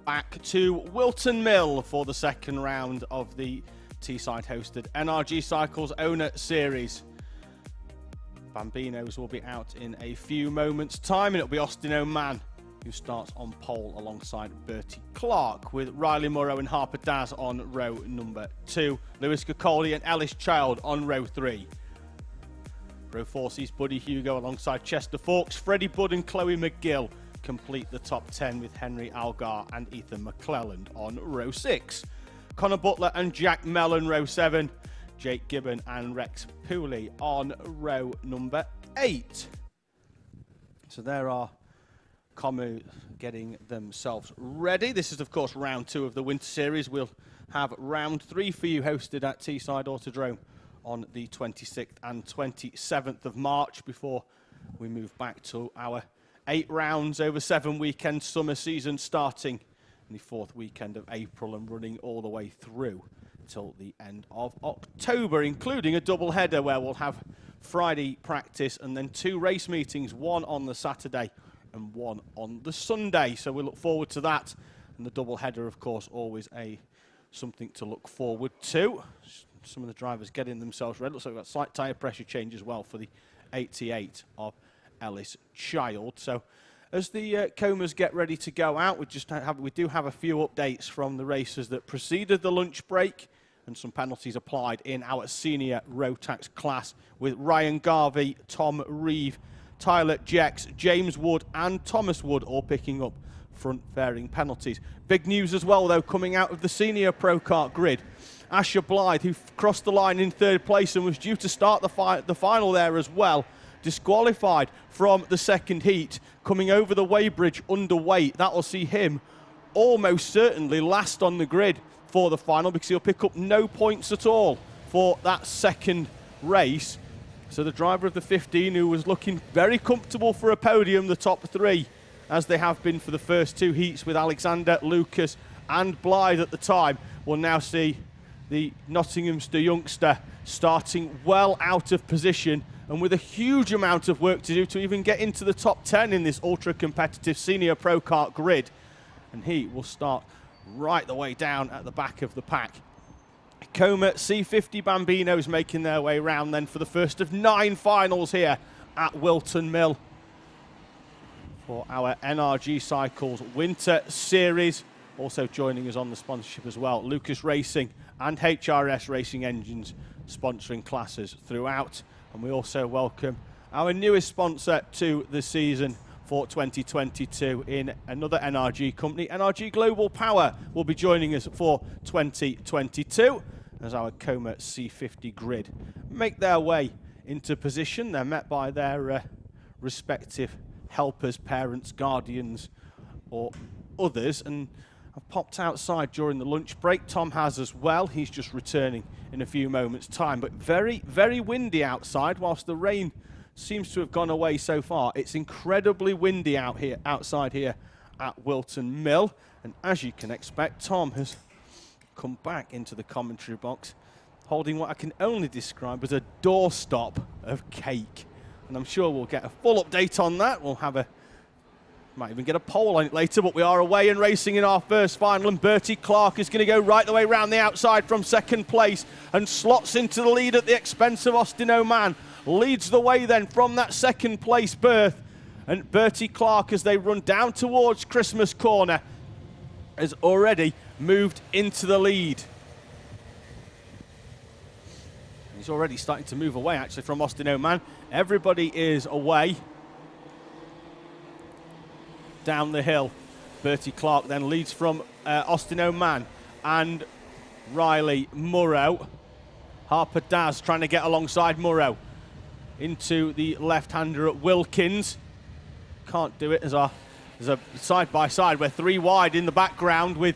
Back to Whilton Mill for the second round of the Teesside hosted NRG Cycles Owner Series. Bambinos will be out in a few moments' time, and it'll be Austin O'Man who starts on pole alongside Bertie Clark, with Riley Murrow and Harper Daz on row number 2, Lewis Kokoli and Ellis Child on row 3. Row 4 sees Buddy Hugo alongside Chester Fawkes, Freddie Budd and Chloe McGill complete the top 10, with Henry Algar and Ethan McClelland on row 6. Connor Butler and Jack Mellon row 7. Jake Gibbon and Rex Pooley on row number 8. So there are Comu getting themselves ready. This is, of course, round 2 of the Winter Series. We'll have round 3 for you hosted at Teesside Autodrome on the 26th and 27th of March before we move back to our 8 rounds over 7 weekend summer season, starting in the 4th weekend of April and running all the way through till the end of October, including a double header where we'll have Friday practice and then 2 race meetings, one on the Saturday and one on the Sunday. So we look forward to that, and the double header, of course, always something to look forward to. Some of the drivers getting themselves ready. Looks like we've got slight tyre pressure change as well for the 88 of Ellis Child. So as the Comas get ready to go out, we do have a few updates from the races that preceded the lunch break, and some penalties applied in our senior Rotax class, with Ryan Garvey, Tom Reeve, Tyler Jex, James Wood and Thomas Wood all picking up front fairing penalties. Big news as well, though, coming out of the senior Pro Kart grid. Asher Blythe, who crossed the line in 3rd place and was due to start the final there as well, disqualified from the 2nd heat, coming over the weighbridge underweight. That will see him almost certainly last on the grid for the final, because he'll pick up no points at all for that 2nd race. So the driver of the 15, who was looking very comfortable for a podium, the top 3, as they have been for the first 2 heats with Alexander, Lucas and Blythe at the time, will now see the Nottinghamster youngster starting well out of position and with a huge amount of work to do to even get into the top 10 in this ultra-competitive senior Pro Kart grid. And he will start right the way down at the back of the pack. Coma C50 Bambinos making their way round then for the first of 9 finals here at Whilton Mill for our NRG Cycles Winter Series. Also joining us on the sponsorship as well, Lucas Racing and HRS Racing Engines sponsoring classes throughout. And we also welcome our newest sponsor to the season for 2022 in another NRG company. NRG Global Power will be joining us for 2022 as our Coma C50 grid make their way into position. They're met by their respective helpers, parents, guardians or others, and I've popped outside during the lunch break. Tom has as well. He's just returning in a few moments' time. But very, very windy outside. Whilst the rain seems to have gone away so far, it's incredibly windy outside here at Whilton Mill. And as you can expect, Tom has come back into the commentary box holding what I can only describe as a doorstop of cake. And I'm sure we'll get a full update on that. We'll have might even get a poll on it later, but we are away and racing in our first final, and Bertie Clark is going to go right the way round the outside from 2nd place and slots into the lead at the expense of Austin O'Man. Leads the way then from that 2nd place berth, and Bertie Clark, as they run down towards Christmas Corner, has already moved into the lead. He's already starting to move away actually from Austin O'Man. Everybody is away down the hill. Bertie Clark then leads from Austin O'Man and Riley Murrow. Harper Daz trying to get alongside Murrow into the left-hander at Wilkins. Can't do it as a side-by-side. We're 3 wide in the background with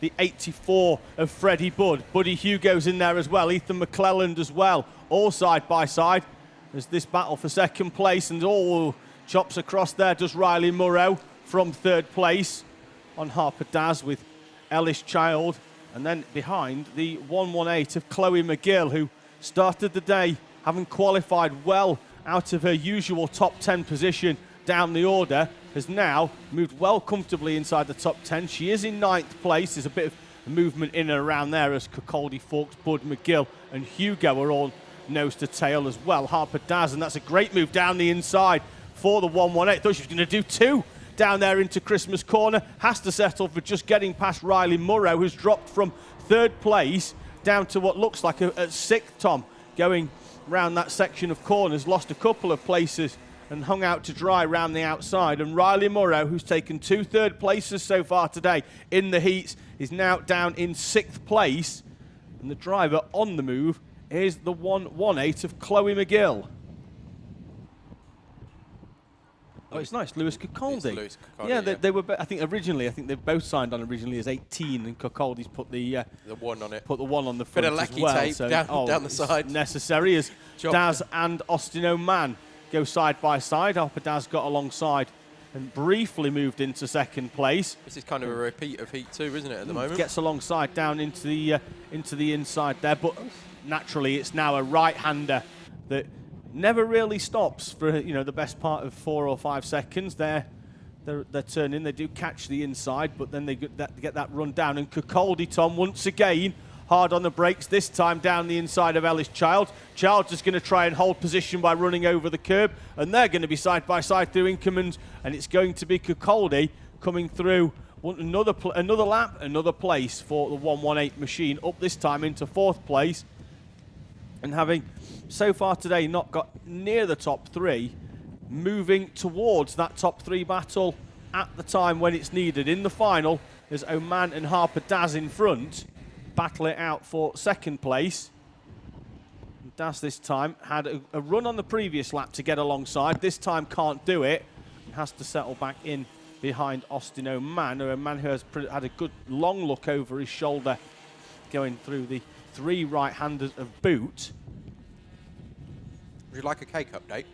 the 84 of Freddie Budd. Buddy Hugo's in there as well, Ethan McClelland as well, all side by side. There's this battle for second place, and all chops across there does Riley Murrow from third place on Harper Daz with Ellis Child. And then behind, the 118 of Chloe McGill, who started the day having qualified well out of her usual top 10 position down the order, has now moved well comfortably inside the top 10. She is in 9th place. There's a bit of movement in and around there as Kirkcaldy, Fawkes, Budd, McGill and Hugo are all nose to tail as well. Harper Daz, and that's a great move down the inside for the 118. Thought she was going to do 2 down there into Christmas Corner. Has to settle for just getting past Riley Murrow, who's dropped from 3rd place down to what looks like a 6th, Tom, going round that section of corners. Lost a couple of places and hung out to dry round the outside. And Riley Murrow, who's taken 2 third places so far today in the heats, is now down in 6th place. And the driver on the move is the 118 of Chloe McGill. Oh, it's nice, Lewis Kirkcaldy. Yeah, they were. I think they both signed on originally as 18, and Kirkcaldy's put the 1 on it. Put the 1 on the front bit of as well. tape down the side. Necessary as Daz and Austin O'Man go side by side. Harper Daz got alongside and briefly moved into 2nd place. This is kind of a repeat of Heat 2, isn't it, at the moment? Gets alongside down into the inside there, but naturally it's now a right-hander that never really stops for the best part of 4 or 5 seconds. They're turning. They do catch the inside, but then they get that run down. And Kirkcaldy, Tom, once again hard on the brakes. This time down the inside of Ellis Child. Child's just going to try and hold position by running over the curb, and they're going to be side by side through Inkermans, and it's going to be Kirkcaldy coming through. Another lap, another place for the 118 machine, up this time into 4th place, and having so far today not got near the top 3, moving towards that top 3 battle at the time when it's needed. In the final, there's Oman and Harper Daz in front, battle it out for 2nd place. Daz this time had a run on the previous lap to get alongside. This time can't do it, and has to settle back in behind Austin O'Man, who has had a good long look over his shoulder going through the 3 right-handers of boot. Would you like a cake update?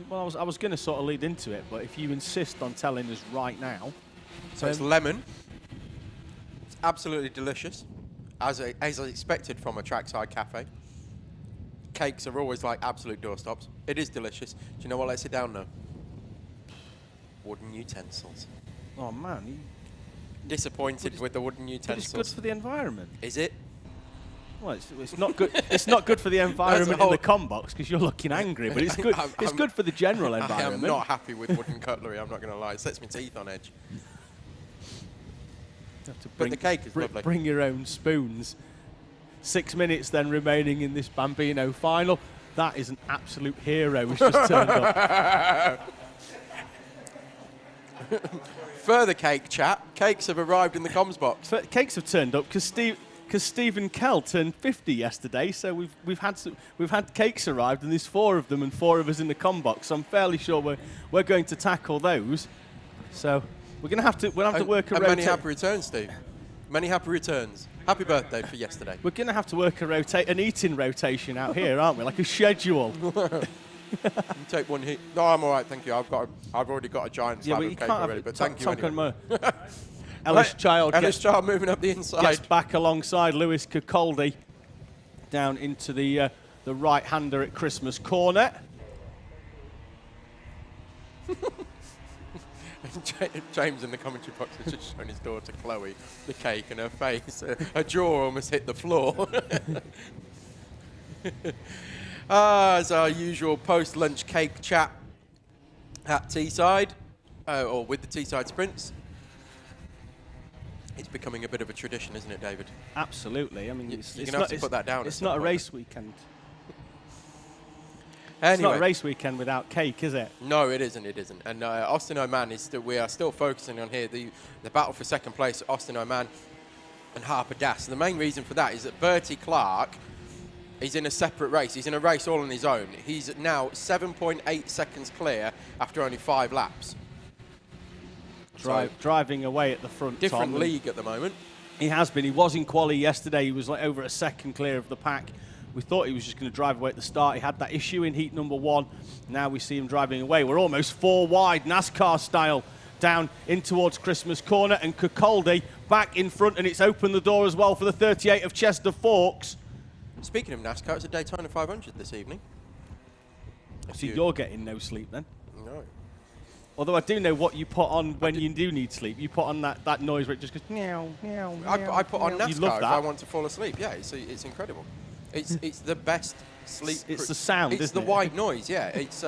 Well, I was going to sort of lead into it, but if you insist on telling us right now. So it's lemon. It's absolutely delicious, as I expected from a trackside cafe. Cakes are always like absolute doorstops. It is delicious. Do you know what lets it down though? Wooden utensils. Oh man. Disappointed with the wooden utensils. But it's good for the environment. Is it? Well, it's not good. It's not good for the environment in the com box because you're looking angry. But it's good. It's good for the general environment. I am not happy with wooden cutlery. I'm not going to lie. It sets my teeth on edge. But the cake is lovely. Bring your own spoons. 6 minutes then remaining in this Bambino final. That is an absolute hero who's just turned up. Further cake chat. Cakes have arrived in the comms box. Cakes have turned up because Stephen Kell turned 50 yesterday, so we've had cakes arrived, and there's 4 of them and 4 of us in the com box. So I'm fairly sure we're going to tackle those. So we'll have to work a rotation. Many happy returns, Steve. Many happy returns. Happy birthday for yesterday. We're going to have to work an eating rotation out here, aren't we? Like a schedule. You take one hit. No, I'm all right, thank you. I've already got a giant slab of cake already, but thank you anyway. Ellis Child moving up the inside. Gets back alongside Lewis Kirkcaldy down into the right-hander at Christmas Corner. James in the commentary box has just shown his daughter Chloe the cake, and her face, her jaw almost hit the floor. As our usual post-lunch cake chat at Teesside, or with the Teesside Sprints. It's becoming a bit of a tradition, isn't it, David? Absolutely. I mean, you're going to have to put that down. It's not a race weekend. Anyway. It's not a race weekend without cake, is it? No, it isn't. It isn't. And Austin O'Man we are still focusing on here the battle for 2nd place. Austin O'Man and Harper Daz. And the main reason for that is that Bertie Clark is in a separate race. He's in a race all on his own. He's now 7.8 seconds clear after only 5 laps. driving away at the front. Different Tom, league at the moment. He has been. He was in quali yesterday. He was like over a second clear of the pack. We thought he was just going to drive away at the start. He had that issue in heat number 1. Now we see him driving away. We're almost 4 wide, NASCAR style, down in towards Christmas Corner. And Kirkcaldy back in front, and it's opened the door as well for the 38 of Chester Forks. Speaking of NASCAR, it's a Daytona 500 this evening. So you're getting no sleep then? No. Although I do know what you put on when you do need sleep. You put on that noise where it just goes meow, meow, meow. I put on meow. NASCAR if I want to fall asleep. Yeah, it's incredible. It's the best sleep. It's the sound, It's isn't the it? white noise, yeah. It's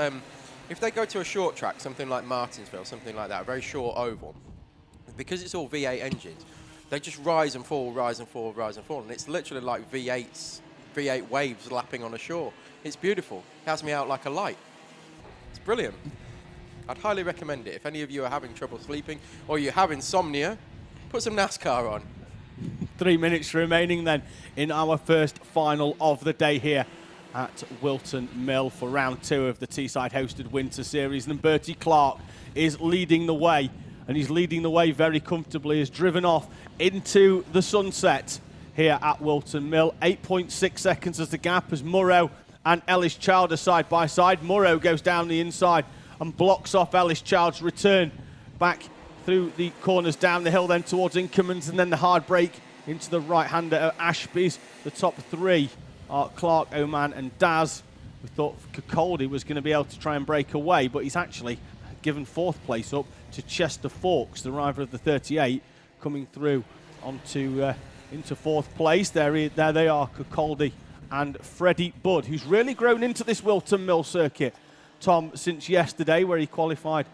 if they go to a short track, something like Martinsville, something like that, a very short oval, because it's all V8 engines, they just rise and fall, rise and fall, rise and fall, and it's literally like V8 waves lapping on a shore. It's beautiful. It has me out like a light. It's brilliant. I'd highly recommend it. If any of you are having trouble sleeping or you have insomnia, put some NASCAR on. 3 minutes remaining then in our first final of the day here at Whilton Mill for round 2 of the Teesside hosted Winter Series. And Bertie Clark is leading the way, and he's leading the way very comfortably. He's driven off into the sunset here at Whilton Mill. 8.6 seconds as the gap as Murrow and Ellis Child are side by side. Murrow goes down the inside and blocks off Ellis Child's return back through the corners down the hill then towards Inkermans, and then the hard brake into the right-hander of Ashby's. The top 3 are Clark, Oman and Daz. We thought Kirkcaldy was going to be able to try and break away, but he's actually given 4th place up to Chester Forks, the rider of the 38, coming through onto into 4th place. There they are, Kirkcaldy and Freddie Budd, who's really grown into this Whilton Mill circuit, Tom, since yesterday, where he qualified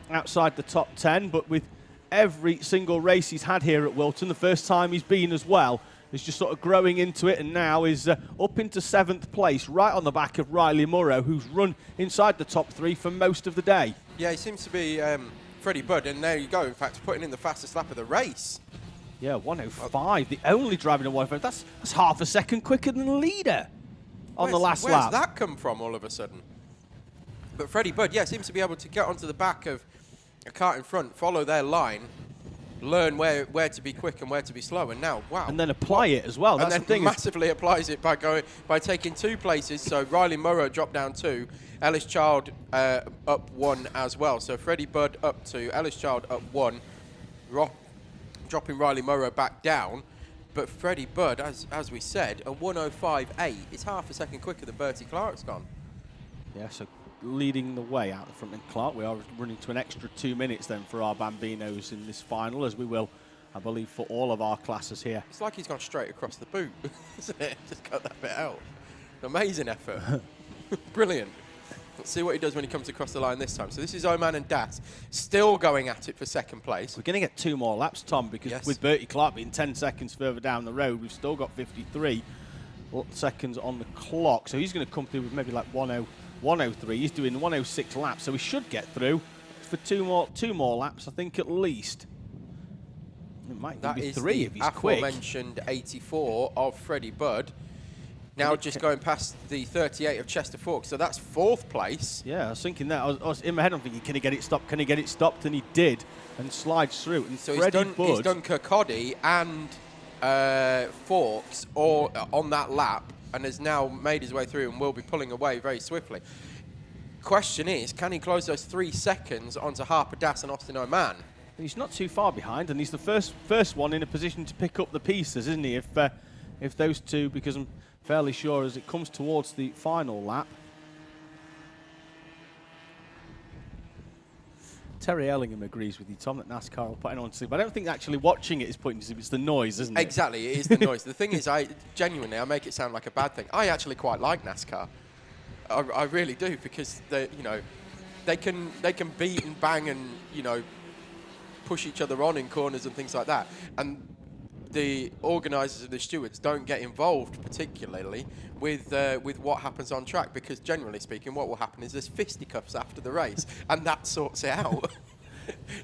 outside the top 10, but with every single race he's had here at Whilton, the first time he's been as well, is just sort of growing into it, and now is up into 7th place, right on the back of Riley Murrow, who's run inside the top 3 for most of the day. Yeah, he seems to be Freddie Budd, and there you go, in fact, putting in the fastest lap of the race. Yeah, 105, the only driving a 105. That's half a second quicker than the leader on the last lap. Where's that come from all of a sudden? But Freddie Budd, yeah, seems to be able to get onto the back of a kart in front, follow their line, learn where to be quick and where to be slow, and now, wow. And then apply it as well. And That's then massively applies it by taking 2 places. So Riley Murrow dropped down 2, Ellis Child up 1 as well. So Freddie Budd up 2, Ellis Child up 1, dropping Riley Murrow back down. But Freddie Budd, as we said, a 105.8 is half a second quicker than Bertie Clark's gone. Yeah, so leading the way out the front in Clark. We are running to an extra 2 minutes then for our Bambinos in this final, as we will, I believe, for all of our classes here. It's like he's gone straight across the boot, isn't it? Just cut that bit out. Amazing effort. Brilliant. Let's see what he does when he comes across the line this time. So this is Oman and Das still going at it for 2nd place. We're going to get 2 more laps, Tom, because with Bertie Clark being 10 seconds further down the road, we've still got 53 seconds on the clock. So he's going to come through with maybe like 103. He's doing 106 laps, so we should get through for two more laps, I think, at least. It might be 3 if he's quick. That is the aforementioned 84 of Freddie Budd. Now just going past the 38 of Chester Forks, so that's 4th place. Yeah, I was thinking that. I was in my head, I'm thinking, can he get it stopped? Can he get it stopped? And he did, and slides through. And so he's done Kirkcaldy and Forks all on that lap, and has now made his way through and will be pulling away very swiftly. Question is, can he close those 3 seconds onto Harper Das and Austin Oman? He's not too far behind, and he's the first one in a position to pick up the pieces, isn't he? If those two, because I'm fairly sure as it comes towards the final lap. Terry Ellingham agrees with you, Tom, that NASCAR will put anyone to sleep. I don't think actually watching it is putting to sleep. It's the noise, isn't it? Exactly, it is the noise. The thing is, I make it sound like a bad thing. I actually quite like NASCAR. I really do, because they can beat and bang and push each other on in corners and things like that. And the organisers and the stewards don't get involved particularly with what happens on track, because generally speaking, what will happen is there's fisticuffs after the race, and that sorts it out.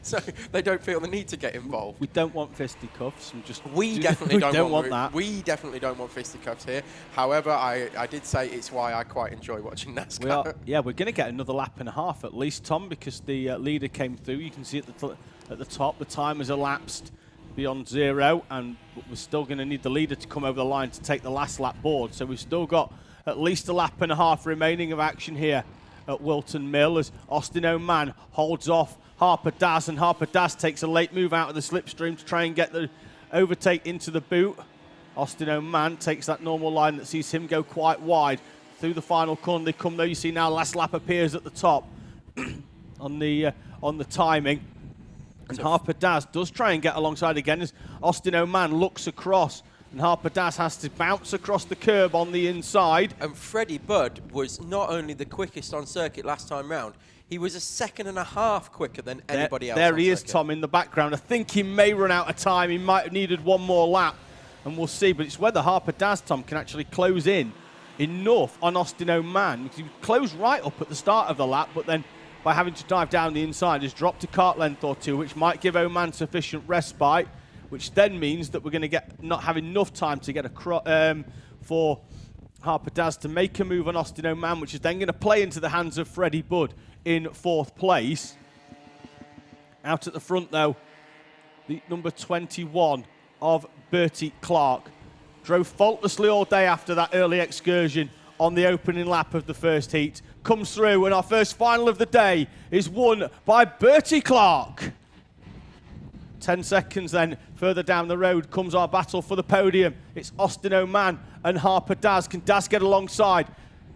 So they don't feel the need to get involved. We don't want fisticuffs. We definitely don't want that. We definitely don't want fisticuffs here. However, I did say it's why I quite enjoy watching NASCAR. We're going to get another lap and a half at least, Tom, because the leader came through. You can see at the at the top. The time has elapsed beyond 0, and we're still going to need the leader to come over the line to take the last lap board. So we've still got at least a lap and a half remaining of action here at Whilton Mill as Austin O'Man holds off Harper Daz, and Harper Daz takes a late move out of the slipstream to try and get the overtake into the boot. Austin O'Man takes that normal line that sees him go quite wide. Through the final corner they come, though. You see now last lap appears at the top on the timing. And Harper Daz does try and get alongside again as Austin O'Man looks across. And Harper Daz has to bounce across the curb on the inside. And Freddie Budd was not only the quickest on circuit last time round, he was a second and a half quicker than anybody else. There he is, Tom, in the background. I think he may run out of time. He might have needed one more lap, and we'll see. But it's whether Harper Daz, Tom, can actually close in enough on Austin O'Man. Because he closed right up at the start of the lap, but then by having to dive down the inside, has dropped a kart length or two, which might give O'Man sufficient respite, which then means that we're going to not have enough time to get for Harper Daz to make a move on Austin O'Man, which is then going to play into the hands of Freddie Budd in 4th place. Out at the front, though, the number 21 of Bertie Clark drove faultlessly all day after that early excursion on the opening lap of the first heat. Comes through, and our first final of the day is won by Bertie Clark. 10 seconds then further down the road comes our battle for the podium. It's Austin O'Man and Harper Daz. Can Daz get alongside?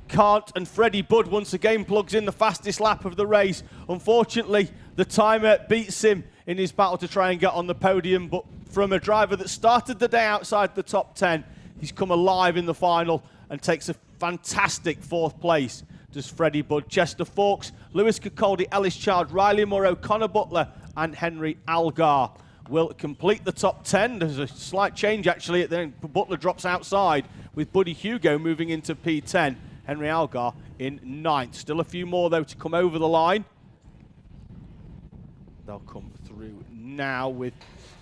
Can't, and Freddie Budd once again plugs in the fastest lap of the race. Unfortunately, the timer beats him in his battle to try and get on the podium, but from a driver that started the day outside the top 10, he's come alive in the final and takes a fantastic 4th place. Does Freddie Budd, Chester Fawkes, Lewis Cacoldi, Ellis Child, Riley Morrow, Connor Butler and Henry Algar will complete the top 10. There's a slight change actually. Then Butler drops outside with Buddy Hugo moving into P10. Henry Algar in 9th. Still a few more though to come over the line. They'll come through now with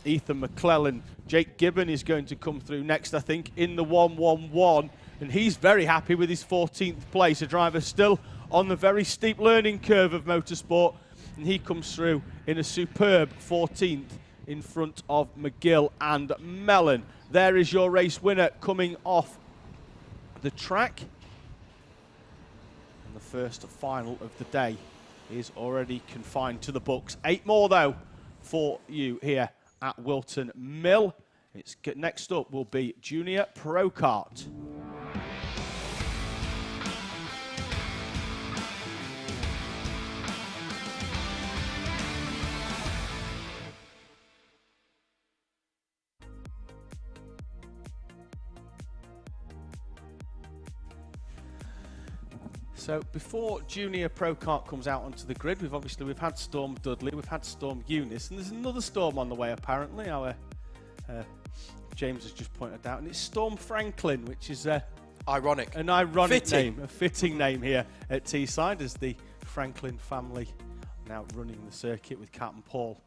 Ethan McClellan. Jake Gibbon is going to come through next, I think, in the 111. And he's very happy with his 14th place. A driver still on the very steep learning curve of motorsport. And he comes through in a superb 14th in front of McGill and Mellon. There is your race winner coming off the track. And the first final of the day is already confined to the books. 8 more, though, for you here at Whilton Mill. Next up will be Junior Pro Kart. So before Junior Pro Kart comes out onto the grid, we've had Storm Dudley, we've had Storm Eunice, and there's another Storm on the way apparently. Our James has just pointed out, and it's Storm Franklin, which is ironic. An ironic name, a fitting name here at Teesside, as the Franklin family now running the circuit with Captain Paul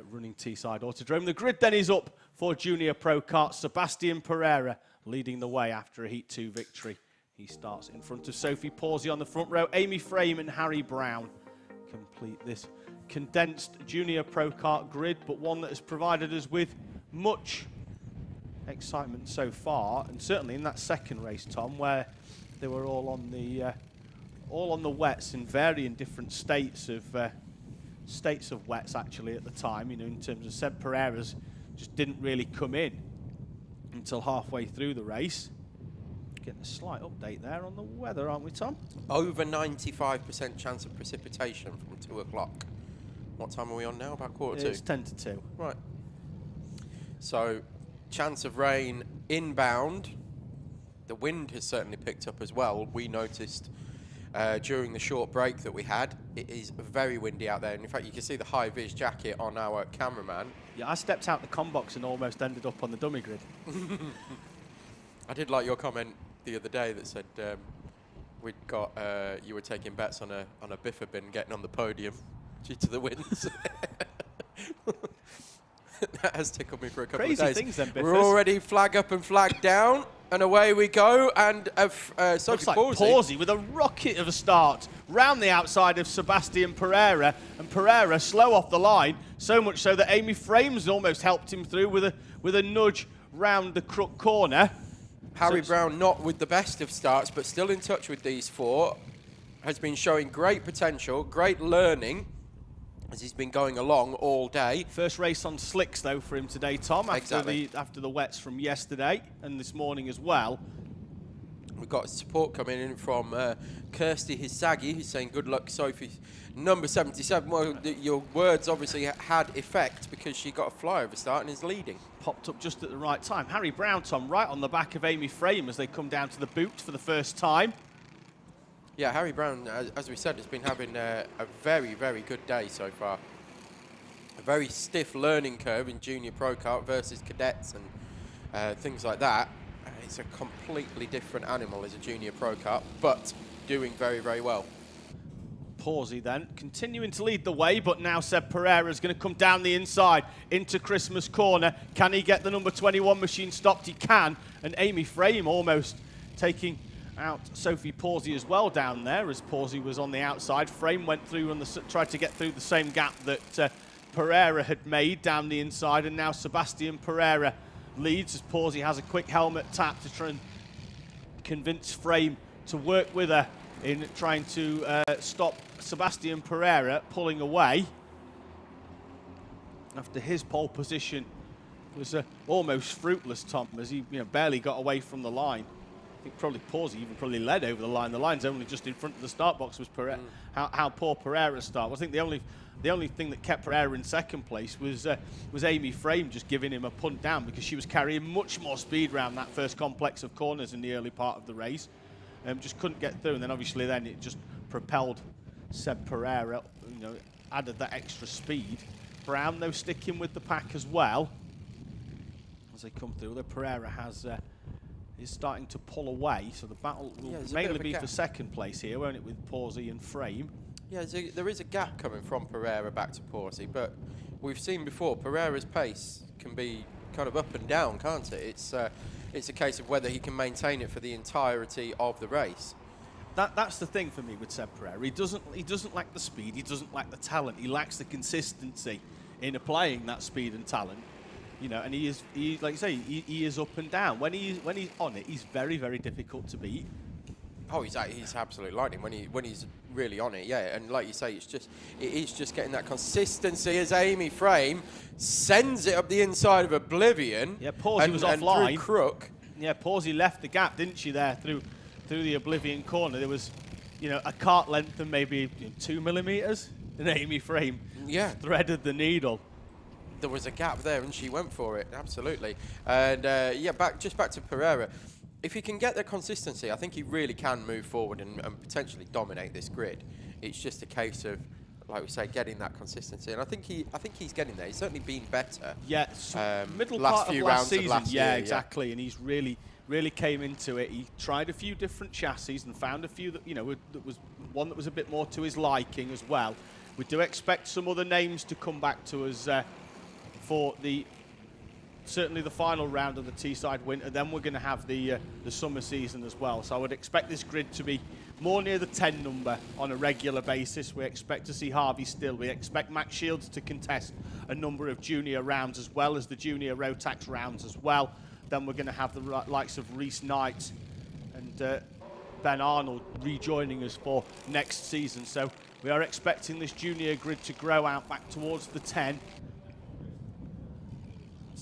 running Teesside Autodrome. The grid then is up for Junior Pro Kart. Sebastian Pereira leading the way after a Heat 2 victory. He starts in front of Sophie Pawsey on the front row. Amy Frame and Harry Brown complete this condensed Junior Pro Kart grid, but one that has provided us with much excitement so far, and certainly in that second race, Tom, where they were all on the wets in varying different states of wets actually at the time. You know, in terms of Seb Pereira's just didn't really come in until halfway through the race. Getting a slight update there on the weather, aren't we, Tom? Over 95% chance of precipitation from 2 o'clock. What time are we on now? About 1:45? It's 10 to 2. Right. So, chance of rain inbound. The wind has certainly picked up as well. We noticed during the short break that we had, it is very windy out there. And in fact, you can see the high-vis jacket on our cameraman. Yeah, I stepped out the com box and almost ended up on the dummy grid. I did like your comment the other day that said we'd got you were taking bets on a biffa bin getting on the podium due to the winds. That has tickled me for a couple of days. Crazy things then, biffers. We're already flag up and flag down. And away we go, and Sophie Looks like Pawsey. Pawsey with a rocket of a start round the outside of Sebastian Pereira, and Pereira slow off the line, so much so that Amy Frames almost helped him through with a nudge round the crook corner. Harry Brown not with the best of starts, but still in touch with these four. Has been showing great potential, great learning, as he's been going along all day. First race on slicks, though, for him today, Tom, Exactly. after the wets from yesterday and this morning as well. We've got support coming in from Kirsty Hisagi, who's saying good luck, Sophie. Number 77, well, your words obviously had effect because she got a flyover start and is leading. Popped up just at the right time. Harry Brown, Tom, right on the back of Amy Frame as they come down to the boot for the first time. Yeah, Harry Brown, as we said, has been having a very, very good day so far. A very stiff learning curve in Junior Pro Kart versus Cadets and things like that. It's a completely different animal as a Junior Pro Kart, but doing very, very well. Pawsey then, continuing to lead the way, but now Seb Pereira is going to come down the inside into Christmas Corner. Can he get the number 21 machine stopped? He can, and Amy Frame almost taking out Sophie Pawsey as well down there, as Pawsey was on the outside. Frame went through and tried to get through the same gap that Pereira had made down the inside, and now Sebastian Pereira leads as Pawsey has a quick helmet tap to try and convince Frame to work with her in trying to stop Sebastian Pereira pulling away after his pole position was almost fruitless, Tom, as he barely got away from the line. I think probably Pawsey even led over the line. The line's only just in front of the start box. Was Pereira, how poor Pereira's start was. I think the only thing that kept Pereira in second place was Amy Frame just giving him a punt down because she was carrying much more speed around that first complex of corners in the early part of the race. Just couldn't get through, and then obviously then it just propelled Seb Pereira, added that extra speed. Brown though sticking with the pack as well as they come through. The Pereira is starting to pull away, so the battle will mainly be for second place here, won't it, with Pawsey and Frame? Yeah, there is a gap coming from Pereira back to Pawsey, but we've seen before Pereira's pace can be kind of up and down, can't it? It's a case of whether he can maintain it for the entirety of the race. That's the thing for me with Seb Pereira. He doesn't lack the speed, he doesn't lack the talent, he lacks the consistency in applying that speed and talent. And he like you say, he is up and down. When he's on it, he's very, very difficult to beat. Oh, he's absolute lightning when he's really on it, yeah. And like you say, it is just getting that consistency as Amy Frame sends it up the inside of Oblivion. Yeah, Pawsey was offline. Through crook. Yeah, Pawsey left the gap, didn't she? There through the Oblivion corner, there was, a cart length of maybe 2 millimeters, and Amy Frame threaded the needle. There was a gap there, and she went for it, absolutely. And back to Pereira. If he can get the consistency, I think he really can move forward and potentially dominate this grid. It's just a case of, like we say, getting that consistency, and I think he's getting there. He's certainly been better. Yeah, middle part of last season. Yeah, exactly. And he's really came into it. He tried a few different chassis and found a few that that was one that was a bit more to his liking as well. We do expect some other names to come back to us for certainly the final round of the Teesside Winter. Then we're going to have the summer season as well. So I would expect this grid to be more near the 10 number on a regular basis. We expect to see Harvey Still. We expect Max Shields to contest a number of junior rounds as well as the junior Rotax rounds as well. Then we're going to have the likes of Reese Knight and Ben Arnold rejoining us for next season. So we are expecting this junior grid to grow out back towards the 10.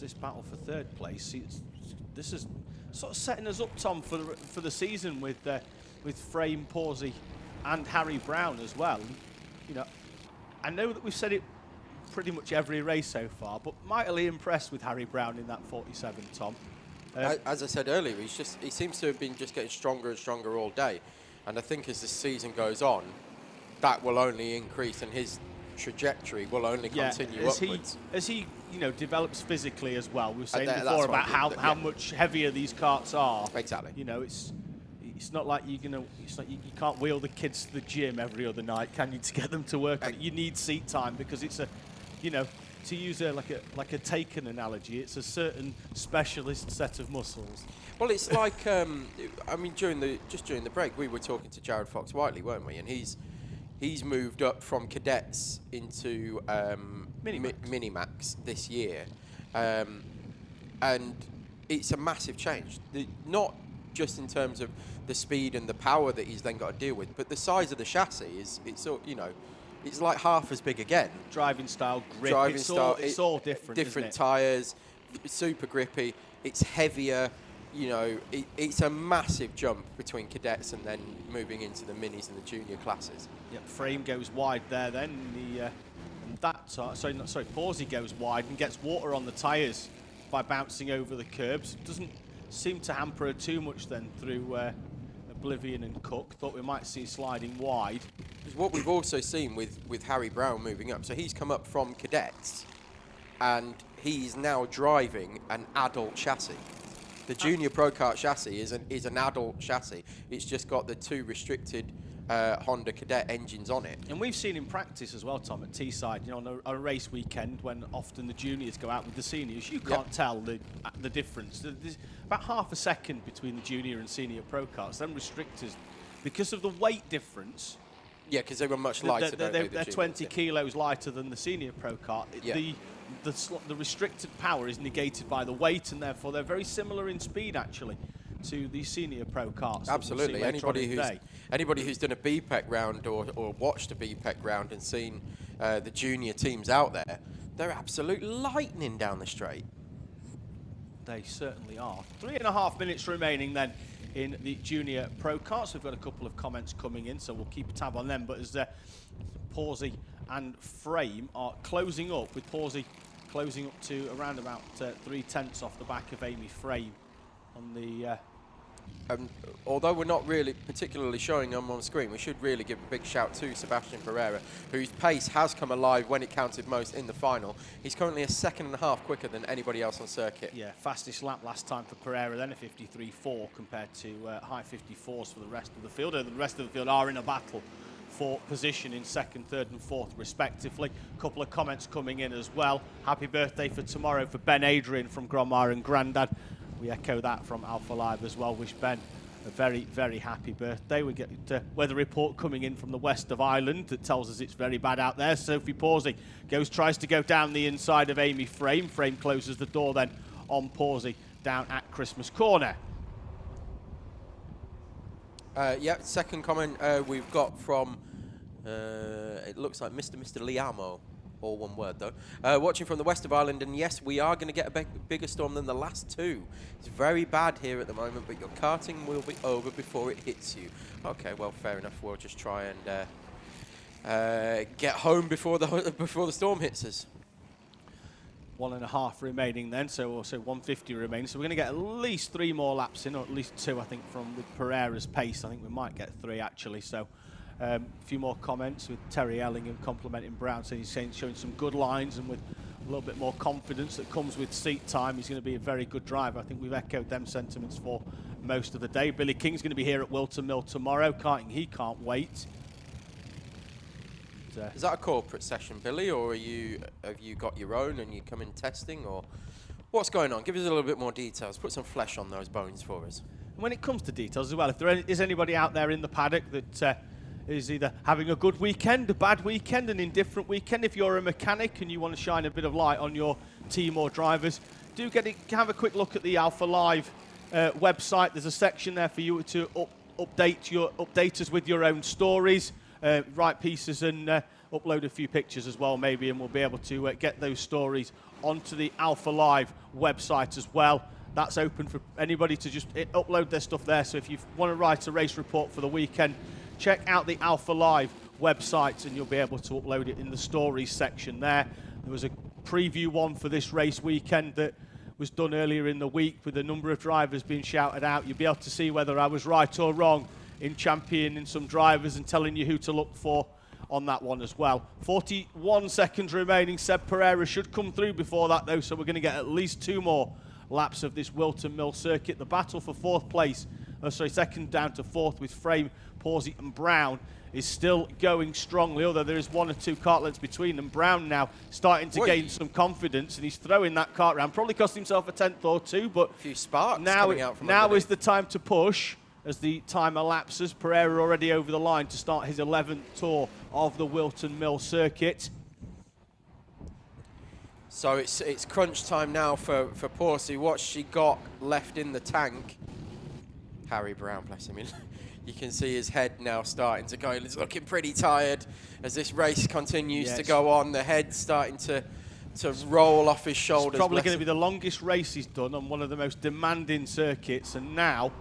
This battle for third place. This is sort of setting us up, Tom, for the season with Frame, Pawsey, and Harry Brown as well. I know that we've said it pretty much every race so far, but mightily impressed with Harry Brown in that 47, Tom. As I said earlier, he seems to have been just getting stronger and stronger all day, and I think as the season goes on, that will only increase, and his trajectory will only continue upwards. As he develops physically as well. We were saying before about how much heavier these karts are. Exactly. It's not like you can't wheel the kids to the gym every other night, can you, to get them to work on it? You need seat time because it's to use like a taken analogy, it's a certain specialist set of muscles. Well, it's like I mean, during the break, we were talking to Jared Fox-Whiteley, weren't we? And he's moved up from cadets into Minimax this year, and it's a massive change. Not just in terms of the speed and the power that he's then got to deal with, but the size of the chassis it's like half as big again. Driving style, grip, it's all different. Different tyres, super grippy. It's heavier. You know, it's a massive jump between cadets and then moving into the minis and the junior classes. Yep, frame goes wide there then. Pawsey goes wide and gets water on the tyres by bouncing over the curbs. Doesn't seem to hamper her too much then through Oblivion and Cook. Thought we might see sliding wide. It's what we've also seen with Harry Brown moving up. So he's come up from cadets and he's now driving an adult chassis. The junior Pro Kart chassis is an adult chassis. It's just got the 2 restricted Honda Cadet engines on it. And we've seen in practice as well, Tom, at Teesside, you know, on a race weekend when often the juniors go out with the seniors, you can't tell the difference. There's about half a second between the junior and senior Pro Karts. Them restrictors, because of the weight difference. Yeah, because they were much lighter. They're 20 kilos lighter than the senior Pro Kart. The restricted power is negated by the weight, and therefore they're very similar in speed actually to the senior Pro Karts. Absolutely. Anybody who's done a BPEC round or watched a BPEC round and seen the junior teams out there, they're absolute lightning down the straight. They certainly are. 3.5 minutes remaining then in the junior Pro Karts. We've got a couple of comments coming in, so we'll keep a tab on them. But as Pawsey and Frame are closing up, with Pawsey closing up to around about 3/10 off the back of Amy Frame on the... although we're not really particularly showing them on screen, we should really give a big shout to Sebastian Pereira, whose pace has come alive when it counted most in the final. He's currently 1.5 seconds quicker than anybody else on circuit. Yeah, fastest lap last time for Pereira, then a 53.4 compared to high 54s for the rest of the field. The rest of the field are in a battle for position in 2nd, 3rd and 4th respectively. A couple of comments coming in as well. Happy birthday for tomorrow for Ben Adrian from Grandma and Grandad. We echo that from Alpha Live as well. Wish Ben a very, very happy birthday. We get weather report coming in from the west of Ireland that tells us it's very bad out there. Sophie Pawsey tries to go down the inside of Amy Frame. Frame closes the door then on Pawsey down at Christmas Corner. Yeah, second comment we've got from, it looks like Mr. Liamo, all one word though. Watching from the west of Ireland, and yes, we are going to get a bigger storm than the last 2. It's very bad here at the moment, but your karting will be over before it hits you. Okay, well, fair enough. We'll just try and get home before the storm hits us. 1.5 remaining then, so also 150 remaining. So we're going to get at least 3 more laps in, or at least 2, I think, with Pereira's pace. I think we might get 3 actually. So a few more comments with Terry Ellingham complimenting Brown, saying he's showing some good lines and with a little bit more confidence that comes with seat time. He's going to be a very good driver. I think we've echoed them sentiments for most of the day. Billy King's going to be here at Whilton Mill tomorrow. Karting, he can't wait. Is that a corporate session, Billy, or have you got your own and you come in testing, or what's going on? Give us a little bit more details. Put some flesh on those bones for us. When it comes to details as well, if there is anybody out there in the paddock that is either having a good weekend, a bad weekend, an indifferent weekend, if you're a mechanic and you want to shine a bit of light on your team or drivers, do have a quick look at the Alpha Live website. There's a section there for you to update us with your own stories. Write pieces and upload a few pictures as well maybe, and we'll be able to get those stories onto the Alpha Live website as well. That's open for anybody to just upload their stuff there. So if you want to write a race report for the weekend, check out the Alpha Live website and you'll be able to upload it in the stories section there. There was a preview one for this race weekend that was done earlier in the week with a number of drivers being shouted out. You'll be able to see whether I was right or wrong in championing some drivers and telling you who to look for on that one as well. 41 seconds remaining. Seb Pereira should come through before that though, so we're going to get at least 2 more laps of this Whilton Mill circuit. The battle for 4th place second down to fourth with Frame, Pawsey and Brown is still going strongly, although there is 1 or 2 kart lengths between them. Brown now starting to gain some confidence, and he's throwing that kart round. Probably cost himself a 10th or 2, but a few sparks now, coming out from now is the time to push as the time elapses. Pereira already over the line to start his 11th tour of the Whilton Mill circuit. So it's crunch time now for Pawsey. What's she got left in the tank? Harry Brown, bless him. You can see his head now starting to go. He's looking pretty tired as this race continues to go on. The head's starting to roll off his shoulders. It's probably going to be the longest race he's done on one of the most demanding circuits, and now,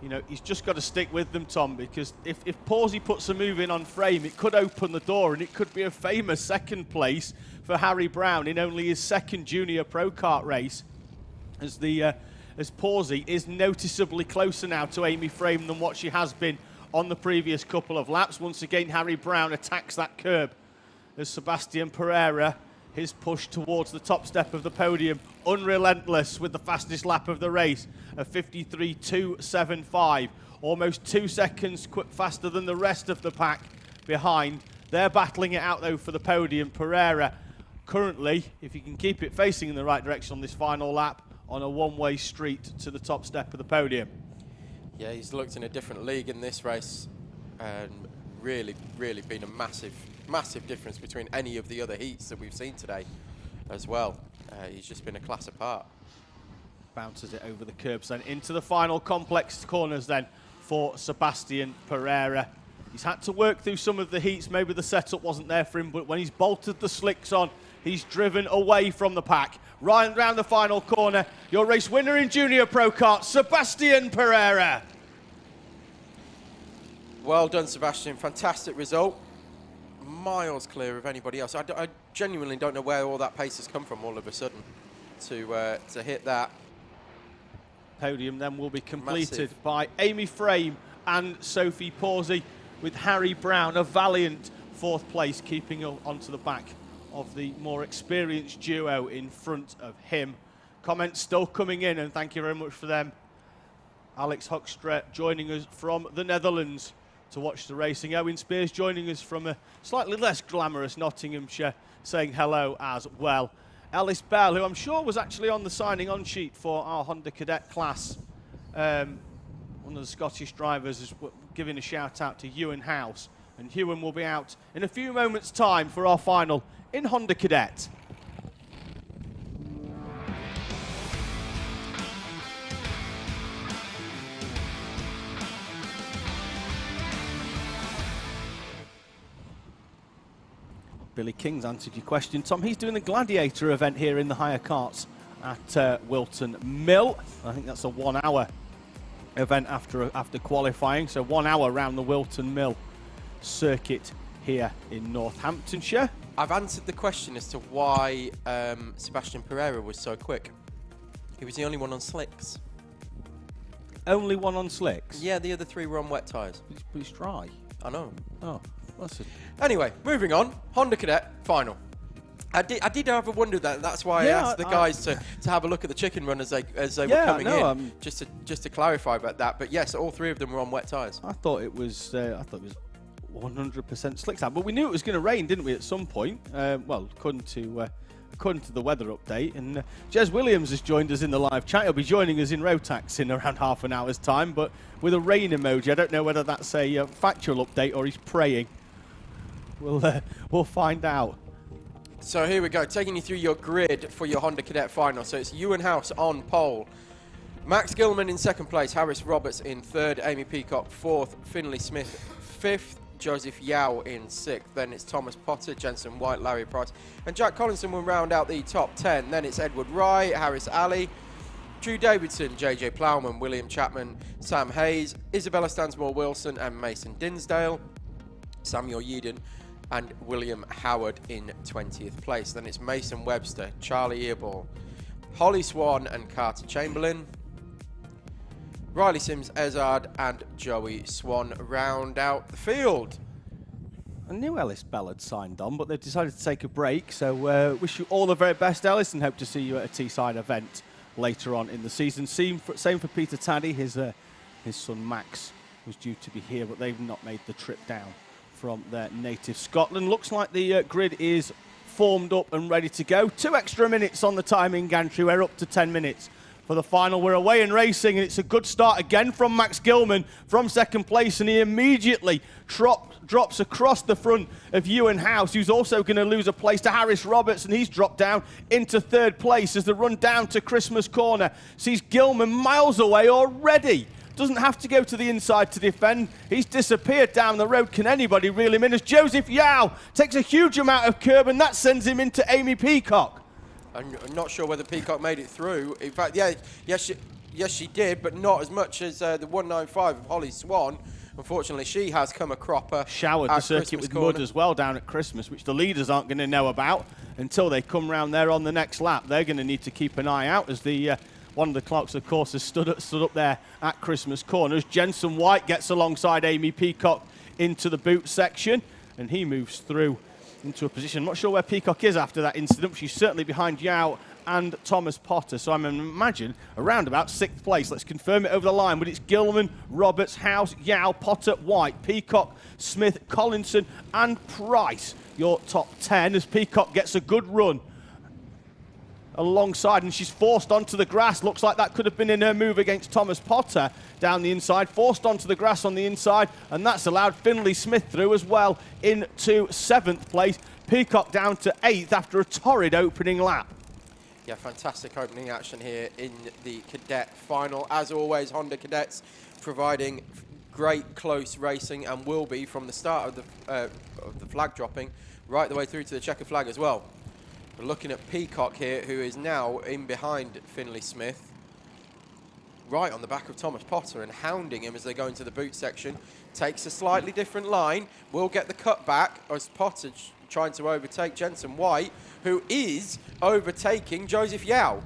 you know, he's just got to stick with them, Tom, because if Pawsey puts a move in on Frame, it could open the door and it could be a famous second place for Harry Brown in only his second junior Pro Kart race, as Pawsey is noticeably closer now to Amy Frame than what she has been on the previous couple of laps. Once again, Harry Brown attacks that curb as Sebastian Pereira, his push towards the top step of the podium, unrelentless with the fastest lap of the race, a 53.275, almost 2 seconds faster than the rest of the pack behind. They're battling it out though for the podium. Pereira currently, if he can keep it facing in the right direction on this final lap, on a one-way street to the top step of the podium. Yeah, he's looked in a different league in this race, and really been a massive difference between any of the other heats that we've seen today as well. He's just been a class apart. Bounces it over the curbs then into the final complex corners then for Sebastian Pereira. He's had to work through some of the heats. Maybe the setup wasn't there for him, but when he's bolted the slicks on, he's driven away from the pack. Right round the final corner, your race winner in Junior Pro Kart, Sebastian Pereira. Well done, Sebastian. Fantastic result. Miles clear of anybody else. I genuinely don't know where all that pace has come from all of a sudden to hit that. Podium then will be completed by Amy Frame and Sophie Pawsey, with Harry Brown, a valiant 4th place, keeping onto the back of the more experienced duo in front of him. Comments still coming in, and thank you very much for them. Alex Hoekstra joining us from the Netherlands to watch the racing. Owen Spears joining us from a slightly less glamorous Nottinghamshire, saying hello as well. Ellis Bell, who I'm sure was actually on the signing on sheet for our Honda Cadet class, one of the Scottish drivers, is giving a shout out to Ewan House. And Ewan will be out in a few moments' time for our final in Honda Cadet. Billy King's answered your question, Tom. He's doing the Gladiator event here in the higher karts at Whilton Mill. I think that's a 1 hour event after qualifying, so 1 hour around the Whilton Mill circuit here in Northamptonshire. I've answered the question as to why Sebastian Pereira was so quick. He was the only one on slicks. Only one on slicks? Yeah, the other 3 were on wet tyres. But it's dry. I know. Oh, that's it. Anyway, moving on. Honda Cadet final. I did have a wonder that. That's why I asked the guys to have a look at the chicken run as they were coming in, just to clarify about that. But yes, all 3 of them were on wet tyres. I thought it was 100% slick time, but we knew it was going to rain, didn't we? At some point. Well, according to the weather update, and Jez Williams has joined us in the live chat. He'll be joining us in Rotax in around half an hour's time, but with a rain emoji. I don't know whether that's a factual update or he's praying. We'll find out. So here we go, taking you through your grid for your Honda Cadet final. So it's Ewan House on pole, Max Gilman in 2nd place, Harris Roberts in 3rd, Amy Peacock 4th, Finley Smith 5th, Joseph Yao in 6th. Then it's Thomas Potter, Jensen White, Larry Price, and Jack Collinson will round out the top 10. Then it's Edward Wright, Harris Alley, Drew Davidson, JJ Plowman, William Chapman, Sam Hayes, Isabella Stansmore Wilson, and Mason Dinsdale, Samuel Yeadon, and William Howard in 20th place. Then it's Mason Webster, Charlie Earball, Holly Swan and Carter Chamberlain, Riley Sims Ezard and Joey Swan round out the field. I knew Ellis Bell had signed on, but they've decided to take a break, so wish you all the very best, Ellis, and hope to see you at a Teesside event later on in the season. Same for Peter Taddy, his his son Max was due to be here, but they've not made the trip down from their native Scotland. Looks like the grid is formed up and ready to go. 2 extra minutes on the timing gantry. We're up to 10 minutes for the final. We're away and racing, and it's a good start again from Max Gilman from second place, and he immediately drops across the front of Ewan House, who's also going to lose a place to Harris Roberts, and he's dropped down into third place as the run down to Christmas Corner sees Gilman miles away already. Doesn't have to go to the inside to defend. He's disappeared down the road. Can anybody reel him in as Joseph Yao takes a huge amount of curb, and that sends him into Amy Peacock. I'm not sure whether Peacock made it through. In fact, yes, she did, but not as much as the 195 of Holly Swan. Unfortunately, she has come a cropper. Showered the circuit with mud as well down at Christmas, which the leaders aren't going to know about until they come round there on the next lap. They're going to need to keep an eye out as the one of the clocks, of course, has stood up there at Christmas Corners. Jensen White gets alongside Amy Peacock into the boot section, and he moves through into a position. I'm not sure where Peacock is after that incident. She's certainly behind Yao and Thomas Potter, so I'm imagine around about 6th place. Let's confirm it over the line, but it's Gilman, Roberts, House, Yao, Potter, White, Peacock, Smith, Collinson and Price. Your top 10 as Peacock gets a good run alongside, and she's forced onto the grass. Looks like that could have been in her move against Thomas Potter down the inside. Forced onto the grass on the inside, and that's allowed Finlay Smith through as well into 7th place. Peacock down to 8th after a torrid opening lap. Yeah, fantastic opening action here in the Cadet final. As always, Honda Cadets providing great close racing, and will be from the start of the flag dropping right the way through to the checker flag as well. We're looking at Peacock here, who is now in behind Finlay Smith, right on the back of Thomas Potter, and hounding him as they go into the boot section. Takes a slightly different line, will get the cut back as Potter trying to overtake Jensen White, who is overtaking Joseph Yao,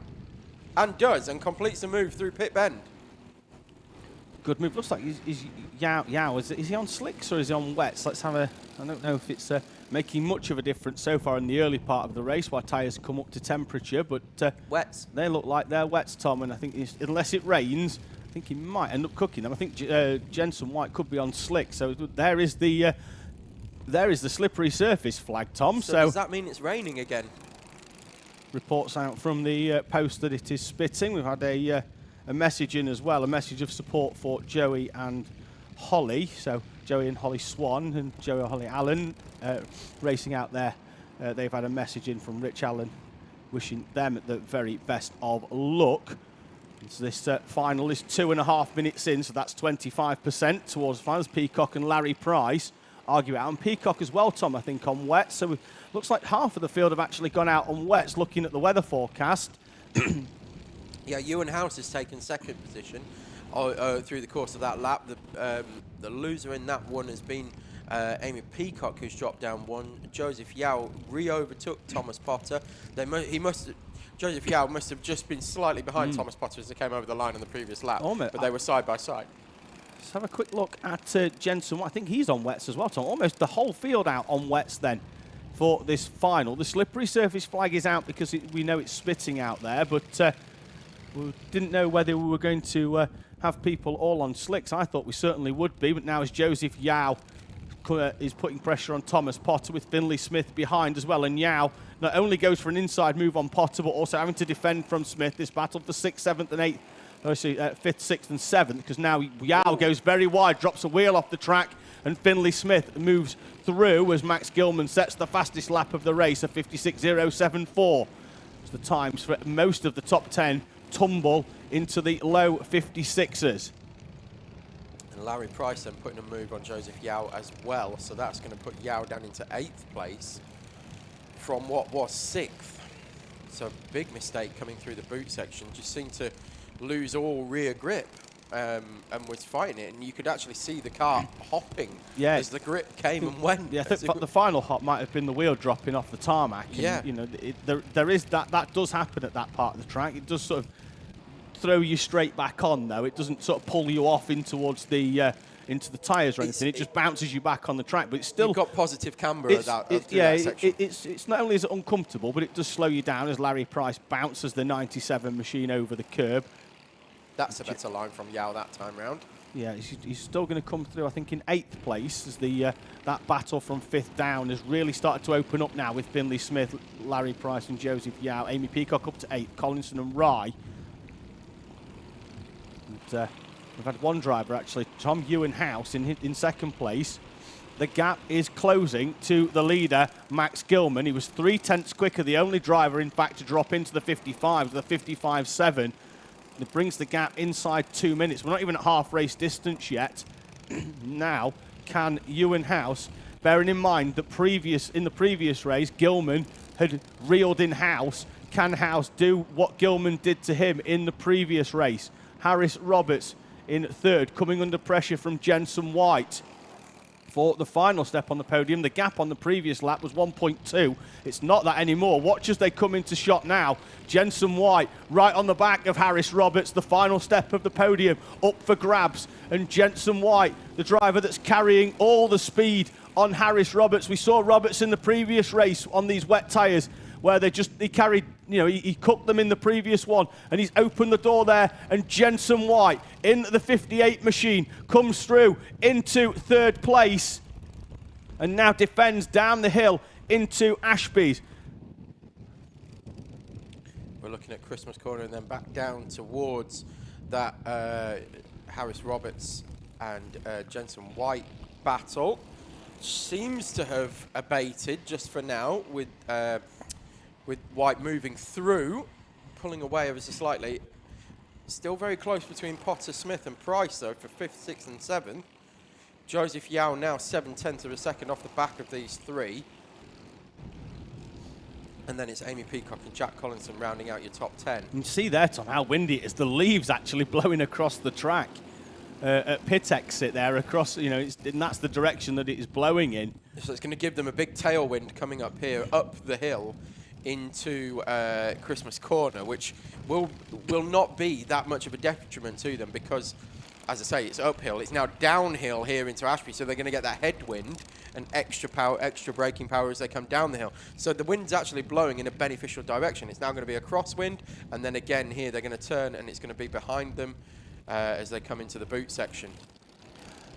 and does, and completes the move through pit bend. Good move. Looks like he's Yao. Is he on slicks or is he on wets? Let's have a... I don't know if it's making much of a difference so far in the early part of the race while tyres come up to temperature, but wets. They look like they're wets, Tom, and I think unless it rains, I think he might end up cooking them. I think Jensen White could be on slick, so there is the slippery surface flag, Tom. So does that mean it's raining again? Reports out from the post that it is spitting. We've had a message in as well, a message of support for Joey and Holly. So Joey and Holly Swan and Joey and Holly Allen racing out there. They've had a message in from Rich Allen wishing them the very best of luck. So this final is 2.5 minutes in, so that's 25% towards the finals. Peacock and Larry Price argue out. And Peacock as well, Tom, I think, on wets. So it looks like half of the field have actually gone out on wets, looking at the weather forecast. Yeah, Ewan House has taken second position through the course of that lap. The loser in that one has been Amy Peacock, who's dropped down one. Joseph Yao re-overtook Thomas Potter. Joseph Yao must have just been slightly behind Thomas Potter as they came over the line on the previous lap, but they were side by side. Let's have a quick look at Jensen. I think he's on wets as well, Tom. Almost the whole field out on wets then for this final. The slippery surface flag is out because we know it's spitting out there, but we didn't know whether we were going to have people all on slicks. I thought we certainly would be, but now as Joseph Yao is putting pressure on Thomas Potter with Finlay Smith behind as well, and Yao not only goes for an inside move on Potter, but also having to defend from Smith. This battle for 6th, 7th and 8th, obviously 5th, 6th and 7th, because now Yao goes very wide, drops a wheel off the track, and Finlay Smith moves through as Max Gilman sets the fastest lap of the race, a 56.074. It's the times for most of the top 10 tumble into the low 56s. And Larry Price then putting a move on Joseph Yao as well, so that's going to put Yao down into 8th place from what was 6th. So big mistake coming through the boot section. Just seemed to lose all rear grip and was fighting it, and you could actually see the car hopping as the grip came and went. Yeah, I think the final hop might have been the wheel dropping off the tarmac. And, yeah, you know, there is that does happen at that part of the track. It does sort of throw you straight back on, though. It doesn't sort of pull you off in towards the into the tyres or anything. It just bounces you back on the track, but it's still... You've got positive camber at that section. It's not only is it uncomfortable, but it does slow you down as Larry Price bounces the 97 machine over the curb. That's a better line from Yao that time round. Yeah, he's still going to come through, I think, in 8th place as that battle from 5th down has really started to open up now with Finley Smith, Larry Price and Joseph Yao. Amy Peacock up to 8th, Collinson and Rye. And, we've had one driver, actually, Tom Ewan-House, in 2nd place. The gap is closing to the leader, Max Gilman. He was 3/10 quicker, the only driver, in fact, to drop into the 55, the 55.7. It brings the gap inside 2 minutes. We're not even at half race distance yet. Now, can Ewan-House, bearing in mind that in the previous race, Gilman had reeled in House, can House do what Gilman did to him in the previous race? Harris Roberts in 3rd, coming under pressure from Jensen White for the final step on the podium. The gap on the previous lap was 1.2. It's not that anymore. Watch as they come into shot now. Jensen White right on the back of Harris Roberts. The final step of the podium up for grabs. And Jensen White, the driver that's carrying all the speed on Harris Roberts. We saw Roberts in the previous race on these wet tyres where he carried, he cooked them in the previous one, and he's opened the door there, and Jensen White in the 58 machine comes through into 3rd place and now defends down the hill into Ashby's. We're looking at Christmas Corner and then back down towards that Harris Roberts and Jensen White battle. Seems to have abated just for now with White moving through, pulling away ever so slightly. Still very close between Potter, Smith and Price, though, for 5th, 6th and 7th. Joseph Yao now 7/10 of a second off the back of these 3. And then it's Amy Peacock and Jack Collinson rounding out your top 10. You can see there, Tom, how windy it is. The leaves actually blowing across the track at pit exit there across, and that's the direction that it is blowing in. So it's going to give them a big tailwind coming up here, up the hill, into Christmas Corner, which will not be that much of a detriment to them because, as I say, it's uphill. It's now downhill here into Ashby, so they're going to get that headwind and extra power, extra braking power as they come down the hill. So the wind's actually blowing in a beneficial direction. It's now going to be a crosswind, and then again here they're going to turn, and it's going to be behind them as they come into the boot section.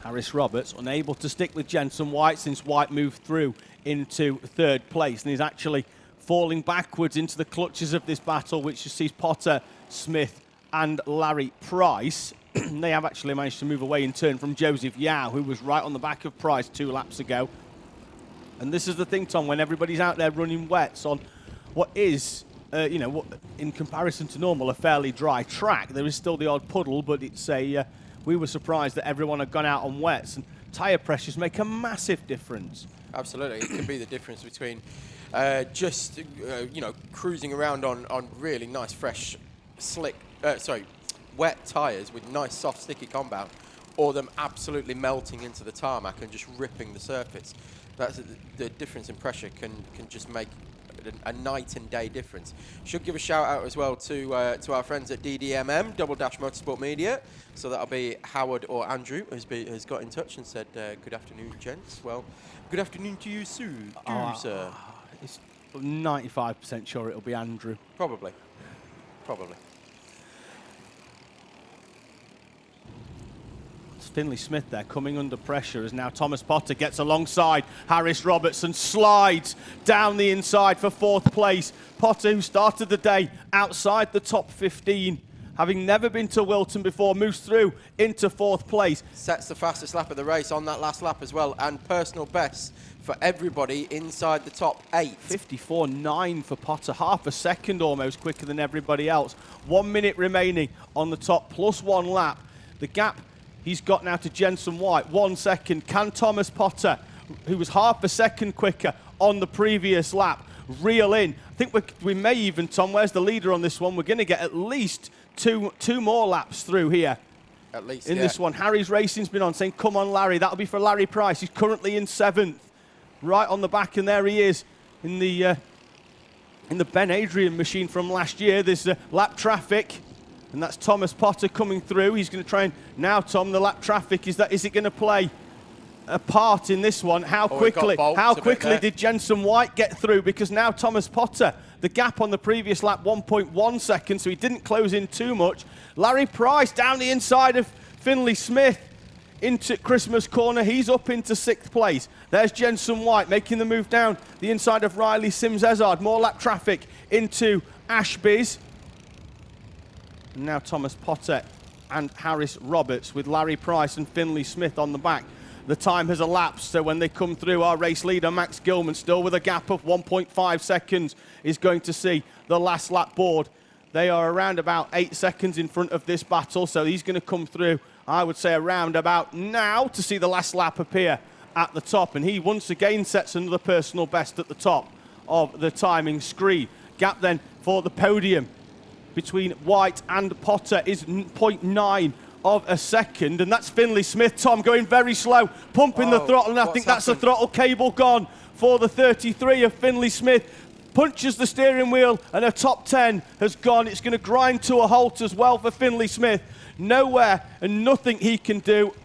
Harris Roberts unable to stick with Jensen White since White moved through into 3rd place, and he's actually falling backwards into the clutches of this battle, which sees Potter, Smith and Larry Price. They have actually managed to move away in turn from Joseph Yao, who was right on the back of Price 2 laps ago. And this is the thing, Tom, when everybody's out there running wets on what is, in comparison to normal, a fairly dry track. There is still the odd puddle, but it's we were surprised that everyone had gone out on wets, and tyre pressures make a massive difference. Absolutely, it can be the difference between cruising around on really nice, fresh, wet tyres with nice, soft, sticky compound, or them absolutely melting into the tarmac and just ripping the surface. That's the difference in pressure can just make a night and day difference. Should give a shout out as well to our friends at DDMM, Double Dash Motorsport Media. So that'll be Howard or Andrew has got in touch and said, good afternoon, gents. Well, good afternoon to you, Sue. Sir. It's 95% sure it'll be Andrew. Probably. It's Finley Smith there coming under pressure as now Thomas Potter gets alongside Harris Roberts and slides down the inside for 4th place. Potter, who started the day outside the top 15, having never been to Whilton before, moves through into 4th place. Sets the fastest lap of the race on that last lap as well, and personal best for everybody inside the top 8. 54.9 for Potter, half a second almost quicker than everybody else. 1 minute remaining on the top, plus 1 lap. The gap he's got now to Jensen White, 1 second. Can Thomas Potter, who was half a second quicker on the previous lap, reel in? I think we may even, Tom, where's the leader on this one? We're going to get at least two more laps through here. At least, in this one. Harry's Racing's been on saying, come on, Larry. That'll be for Larry Price. He's currently in 7th. Right on the back, and there he is in the Ben Adrian machine from last year. There's lap traffic, and that's Thomas Potter coming through. He's going to try and, now, Tom, the lap traffic, is it going to play a part in this one? How quickly did Jensen White get through? Because now Thomas Potter, the gap on the previous lap, 1.1 seconds, so he didn't close in too much. Larry Price down the inside of Finley Smith into Christmas corner. He's up into 6th place. There's Jensen White making the move down the inside of Riley Sims-Ezard. More lap traffic into Ashby's. Now Thomas Potter and Harris Roberts with Larry Price and Finley Smith on the back. The time has elapsed, so when they come through, our race leader, Max Gilman, still with a gap of 1.5 seconds, is going to see the last lap board. They are around about 8 seconds in front of this battle, so he's going to come through, I would say, around about now to see the last lap appear at the top. And he once again sets another personal best at the top of the timing screen. Gap then for the podium between White and Potter is 0.9 of a second, and that's Finley Smith. Tom going very slow, pumping the throttle, and I think that's the throttle cable gone for the 33 of Finley Smith. Punches the steering wheel, and a top 10 has gone. It's going to grind to a halt as well for Finley Smith. Nowhere and nothing he can do.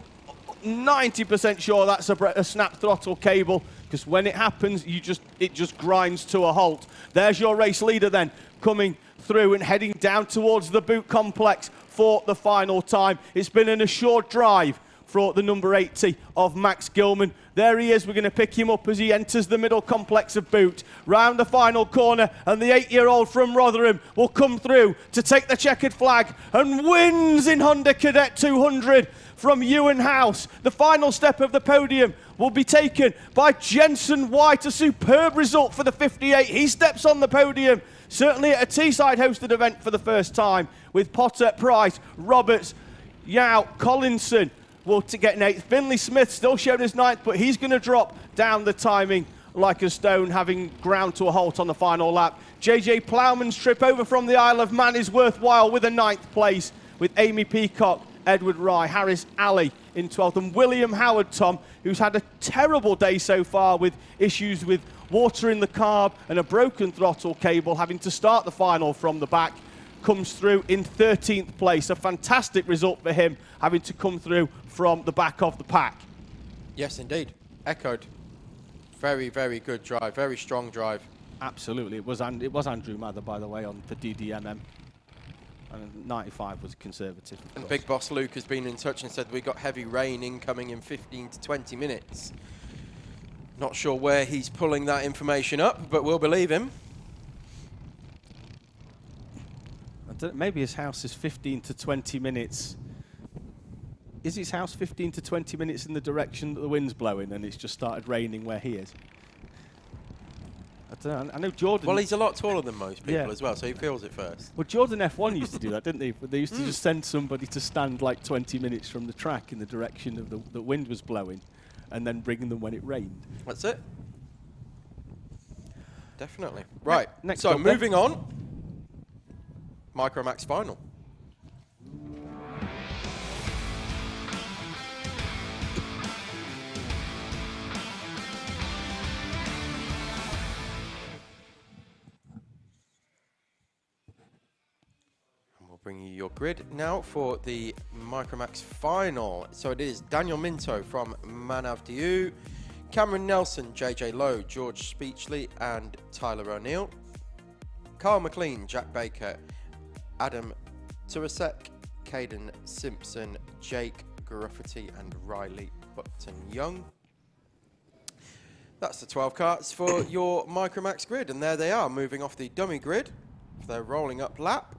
90% sure that's a snap throttle cable, because when it happens, it just grinds to a halt. There's your race leader then coming through and heading down towards the boot complex for the final time. It's been an assured drive for the number 80 of Max Gilman. There he is. We're going to pick him up as he enters the middle complex of boot. Round the final corner, and the 8-year-old from Rotherham will come through to take the checkered flag and wins in Honda Cadet 200 from Ewan House. The final step of the podium will be taken by Jensen White. A superb result for the 58. He steps on the podium, certainly at a Teesside hosted event for the first time, with Potter, Price, Roberts, Yao, Collinson will get an 8th. Finley Smith still showing his 9th, but he's going to drop down the timing like a stone, having ground to a halt on the final lap. JJ Plowman's trip over from the Isle of Man is worthwhile with a 9th place, with Amy Peacock, Edward Rye, Harris Alley in 12th, and William Howard, Tom, who's had a terrible day so far with issues with water in the carb and a broken throttle cable, having to start the final from the back, comes through in 13th place. A fantastic result for him, having to come through from the back of the pack. Yes, indeed. Echoed. Very, very good drive. Very strong drive. Absolutely. It was Andrew Mather, by the way, on the DDMM. And 95 was conservative. And Big Boss Luke has been in touch and said we got heavy rain incoming in 15 to 20 minutes. Not sure where he's pulling that information up, but we'll believe him. Maybe his house is 15 to 20 minutes. Is his house 15 to 20 minutes in the direction that the wind's blowing, and it's just started raining where he is? I don't know. I know Jordan. Well, he's a lot taller than most people as well, so he feels it first. Well, Jordan F1 used to do that, didn't they? They used to just send somebody to stand like 20 minutes from the track in the direction of the wind was blowing, and then bring them when it rained. That's it. Definitely. Right. Next so moving on. Micromax final. And we'll bring you your grid now for the Micromax final. So it is Daniel Minto from Manav Diu, Cameron Nelson, JJ Lowe, George Speechley and Tyler O'Neill, Carl McLean, Jack Baker, Adam Tuasek, Caden Simpson, Jake Gruffity and Riley Button-Young. That's the 12 karts for your Micromax grid, and there they are, moving off the dummy grid for their rolling up lap.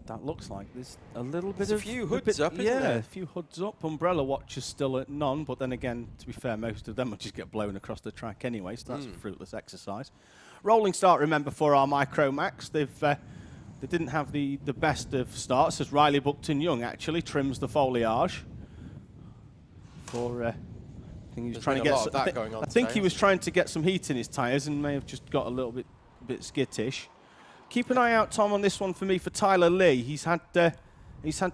That looks like there's a little bit there's a few hoods up, isn't there? Yeah, a few hoods up. Umbrella watchers still at none, but then again, to be fair, most of them will just get blown across the track anyway, so that's a fruitless exercise. Rolling start, remember, for our Micromax. They didn't have the best of starts, as Riley Buckton-Young actually trims the foliage. I think he was trying to get. I think he was trying to get some heat in his tyres and may have just got a little bit skittish. Keep an eye out, Tom, on this one for me for Tyler Lee. He's had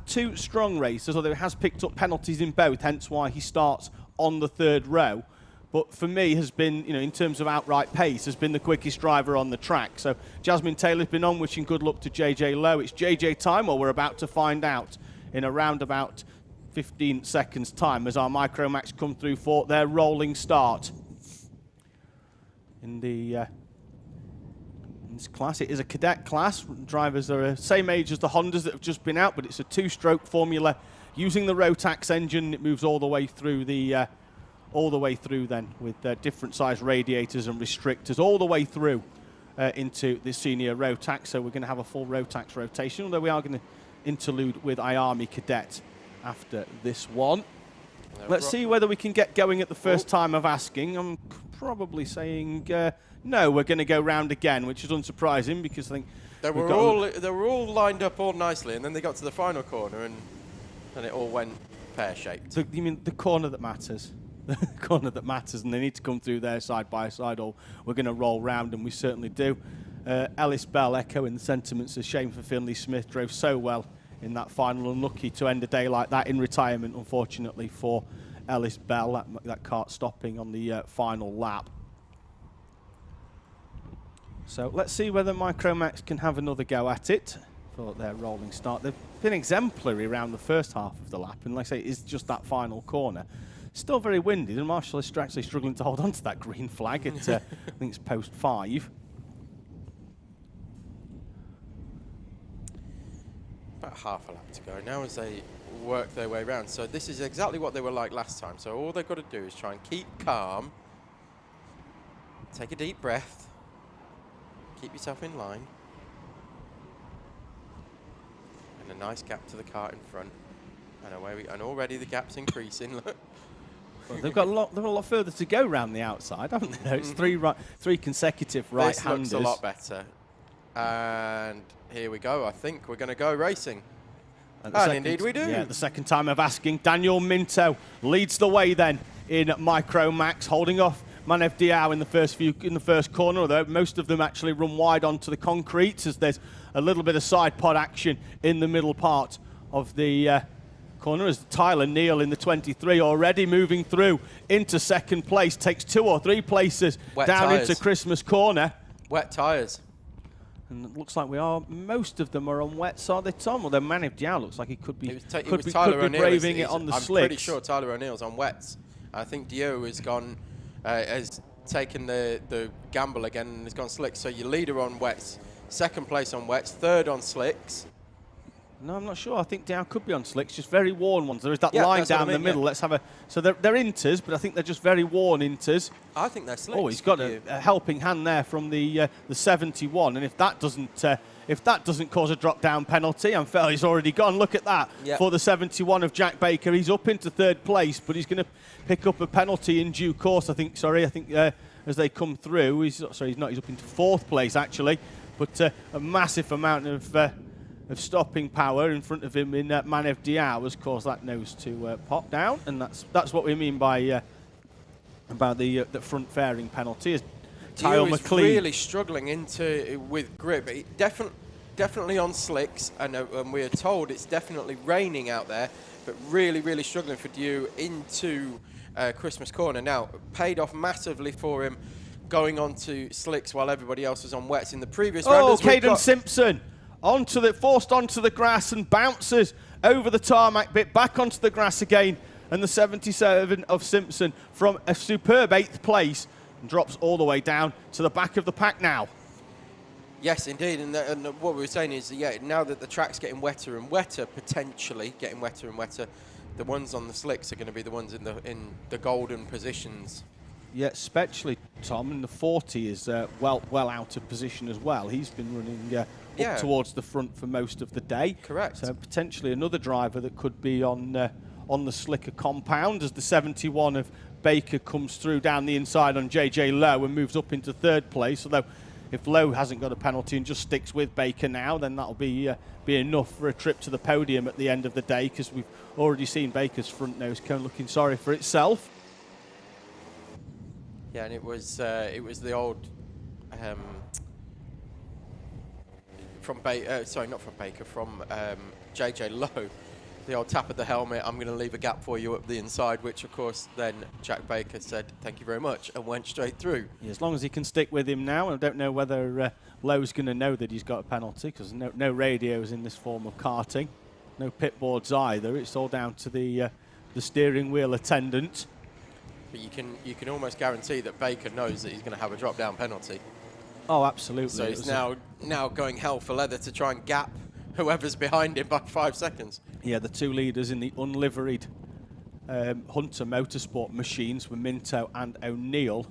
2 strong races, although he has picked up penalties in both, hence why he starts on the 3rd row. But for me, has been, in terms of outright pace, has been the quickest driver on the track. So Jasmine Taylor's been on, wishing good luck to JJ Lowe. It's JJ time, or we're about to find out in around about 15 seconds time as our Micromax come through for their rolling start. In the this class. It is a cadet class. Drivers are the same age as the Hondas that have just been out, but it's a 2-stroke formula using the Rotax engine. It moves all the way through then with different size radiators and restrictors all the way through into the senior Rotax. So we're going to have a full Rotax rotation, although we are going to interlude with IAME Cadet after this one. Let's see whether we can get going at the first time of asking. I'm probably saying no, we're going to go round again, which is unsurprising because I think they were all lined up all nicely, and then they got to the final corner and it all went pear-shaped. So you mean the corner that matters? The corner that matters, and they need to come through there side by side, or we're going to roll round, and we certainly do. Ellis Bell echoing the sentiments of shame for Finley Smith, drove so well in that final, unlucky to end a day like that in retirement, unfortunately, for Ellis Bell, that kart stopping on the final lap. So let's see whether Micromax can have another go at it for their rolling start. They've been exemplary around the first half of the lap, and like I say, it's just that final corner. Still very windy, and Marshall is actually struggling to hold on to that green flag at, I think it's post 5. About half a lap to go now as they work their way around. So this is exactly what they were like last time. So all they've got to do is try and keep calm, take a deep breath, keep yourself in line, and a nice gap to the kart in front. And already the gap's increasing. Look. Well, they've got a lot further to go round the outside, haven't they? It's three consecutive right-handers. This looks a lot better. And here we go. I think we're going to go racing. And indeed we do. Yeah, the second time of asking. Daniel Minto leads the way then in Micromax, holding off Manev Diao in the first corner, although most of them actually run wide onto the concrete as there's a little bit of side pod action in the middle part of the corner, as Tyler Neal in the 23 already moving through into second place, takes 2 or 3 places down into Christmas corner. Wet tyres. And it looks like most of them are on wets, are they, Tom? Although Manev Diao looks like he could be braving it on the slicks. I'm pretty sure Tyler O'Neill's on wets. I think Dio has taken the gamble again and has gone slicks. So your leader on wets, second place on wets, third on slicks. No, I'm not sure. I think Diao could be on slicks, just very worn ones. There is that line down the middle. Let's have a. So they're inters, but I think they're just very worn inters. I think they're slicks. Oh, he's got a helping hand there from the 71, and if that doesn't cause a drop down penalty, and Felly's already gone. Look at that for the 71 of Jack Baker. He's up into third place, but he's going to pick up a penalty in due course. I think as they come through, he's not. He's up into fourth place actually, but a massive amount of stopping power in front of him in Manev Diao has caused that nose to pop down, and that's what we mean by about the front fairing penalty. Is Kyle McLean really struggling with grip? Definitely on slicks, and we are told it's definitely raining out there, but really struggling for Dew into Christmas corner. Now, paid off massively for him going on to slicks while everybody else was on wets in the previous round. Oh, Caden Simpson forced onto the grass and bounces over the tarmac bit back onto the grass again, and the 77 of Simpson from a superb 8th place drops all the way down to the back of the pack now. Yes, indeed, and what we were saying is, now that the track's getting wetter and wetter, potentially getting wetter and wetter, the ones on the slicks are going to be the ones in the golden positions. Yeah, especially Tom in the 40 is well out of position as well. He's been running up towards the front for most of the day. Correct. So potentially another driver that could be on the slicker compound as the 71 of Baker comes through down the inside on JJ Lowe and moves up into third place. Although if Lowe hasn't got a penalty and just sticks with Baker now, then that'll be enough for a trip to the podium at the end of the day, because we've already seen Baker's front nose cone looking sorry for itself. Yeah, and it was the old from Baker. Sorry, not from Baker. From JJ Lowe. The old tap of the helmet. I'm going to leave a gap for you up the inside, which of course then Jack Baker said thank you very much and went straight through. Yeah, as long as he can stick with him now. I don't know whether Lowe's going to know that he's got a penalty, because no radios in this form of karting, no pit boards either. It's all down to the steering wheel attendant. But you can almost guarantee that Baker knows that he's going to have a drop-down penalty. Oh, absolutely. So he's now going hell for leather to try and gap whoever's behind him by 5 seconds. Yeah, the two leaders in the unliveried Hunter Motorsport machines were Minto and O'Neill,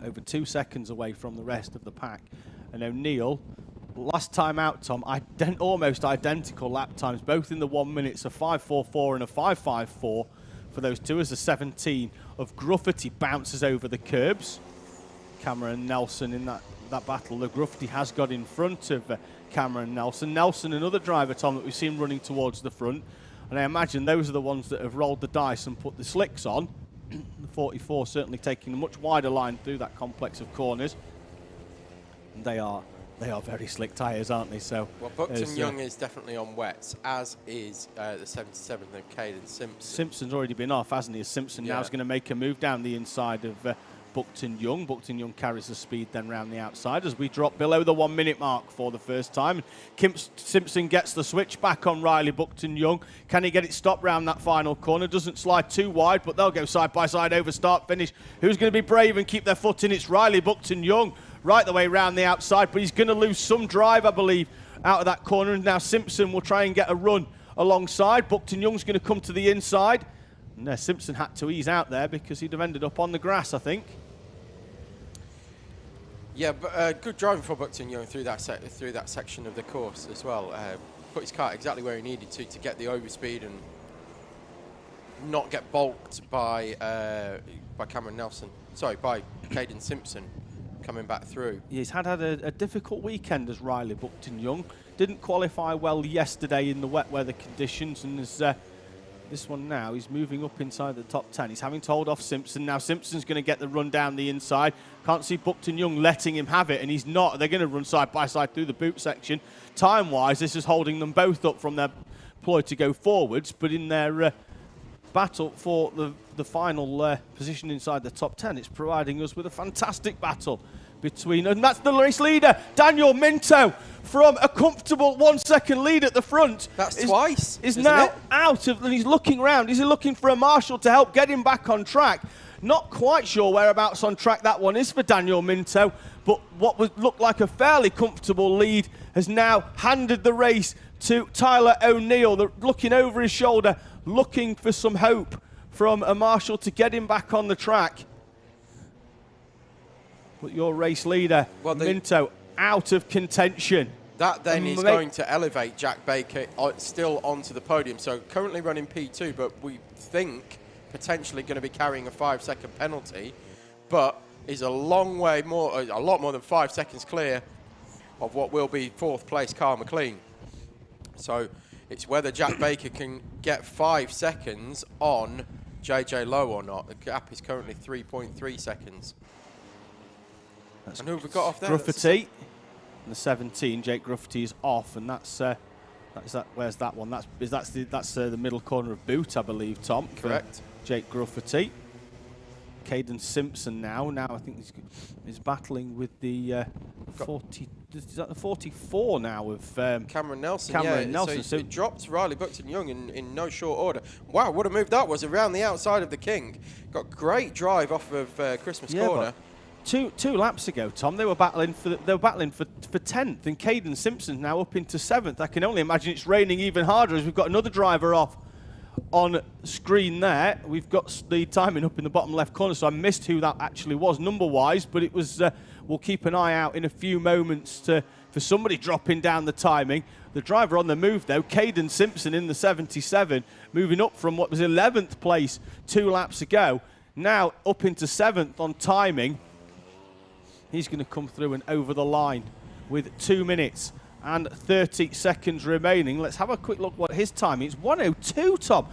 over 2 seconds away from the rest of the pack. And O'Neill, last time out, Tom, almost identical lap times, both in the 1 minute, a 5.44 and a 5.54 for those two, as the 17 of Gruffity bounces over the curbs. Cameron Nelson in that battle. The Gruffity has got in front of Cameron Nelson. Nelson, another driver, Tom, that we've seen running towards the front. And I imagine those are the ones that have rolled the dice and put the slicks on. The 44 certainly taking a much wider line through that complex of corners. And they are very slick tyres, aren't they? So, well, Buckton Young is definitely on wets, as is the 77 of Caden Simpson. Simpson's already been off, hasn't he? Simpson now is going to make a move down the inside of Buckton Young. Buckton Young carries the speed then round the outside as we drop below the 1 minute mark for the first time. Simpson gets the switch back on Riley Buckton Young. Can he get it stopped round that final corner? Doesn't slide too wide, but they'll go side by side over start finish. Who's going to be brave and keep their foot in? It's Riley Buckton Young right the way round the outside, but he's going to lose some drive, I believe, out of that corner. And now Simpson will try and get a run alongside. Buckton Young's going to come to the inside. And Simpson had to ease out there because he'd have ended up on the grass, I think. Yeah, but good driving for Buckton Young through that section of the course as well. Put his car exactly where he needed to get the overspeed and not get balked by Cameron Nelson. Sorry, by Caden Simpson coming back through. He's had a difficult weekend as Riley Buckton Young. Didn't qualify well yesterday in the wet weather conditions, and as this one now, he's moving up inside the top 10. He's having to hold off Simpson. Now Simpson's going to get the run down the inside. Can't see Buckton Young letting him have it, and he's not. They're going to run side by side through the boot section. Time-wise, this is holding them both up from their ploy to go forwards, but in their battle for the final position inside the top 10, it's providing us with a fantastic battle between, and that's the race leader, Daniel Minto, from a comfortable 1 second lead at the front. That's twice. Is now out of, and he's looking round. Is he looking for a marshal to help get him back on track? Not quite sure whereabouts on track that one is for Daniel Minto, but what would look like a fairly comfortable lead has now handed the race to Tyler O'Neill, looking over his shoulder, looking for some hope from a marshal to get him back on the track. But your race leader, Minto, out of contention. That then is going to elevate Jack Baker still onto the podium. So currently running P2, but we think potentially going to be carrying a 5 second penalty, but is a lot more than 5 seconds clear of what will be fourth place Carl McLean. So it's whether Jack Baker can get 5 seconds on JJ Lowe or not. The gap is currently 3.3 seconds. And who have we got off there? Gruffity. And the 17, Jake Gruffity is off, and that's where's that one? That's the middle corner of boot, I believe, Tom. Correct. Jake Gruffity. Caden Simpson now I think he's battling with the 40. Is that the 44 now of Cameron Nelson? Cameron Nelson. So it dropped Riley Buckton Young in no short order. Wow, what a move that was around the outside of the King. Got great drive off of Christmas corner. Two laps ago, Tom, they were battling for 10th, and Caden Simpson's now up into 7th. I can only imagine it's raining even harder as we've got another driver off on screen there. We've got the timing up in the bottom left corner, so I missed who that actually was number-wise, but it was. We'll keep an eye out in a few moments for somebody dropping down the timing. The driver on the move, though, Caden Simpson in the 77, moving up from what was 11th place 2 laps ago, now up into 7th on timing. He's going to come through and over the line with 2 minutes and 30 seconds remaining. Let's have a quick look what his time is. 1:02, Tom.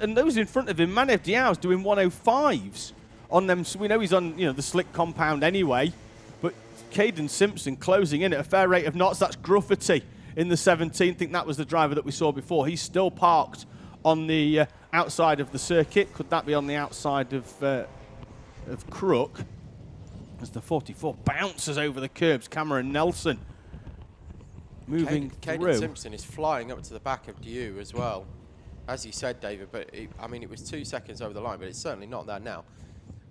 And those in front of him, Manev Diaw's doing 1:05s on them. So we know he's on the slick compound anyway. But Caden Simpson closing in at a fair rate of knots. That's Gruffity in the 17. I think that was the driver that we saw before. He's still parked on the outside of the circuit. Could that be on the outside of Crook? As the 44 bounces over the curbs, Cameron Nelson moving through. Caden Simpson is flying up to the back of Diu as well, as you said, David. But it was 2 seconds over the line, but it's certainly not that now.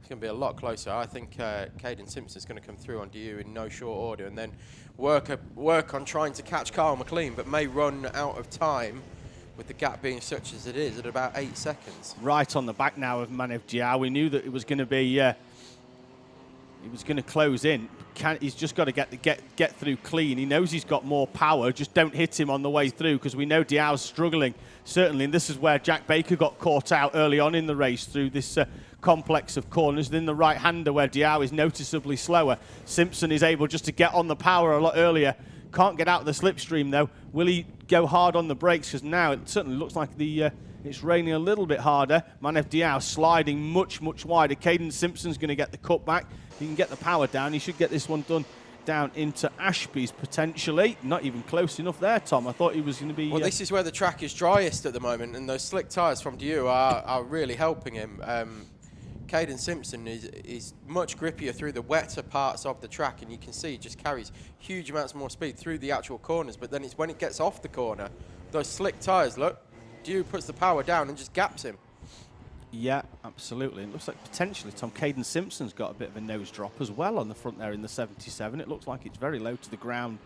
It's going to be a lot closer. I think Caden Simpson's going to come through on DU in no short order and then work on trying to catch Kyle McLean, but may run out of time with the gap being such as it is at about 8 seconds. Right on the back now of Manev Diao. We knew that it was going to be, he was going to close in. He's just got to get through clean. He knows he's got more power. Just don't hit him on the way through, because we know Diao's struggling, certainly. And this is where Jack Baker got caught out early on in the race through this complex of corners. Then the right-hander where Diao is noticeably slower. Simpson is able just to get on the power a lot earlier. Can't get out of the slipstream, though. Will he go hard on the brakes? Because now it certainly looks like it's raining a little bit harder. Manev Diao sliding much, much wider. Caden Simpson's going to get the cutback. He can get the power down. He should get this one done down into Ashby's, potentially. Not even close enough there, Tom. I thought he was going to be... Well, this is where the track is driest at the moment, and those slick tyres from DU are really helping him. Caden Simpson is much grippier through the wetter parts of the track, and you can see he just carries huge amounts more speed through the actual corners, but then it's when it gets off the corner, those slick tyres, look, DU puts the power down and just gaps him. Yeah, absolutely. It looks like potentially, Tom, Caden Simpson's got a bit of a nose drop as well on the front there in the 77. It looks like it's very low to the ground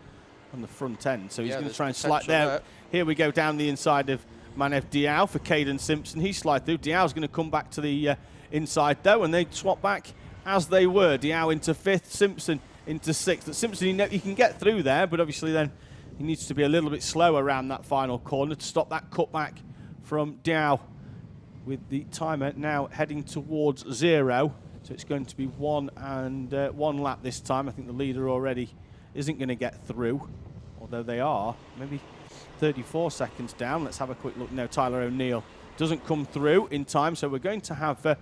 on the front end, so he's going to try and slide there. Here we go down the inside of Manev Diao for Caden Simpson. He slide through. Diao's going to come back to the inside, though, and they swap back as they were. Diao into 5th, Simpson into 6th. Simpson, he can get through there, but obviously then he needs to be a little bit slow around that final corner to stop that cutback from Diao, with the timer now heading towards 0. So it's going to be 1 lap this time. I think the leader already isn't going to get through, although they are maybe 34 seconds down. Let's have a quick look. No, Tyler O'Neill doesn't come through in time, so we're going to have the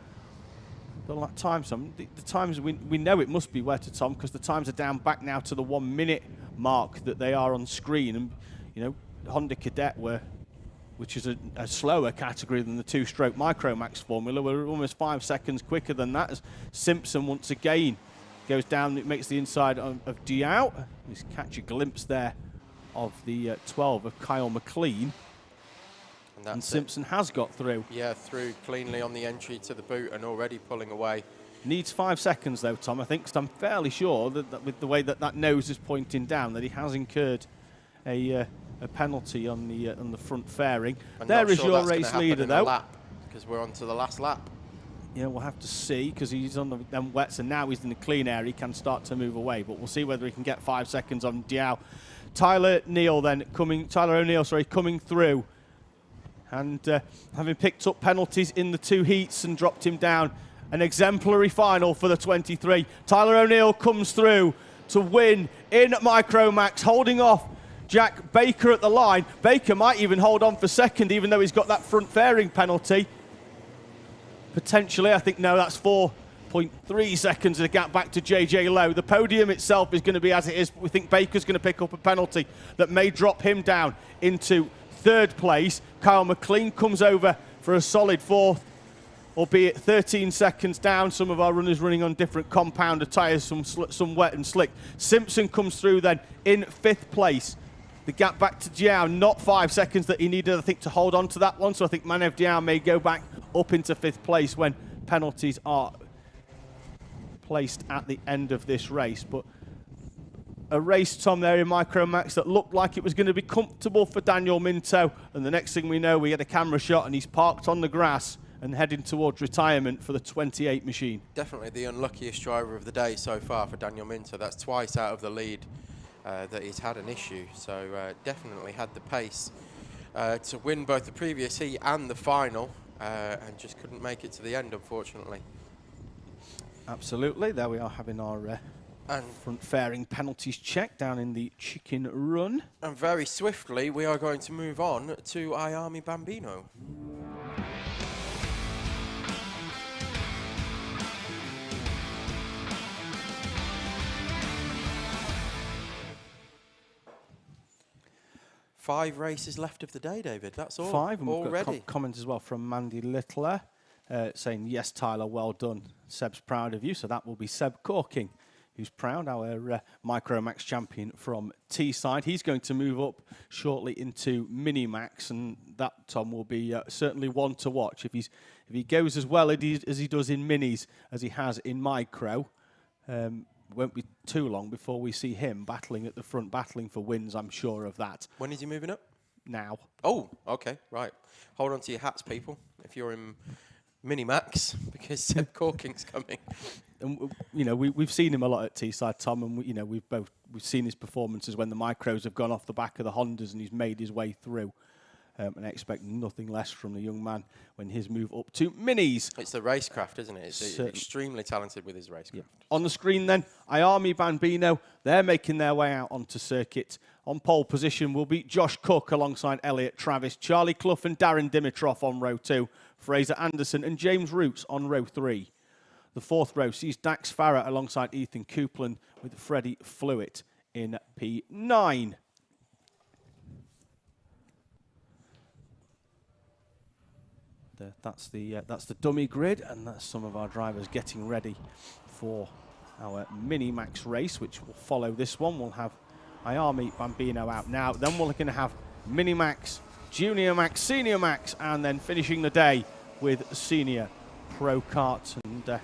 times. The times we know it must be wetter, Tom, because the times are down back now to the 1 minute mark that they are on screen. And you know, Honda Cadet which is a slower category than the 2-stroke Micromax formula. We're almost 5 seconds quicker than that, as Simpson once again goes down. It makes the inside of Diao. Just catch a glimpse there of the 12 of Kyle McLean. And Simpson has got through. Yeah, through cleanly on the entry to the boot and already pulling away. Needs 5 seconds, though, Tom, I think, because I'm fairly sure that with the way that nose is pointing down, that he has incurred a penalty on the front fairing. There is your race leader, though. Because we're on to the last lap. Yeah, we'll have to see, because he's on the wets, and now he's in the clean air. He can start to move away, but we'll see whether he can get 5 seconds on Diao. Tyler O'Neill, coming through, and having picked up penalties in the 2 heats and dropped him down. An exemplary final for the 23. Tyler O'Neill comes through to win in Micromax, holding off Jack Baker at the line. Baker might even hold on for second, even though he's got that front fairing penalty. Potentially, I think, no, that's 4.3 seconds of the gap back to JJ Lowe. The podium itself is going to be as it is. We think Baker's going to pick up a penalty that may drop him down into 3rd place. Kyle McLean comes over for a solid 4th, albeit 13 seconds down. Some of our runners running on different compounder tyres, some wet and slick. Simpson comes through then in 5th place. The gap back to Diao, not 5 seconds that he needed, I think, to hold on to that one. So I think Manev Diao may go back up into 5th place when penalties are placed at the end of this race. But a race, Tom, there in Micromax that looked like it was going to be comfortable for Daniel Minto. And the next thing we know, we get a camera shot and he's parked on the grass and heading towards retirement for the 28 machine. Definitely the unluckiest driver of the day so far for Daniel Minto. That's twice out of the lead that he's had an issue. So definitely had the pace to win both the previous heat and the final, and just couldn't make it to the end, unfortunately. Absolutely. There we are having our front fairing penalties checked down in the chicken run. And very swiftly, we are going to move on to IAME Bambino. Five races left of the day, David. That's all. 5, and already. We've got comment as well from Mandy Littler saying, yes, Tyler, well done. Seb's proud of you. So that will be Seb Corking who's proud, our Micromax champion from Teesside. He's going to move up shortly into Minimax, and that, Tom, will be certainly one to watch. If he goes as well as he does in Minis as he has in Micro, won't be too long before we see him battling at the front, battling for wins, I'm sure of that. When is he moving up? Now. Oh, okay, right. Hold on to your hats, people, if you're in Minimax, because Seb Corking's coming. And you know, we've seen him a lot at Teesside, Tom, and you know, we've seen his performances when the Micros have gone off the back of the Hondas, and he's made his way through. And I expect nothing less from the young man when his move up to Minis. It's the racecraft, isn't it? It's extremely talented with his racecraft. Yeah. On the screen then, IAME Bambino, they're making their way out onto circuit. On pole position will be Josh Cook alongside Elliot Travis, Charlie Clough and Darren Dimitrov on row 2, Fraser Anderson and James Roots on row 3. The fourth row sees Dax Farah alongside Ethan Coupland with Freddie Flewitt in P9. That's the dummy grid, and that's some of our drivers getting ready for our Mini-Max race, which will follow this one. We'll have IAME Bambino out now. Then we're going to have Mini-Max, Junior Max, Senior Max, and then finishing the day with Senior Pro Kart. And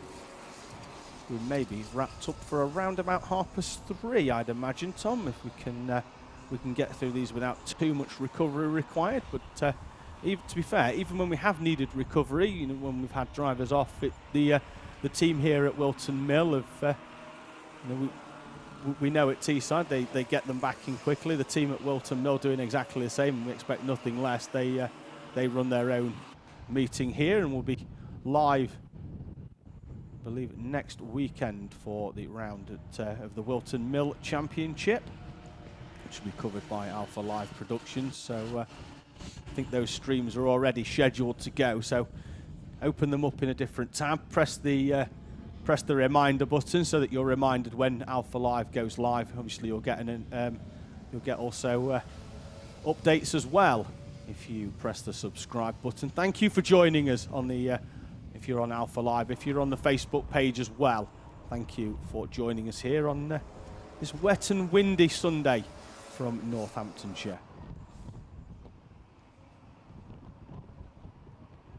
we may be wrapped up for around about 3:30, I'd imagine, Tom, if we can get through these without too much recovery required. But even, to be fair, even when we have needed recovery, you know, when we've had drivers off, the team here at Whilton Mill have, you know, we know at Teesside they get them back in quickly. The team at Whilton Mill doing exactly the same, and we expect nothing less. They run their own meeting here, and will be live, I believe, next weekend for the round of the Whilton Mill Championship, which will be covered by Alpha Live Productions. So I think those streams are already scheduled to go. So open them up in a different tab, press the reminder button so that you're reminded when Alpha Live goes live. Obviously, you'll get you'll get also updates as well if you press the subscribe button. Thank you for joining us on the if you're on Alpha Live, if you're on the Facebook page as well. Thank you for joining us here on this wet and windy Sunday from Northamptonshire.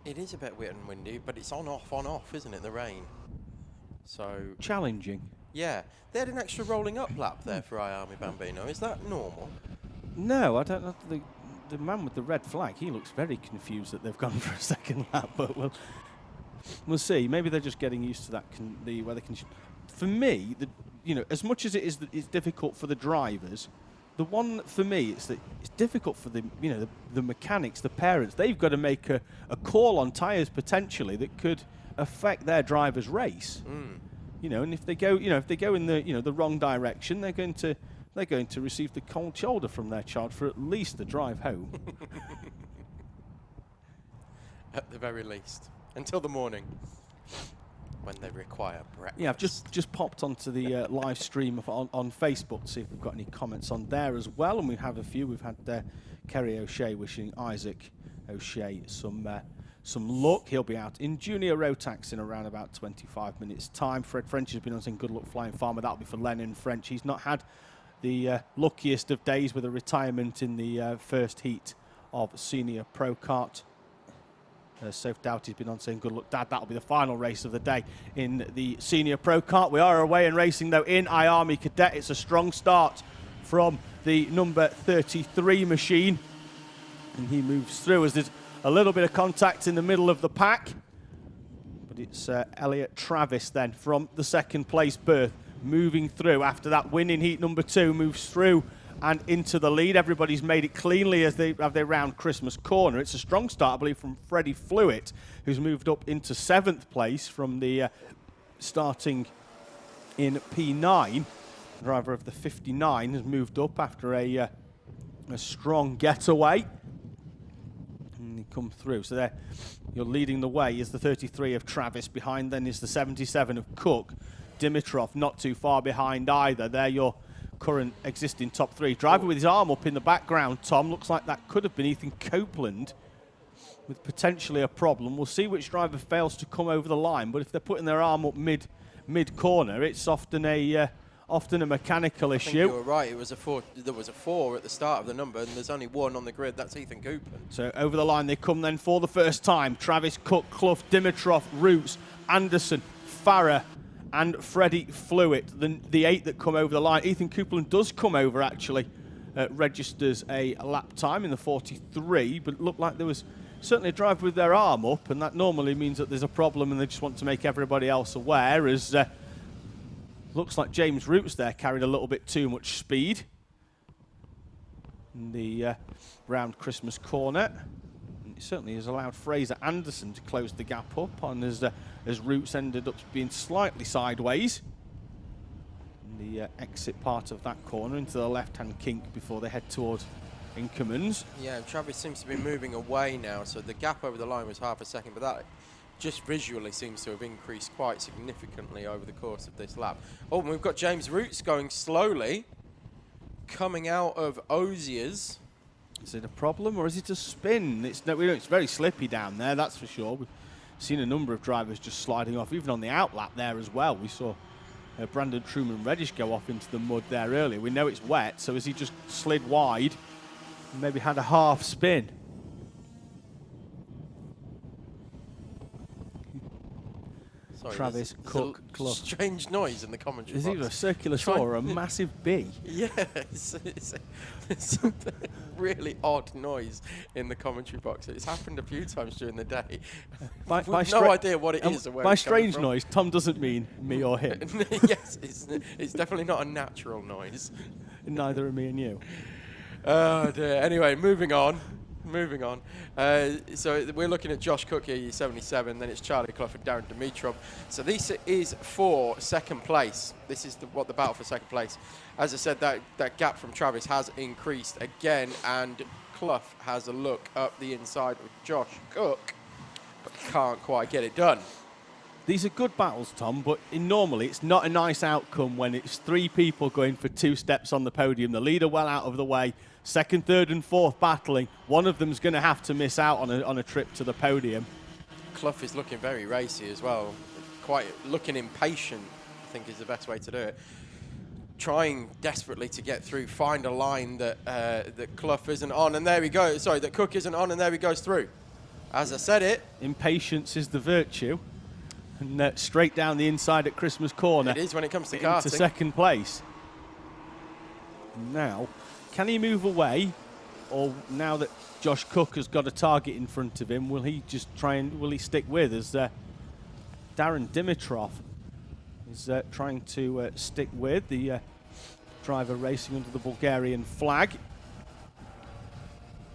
It is a bit wet and windy, but it's on off, isn't it, the rain? So challenging. Yeah. They had an extra rolling up lap there for IAME Bambino. Is that normal? No, I don't know. The man with the red flag, he looks very confused that they've gone for a second lap, but we'll see. Maybe they're just getting used to that the weather condition. For me, you know, as much as it's difficult for the drivers, the one for me is that it's difficult for the mechanics, the parents. They've got to make a call on tyres potentially that could affect their driver's race. You know, and if they go in the wrong direction, they're going to receive the cold shoulder from their child for at least the drive home. At the very least, until the morning, when they require breakfast. Yeah, I've just popped onto the live stream on Facebook to see if we've got any comments on there as well, and we have a few. We've had Kerry O'Shea wishing Isaac O'Shea some luck. He'll be out in Junior Rotax in around about 25 minutes' time. Fred French has been on saying good luck Flying Farmer. That'll be for Lennon French. He's not had the luckiest of days with a retirement in the first heat of Senior Pro Kart. Soph Doughty's been on saying good luck, Dad. That'll be the final race of the day in the Senior Pro Kart. We are away and racing, though, in IAME Cadet. It's a strong start from the number 33 machine. And he moves through as there's a little bit of contact in the middle of the pack. But it's Elliot Travis then from the second place berth moving through after that win in heat number 2, moves through and into the lead. Everybody's made it cleanly as they round Christmas Corner. It's a strong start, I believe, from Freddie Flewitt, who's moved up into 7th place from the starting in P9. The driver of the 59 has moved up after a strong getaway. And they come through. So there, you're leading the way is the 33 of Travis. Behind then is the 77 of Cook. Dimitrov not too far behind either. They're your current existing top 3. Driver with his arm up in the background, Tom. Looks like that could have been Ethan Copeland with potentially a problem. We'll see which driver fails to come over the line, but if they're putting their arm up mid-corner, it's often a often a mechanical I issue. think you were right. It was a 4. There was a 4 at the start of the number, and there's only 1 on the grid. That's Ethan Cooper. So over the line they come then for the first time. Travis, Cook, Clough, Dimitrov, Roots, Anderson, Farah, and Freddie Flewitt. The 8 that come over the line. Ethan Coupland does come over, actually. Registers a lap time in the 43, but it looked like there was certainly a driver with their arm up, and that normally means that there's a problem and they just want to make everybody else aware, as looks like James Roots there carried a little bit too much speed in the round Christmas corner. And it certainly has allowed Fraser Anderson to close the gap up on as Roots ended up being slightly sideways in the exit part of that corner into the left-hand kink before they head towards Inkermans. Yeah, Travis seems to be moving away now, so the gap over the line was half a second, but that just visually seems to have increased quite significantly over the course of this lap. Oh, and we've got James Roots going slowly, coming out of Ozier's. Is it a problem or is it a spin? It's very slippy down there, that's for sure. We've seen a number of drivers just sliding off, even on the outlap there as well. We saw Brandon Truman Reddish go off into the mud there earlier. We know it's wet, so has he just slid wide and maybe had a half spin? Sorry, There's Cook, Clough. Strange noise in the commentary Is box. either a circular saw or a massive bee? Yes, it's something really odd noise in the commentary box. It's happened a few times during the day. We've no idea what it is or where by it's coming strange from. noise, Tom doesn't mean me or him. Yes, it's definitely not a natural noise. Neither are me and you. Oh dear. Anyway, moving on. So we're looking at Josh Cook here, 77. Then it's Charlie Clough and Darren Dimitrov. So this is for second place. This is what the battle for second place. As I said, that gap from Travis has increased again, and Clough has a look up the inside with Josh Cook, but can't quite get it done. These are good battles, Tom, but normally it's not a nice outcome when it's 3 people going for 2 steps on the podium. The leader well out of the way. Second, third and fourth battling. One of them's going to have to miss out on a trip to the podium. Clough is looking very racy as well. Quite looking impatient, I think is the best way to do it. Trying desperately to get through, find a line that that Clough isn't on, and there he goes. Sorry, that Cook isn't on, and there he goes through. As I said it. Impatience is the virtue. And straight down the inside at Christmas Corner. It is when it comes to karting. Into second place. Now, can he move away, or now that Josh Cook has got a target in front of him, will he just will he stick with, as Darren Dimitrov is trying to stick with, the driver racing under the Bulgarian flag.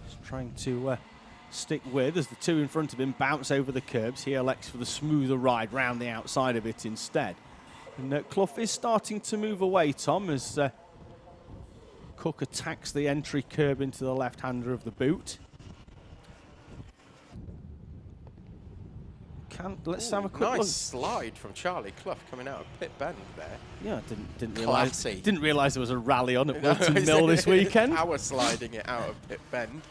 He's trying to stick with as the 2 in front of him bounce over the curbs. He elects for the smoother ride round the outside of it instead. And Clough is starting to move away, Tom, as Cook attacks the entry curb into the left-hander of the boot. Let's have a quick look. Nice slide from Charlie Clough coming out of pit bend there. Yeah, didn't realise there was a rally on at Whilton Mill this weekend. Power sliding it out of pit bend.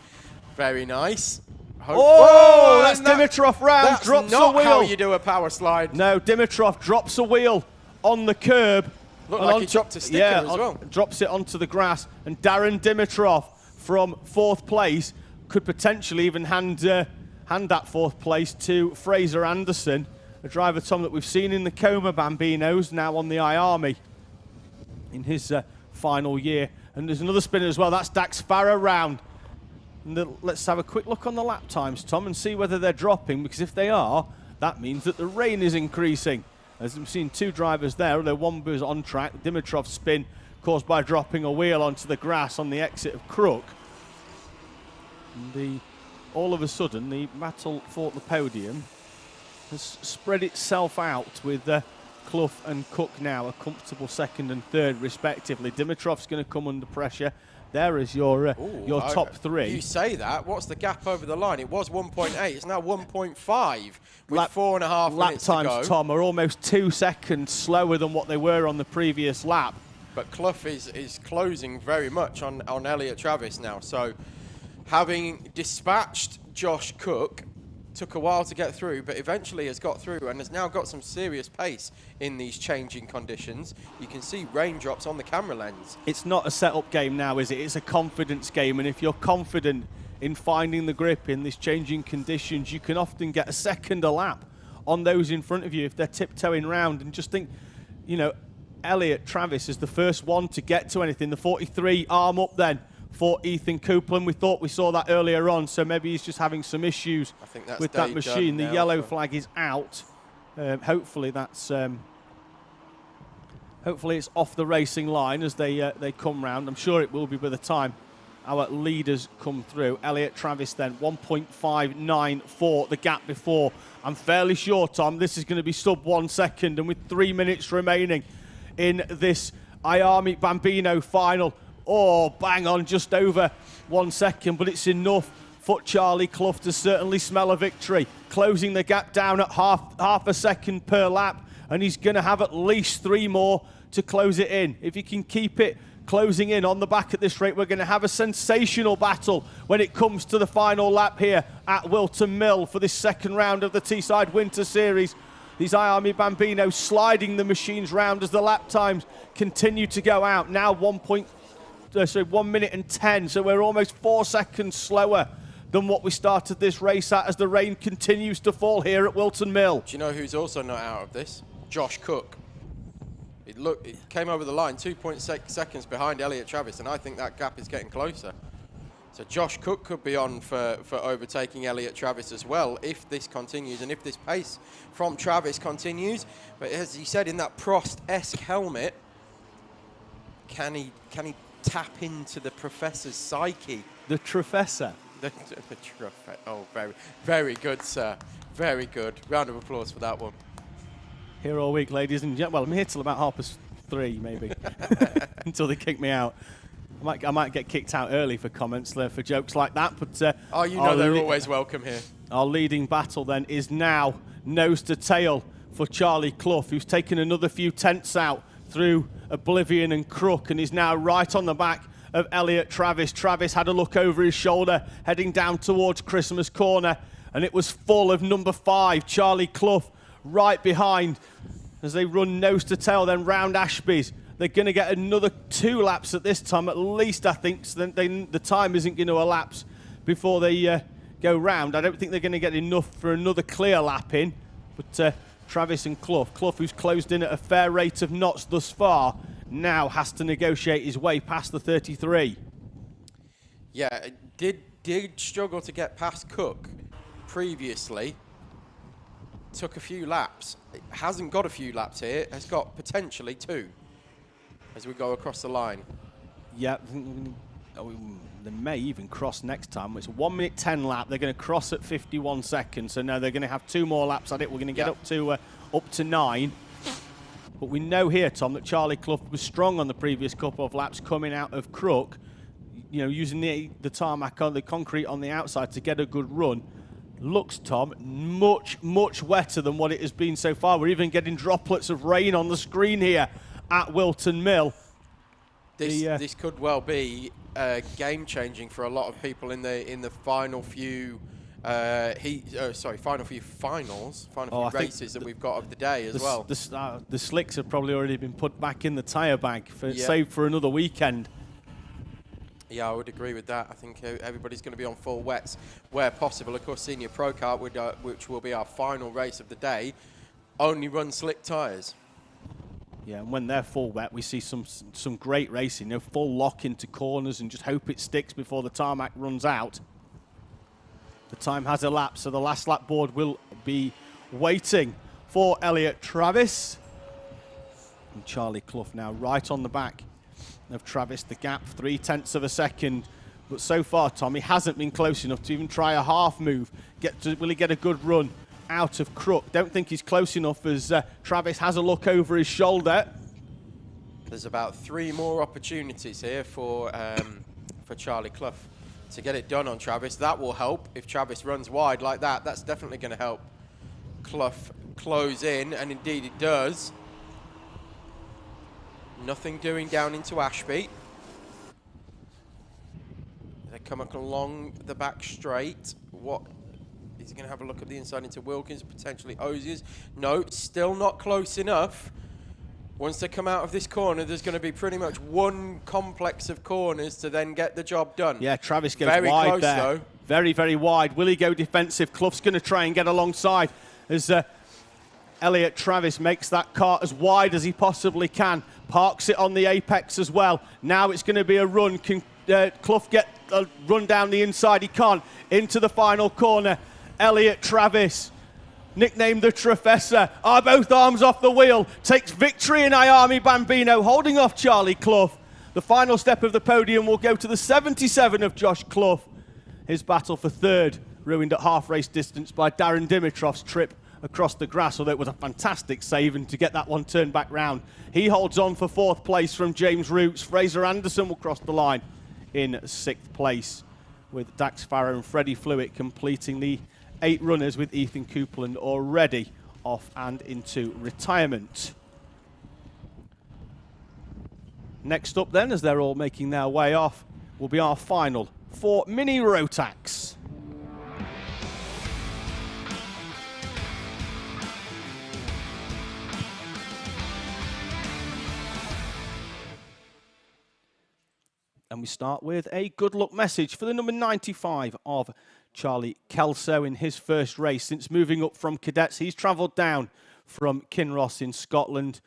Very nice. Oh, that's Dimitrov round. Drops a wheel. That's not how you do a power slide. No, Dimitrov drops a wheel on the curb. Looked like he dropped a sticker as well. Drops it onto the grass. And Darren Dimitrov from 4th place could potentially even hand that 4th place to Fraser Anderson, a driver, Tom, that we've seen in the Coma Bambinos, now on the IAME in his final year. And there's another spinner as well. That's Dax Farah round. And let's have a quick look on the lap times, Tom, and see whether they're dropping, because if they are, that means that the rain is increasing. As we've seen 2 drivers there, although one was on track. Dimitrov's spin caused by dropping a wheel onto the grass on the exit of Crook. And all of a sudden, the battle for the podium has spread itself out with Clough and Cook now a comfortable 2nd and 3rd respectively. Dimitrov's going to come under pressure. There is your top 3. You say that. What's the gap over the line? It was 1.8. It's now 1.5 with 4.5 minutes to go. Lap times, Tom, are almost 2 seconds slower than what they were on the previous lap. But Clough is closing very much on Elliot Travis now. So having dispatched Josh Cook took a while to get through, but eventually has got through and has now got some serious pace in these changing conditions. You can see raindrops on the camera lens. It's not a set-up game now, is it? It's a confidence game, and if you're confident in finding the grip in these changing conditions, you can often get a second a lap on those in front of you if they're tiptoeing round. And just think, you know, Elliot Travis is the first one to get to anything. The 43 arm up then for Ethan Copeland. We thought we saw that earlier on, so maybe he's just having some issues with that machine. The yellow flag is out. Hopefully that's hopefully it's off the racing line as they come round. I'm sure it will be by the time our leaders come through. Elliot Travis then 1.594, the gap before. I'm fairly sure, Tom, this is going to be sub 1 second, and with 3 minutes remaining in this IAME Bambino final. Oh, bang on, just over 1 second, but it's enough for Charlie Clough to certainly smell a victory. Closing the gap down at half a second per lap, and he's going to have at least 3 more to close it in. If he can keep it closing in on the back at this rate, we're going to have a sensational battle when it comes to the final lap here at Whilton Mill for this second round of the Teesside Winter Series. These IAME Bambinos sliding the machines round as the lap times continue to go out. Now 1 minute and 10, so we're almost 4 seconds slower than what we started this race at as the rain continues to fall here at Whilton Mill. Do you know who's also not out of this? Josh Cook. It came over the line 2.6 seconds behind Elliot Travis, and I think that gap is getting closer. So Josh Cook could be on for overtaking Elliot Travis as well if this continues and if this pace from Travis continues. But as he said, in that Prost-esque helmet, can he tap into the professor's psyche? The Professor. Oh, very, very good, sir. Very good. Round of applause for that one. Here all week, ladies and gentlemen. Well, I'm here till about 3:30, maybe, until they kick me out. I might get kicked out early for comments, for jokes like that. But oh, you know they're always welcome here. Our leading battle then is now nose to tail for Charlie Clough, who's taken another few tenths out through Oblivion and Crook, and is now right on the back of Elliot Travis. Travis had a look over his shoulder, heading down towards Christmas Corner, and it was full of number 5, Charlie Clough, right behind as they run nose to tail then round Ashby's. They're going to get another 2 laps at this time, at least, I think. So the time isn't going to elapse before they go round. I don't think they're going to get enough for another clear lap in. But Travis and Clough, who's closed in at a fair rate of knots thus far, now has to negotiate his way past the 33. Yeah, did struggle to get past Cook previously. Took a few laps. It hasn't got a few laps here. Has got potentially 2 as we go across the line. Yeah, they may even cross next time. It's a 1 minute 10 lap. They're going to cross at 51 seconds. So now they're going to have 2 more laps at it. We're going to get up to 9. But we know here, Tom, that Charlie Clough was strong on the previous couple of laps coming out of Crook. You know, using the tarmac on the concrete on the outside to get a good run. Looks, Tom, much wetter than what it has been so far. We're even getting droplets of rain on the screen here at Whilton Mill. This could well be game-changing for a lot of people in the final few final few races that we've got of the day as well. The slicks have probably already been put back in the tyre bag, saved for another weekend. Yeah, I would agree with that. I think everybody's going to be on full wets where possible. Of course, Senior Pro Kart, which will be our final race of the day, only run slick tyres. Yeah, and when they're full wet, we see some great racing. You know, full lock into corners and just hope it sticks before the tarmac runs out. The time has elapsed, so the last lap board will be waiting for Elliot Travis. And Charlie Clough now right on the back of Travis. The gap, 0.3 of a second. But so far, Tom, he hasn't been close enough to even try a half move. Will he get a good run out of Crook? Don't think he's close enough as Travis has a look over his shoulder. There's about 3 more opportunities here for Charlie Clough to get it done on Travis. That will help. If Travis runs wide like that, that's definitely going to help Clough close in, and indeed it does. Nothing doing down into Ashby. They come along the back straight. What He's going to have a look at the inside into Wilkins, potentially Oziers. No, still not close enough. Once they come out of this corner, there's going to be pretty much one complex of corners to then get the job done. Yeah, Travis goes very wide close, there. Though. Very, very wide. Will he go defensive? Clough's going to try and get alongside as Elliot Travis makes that kart as wide as he possibly can. Parks it on the apex as well. Now it's going to be a run. Can Clough get a run down the inside? He can't. Into the final corner. Elliot Travis, nicknamed the Trofessor, are both arms off the wheel, takes victory in IAME Bambino, holding off Charlie Clough. The final step of the podium will go to the 77 of Josh Clough. His battle for third, ruined at half race distance by Darren Dimitrov's trip across the grass, although it was a fantastic save and to get that one turned back round. He holds on for fourth place from James Roots. Fraser Anderson will cross the line in sixth place, with Dax Farrow and Freddie Flewitt completing the 8 runners, with Ethan Coupland already off and into retirement. Next up then, as they're all making their way off, will be our final for Mini Rotax. And we start with a good luck message for the number 95 of Charlie Kelso in his first race since moving up from Cadets. He's travelled down from Kinross in Scotland.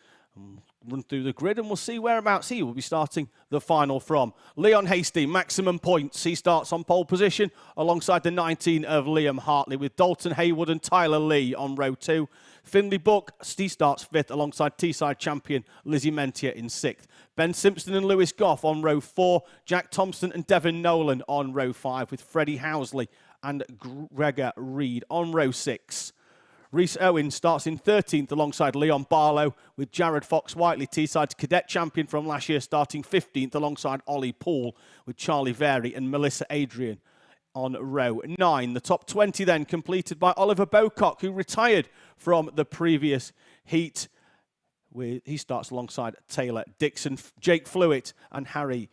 Run through the grid and we'll see whereabouts he will be starting the final from. Leon Hasty, maximum points. He starts on pole position alongside the 19 of Liam Hartley, with Dalton Haywood and Tyler Lee on row 2. Finley Buck, he starts 5th alongside Teesside champion Lizzie Mentier in 6th. Ben Simpson and Lewis Goff on row 4. Jack Thompson and Devon Nolan on row 5, with Freddie Housley and Gregor Reed on row 6. Rhys Owen starts in 13th alongside Leon Barlow, with Jared Fox-Whiteley, Teesside's cadet champion from last year, starting 15th alongside Ollie Poole, with Charlie Very and Melissa Adrian on row 9. The top 20 then completed by Oliver Bocock, who retired from the previous heat. He starts alongside Taylor Dixon, Jake Flewitt and Harry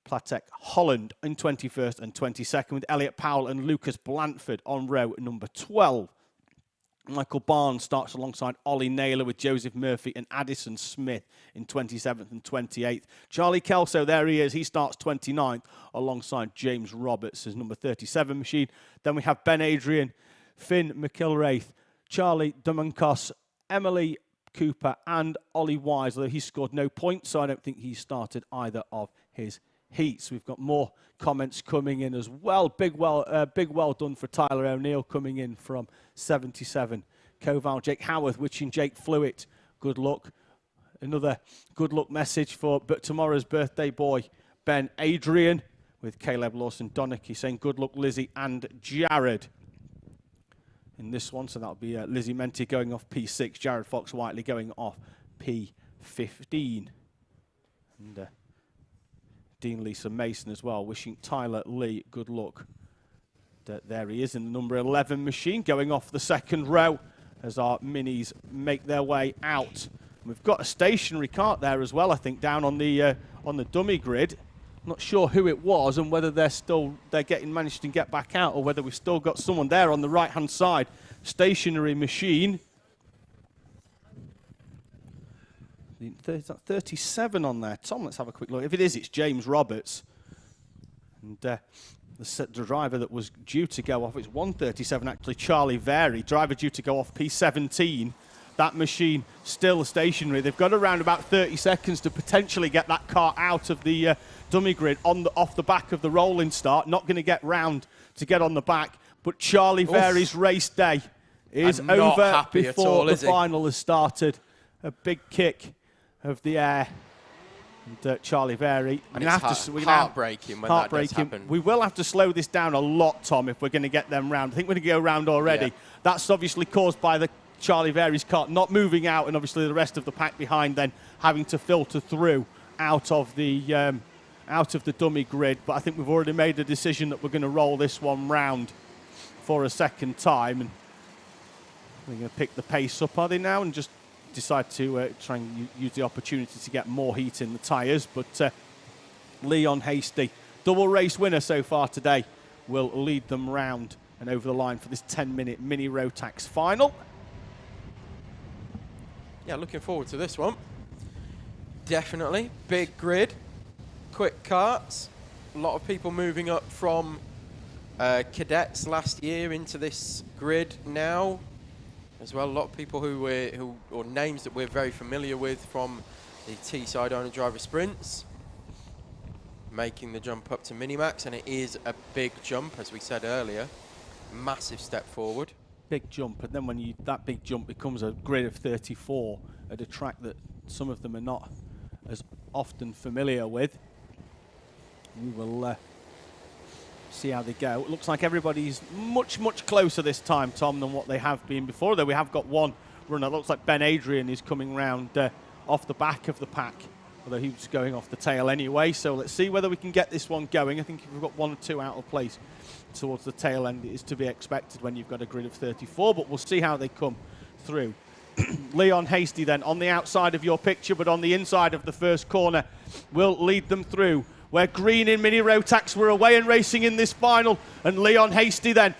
Platek Holland in 21st and 22nd, with Elliot Powell and Lucas Blanford on row number 12. Michael Barnes starts alongside Ollie Naylor, with Joseph Murphy and Addison Smith in 27th and 28th. Charlie Kelso, there he is. He starts 29th alongside James Roberts as number 37 machine. Then we have Ben Adrian, Finn McIlwraith, Charlie Dumancos, Emily Cooper and Ollie Wise, although he scored no points, so I don't think he started either of his heats. We've got more comments coming in as well. Big well done for Tyler O'Neill coming in from 77. Koval, Jake Howarth wishing Jake Flewitt good luck. Another good luck message for tomorrow's birthday boy, Ben Adrian, with Caleb Lawson Donachie saying good luck Lizzie and Jared in this one. So that'll be Lizzie Menti going off P6, Jared Fox-Whiteley going off P15. And Dean Lisa Mason as well, wishing Tyler Lee good luck. There he is in the number 11 machine, going off the second row as our minis make their way out. We've got a stationary kart there as well, I think, down on the dummy grid. Not sure who it was and whether they're managed to get back out, or whether we've still got someone there on the right-hand side. Stationary machine. 37 on there. Tom, let's have a quick look. If it is, it's James Roberts. And the driver that was due to go off, it's 137 actually, Charlie Very. Driver due to go off P17. That machine still stationary. They've got around about 30 seconds to potentially get that car out of the dummy grid off the back of the rolling start. Not going to get round to get on the back. But Charlie Very's race day is over before the final has started. A big kick of the air. And Charlie Very. And it's heartbreaking when that does happen. We will have to slow this down a lot, Tom, if we're going to get them round. I think we're going to go round already. Yeah. That's obviously caused by the Charlie Very's car not moving out, and obviously the rest of the pack behind then having to filter through out of the dummy grid. But I think we've already made a decision that we're going to roll this one round for a second time, and we're going to pick the pace up, are they now, and just decide to try and use the opportunity to get more heat in the tyres. But Leon Hasty, double race winner so far today, will lead them round and over the line for this 10-minute mini Rotax final. Yeah, looking forward to this one. Definitely. Big grid, quick karts. A lot of people moving up from Cadets last year into this grid now. As well, a lot of people or names that we're very familiar with from the Teesside owner-driver sprints, making the jump up to Minimax, and it is a big jump, as we said earlier. Massive step forward. Big jump, and then when that big jump becomes a grid of 34 at a track that some of them are not as often familiar with, we will see how they go. It looks like everybody's much closer this time, Tom, than what they have been before, though we have got one runner. It looks like Ben Adrian is coming round off the back of the pack, although he was going off the tail anyway. So let's see whether we can get this one going. I think if we've got 1 or 2 out of place towards the tail end, it is to be expected when you've got a grid of 34, but we'll see how they come through. Leon Hasty then on the outside of your picture, but on the inside of the first corner will lead them through, where Green in Mini Rotax were away and racing in this final, and Leon Hasty then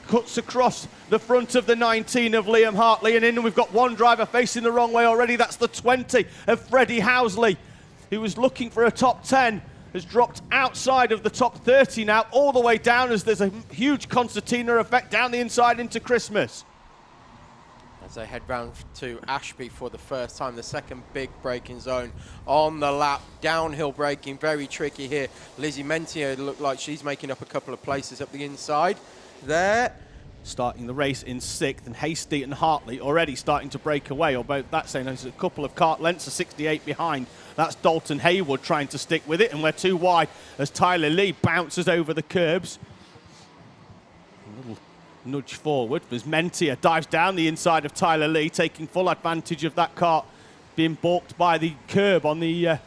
cuts across the front of the 19 of Liam Hartley, and in we've got one driver facing the wrong way already. That's the 20 of Freddie Housley, who was looking for a top 10, has dropped outside of the top 30 now, all the way down as there's a huge concertina effect down the inside into Christmas. As they head round to Ashby for the first time, the second big braking zone on the lap. Downhill braking, very tricky here. Lizzie Mentier looked like she's making up a couple of places up the inside there. Starting the race in 6th, and Hasty and Hartley already starting to break away, although that's saying there's a couple of kart lengths of 68 behind. That's Dalton Haywood trying to stick with it, and we're too wide as Tyler Lee bounces over the curbs. A little nudge forward as Mentier dives down the inside of Tyler Lee, taking full advantage of that kart being balked by the curb on the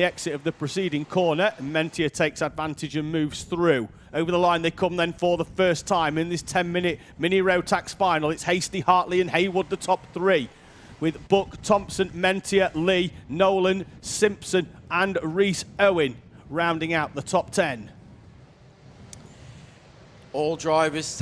exit of the preceding corner, and Mentier takes advantage and moves through. Over the line they come then for the first time in this 10-minute mini Rotax final. It's Hasty, Hartley and Haywood the top 3, with Buck, Thompson, Mentier, Lee, Nolan, Simpson and Reese Owen rounding out the top 10. All drivers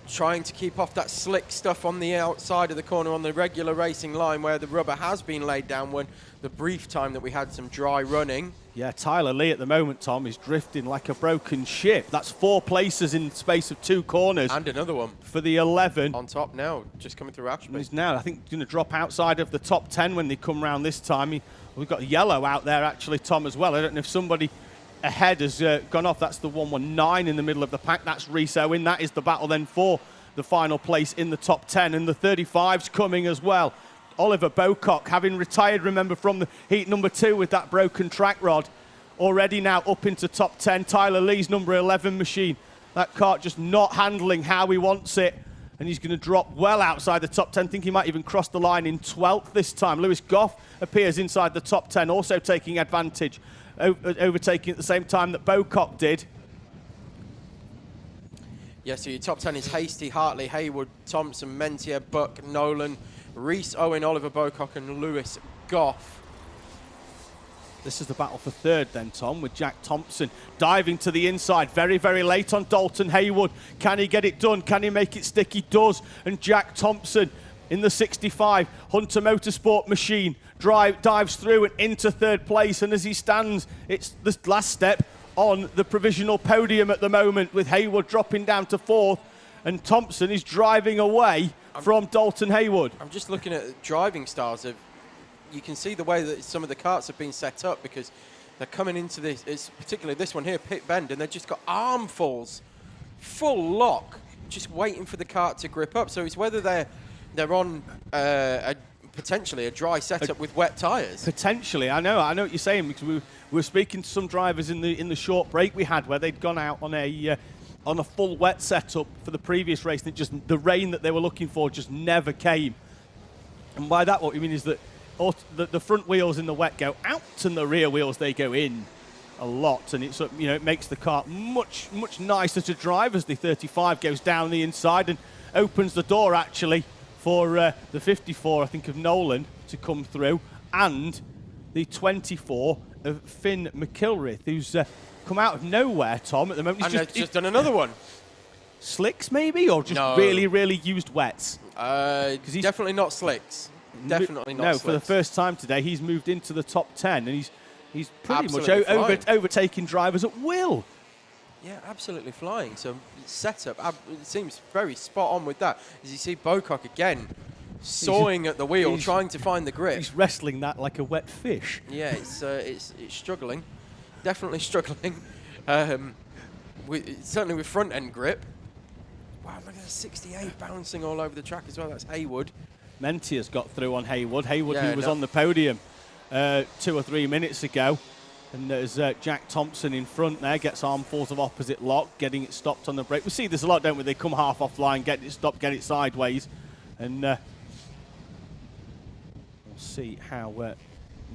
trying to keep off that slick stuff on the outside of the corner on the regular racing line where the rubber has been laid down when the brief time that we had some dry running. Yeah, Tyler Lee at the moment, Tom, is drifting like a broken ship. That's 4 places in the space of 2 corners. And another one. For the 11. On top now, just coming through Ashby. He's now, I think, going to drop outside of the top 10 when they come round this time. We've got yellow out there, actually, Tom, as well. I don't know if somebody ahead has gone off. That's the 119 in the middle of the pack. That's Reese Owen. That is the battle then for the final place in the top 10. And the 35's coming as well. Oliver Bocock, having retired, remember, from the heat number 2 with that broken track rod, already now up into top 10. Tyler Lee's number 11 machine. That kart just not handling how he wants it, and he's going to drop well outside the top 10. I think he might even cross the line in 12th this time. Lewis Goff appears inside the top 10, also taking advantage, overtaking at the same time that Bocock did. Yeah, so your top 10 is Hasty, Hartley, Haywood, Thompson, Mentier, Buck, Nolan, Reese Owen, Oliver Bocock and Lewis Goff. This is the battle for 3rd then, Tom, with Jack Thompson diving to the inside very, very late on Dalton Haywood. Can he get it done? Can he make it stick? He does. And Jack Thompson in the 65 Hunter Motorsport machine dives through and into 3rd place. And as he stands, it's the last step on the provisional podium at the moment, with Haywood dropping down to 4th. And Thompson is driving away from Dalton Haywood. I'm just looking at driving styles of. You can see the way that some of the karts have been set up, because they're coming into this, it's particularly this one here, pit bend, and they've just got armfuls, full lock, just waiting for the kart to grip up. So it's whether they're on potentially a dry setup with wet tyres. Potentially, I know what you're saying, because we were speaking to some drivers in the short break we had where they'd gone out on a full wet setup for the previous race, and the rain that they were looking for just never came. And by that, what we mean is that the front wheels in the wet go out and the rear wheels, they go in a lot, and it's, you know, it makes the kart much nicer to drive as the 35 goes down the inside and opens the door actually for the 54, I think, of Nolan to come through, and the 24 of Finn McIlrath, who's come out of nowhere, Tom, at the moment. He's just done another one. slicks maybe, or just really used wets? Because he's definitely not slicks. Definitely not slicks. No, for the first time today, he's moved into the top 10, and he's pretty Absolutely much overtaking drivers at will. Yeah, absolutely flying. So setup, it seems very spot on with that. As you see Bocock again, sawing at the wheel, trying to find the grip. He's wrestling that like a wet fish. Yeah, it's struggling. Definitely struggling. Certainly with front end grip. Wow, look at the 68 bouncing all over the track as well. That's Haywood. Mentia's got through on Haywood. Haywood, who was on the podium 2 or 3 minutes ago. And there's Jack Thompson in front there, gets armfuls of opposite lock, getting it stopped on the brake. We see this a lot, don't we? They come half offline, get it stopped, get it sideways. And we'll see how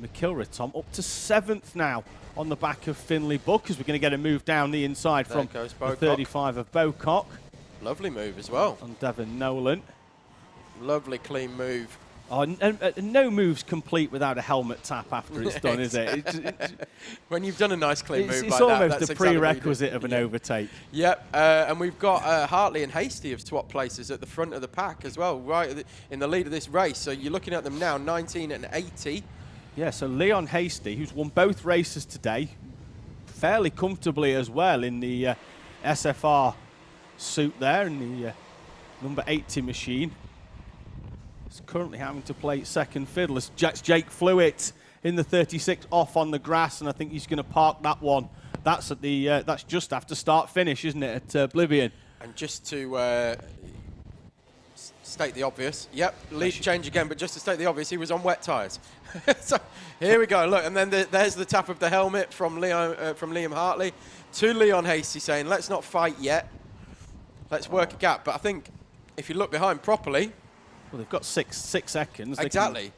McIlrath, Tom, up to 7th now on the back of Finlay Buck, as we're going to get a move down the inside from the 35 of Bocock. Lovely move as well. On Devon Nolan. Lovely clean move. Oh, no move's complete without a helmet tap after it's done, is it? When you've done a nice clean move it's like almost that's a prerequisite of an overtake. Yep, and we've got Hartley and Hasty have swapped places at the front of the pack as well, right in the lead of this race. So you're looking at them now, 19 and 80. Yeah, so Leon Hasty, who's won both races today, fairly comfortably as well in the SFR suit there, in the number 80 machine. He's currently having to play second fiddle as Jake Flewitt in the 36 off on the grass, and I think he's going to park that one. That's at the that's just after start finish, isn't it, at Oblivion? And just to state the obvious, yep, lead change again, but just to state the obvious, he was on wet tyres. So here we go, look, and then there's the tap of the helmet from Liam Hartley to Leon Hasty saying, let's not fight yet, let's work a gap. But I think if you look behind properly, well, they've got six seconds. Exactly.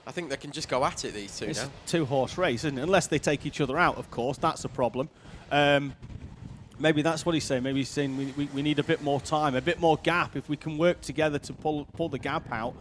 I think they can just go at it, these two it's now. It's a 2-horse race, isn't it? Unless they take each other out, of course. That's a problem. Maybe that's what he's saying. Maybe he's saying we need a bit more time, a bit more gap. If we can work together to pull the gap out,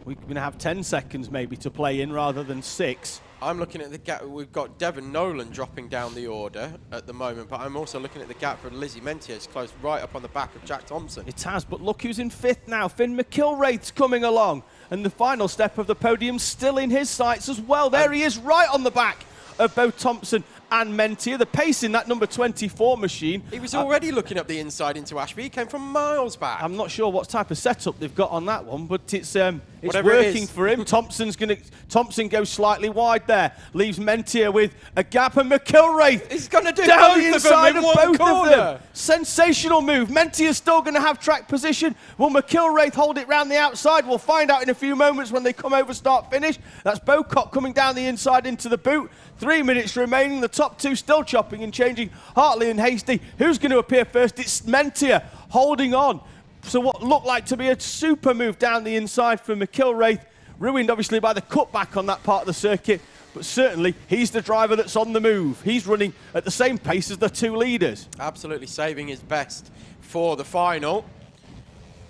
we're going to have 10 seconds maybe to play in rather than 6. I'm looking at the gap. We've got Devon Nolan dropping down the order at the moment, but I'm also looking at the gap for Lizzie Mentier. It's closed right up on the back of Jack Thompson. It has, but look who's in 5th now. Finn McIlraith's coming along, and the final step of the podium's still in his sights as well. There he is, right on the back of both Thompson and Mentier. The pace in that number 24 machine. He was already looking up the inside into Ashby. He came from miles back. I'm not sure what type of setup they've got on that one, but it's working for him. Thompson goes slightly wide there, leaves Mentier with a gap, and McIlraith he's going to do down both the inside of both corner. of them. Sensational move. Mentier's still going to have track position. Will McIlraith hold it round the outside? We'll find out in a few moments when they come over start finish. That's Bocock coming down the inside into the boot. 3 minutes remaining. The top two still chopping and changing. Hartley and Hasty. Who's going to appear first? It's Mentier holding on. So what looked like to be a super move down the inside for McIlraith. Ruined obviously by the cutback on that part of the circuit. But certainly he's the driver that's on the move. He's running at the same pace as the two leaders. Absolutely saving his best for the final.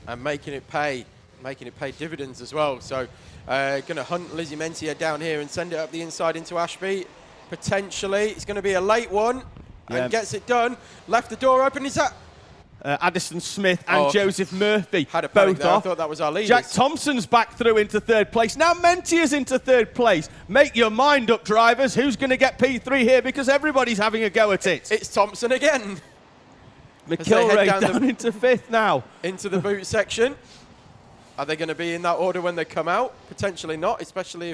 And making it pay dividends as well. So going to hunt Lizzie Mentier down here and send it up the inside into Ashby. Potentially, it's going to be a late one, and gets it done. Left the door open. Is that Addison Smith and Joseph Murphy had a both there. off. I thought that was our leaders. Jack Thompson's back through into 3rd place. Now Mentier's into 3rd place. Make your mind up, drivers. Who's going to get P3 here? Because everybody's having a go at it. It's Thompson again. McIlraith down into 5th now. Into the boot section. Are they going to be in that order when they come out? Potentially not, especially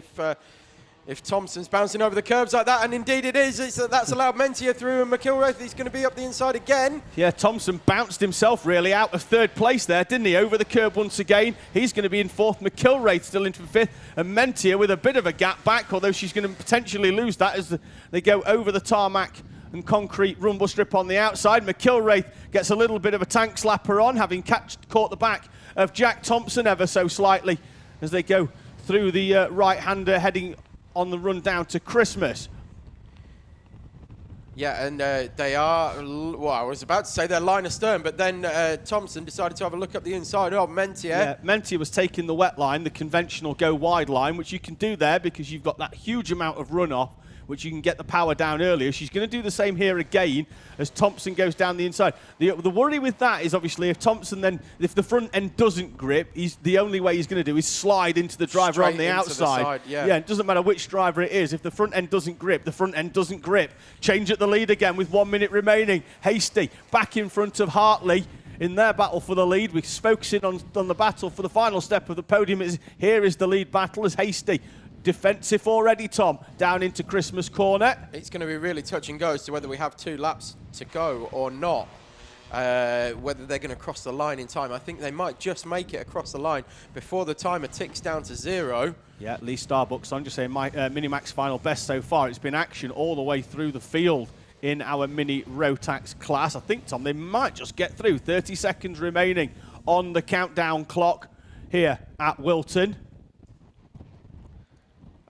if Thompson's bouncing over the curbs like that, and indeed it is. That's allowed Mentier through, and McIlraith, he's going to be up the inside again. Yeah, Thompson bounced himself really out of 3rd place there, didn't he? Over the curb once again. He's going to be in 4th. McIlraith still into 5th, and Mentier with a bit of a gap back, although she's going to potentially lose that as they go over the tarmac and concrete rumble strip on the outside. McIlraith gets a little bit of a tank slapper on, having caught the back of Jack Thompson ever so slightly as they go through the right-hander heading on the run down to Christmas. Yeah, and they are, well, I was about to say they're line astern, but then Thompson decided to have a look up the inside of Mentier. Yeah, Mentier was taking the wet line, the conventional go wide line, which you can do there because you've got that huge amount of runoff which you can get the power down earlier. She's going to do the same here again as Thompson goes down the inside. The worry with that is obviously if Thompson then, if the front end doesn't grip, the only way he's going to do is slide into the driver Straight on the into outside. the side, yeah. Yeah, it doesn't matter which driver it is. If the front end doesn't grip, the front end doesn't grip. Change at the lead again with 1 minute remaining. Hasty back in front of Hartley in their battle for the lead. We're focusing on the battle for the final step of the podium. Here is the lead battle as Hasty, defensive already, Tom, down into Christmas corner. It's going to be really touch and go as to whether we have 2 laps to go or not. Whether they're going to cross the line in time. I think they might just make it across the line before the timer ticks down to 0. Yeah, Lee Starbucks, I'm just saying, my Minimax final best so far. It's been action all the way through the field in our mini Rotax class. I think, Tom, they might just get through. 30 seconds remaining on the countdown clock here at Whilton.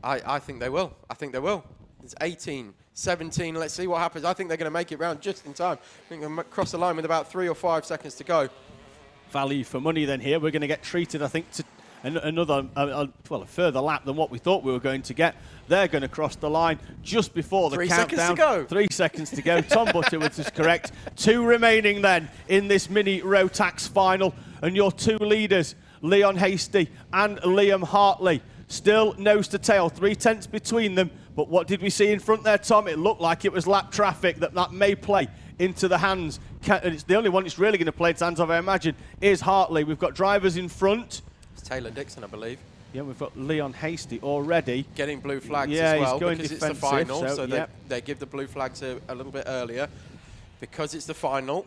I think they will. I think they will. It's 18, 17. Let's see what happens. I think they're going to make it round just in time. I think they'll cross the line with about 3 or 5 seconds to go. Value for money then here. We're going to get treated, I think, to another, a further lap than what we thought we were going to get. They're going to cross the line just before the countdown. 3 seconds to go. 3 seconds to go. Tom Butterworth is correct. 2 remaining then in this mini Rotax final. And your 2 leaders, Leon Hasty and Liam Hartley, still nose to tail, 3/10 between them. But what did we see in front there, Tom? It looked like it was lap traffic that may play into the hands. It's the only one it's really going to play its hands of, I imagine, is Hartley. We've got drivers in front. Taylor Dixon, I believe. Yeah, we've got Leon Hasty already. Getting blue flags yeah, as well he's going because defensive, it's the final, so yep. they give the blue flags a little bit earlier because it's the final.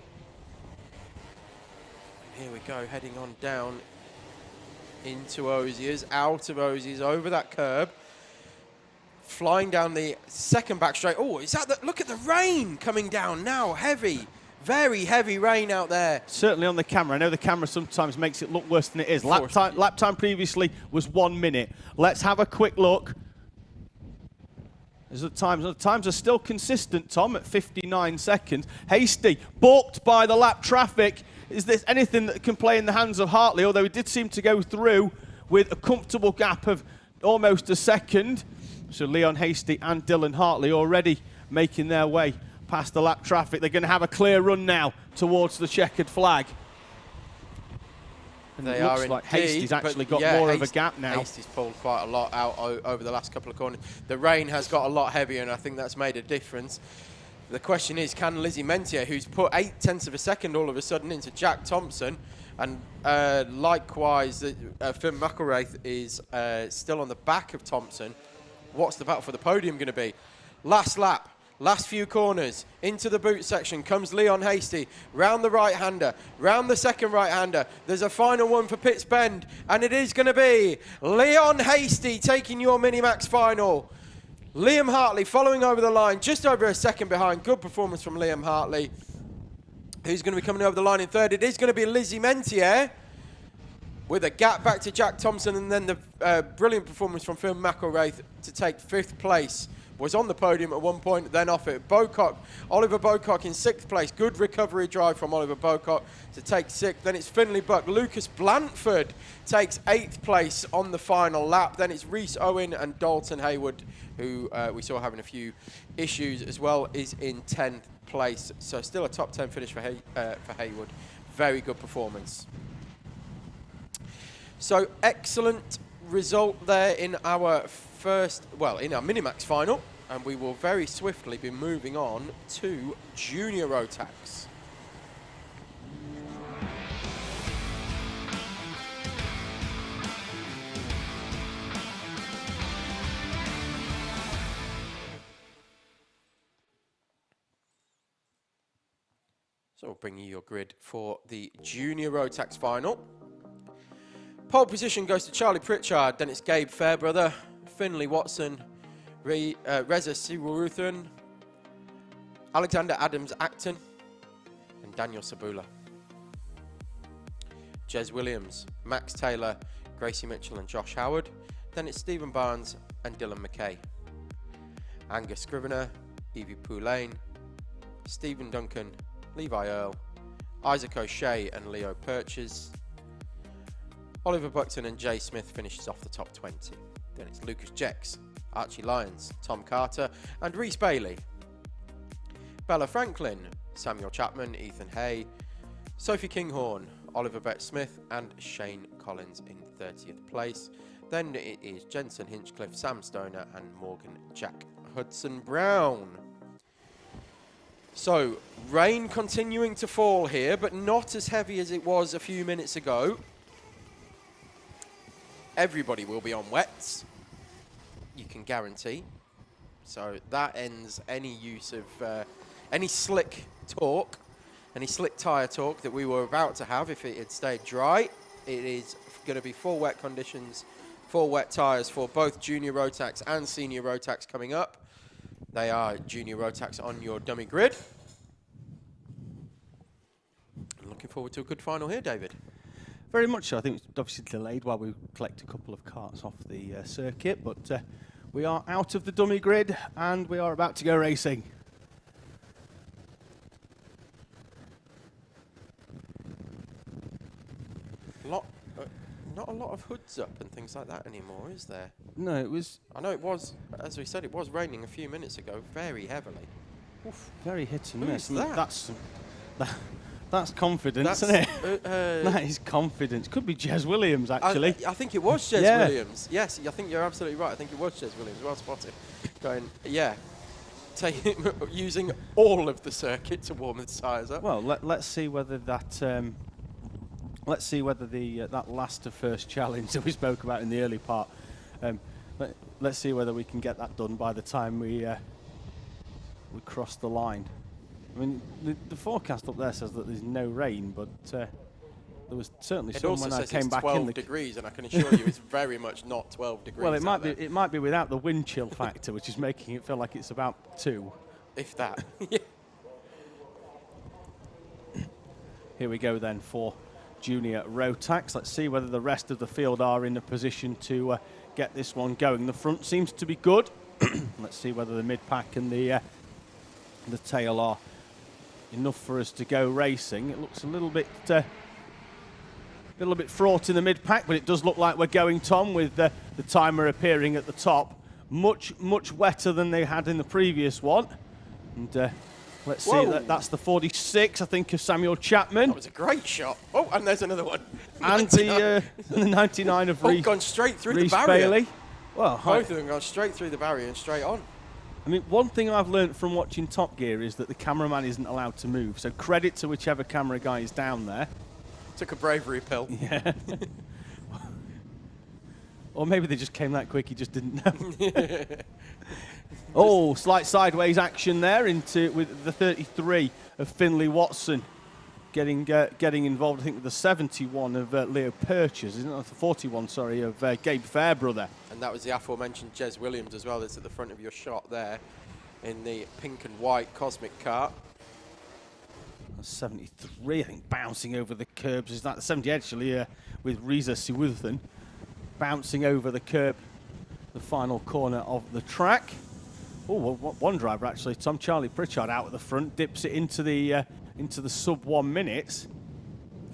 Here we go, heading on down into Osiers, out of Osiers, over that curb, flying down the second back straight. Oh, is that the, look at the rain coming down now, heavy. Very heavy rain out there. Certainly on the camera. I know the camera sometimes makes it look worse than it is. Lap time previously was 1 minute. Let's have a quick look. The times are still consistent, Tom, at 59 seconds. Hasty, balked by the lap traffic. Is there anything that can play in the hands of Hartley? Although he did seem to go through with a comfortable gap of almost a second. So Leon Hasty and Dylan Hartley already making their way past the lap traffic. They're going to have a clear run now towards the checkered flag. And they it looks are like indeed, Hasty's actually got yeah, more of a gap now. Hasty's pulled quite a lot out over the last couple of corners. The rain has got a lot heavier, and I think that's made a difference. The question is, can Lizzie Mentier, who's put 0.8 of a second all of a sudden into Jack Thompson, and likewise, Finn McElraith is still on the back of Thompson. What's the battle for the podium going to be? Last lap. Last few corners, into the boot section comes Leon Hasty, round the right-hander, round the second right-hander. There's a final one for Pitts Bend, and it is going to be Leon Hasty taking your Minimax final. Liam Hartley following over the line, just over a second behind. Good performance from Liam Hartley. Who's going to be coming over the line in third? It is going to be Lizzie Mentier, with a gap back to Jack Thompson, and then the brilliant performance from Phil McElraith to take 5th place. Was on the podium at one point, then off it. Oliver Bocock in 6th place. Good recovery drive from Oliver Bocock to take 6th. Then it's Finley Buck. Lucas Blanford takes 8th place on the final lap. Then it's Reese Owen and Dalton Haywood, who we saw having a few issues as well, is in 10th place. So still a top 10 finish for Haywood. Very good performance. So excellent result there in our in our Minimax final, and we will very swiftly be moving on to Junior Rotax. So we'll bring you your grid for the Junior Rotax final. Pole position goes to Charlie Pritchard, then it's Gabe Fairbrother, Finley Watson, Reza Siwaruthan, Alexander Adams Acton, and Daniel Sabula. Jez Williams, Max Taylor, Gracie Mitchell, and Josh Howard. Then it's Stephen Barnes and Dylan McKay. Angus Scrivener, Evie Poulain, Stephen Duncan, Levi Earle, Isaac O'Shea, and Leo Purchase. Oliver Buxton and Jay Smith finishes off the top 20. Then it's Lucas Jex, Archie Lyons, Tom Carter and Reese Bailey. Bella Franklin, Samuel Chapman, Ethan Hay, Sophie Kinghorn, Oliver Betts-Smith and Shane Collins in 30th place. Then it is Jensen Hinchcliffe, Sam Stoner and Morgan Jack Hudson-Brown. So, rain continuing to fall here, but not as heavy as it was a few minutes ago. Everybody will be on wets, you can guarantee. So that ends any use of any slick talk, any slick tyre talk that we were about to have if it had stayed dry. It is going to be full wet conditions, full wet tyres for both junior Rotax and senior Rotax coming up. They are junior Rotax on your dummy grid. I'm looking forward to a good final here, David. Very much so. I think it's obviously delayed while we collect a couple of carts off the circuit, but we are out of the dummy grid and we are about to go racing. Not a lot of hoods up and things like that anymore, is there? No, it was... I know it was, as we said, it was raining a few minutes ago, very heavily. Oof, very hit and Who's miss. that? That's confidence, isn't it? That is confidence. Could be Jez Williams, actually. I think it was Jez Williams. Yes, I think you're absolutely right. I think it was Jez Williams. Well spotted. Going, yeah. Using all of the circuit to warm the tyres up. Well, let's see whether that... let's see whether that last to first challenge that we spoke about in the early part, let's see whether we can get that done by the time we cross the line. I mean, the forecast up there says that there's no rain, but there was certainly some when I came back in. It also says it's 12 degrees, and I can assure you it's very much not 12 degrees. Well, it might be without the wind chill factor, which is making it feel like it's about 2. If that. Here we go then for junior Rotax. Let's see whether the rest of the field are in a position to get this one going. The front seems to be good. Let's see whether the mid-pack and the tail are enough for us to go racing. It looks a little bit fraught in the mid-pack, but it does look like we're going, Tom, with the timer appearing at the top. Much wetter than they had in the previous one. And let's see, that's the 46, I think, of Samuel Chapman. That was a great shot. Oh, and there's another one. And the 99 of Reese. Gone straight through Reese the barrier. Bailey. Well, both of them gone straight through the barrier and straight on. I mean, one thing I've learned from watching Top Gear is that the cameraman isn't allowed to move. So credit to whichever camera guy is down there. Took a bravery pill. Yeah. Or maybe they just came that quick, he just didn't know. Oh, slight sideways action there with the 33 of Finley Watson getting involved, I think, with the 71 of Leo Purchase, isn't it? The 41, sorry, of Gabe Fairbrother. And that was the aforementioned Jez Williams as well, that's at the front of your shot there in the pink and white Cosmic Kart. 73, I think, bouncing over the curbs. Is that the 70 actually with Reza Siwuthan bouncing over the curb, the final corner of the track. Oh, one driver actually, Tom Charlie Pritchard out at the front, dips it into the sub 1 minute.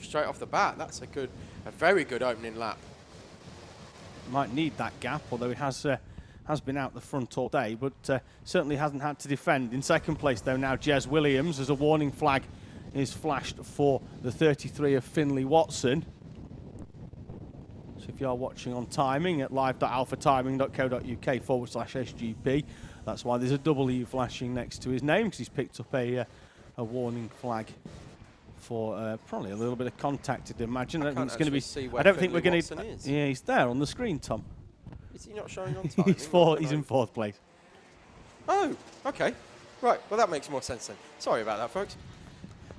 Straight off the bat, that's a very good opening lap. Might need that gap, although he has been out the front all day, but certainly hasn't had to defend. In second place, though, now Jez Williams, as a warning flag is flashed for the 33 of Finley Watson. So if you are watching on timing at live.alphatiming.co.uk/SGP, that's why there's a W flashing next to his name, because he's picked up a warning flag for probably a little bit of contact, I'd imagine. I don't think it's going to be. I don't think we're going to. Yeah, he's there on the screen, Tom. Is he not showing on timing? He's in fourth place. Oh, okay. Right, well, that makes more sense then. Sorry about that, folks.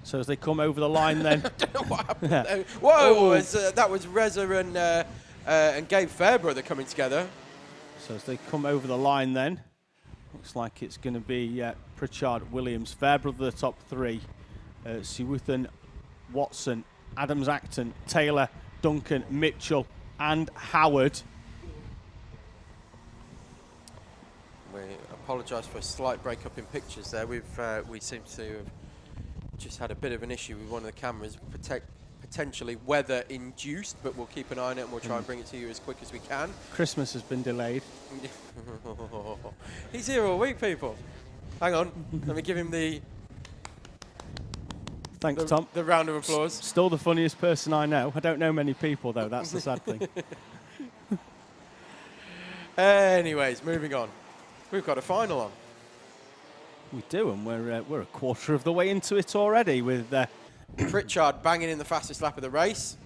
So as they come over the line then... I don't know what happened there. Whoa, that was Reza and Gabe Fairbrother coming together. So as they come over the line then, looks like it's going to be Pritchard, Williams, Fairbrother, the top 3. Siwuthan, Watson, Adams Acton, Taylor, Duncan, Mitchell and Howard. We apologise for a slight break-up in pictures there. We seem to have just had a bit of an issue with one of the cameras potentially weather-induced, but we'll keep an eye on it and we'll try and bring it to you as quick as we can. Christmas has been delayed. He's here all week, people. Hang on, let me give him the Thanks, Tom. The round of applause. Still the funniest person I know. I don't know many people, though. That's the sad thing. Anyways, moving on. We've got a final on. We do, and we're a quarter of the way into it already with Pritchard banging in the fastest lap of the race,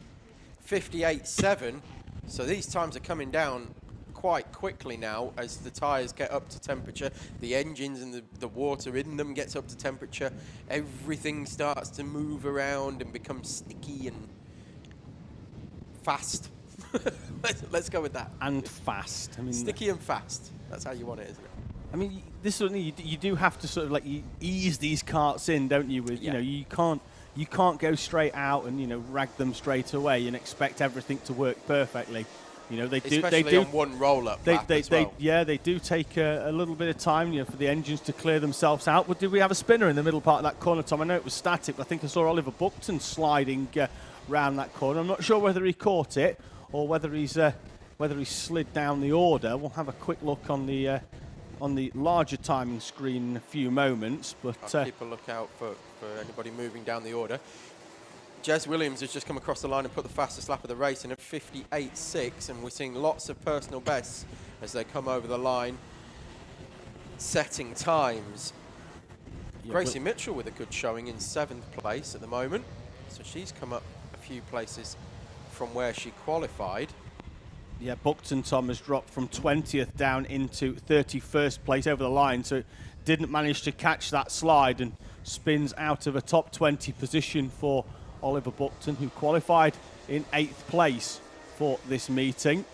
58.7. So these times are coming down quite quickly now as the tyres get up to temperature, the engines and the water in them gets up to temperature, everything starts to move around and become sticky and fast. Let's go with that. And fast. I mean, sticky and fast. That's how you want it, isn't it? I mean, this is you do have to sort of like ease these karts in, don't you? With you can't go straight out and rag them straight away and expect everything to work perfectly. They do on one roll-up lap as well. Yeah, they do take a little bit of time, for the engines to clear themselves out. But did we have a spinner in the middle part of that corner, Tom? I know it was static, but I think I saw Oliver Buckton sliding round that corner. I'm not sure whether he caught it or whether he slid down the order. We'll have a quick look on the larger timing screen in a few moments. But I'll keep a lookout for anybody moving down the order. Jez Williams has just come across the line and put the fastest lap of the race in at 58.6, and we're seeing lots of personal bests as they come over the line, setting times. Yeah, Gracie Mitchell with a good showing in 7th place at the moment, so she's come up a few places from where she qualified. Yeah, Buckton, Tom, has dropped from 20th down into 31st place over the line, so didn't manage to catch that slide and spins out of a top 20 position for Oliver Buckton, who qualified in 8th place for this meeting.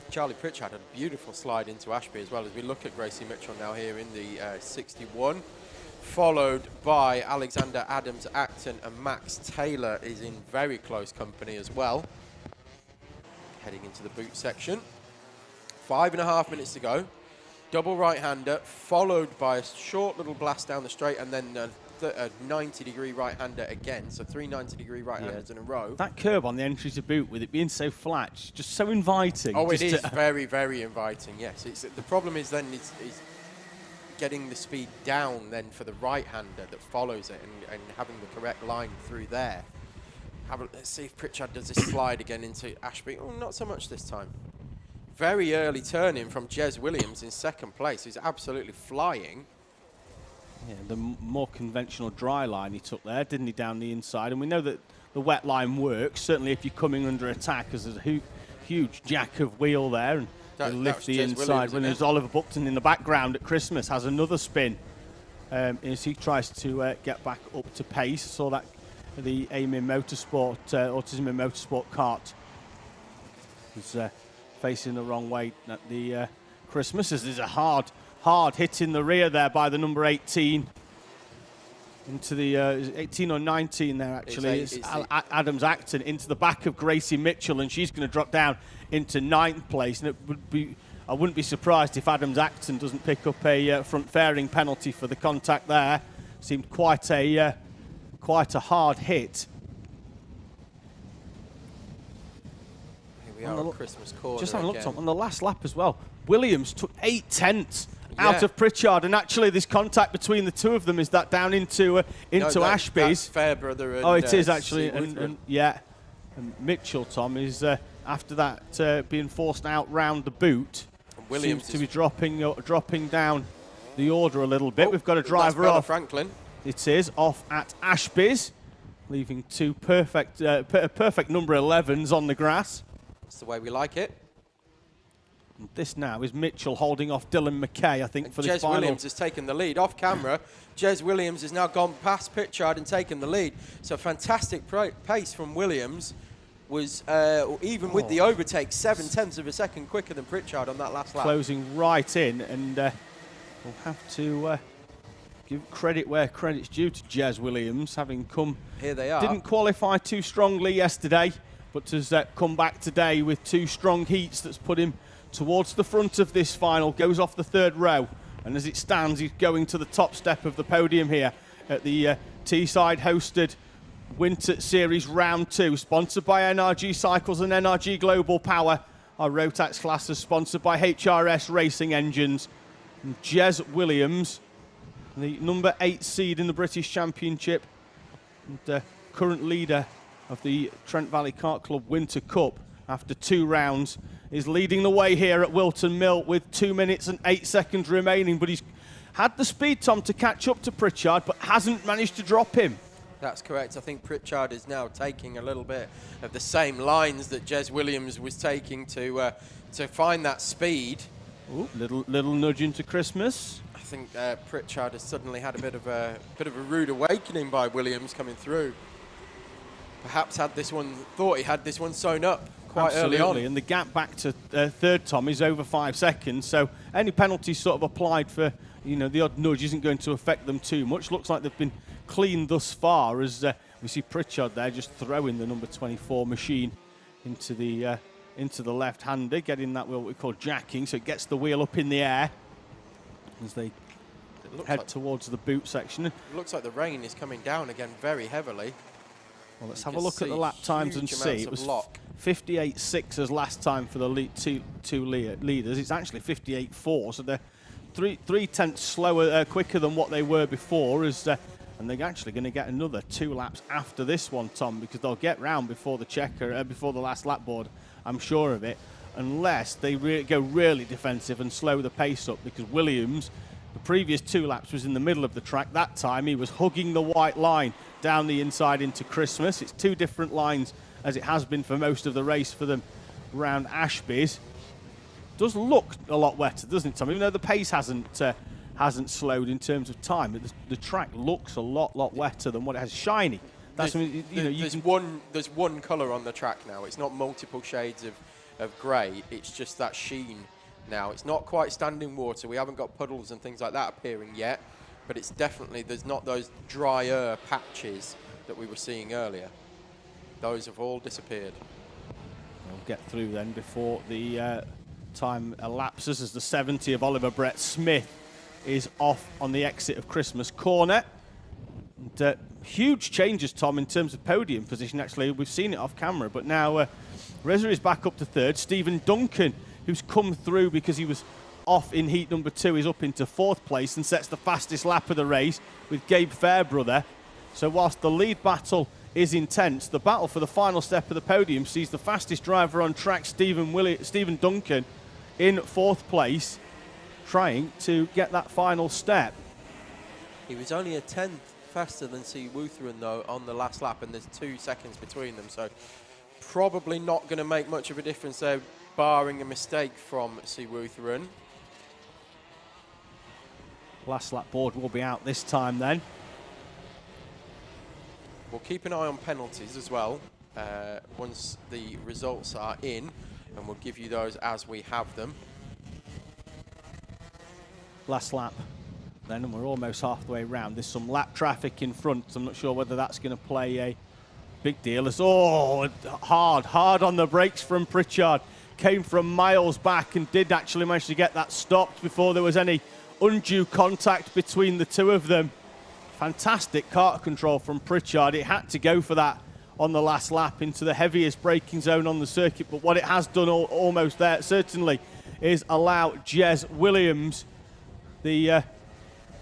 Charlie Pritchard had a beautiful slide into Ashby as well, as we look at Gracie Mitchell now here in the 61, followed by Alexander Adams Acton, and Max Taylor is in very close company as well, heading into the boot section. 5.5 minutes to go. Double right-hander, followed by a short little blast down the straight, and then a 90-degree right-hander again, so 3 90-degree right-handers in a row. That curb on the entry to boot, with it being so flat, it's just so inviting. Oh, it is very, very inviting, yes. The problem is then is getting the speed down then for the right-hander that follows it and having the correct line through there. Let's see if Pritchard does this slide again into Ashby. Oh, not so much this time. Very early turn-in from Jez Williams in 2nd place. He's absolutely flying. Yeah, the more conventional dry line he took there, didn't he, down the inside? And we know that the wet line works, certainly if you're coming under attack, as there's a huge jack of wheel there, and they lift the inside. When there's Oliver Buckton in the background at Christmas, has another spin as he tries to get back up to pace. Saw that the AIME Motorsport, Autism in Motorsport kart was facing the wrong way at the Christmas, as there's a hard hit in the rear there by the number 18 into the 18 or 19 there actually. It's Adams Acton into the back of Gracie Mitchell, and she's going to drop down into 9th place. And I wouldn't be surprised if Adams Acton doesn't pick up a front fairing penalty for the contact there. Seemed quite a hard hit. Here we are on Christmas corner. Just having a look, Tom, on the last lap as well. Williams took 8/10 out of Pritchard, and actually this contact between the two of them is that down into Ashby's. Fairbrother and it is actually, and Mitchell, Tom, is after that being forced out round the boot. Williams seems to be dropping down the order a little bit. We've got a driver off. Franklin. It is off at Ashby's, leaving two perfect number 11s on the grass. That's the way we like it. And this now is Mitchell holding off Dylan McKay, I think, for this final. Jez Williams has taken the lead. Off camera, Jez Williams has now gone past Pritchard and taken the lead. So fantastic pace from Williams. Was, even with the overtake, 0.7 of a second quicker than Pritchard on that last lap. Closing right in, and we'll have to give credit where credit's due to Jez Williams, having come... Here they are. Didn't qualify too strongly yesterday, but has come back today with 2 strong heats that's put him towards the front of this final. Goes off the 3rd row, and as it stands, he's going to the top step of the podium here at the Teesside hosted Winter Series Round 2, sponsored by NRG Cycles and NRG Global Power. Our Rotax class is sponsored by HRS Racing Engines. And Jez Williams, the number 8 seed in the British Championship, and current leader of the Trent Valley Kart Club Winter Cup after 2 rounds, is leading the way here at Whilton Mill with 2 minutes and 8 seconds remaining. But he's had the speed, Tom, to catch up to Pritchard, but hasn't managed to drop him. That's correct. I think Pritchard is now taking a little bit of the same lines that Jez Williams was taking to find that speed. Ooh, little nudge into Christmas. I think Pritchard has suddenly had a bit of a rude awakening by Williams coming through. Perhaps thought he had this one sewn up quite early on. And the gap back to third, Tom, is over 5 seconds. So any penalty sort of applied for, the odd nudge isn't going to affect them too much. Looks like they've been clean thus far, as we see Pritchard there just throwing the number 24 machine into the left-hander, getting that wheel what we call jacking, so it gets the wheel up in the air as they head towards the boot section. It looks like the rain is coming down again very heavily. Well, let's have a look at the lap times and see. It was 58.6 as last time for the two leaders. It's actually 58.4, so they're 3 tenths slower, quicker than what they were before, and they're actually going to get another 2 laps after this one, Tom, because they'll get round before the before the last lap board, I'm sure of it, unless they go really defensive and slow the pace up, because Williams, the previous 2 laps, was in the middle of the track. That time he was hugging the white line down the inside into Christmas. It's 2 different lines, as it has been for most of the race for them round Ashby's. Does look a lot wetter, doesn't it, Tom? Even though the pace hasn't slowed in terms of time, but the track looks a lot wetter than what it has. Shiny. That's there's one colour on the track now. It's not multiple shades of grey. It's just that sheen now. It's not quite standing water. We haven't got puddles and things like that appearing yet, but it's definitely, there's not those drier patches that we were seeing earlier. Those have all disappeared. We'll get through then before the time elapses, as the 70 of Oliver Brett Smith is off on the exit of Christmas Corner. And, huge changes, Tom, in terms of podium position. Actually, we've seen it off camera, but now Reza is back up to third. Stephen Duncan, who's come through because he was off in heat number 2, is up into 4th place and sets the fastest lap of the race with Gabe Fairbrother. So whilst the lead battle is intense, the battle for the final step of the podium sees the fastest driver on track, Stephen Duncan, in 4th place, trying to get that final step. He was only a 10th faster than C. Wutherin, though, on the last lap, and there's 2 seconds between them, so probably not going to make much of a difference there, barring a mistake from C. Wutherin. Last lap board will be out this time then. We'll keep an eye on penalties as well once the results are in, and we'll give you those as we have them. Last lap then, and we're almost halfway round. There's some lap traffic in front, so I'm not sure whether that's going to play a big deal. It's hard on the brakes from Pritchard. Came from miles back and did actually manage to get that stopped before there was any undue contact between the two of them. Fantastic kart control from Pritchard. It had to go for that on the last lap into the heaviest braking zone on the circuit, but what it has done almost there certainly is allow Jez Williams the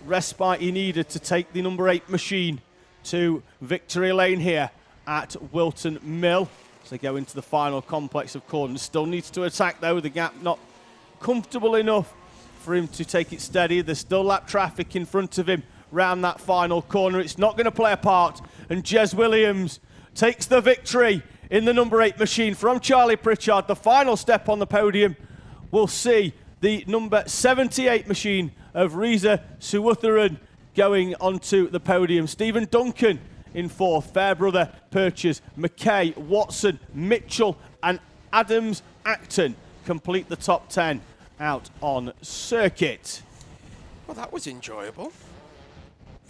respite he needed to take the number 8 machine to victory lane here at Whilton Mill as they go into the final complex of corners. Still needs to attack though, the gap not comfortable enough for him to take it steady. There's still lap traffic in front of him round that final corner. It's not going to play a part, and Jez Williams takes the victory in the number 8 machine from Charlie Pritchard. The final step on the podium will see the number 78 machine of Reza Suwutharan going onto the podium. Stephen Duncan in 4th, Fairbrother, Purchase, McKay, Watson, Mitchell and Adams Acton complete the top 10 out on circuit. Well, that was enjoyable.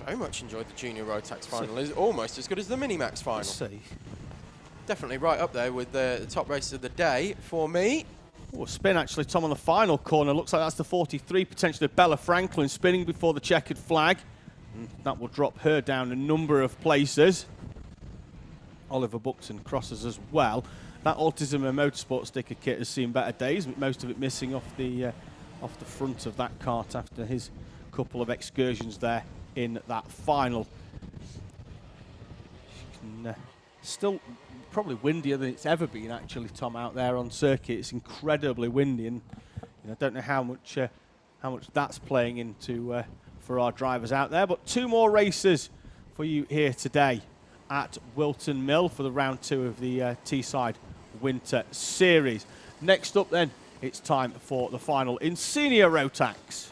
Very much enjoyed the Junior Rotax final. It's almost as good as the Minimax final. Let's see. Definitely right up there with the top races of the day for me. Oh, spin actually, Tom, on the final corner. Looks like that's the 43, potentially Bella Franklin spinning before the checkered flag. And that will drop her down a number of places. Oliver Buxton crosses as well. That Autism and Motorsport sticker kit has seen better days, with most of it missing off the front of that kart after his couple of excursions there in that final. Still probably windier than it's ever been, actually, Tom, out there on circuit. It's incredibly windy, and I don't know how much that's playing into for our drivers out there. But 2 more races for you here today at Whilton Mill for the round 2 of the Teesside Winter Series. Next up then, it's time for the final in Senior Rotax.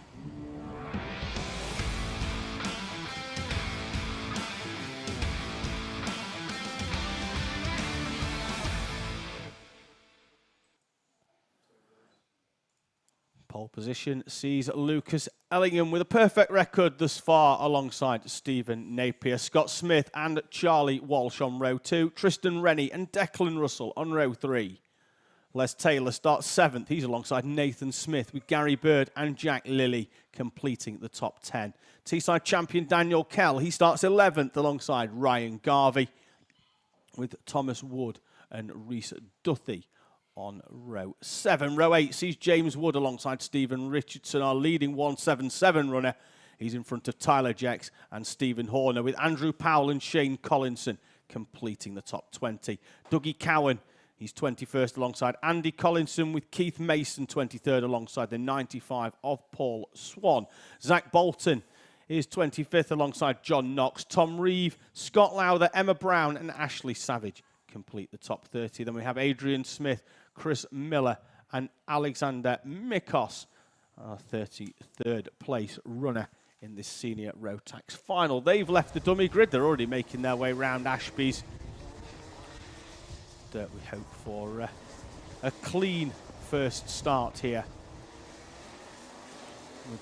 Pole position sees Lucas Ellingham with a perfect record thus far alongside Stephen Napier, Scott Smith and Charlie Walsh on row 2, Tristan Rennie and Declan Russell on row 3. Les Taylor starts 7th. He's alongside Nathan Smith with Gary Bird and Jack Lilly completing the top 10. Teesside champion Daniel Kell, he starts 11th alongside Ryan Garvey with Thomas Wood and Rhys Duthie on row 7. Row 8 sees James Wood alongside Stephen Richardson, our leading 177 runner. He's in front of Tyler Jacks and Stephen Horner with Andrew Powell and Shane Collinson completing the top 20. Dougie Cowan, he's 21st alongside Andy Collinson with Keith Mason 23rd alongside the 95 of Paul Swan. Zach Bolton is 25th alongside John Knox. Tom Reeve, Scott Lowther, Emma Brown and Ashley Savage complete the top 30. Then we have Adrian Smith, Chris Miller and Alexander Mikos, our 33rd place runner in this Senior Rotax final. They've left the dummy grid. They're already making their way round Ashby's. We hope for a clean first start here.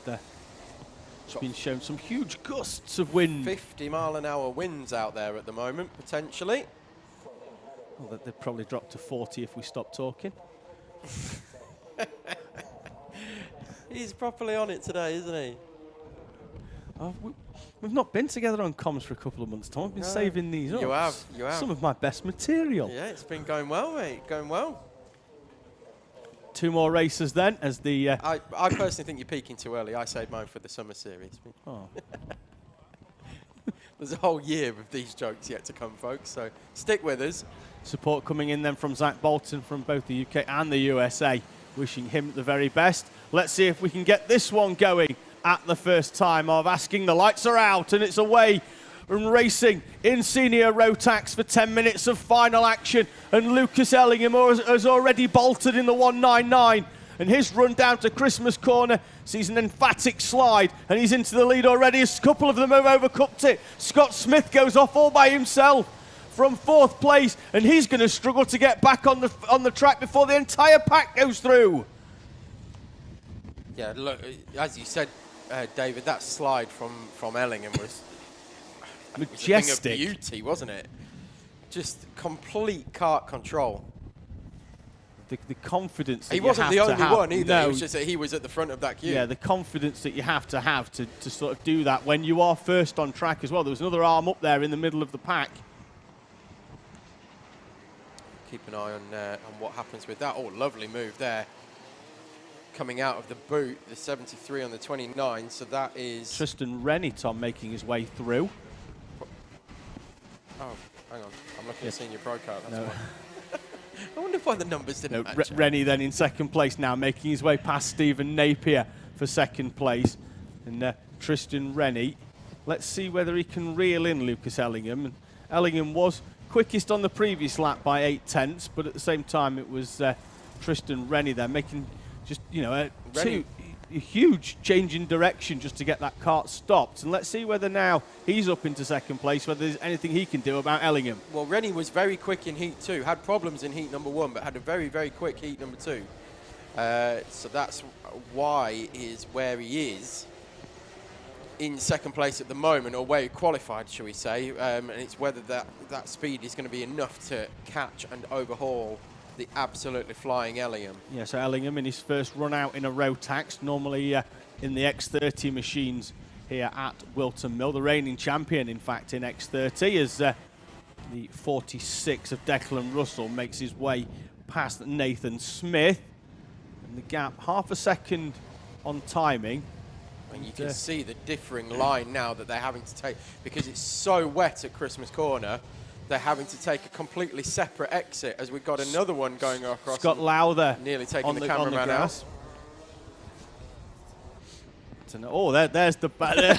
It's been shown some huge gusts of wind. 50-mile-an-hour winds out there at the moment, potentially. Well, they'd probably drop to 40 if we stop talking. He's properly on it today, isn't he? We've not been together on comms for a couple of months, Tom. I've been saving these up. You have. Some of my best material. Yeah, it's been going well, mate. Going well. 2 more races then, as the... I personally think you're peaking too early. I saved mine for the summer series. Oh. There's a whole year of these jokes yet to come, folks, so stick with us. Support coming in then from Zach Bolton from both the UK and the USA. Wishing him the very best. Let's see if we can get this one going at the first time of asking. The lights are out and it's away and racing in Senior Rotax for 10 minutes of final action. And Lucas Ellingham has already bolted in the 199. And his run down to Christmas Corner sees an emphatic slide, and he's into the lead already. A couple of them have overcooked it. Scott Smith goes off all by himself from 4th place, and he's going to struggle to get back on the track before the entire pack goes through. Yeah, look, as you said, David, that slide from Ellingham was majestic. A thing of beauty, wasn't it? Just complete kart control. The confidence that he wasn't the only one either. No. It was just that he was at the front of that queue. Yeah, the confidence that you have to sort of do that when you are first on track as well. There was another arm up there in the middle of the pack. Keep an eye on what happens with that. Oh, lovely move there. Coming out of the boot, the 73 on the 29. So that is Tristan Rennie, Tom, making his way through. Oh, hang on. I'm looking at Senior Pro Kart. That's no. why. I wonder why the numbers didn't match. Rennie then in 2nd place now, making his way past Stephen Napier for 2nd place. And Tristan Rennie, let's see whether he can reel in Lucas Ellingham. And Ellingham was quickest on the previous lap by 8/10, but at the same time it was Tristan Rennie there making just, a huge change in direction just to get that kart stopped. And let's see whether now he's up into 2nd place, whether there's anything he can do about Ellingham. Well, Rennie was very quick in heat 2, had problems in heat number 1, but had a very, very quick heat number 2. So that's why he's where he is in 2nd place at the moment, or where he qualified, shall we say. And it's whether that speed is going to be enough to catch and overhaul the absolutely flying Ellingham. Yeah, so Ellingham in his first run out in a Rotax, normally in the X30 machines here at Whilton Mill, the reigning champion, in fact, in X30, has The 46 of Declan Russell makes his way past Nathan Smith. And the gap, half a second on timing. And you can see the differing line now that they're having to take, because it's so wet at Christmas Corner, they're having to take a completely separate exit as we've got another one going across. Scott Lowther nearly taking the cameraman out. Oh, there's the back there.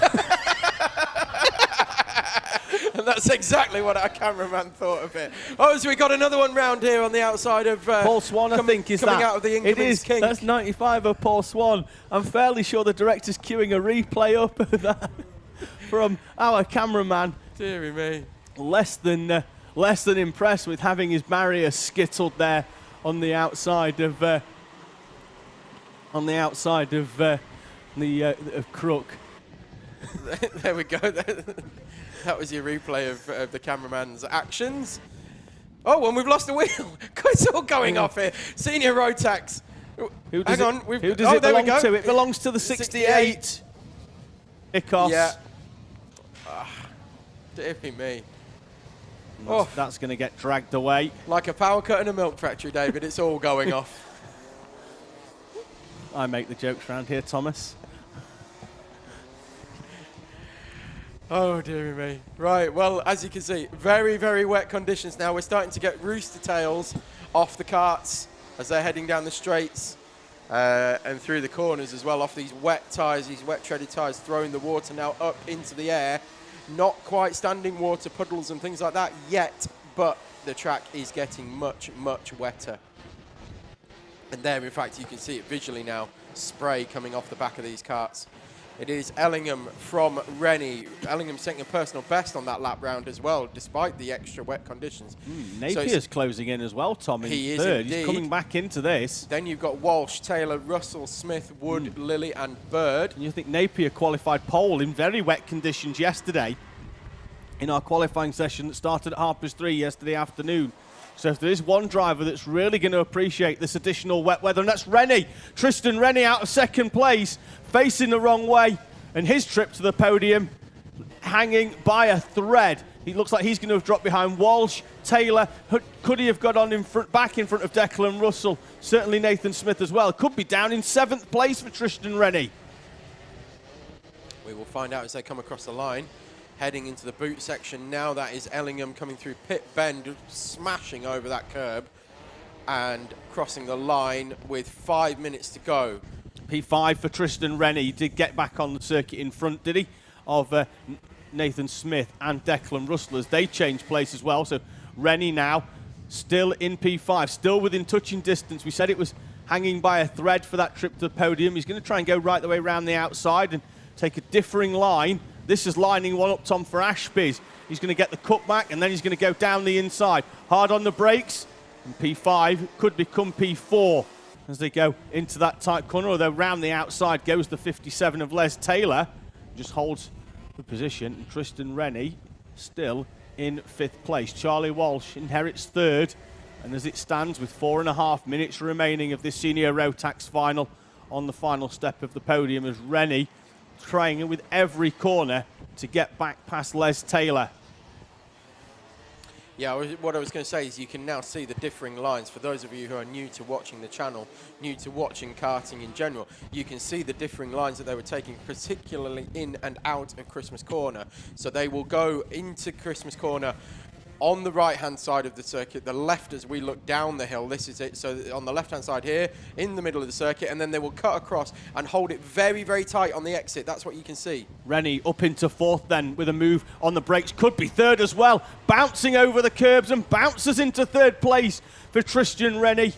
And that's exactly what our cameraman thought of it. Oh, so we got another one round here on the outside of Paul Swan, I think, is coming that. out of the It is. King. That's 95 of Paul Swan. I'm fairly sure the director's queuing a replay up of that from our cameraman. Deary me. Less than impressed with having his barrier skittled there on the outside of Crook. There we go. That was your replay of the cameraman's actions. Oh, and we've lost the wheel. It's all going off here. Senior Rotax. Who does Hang on. Who does it belong to? It belongs to the 68. Icos. Yeah. Deary me. That's going to get dragged away. Like a power cut in a milk factory, David. It's all going off. I make the jokes around here, Thomas. Oh, dearie me. Right, well, as you can see, very, very wet conditions now. We're starting to get rooster tails off the karts as they're heading down the straights and through the corners as well, off these wet tyres, these wet treaded tyres, throwing the water now up into the air. Not quite standing water, puddles and things like that yet, but the track is getting much, much wetter. And there, in fact, you can see it visually now, spray coming off the back of these karts. It is Ellingham from Rennie. Ellingham setting a personal best on that lap round as well, despite the extra wet conditions. Napier's closing in as well, Tom, in he third. Is He's coming back into this. Then you've got Walsh, Taylor, Russell, Smith, Wood, Lilly and Bird. And you think Napier qualified pole in very wet conditions yesterday in our qualifying session that started at 3:30 yesterday afternoon. So if there is one driver that's really going to appreciate this additional wet weather, and that's Rennie. Tristan Rennie out of second place, facing the wrong way, and his trip to the podium hanging by a thread. He looks like he's going to have dropped behind Walsh, Taylor. Could he have got on back in front of Declan Russell? Certainly Nathan Smith as well. Could be down in 7th place for Tristan Rennie. We will find out as they come across the line. Heading into the boot section now, that is Ellingham coming through pit bend, smashing over that curb and crossing the line with 5 minutes to go. P5 for Tristan Rennie. He did get back on the circuit in front, did he, of Nathan Smith and Declan Russell as they change place as well. So Rennie now still in P5, still within touching distance. We said it was hanging by a thread for that trip to the podium. He's going to try and go right the way around the outside and take a differing line. This is lining one up, Tom, for Ashby's. He's going to get the cutback, and then he's going to go down the inside. Hard on the brakes, and P5 could become P4 as they go into that tight corner, although round the outside goes the 57 of Les Taylor. Just holds the position, and Tristan Rennie still in 5th place. Charlie Walsh inherits 3rd, and as it stands with 4.5 minutes remaining of this senior Rotax final on the final step of the podium, as Rennie trying with every corner to get back past Les Taylor. Yeah, what I was going to say is you can now see the differing lines. For those of you who are new to watching the channel, new to watching karting in general, you can see the differing lines that they were taking, particularly in and out of Christmas Corner. So they will go into Christmas Corner on the right-hand side of the circuit, the left as we look down the hill. This is it. So on the left-hand side here, in the middle of the circuit, and then they will cut across and hold it very, very tight on the exit. That's what you can see. Rennie up into 4th then with a move on the brakes. Could be 3rd as well. Bouncing over the curbs and bounces into 3rd place for Tristan Rennie.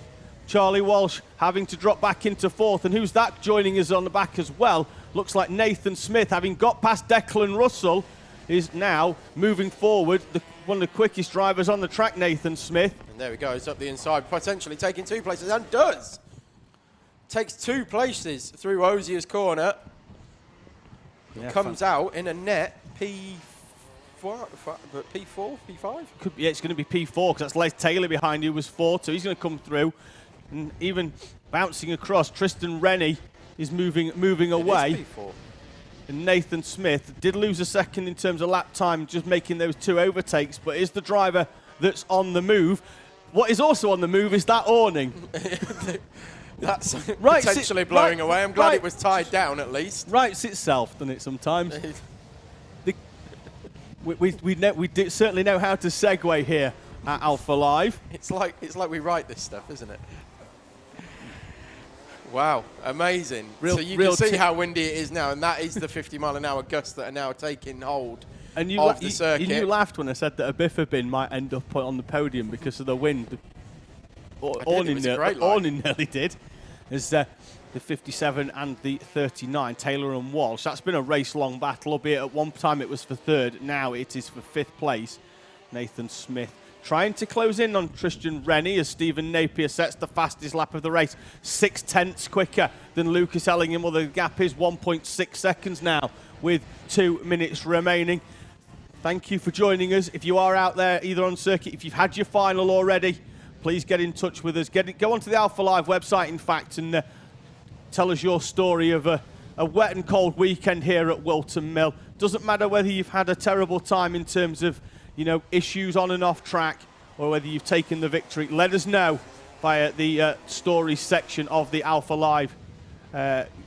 Charlie Walsh having to drop back into 4th. And who's that joining us on the back as well? Looks like Nathan Smith, having got past Declan Russell, is now moving forward. One of the quickest drivers on the track, Nathan Smith. And there he goes, up the inside, potentially taking 2 places, and does. Takes 2 places through Ozier's corner. Yeah, comes out in a net P4, P5? Yeah, it's going to be P4 because that's Les Taylor behind who was 4, so he's going to come through. And even bouncing across, Tristan Rennie is moving away. It is P4. And Nathan Smith did lose a second in terms of lap time, just making those 2 overtakes, but is the driver that's on the move. What is also on the move is that awning. That's potentially blowing away. I'm glad it was tied down at least. Writes itself, doesn't it, sometimes? we certainly know how to segue here at Alpha Live. It's like we write this stuff, isn't it? Wow, amazing. So you can see how windy it is now, and that is the 50-mile-an-hour gusts that are now taking hold of the circuit. You laughed when I said that a Biffa might end up on the podium because of the wind. Awning nearly did. As the 57 and the 39, Taylor and Walsh. That's been a race-long battle, albeit at one time it was for 3rd. Now it is for 5th place. Nathan Smith trying to close in on Christian Rennie as Stephen Napier sets the fastest lap of the race. 6/10 quicker than Lucas Ellingham, well, the gap is 1.6 seconds now with 2 minutes remaining. Thank you for joining us. If you are out there, either on circuit, if you've had your final already, please get in touch with us. Go onto the Alpha Live website, in fact, and tell us your story of a wet and cold weekend here at Whilton Mill. Doesn't matter whether you've had a terrible time in terms of, issues on and off track, or whether you've taken the victory. Let us know via the stories section of the Alpha Live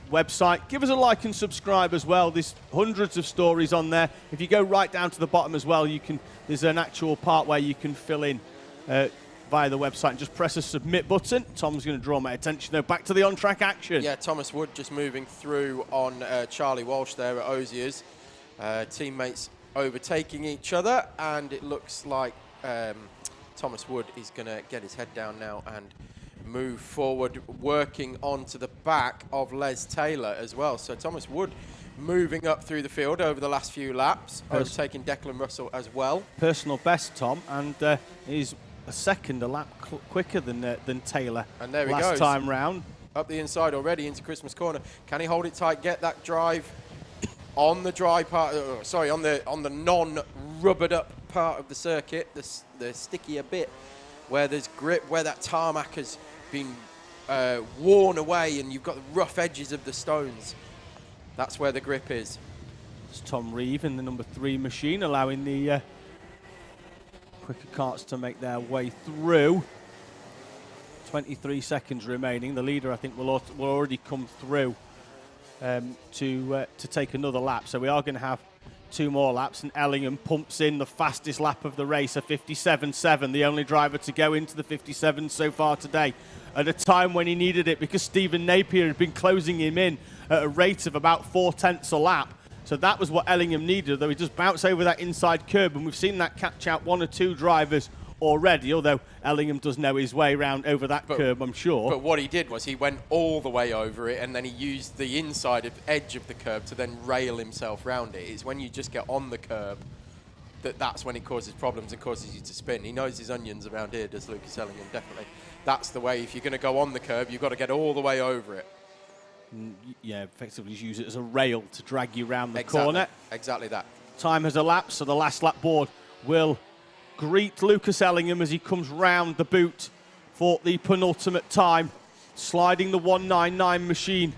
website. Give us a like and subscribe as well. There's hundreds of stories on there. If you go right down to the bottom as well, there's an actual part where you can fill in via the website and just press a submit button. Tom's going to draw my attention though. Back to the on-track action. Yeah, Thomas Wood just moving through on Charlie Walsh there at Ozier's. Teammates overtaking each other, and it looks like Thomas Wood is going to get his head down now and move forward, working onto the back of Les Taylor as well. So Thomas Wood moving up through the field over the last few laps, overtaking Declan Russell as well. Personal best, Tom, and he's a second a lap quicker than Taylor. And there he goes. Last time round. Up the inside already into Christmas Corner. Can he hold it tight, get that drive on the dry part, on the non-rubbered up part of the circuit, the stickier bit, where there's grip, where that tarmac has been worn away and you've got the rough edges of the stones. That's where the grip is. It's Tom Reeve in the number 3 machine, allowing the quicker karts to make their way through. 23 seconds remaining. The leader, I think, will already come through to take another lap. So we are going to have 2 more laps, and Ellingham pumps in the fastest lap of the race, a 57.7, the only driver to go into the 57 so far today, at a time when he needed it, because Stephen Napier had been closing him in at a rate of about 4/10 a lap. So that was what Ellingham needed, though he just bounced over that inside curb, and we've seen that catch out 1 or 2 drivers already, although Ellingham does know his way around over that curb, I'm sure. But what he did was he went all the way over it, and then he used the inside edge of the curb to then rail himself round it. It's when you just get on the curb that's when it causes problems and causes you to spin. He knows his onions around here, does Lucas Ellingham, definitely. That's the way. If you're going to go on the curb, you've got to get all the way over it. Yeah, effectively use it as a rail to drag you around the corner. Exactly that. Time has elapsed, so the last lap board will greet Lucas Ellingham as he comes round the boot for the penultimate time, sliding the 199 machine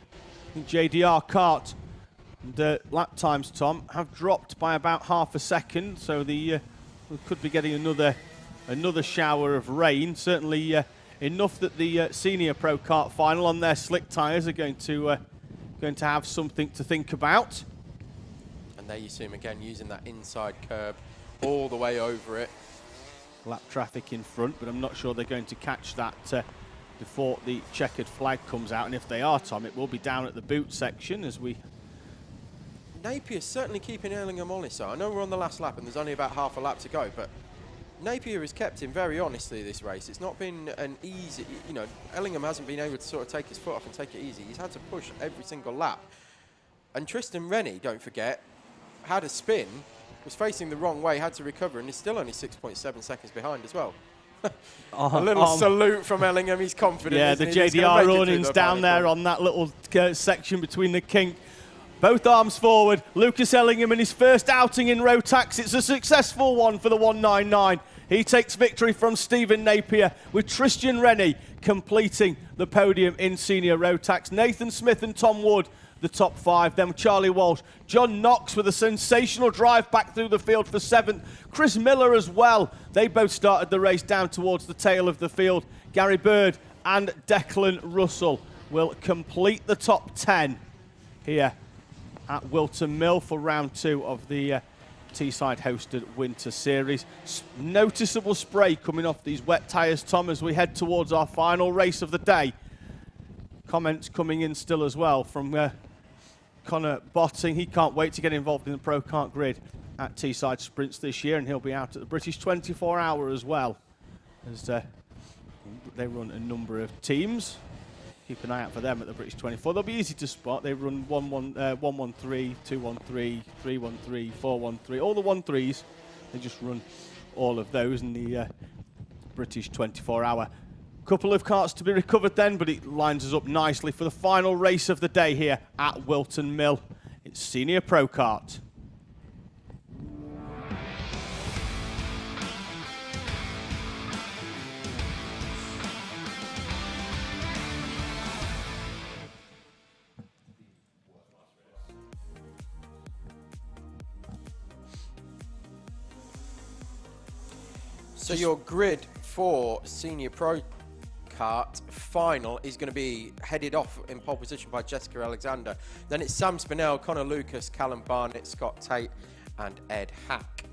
in JDR kart. And lap times, Tom, have dropped by about half a second, so we could be getting another shower of rain. Certainly enough that the senior Pro Kart final on their slick tyres are going to have something to think about. And there you see him again using that inside curb all the way over it. Lap traffic in front, but I'm not sure they're going to catch that before the checkered flag comes out. And if they are, Tom, it will be down at the boot section as we... Napier's certainly keeping Ellingham honest. So I know we're on the last lap and there's only about half a lap to go, but Napier has kept him very honestly this race. It's not been an easy, Ellingham hasn't been able to sort of take his foot off and take it easy. He's had to push every single lap. And Tristan Rennie, don't forget, had a spin, was facing the wrong way, had to recover, and is still only 6.7 seconds behind as well. A little salute from Ellingham, he's confident. Yeah, the JDR awnings down there on that little section between the kink. Both arms forward. Lucas Ellingham in his first outing in Rotax. It's a successful one for the 199. He takes victory from Stephen Napier, with Tristan Rennie completing the podium in senior Rotax. Nathan Smith and Tom Wood, the top 5. Then Charlie Walsh. John Knox with a sensational drive back through the field for 7th. Chris Miller as well. They both started the race down towards the tail of the field. Gary Bird and Declan Russell will complete the top 10 here at Whilton Mill for round 2 of the Teesside hosted Winter Series. Noticeable spray coming off these wet tyres, Tom, as we head towards our final race of the day. Comments coming in still as well from Connor Botting. He can't wait to get involved in the Pro Kart grid at Teesside Sprints this year, and he'll be out at the British 24-hour as well, as they run a number of teams. Keep an eye out for them at the British 24. They'll be easy to spot. They run 113, 213, 313, 413, all the 1-3s. They just run all of those in the British 24-hour. Couple of karts to be recovered then, but it lines us up nicely for the final race of the day here at Whilton Mill. It's Senior Pro Kart. So your grid for Senior Pro Kart final is going to be headed off in pole position by Jessica Alexander. Then it's Sam Spinell, Connor Lucas, Callum Barnett, Scott Tate and Ed Hack.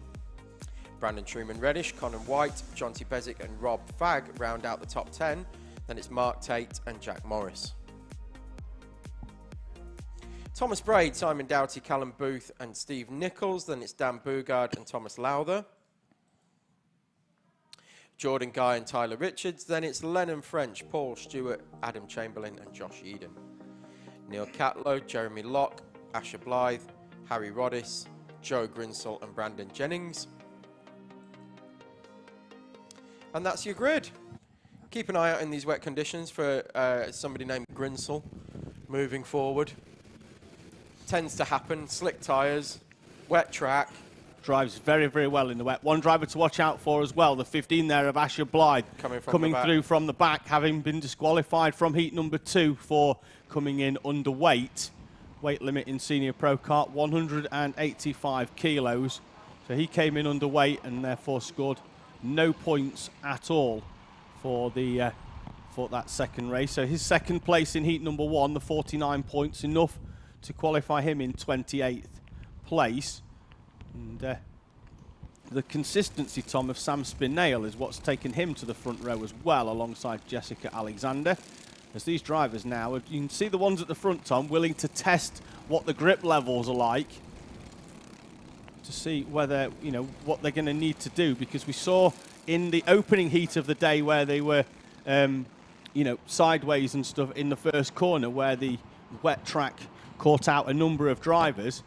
Brandon Truman-Reddish, Connor White, Jonty Bezic and Rob Fagg round out the top 10. Then it's Mark Tate and Jack Morris. Thomas Braid, Simon Doughty, Callum Booth and Steve Nichols. Then it's Dan Bugard and Thomas Lowther. Jordan Guy and Tyler Richards. Then it's Lennon French, Paul Stewart, Adam Chamberlain and Josh Eden. Neil Catlow, Jeremy Locke, Asher Blythe, Harry Roddis, Joe Grinsell and Brandon Jennings. And that's your grid. Keep an eye out in these wet conditions for somebody named Grinsell moving forward. Tends to happen, slick tyres, wet track. Drives very, very well in the wet. One driver to watch out for as well, the 15 there of Asher Blythe, coming through from the back, having been disqualified from heat number 2 for coming in underweight. Weight limit in Senior Pro Kart, 185 kilos. So he came in underweight and therefore scored no points at all for the for that second race. So his second place in heat number 1, the 49 points, enough to qualify him in 28th place. And the consistency, Tom, of Sam Spinell is what's taken him to the front row as well, alongside Jessica Alexander. As these drivers now, you can see the ones at the front, Tom, willing to test what the grip levels are like to see whether, you know, what they're going to need to do, because we saw in the opening heat of the day where they were, you know, sideways and stuff in the first corner where the wet track caught out a number of drivers.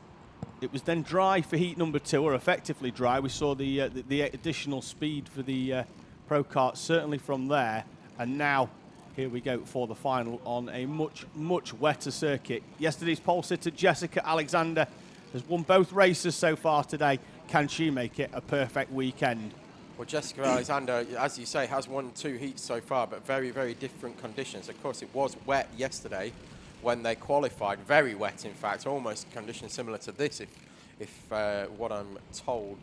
It was then dry for heat number 2, or effectively dry. We saw the additional speed for the Pro Kart certainly from there. And now, here we go for the final on a much, much wetter circuit. Yesterday's pole sitter, Jessica Alexander, has won both races so far today. Can she make it a perfect weekend? Well, Jessica Alexander, as you say, has won 2 heats so far, but very, very different conditions. Of course, it was wet yesterday when they qualified, very wet in fact, almost conditions similar to this if what I'm told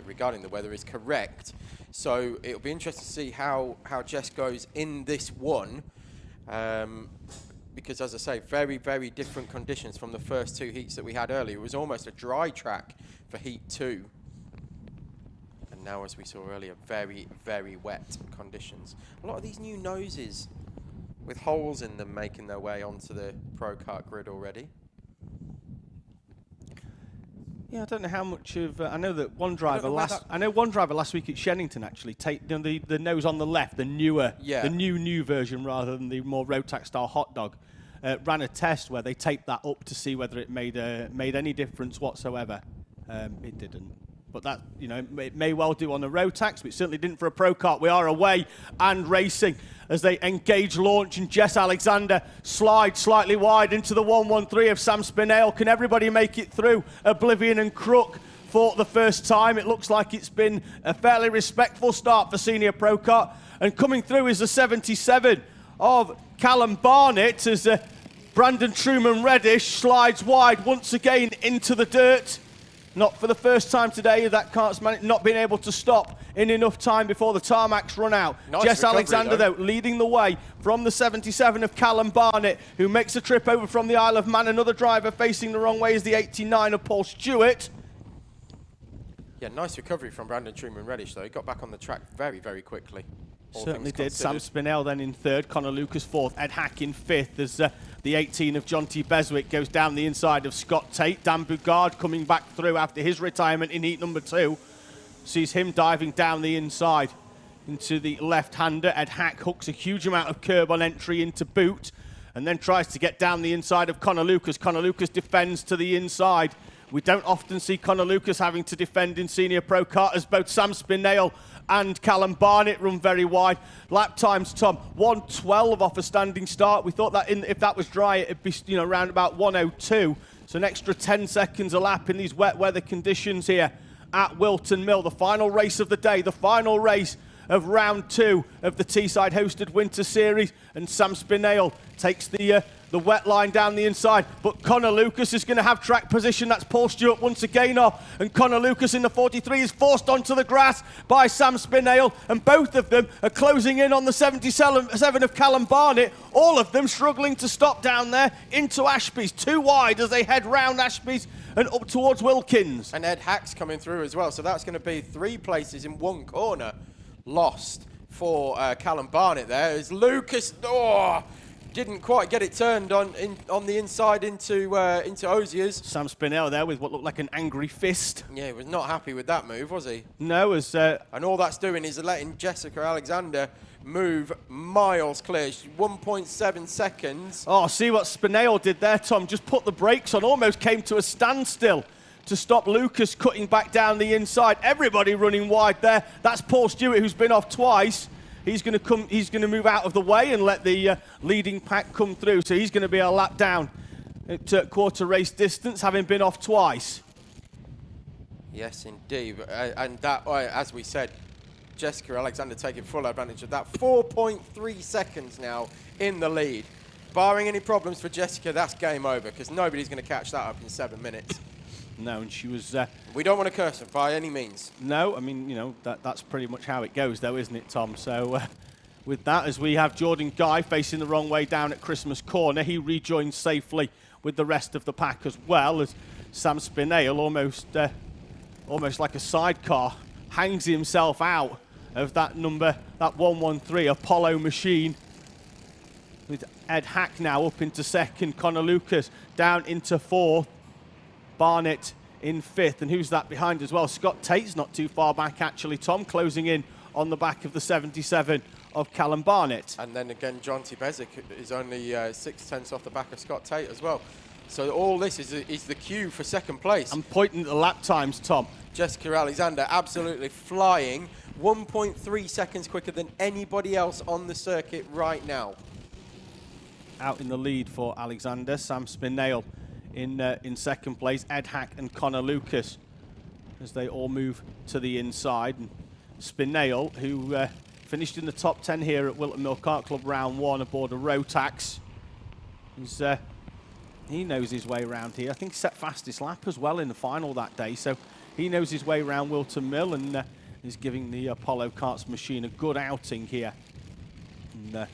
regarding the weather is correct. So it'll be interesting to see how Jess goes in this one, because as I say, very, very different conditions from the first 2 heats that we had earlier. It was almost a dry track for heat 2. And now, as we saw earlier, very, very wet conditions. A lot of these new noses with holes in them making their way onto the Pro Kart grid already. Yeah, I don't know how much of. I know that one driver last week at Shennington actually taped the nose on the left, the newer, the new version rather than the more Rotax style hot dog. Ran a test where they taped that up to see whether it made any difference whatsoever. It didn't. But that, you know, it may well do on the Rotax, but it certainly didn't for a Pro Kart. We are away and racing as they engage launch, and Jess Alexander slides slightly wide into the 113 of Sam Spinell. Can everybody make it through? Oblivion and Crook for the first time. It looks like it's been a fairly respectful start for Senior Pro Kart. And coming through is the 77 of Callum Barnett as Brandon Truman Reddish slides wide once again into the dirt. Not for the first time today, that kart's not been able to stop in enough time before the tarmac's run out. Nice Jess recovery, Alexander, though, leading the way from the 77 of Callum Barnett, who makes a trip over from the Isle of Man. Another driver facing the wrong way is the 89 of Paul Stewart. Yeah, nice recovery from Brandon Truman Reddish, though. He got back on the track very, very quickly. Certainly did. Sam Spinell then in third, Connor Lucas fourth, Ed Hack in fifth as the 18 of John T. Beswick goes down the inside of Scott Tate. Dan Bugard coming back through after his retirement in heat number 2. Sees him diving down the inside into the left-hander. Ed Hack hooks a huge amount of curb on entry into boot and then tries to get down the inside of Connor Lucas. Connor Lucas defends to the inside. We don't often see Connor Lucas having to defend in senior pro kart, as both Sam Spinell and Callum Barnett run very wide. Lap times, Tom, 1:12 off a standing start. We thought that if that was dry, it'd be around about 1:02. So an extra 10 seconds a lap in these wet weather conditions here at Whilton Mill. The final race of the day, the final race of round 2 of the Teesside hosted Winter Series, and Sam Spinell takes the wet line down the inside, but Connor Lucas is going to have track position. That's Paul Stewart once again off, and Connor Lucas in the 43 is forced onto the grass by Sam Spinell, and both of them are closing in on the 77 of Callum Barnett, all of them struggling to stop down there into Ashby's, too wide as they head round Ashby's and up towards Wilkins. And Ed Hack's coming through as well, so that's going to be 3 places in one corner lost for Callum Barnett there, as Lucas didn't quite get it turned on the inside into Ozier's. Sam Spinell there with what looked like an angry fist. Yeah, he was not happy with that move, was he? No, as and all that's doing is letting Jessica Alexander move miles clear. 1.7 seconds. Oh, see what Spinell did there, Tom. Just put the brakes on, almost came to a standstill to stop Lucas cutting back down the inside. Everybody running wide there. That's Paul Stewart, who's been off twice. He's going to move out of the way and let the leading pack come through. So he's going to be a lap down at quarter race distance, having been off twice. Yes, indeed. And that, as we said, Jessica Alexander taking full advantage of that. 4.3 seconds now in the lead. Barring any problems for Jessica, that's game over, because nobody's going to catch that up in 7 minutes. No, and she was... we don't want to curse her by any means. No, I mean, that's pretty much how it goes, though, isn't it, Tom? So with that, as we have Jordan Guy facing the wrong way down at Christmas Corner, he rejoins safely with the rest of the pack, as well as Sam Spinell, almost like a sidecar, hangs himself out of that 113 Apollo machine, with Ed Hack now up into second, Connor Lucas down into fourth, Barnett in fifth, and who's that behind as well? Scott Tate's not too far back, actually, Tom, closing in on the back of the 77 of Callum Barnett. And then again, John T. Beswick is only 6/10 off the back of Scott Tate as well. So all this is the cue for second place. I'm pointing at the lap times, Tom. Jessica Alexander absolutely flying, 1.3 seconds quicker than anybody else on the circuit right now. Out in the lead for Alexander, Sam Spinell in second place, Ed Hack and Connor Lucas as they all move to the inside. And Spinell, who finished in the top 10 here at Whilton Mill Kart Club round 1 aboard a Rotax, he knows his way around here. I think he set fastest lap as well in the final that day, so he knows his way around Whilton Mill and is giving the Apollo Karts machine a good outing here in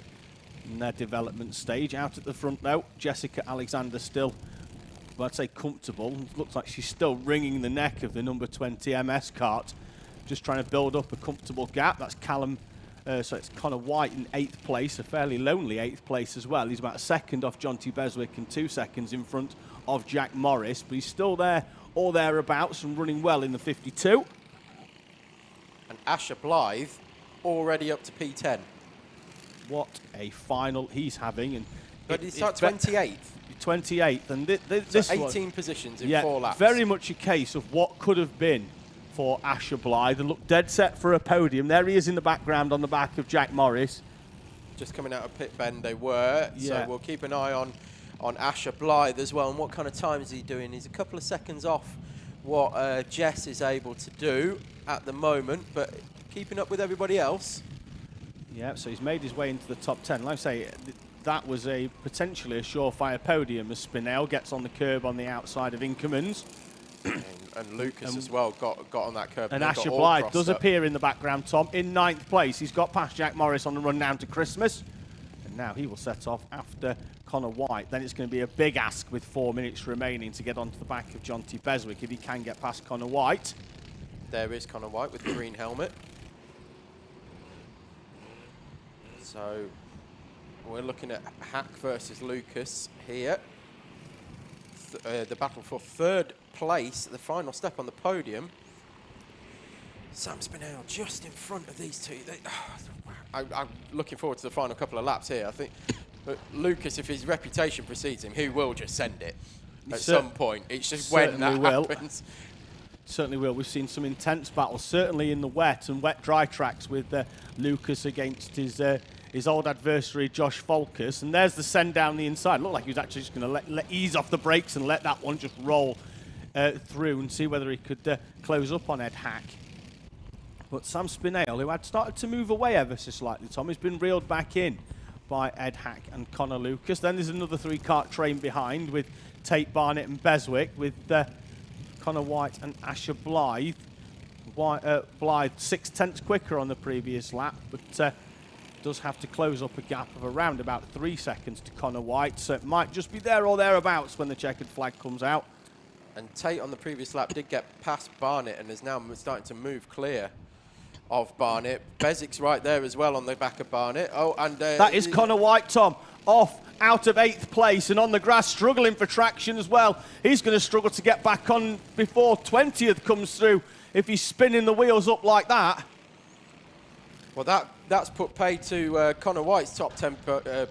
their development stage. Out at the front though, Jessica Alexander still, well, I'd say comfortable. It looks like she's still wringing the neck of the number 20 MS kart, just trying to build up a comfortable gap. That's Callum, so it's Connor White in 8th place, a fairly lonely 8th place as well. He's about a second off John T. Beswick and 2 seconds in front of Jack Morris, but he's still there or thereabouts and running well in the 52. And Asher Blythe already up to P10. What a final he's having. And but he's at 28th. 28th, and this so 18 positions in 4 laps. Very much a case of what could have been for Asher Blythe, and looked dead set for a podium. There he is in the background on the back of Jack Morris. Just coming out of pit bend they were, yeah. So we'll keep an eye on Asher Blythe as well, and what kind of time is he doing. He's a couple of seconds off what Jess is able to do at the moment, but keeping up with everybody else. Yeah, so he's made his way into the top 10. Like I say, that was potentially a surefire podium as Spinell gets on the curb on the outside of Inkermans. And Lucas as well got on that curb. And Asher Blythe does appear in the background, Tom, in 9th place. He's got past Jack Morris on the run down to Christmas. And now he will set off after Connor White. Then it's going to be a big ask with 4 minutes remaining to get onto the back of Jonty Beswick if he can get past Connor White. There is Connor White with the green helmet. So we're looking at Hack versus Lucas here. The battle for 3rd place, the final step on the podium. Sam Spinell just in front of these two. I'm looking forward to the final couple of laps here. I think Lucas, if his reputation precedes him, he will just send it at some point. It's just when that happens. Certainly will. We've seen some intense battles, certainly in the wet and wet-dry tracks with Lucas against his old adversary, Josh Folkus. And there's the send down the inside. Looked like he was actually just going to ease off the brakes and let that one just roll through and see whether he could close up on Ed Hack. But Sam Spinell, who had started to move away ever so slightly, Tom, has been reeled back in by Ed Hack and Connor Lucas. Then there's another 3-kart train behind with Tate Barnett and Beswick, with Connor White and Asher Blythe. Blythe 6/10 quicker on the previous lap, but does have to close up a gap of around about 3 seconds to Connor White, so it might just be there or thereabouts when the checkered flag comes out. And Tate on the previous lap did get past Barnett and is now starting to move clear of Barnett. Beswick's right there as well on the back of Barnett. Oh, and that is Connor White, Tom, off out of 8th place and on the grass, struggling for traction as well. He's going to struggle to get back on before 20th comes through if he's spinning the wheels up like that. Well, that's put pay to Connor White's top 10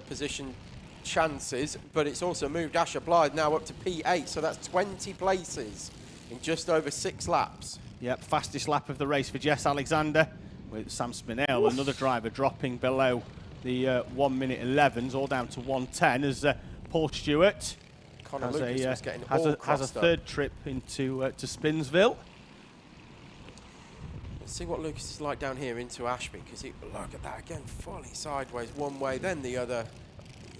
position chances, but it's also moved Asher Blythe now up to P8, so that's 20 places in just over 6 laps. Yep, fastest lap of the race for Jess Alexander, with Sam Spinell, another driver, dropping below the 1 minute 11s, all down to 1:10 as Paul Stewart Connor Lucas was getting has a 3rd up. trip into to Spinsville. Let's see what Lucas is like down here into Ashby, because look at that again, fully sideways one way, then the other.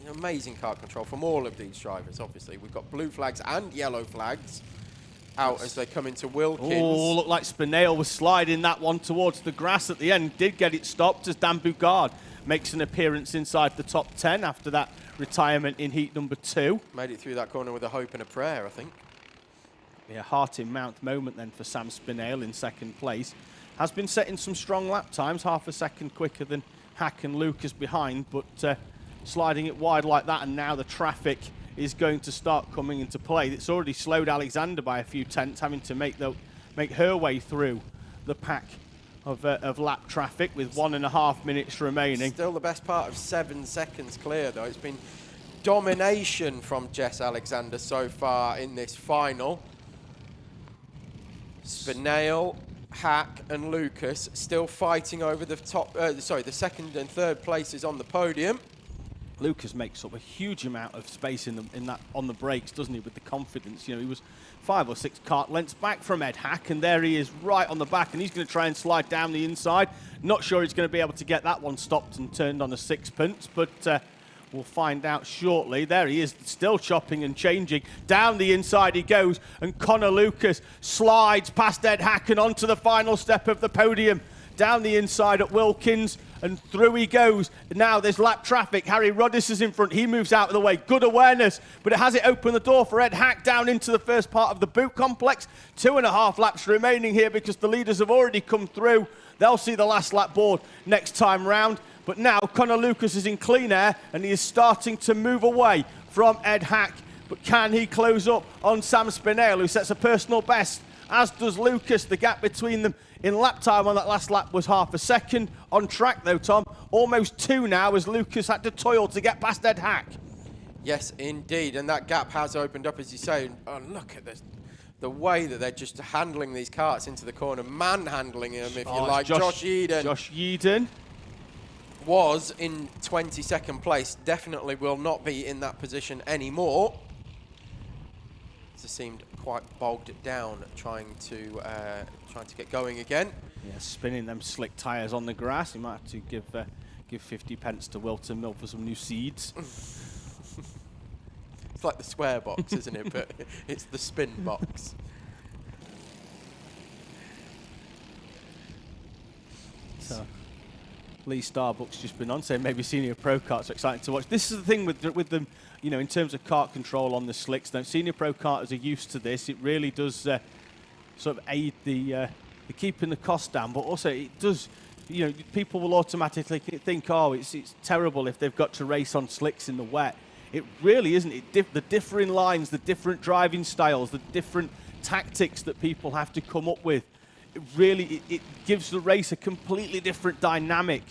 Amazing kart control from all of these drivers, obviously. We've got blue flags and yellow flags out as they come into Wilkins. Oh, looked like Spinell was sliding that one towards the grass at the end. Did get it stopped as Dan Bugard makes an appearance inside the top 10 after that retirement in heat number 2. Made it through that corner with a hope and a prayer, I think. Yeah, heart in mouth moment then for Sam Spinell in 2nd place. Has been setting some strong lap times, half a second quicker than Hack and Lucas behind, but sliding it wide like that, and now the traffic is going to start coming into play. It's already slowed Alexander by a few tenths, having to make her way through the pack of lap traffic with 1.5 minutes remaining. Still the best part of 7 seconds clear, though. It's been domination from Jess Alexander so far in this final. Spinell, Hack and Lucas still fighting over the top, the 2nd and 3rd places on the podium. Lucas makes up a huge amount of space on the brakes, doesn't he, with the confidence. He was 5 or 6 kart lengths back from Ed Hack, and there he is right on the back, and he's going to try and slide down the inside. Not sure he's going to be able to get that one stopped and turned on a 6/10, but we'll find out shortly. There he is, still chopping and changing. Down the inside he goes, and Connor Lucas slides past Ed Hack and onto the final step of the podium. Down the inside at Wilkins, and through he goes. Now there's lap traffic. Harry Roddis is in front. He moves out of the way. Good awareness, but it has opened the door for Ed Hack down into the first part of the boot complex. 2.5 laps remaining here because the leaders have already come through. They'll see the last lap board next time round. But now Connor Lucas is in clean air, and he is starting to move away from Ed Hack. But can he close up on Sam Spinell, who sets a personal best, as does Lucas? The gap between them in lap time on that last lap was half a second. On track, though, Tom, almost 2 now, as Lucas had to toil to get past Ed Hack. Yes, indeed, and that gap has opened up, as you say. Oh, look at this. The way that they're just handling these karts into the corner, manhandling them, if you like. Josh Yeadon was in 22nd place, definitely will not be in that position anymore. It seemed quite bogged down trying to get going again. Yeah, spinning them slick tyres on the grass. He might have to give give 50 pence to Whilton Mill for some new seeds. It's like the square box, isn't it? But it's the spin box. So, Lee Starbuck's just been on saying maybe Senior Pro Karts are exciting to watch. This is the thing with them, you know, in terms of kart control on the slicks. Now, Senior Pro Karters are used to this. It really does sort of aid the keeping the cost down, but also it does. You know, people will automatically think, oh, it's terrible if they've got to race on slicks in the wet. It really isn't. The differing lines, the different driving styles, the different tactics that people have to come up with, it gives the race a completely different dynamic.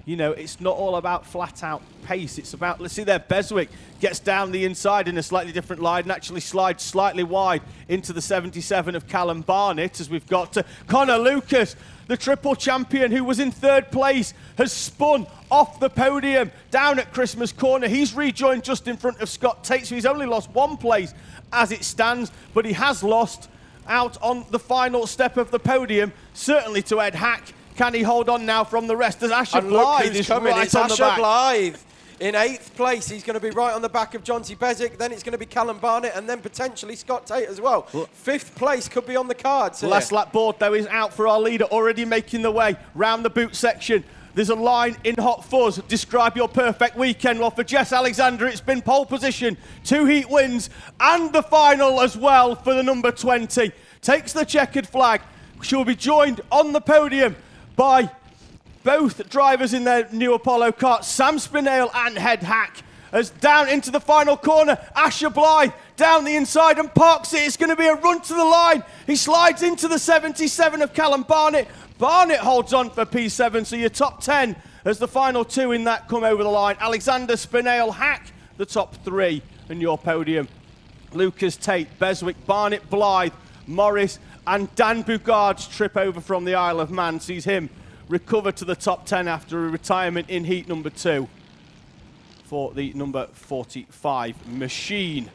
You know, it's not all about flat-out pace. It's about, let's see there, Beswick gets down the inside in a slightly different line and actually slides slightly wide into the 77 of Callum Barnett, as we've got to Connor Lucas, the triple champion who was in third place, has spun off the podium down at Christmas Corner. He's rejoined just in front of Scott Tate, so he's only lost one place as it stands, but he has lost out on the final step of the podium, certainly to Ed Hack. Can he hold on now from the rest? As Asher Blythe is coming. It's Asher Blythe in 8th place. He's going to be right on the back of Jonty Bezic. Then it's going to be Callum Barnett and then potentially Scott Tate as well. 5th place could be on the cards here. Last lap board, though, is out for our leader, already making the way round the boot section. There's a line in Hot Fuzz. Describe your perfect weekend. Well, for Jess Alexander, it's been pole position, 2 heat wins, and the final as well for the number 20. Takes the checkered flag. She'll be joined on the podium by both drivers in their new Apollo kart, Sam Spinale and Ed Hack. As down into the final corner, Asher Blythe down the inside and parks it. It's going to be a run to the line. He slides into the 77 of Callum Barnett. Barnett holds on for P7, so your top 10 as the final 2 in that come over the line. Alexander, Spinale, Hack, the top 3 in your podium. Lucas, Tate, Beswick, Barnett, Blythe, Morris, and Dan Bougard's trip over from the Isle of Man sees him recover to the top 10 after a retirement in heat number 2 for the number 45 machine.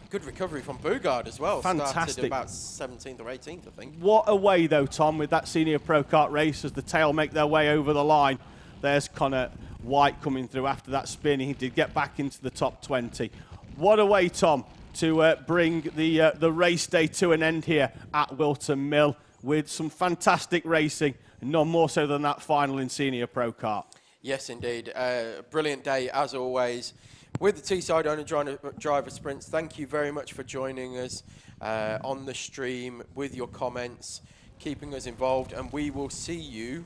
Good recovery from Bougard as well. Fantastic. Started about 17th or 18th, I think. What a way, though, Tom, with that Senior Pro Kart race as the tail make their way over the line. There's Connor White coming through after that spin. He did get back into the top 20. What a way, Tom, to bring the race day to an end here at Whilton Mill with some fantastic racing, no more so than that final in Senior Pro Kart. Yes, indeed. Brilliant day, as always. With the Teesside Owner Driver Sprints, thank you very much for joining us on the stream with your comments, keeping us involved, and we will see you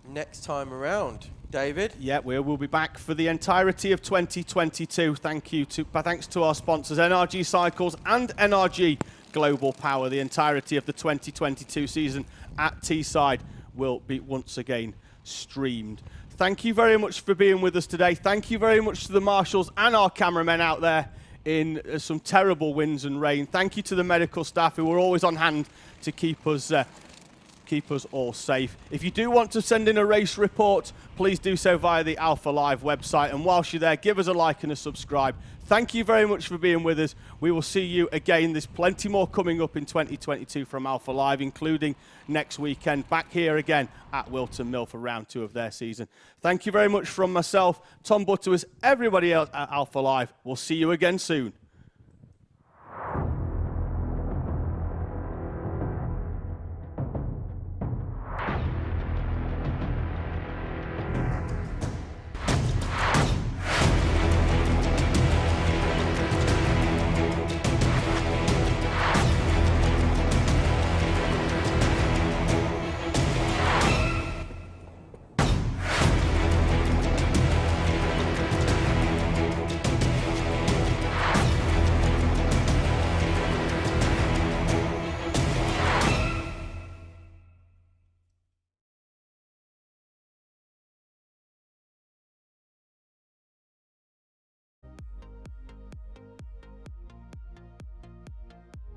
next time around. David? Yeah, we will be back for the entirety of 2022. Thanks to our sponsors, NRG Cycles and NRG Global Power. The entirety of the 2022 season at Teesside will be once again streamed. Thank you very much for being with us today. Thank you very much to the marshals and our cameramen out there in some terrible winds and rain. Thank you to the medical staff who are always on hand to keep us all safe. If you do want to send in a race report, please do so via the Alpha Live website. And whilst you're there, give us a like and a subscribe. Thank you very much for being with us. We will see you again. There's plenty more coming up in 2022 from Alpha Live, including next weekend, back here again at Whilton Mill for round 2 of their season. Thank you very much from myself, Tom Butterworth, everybody else at Alpha Live. We'll see you again soon.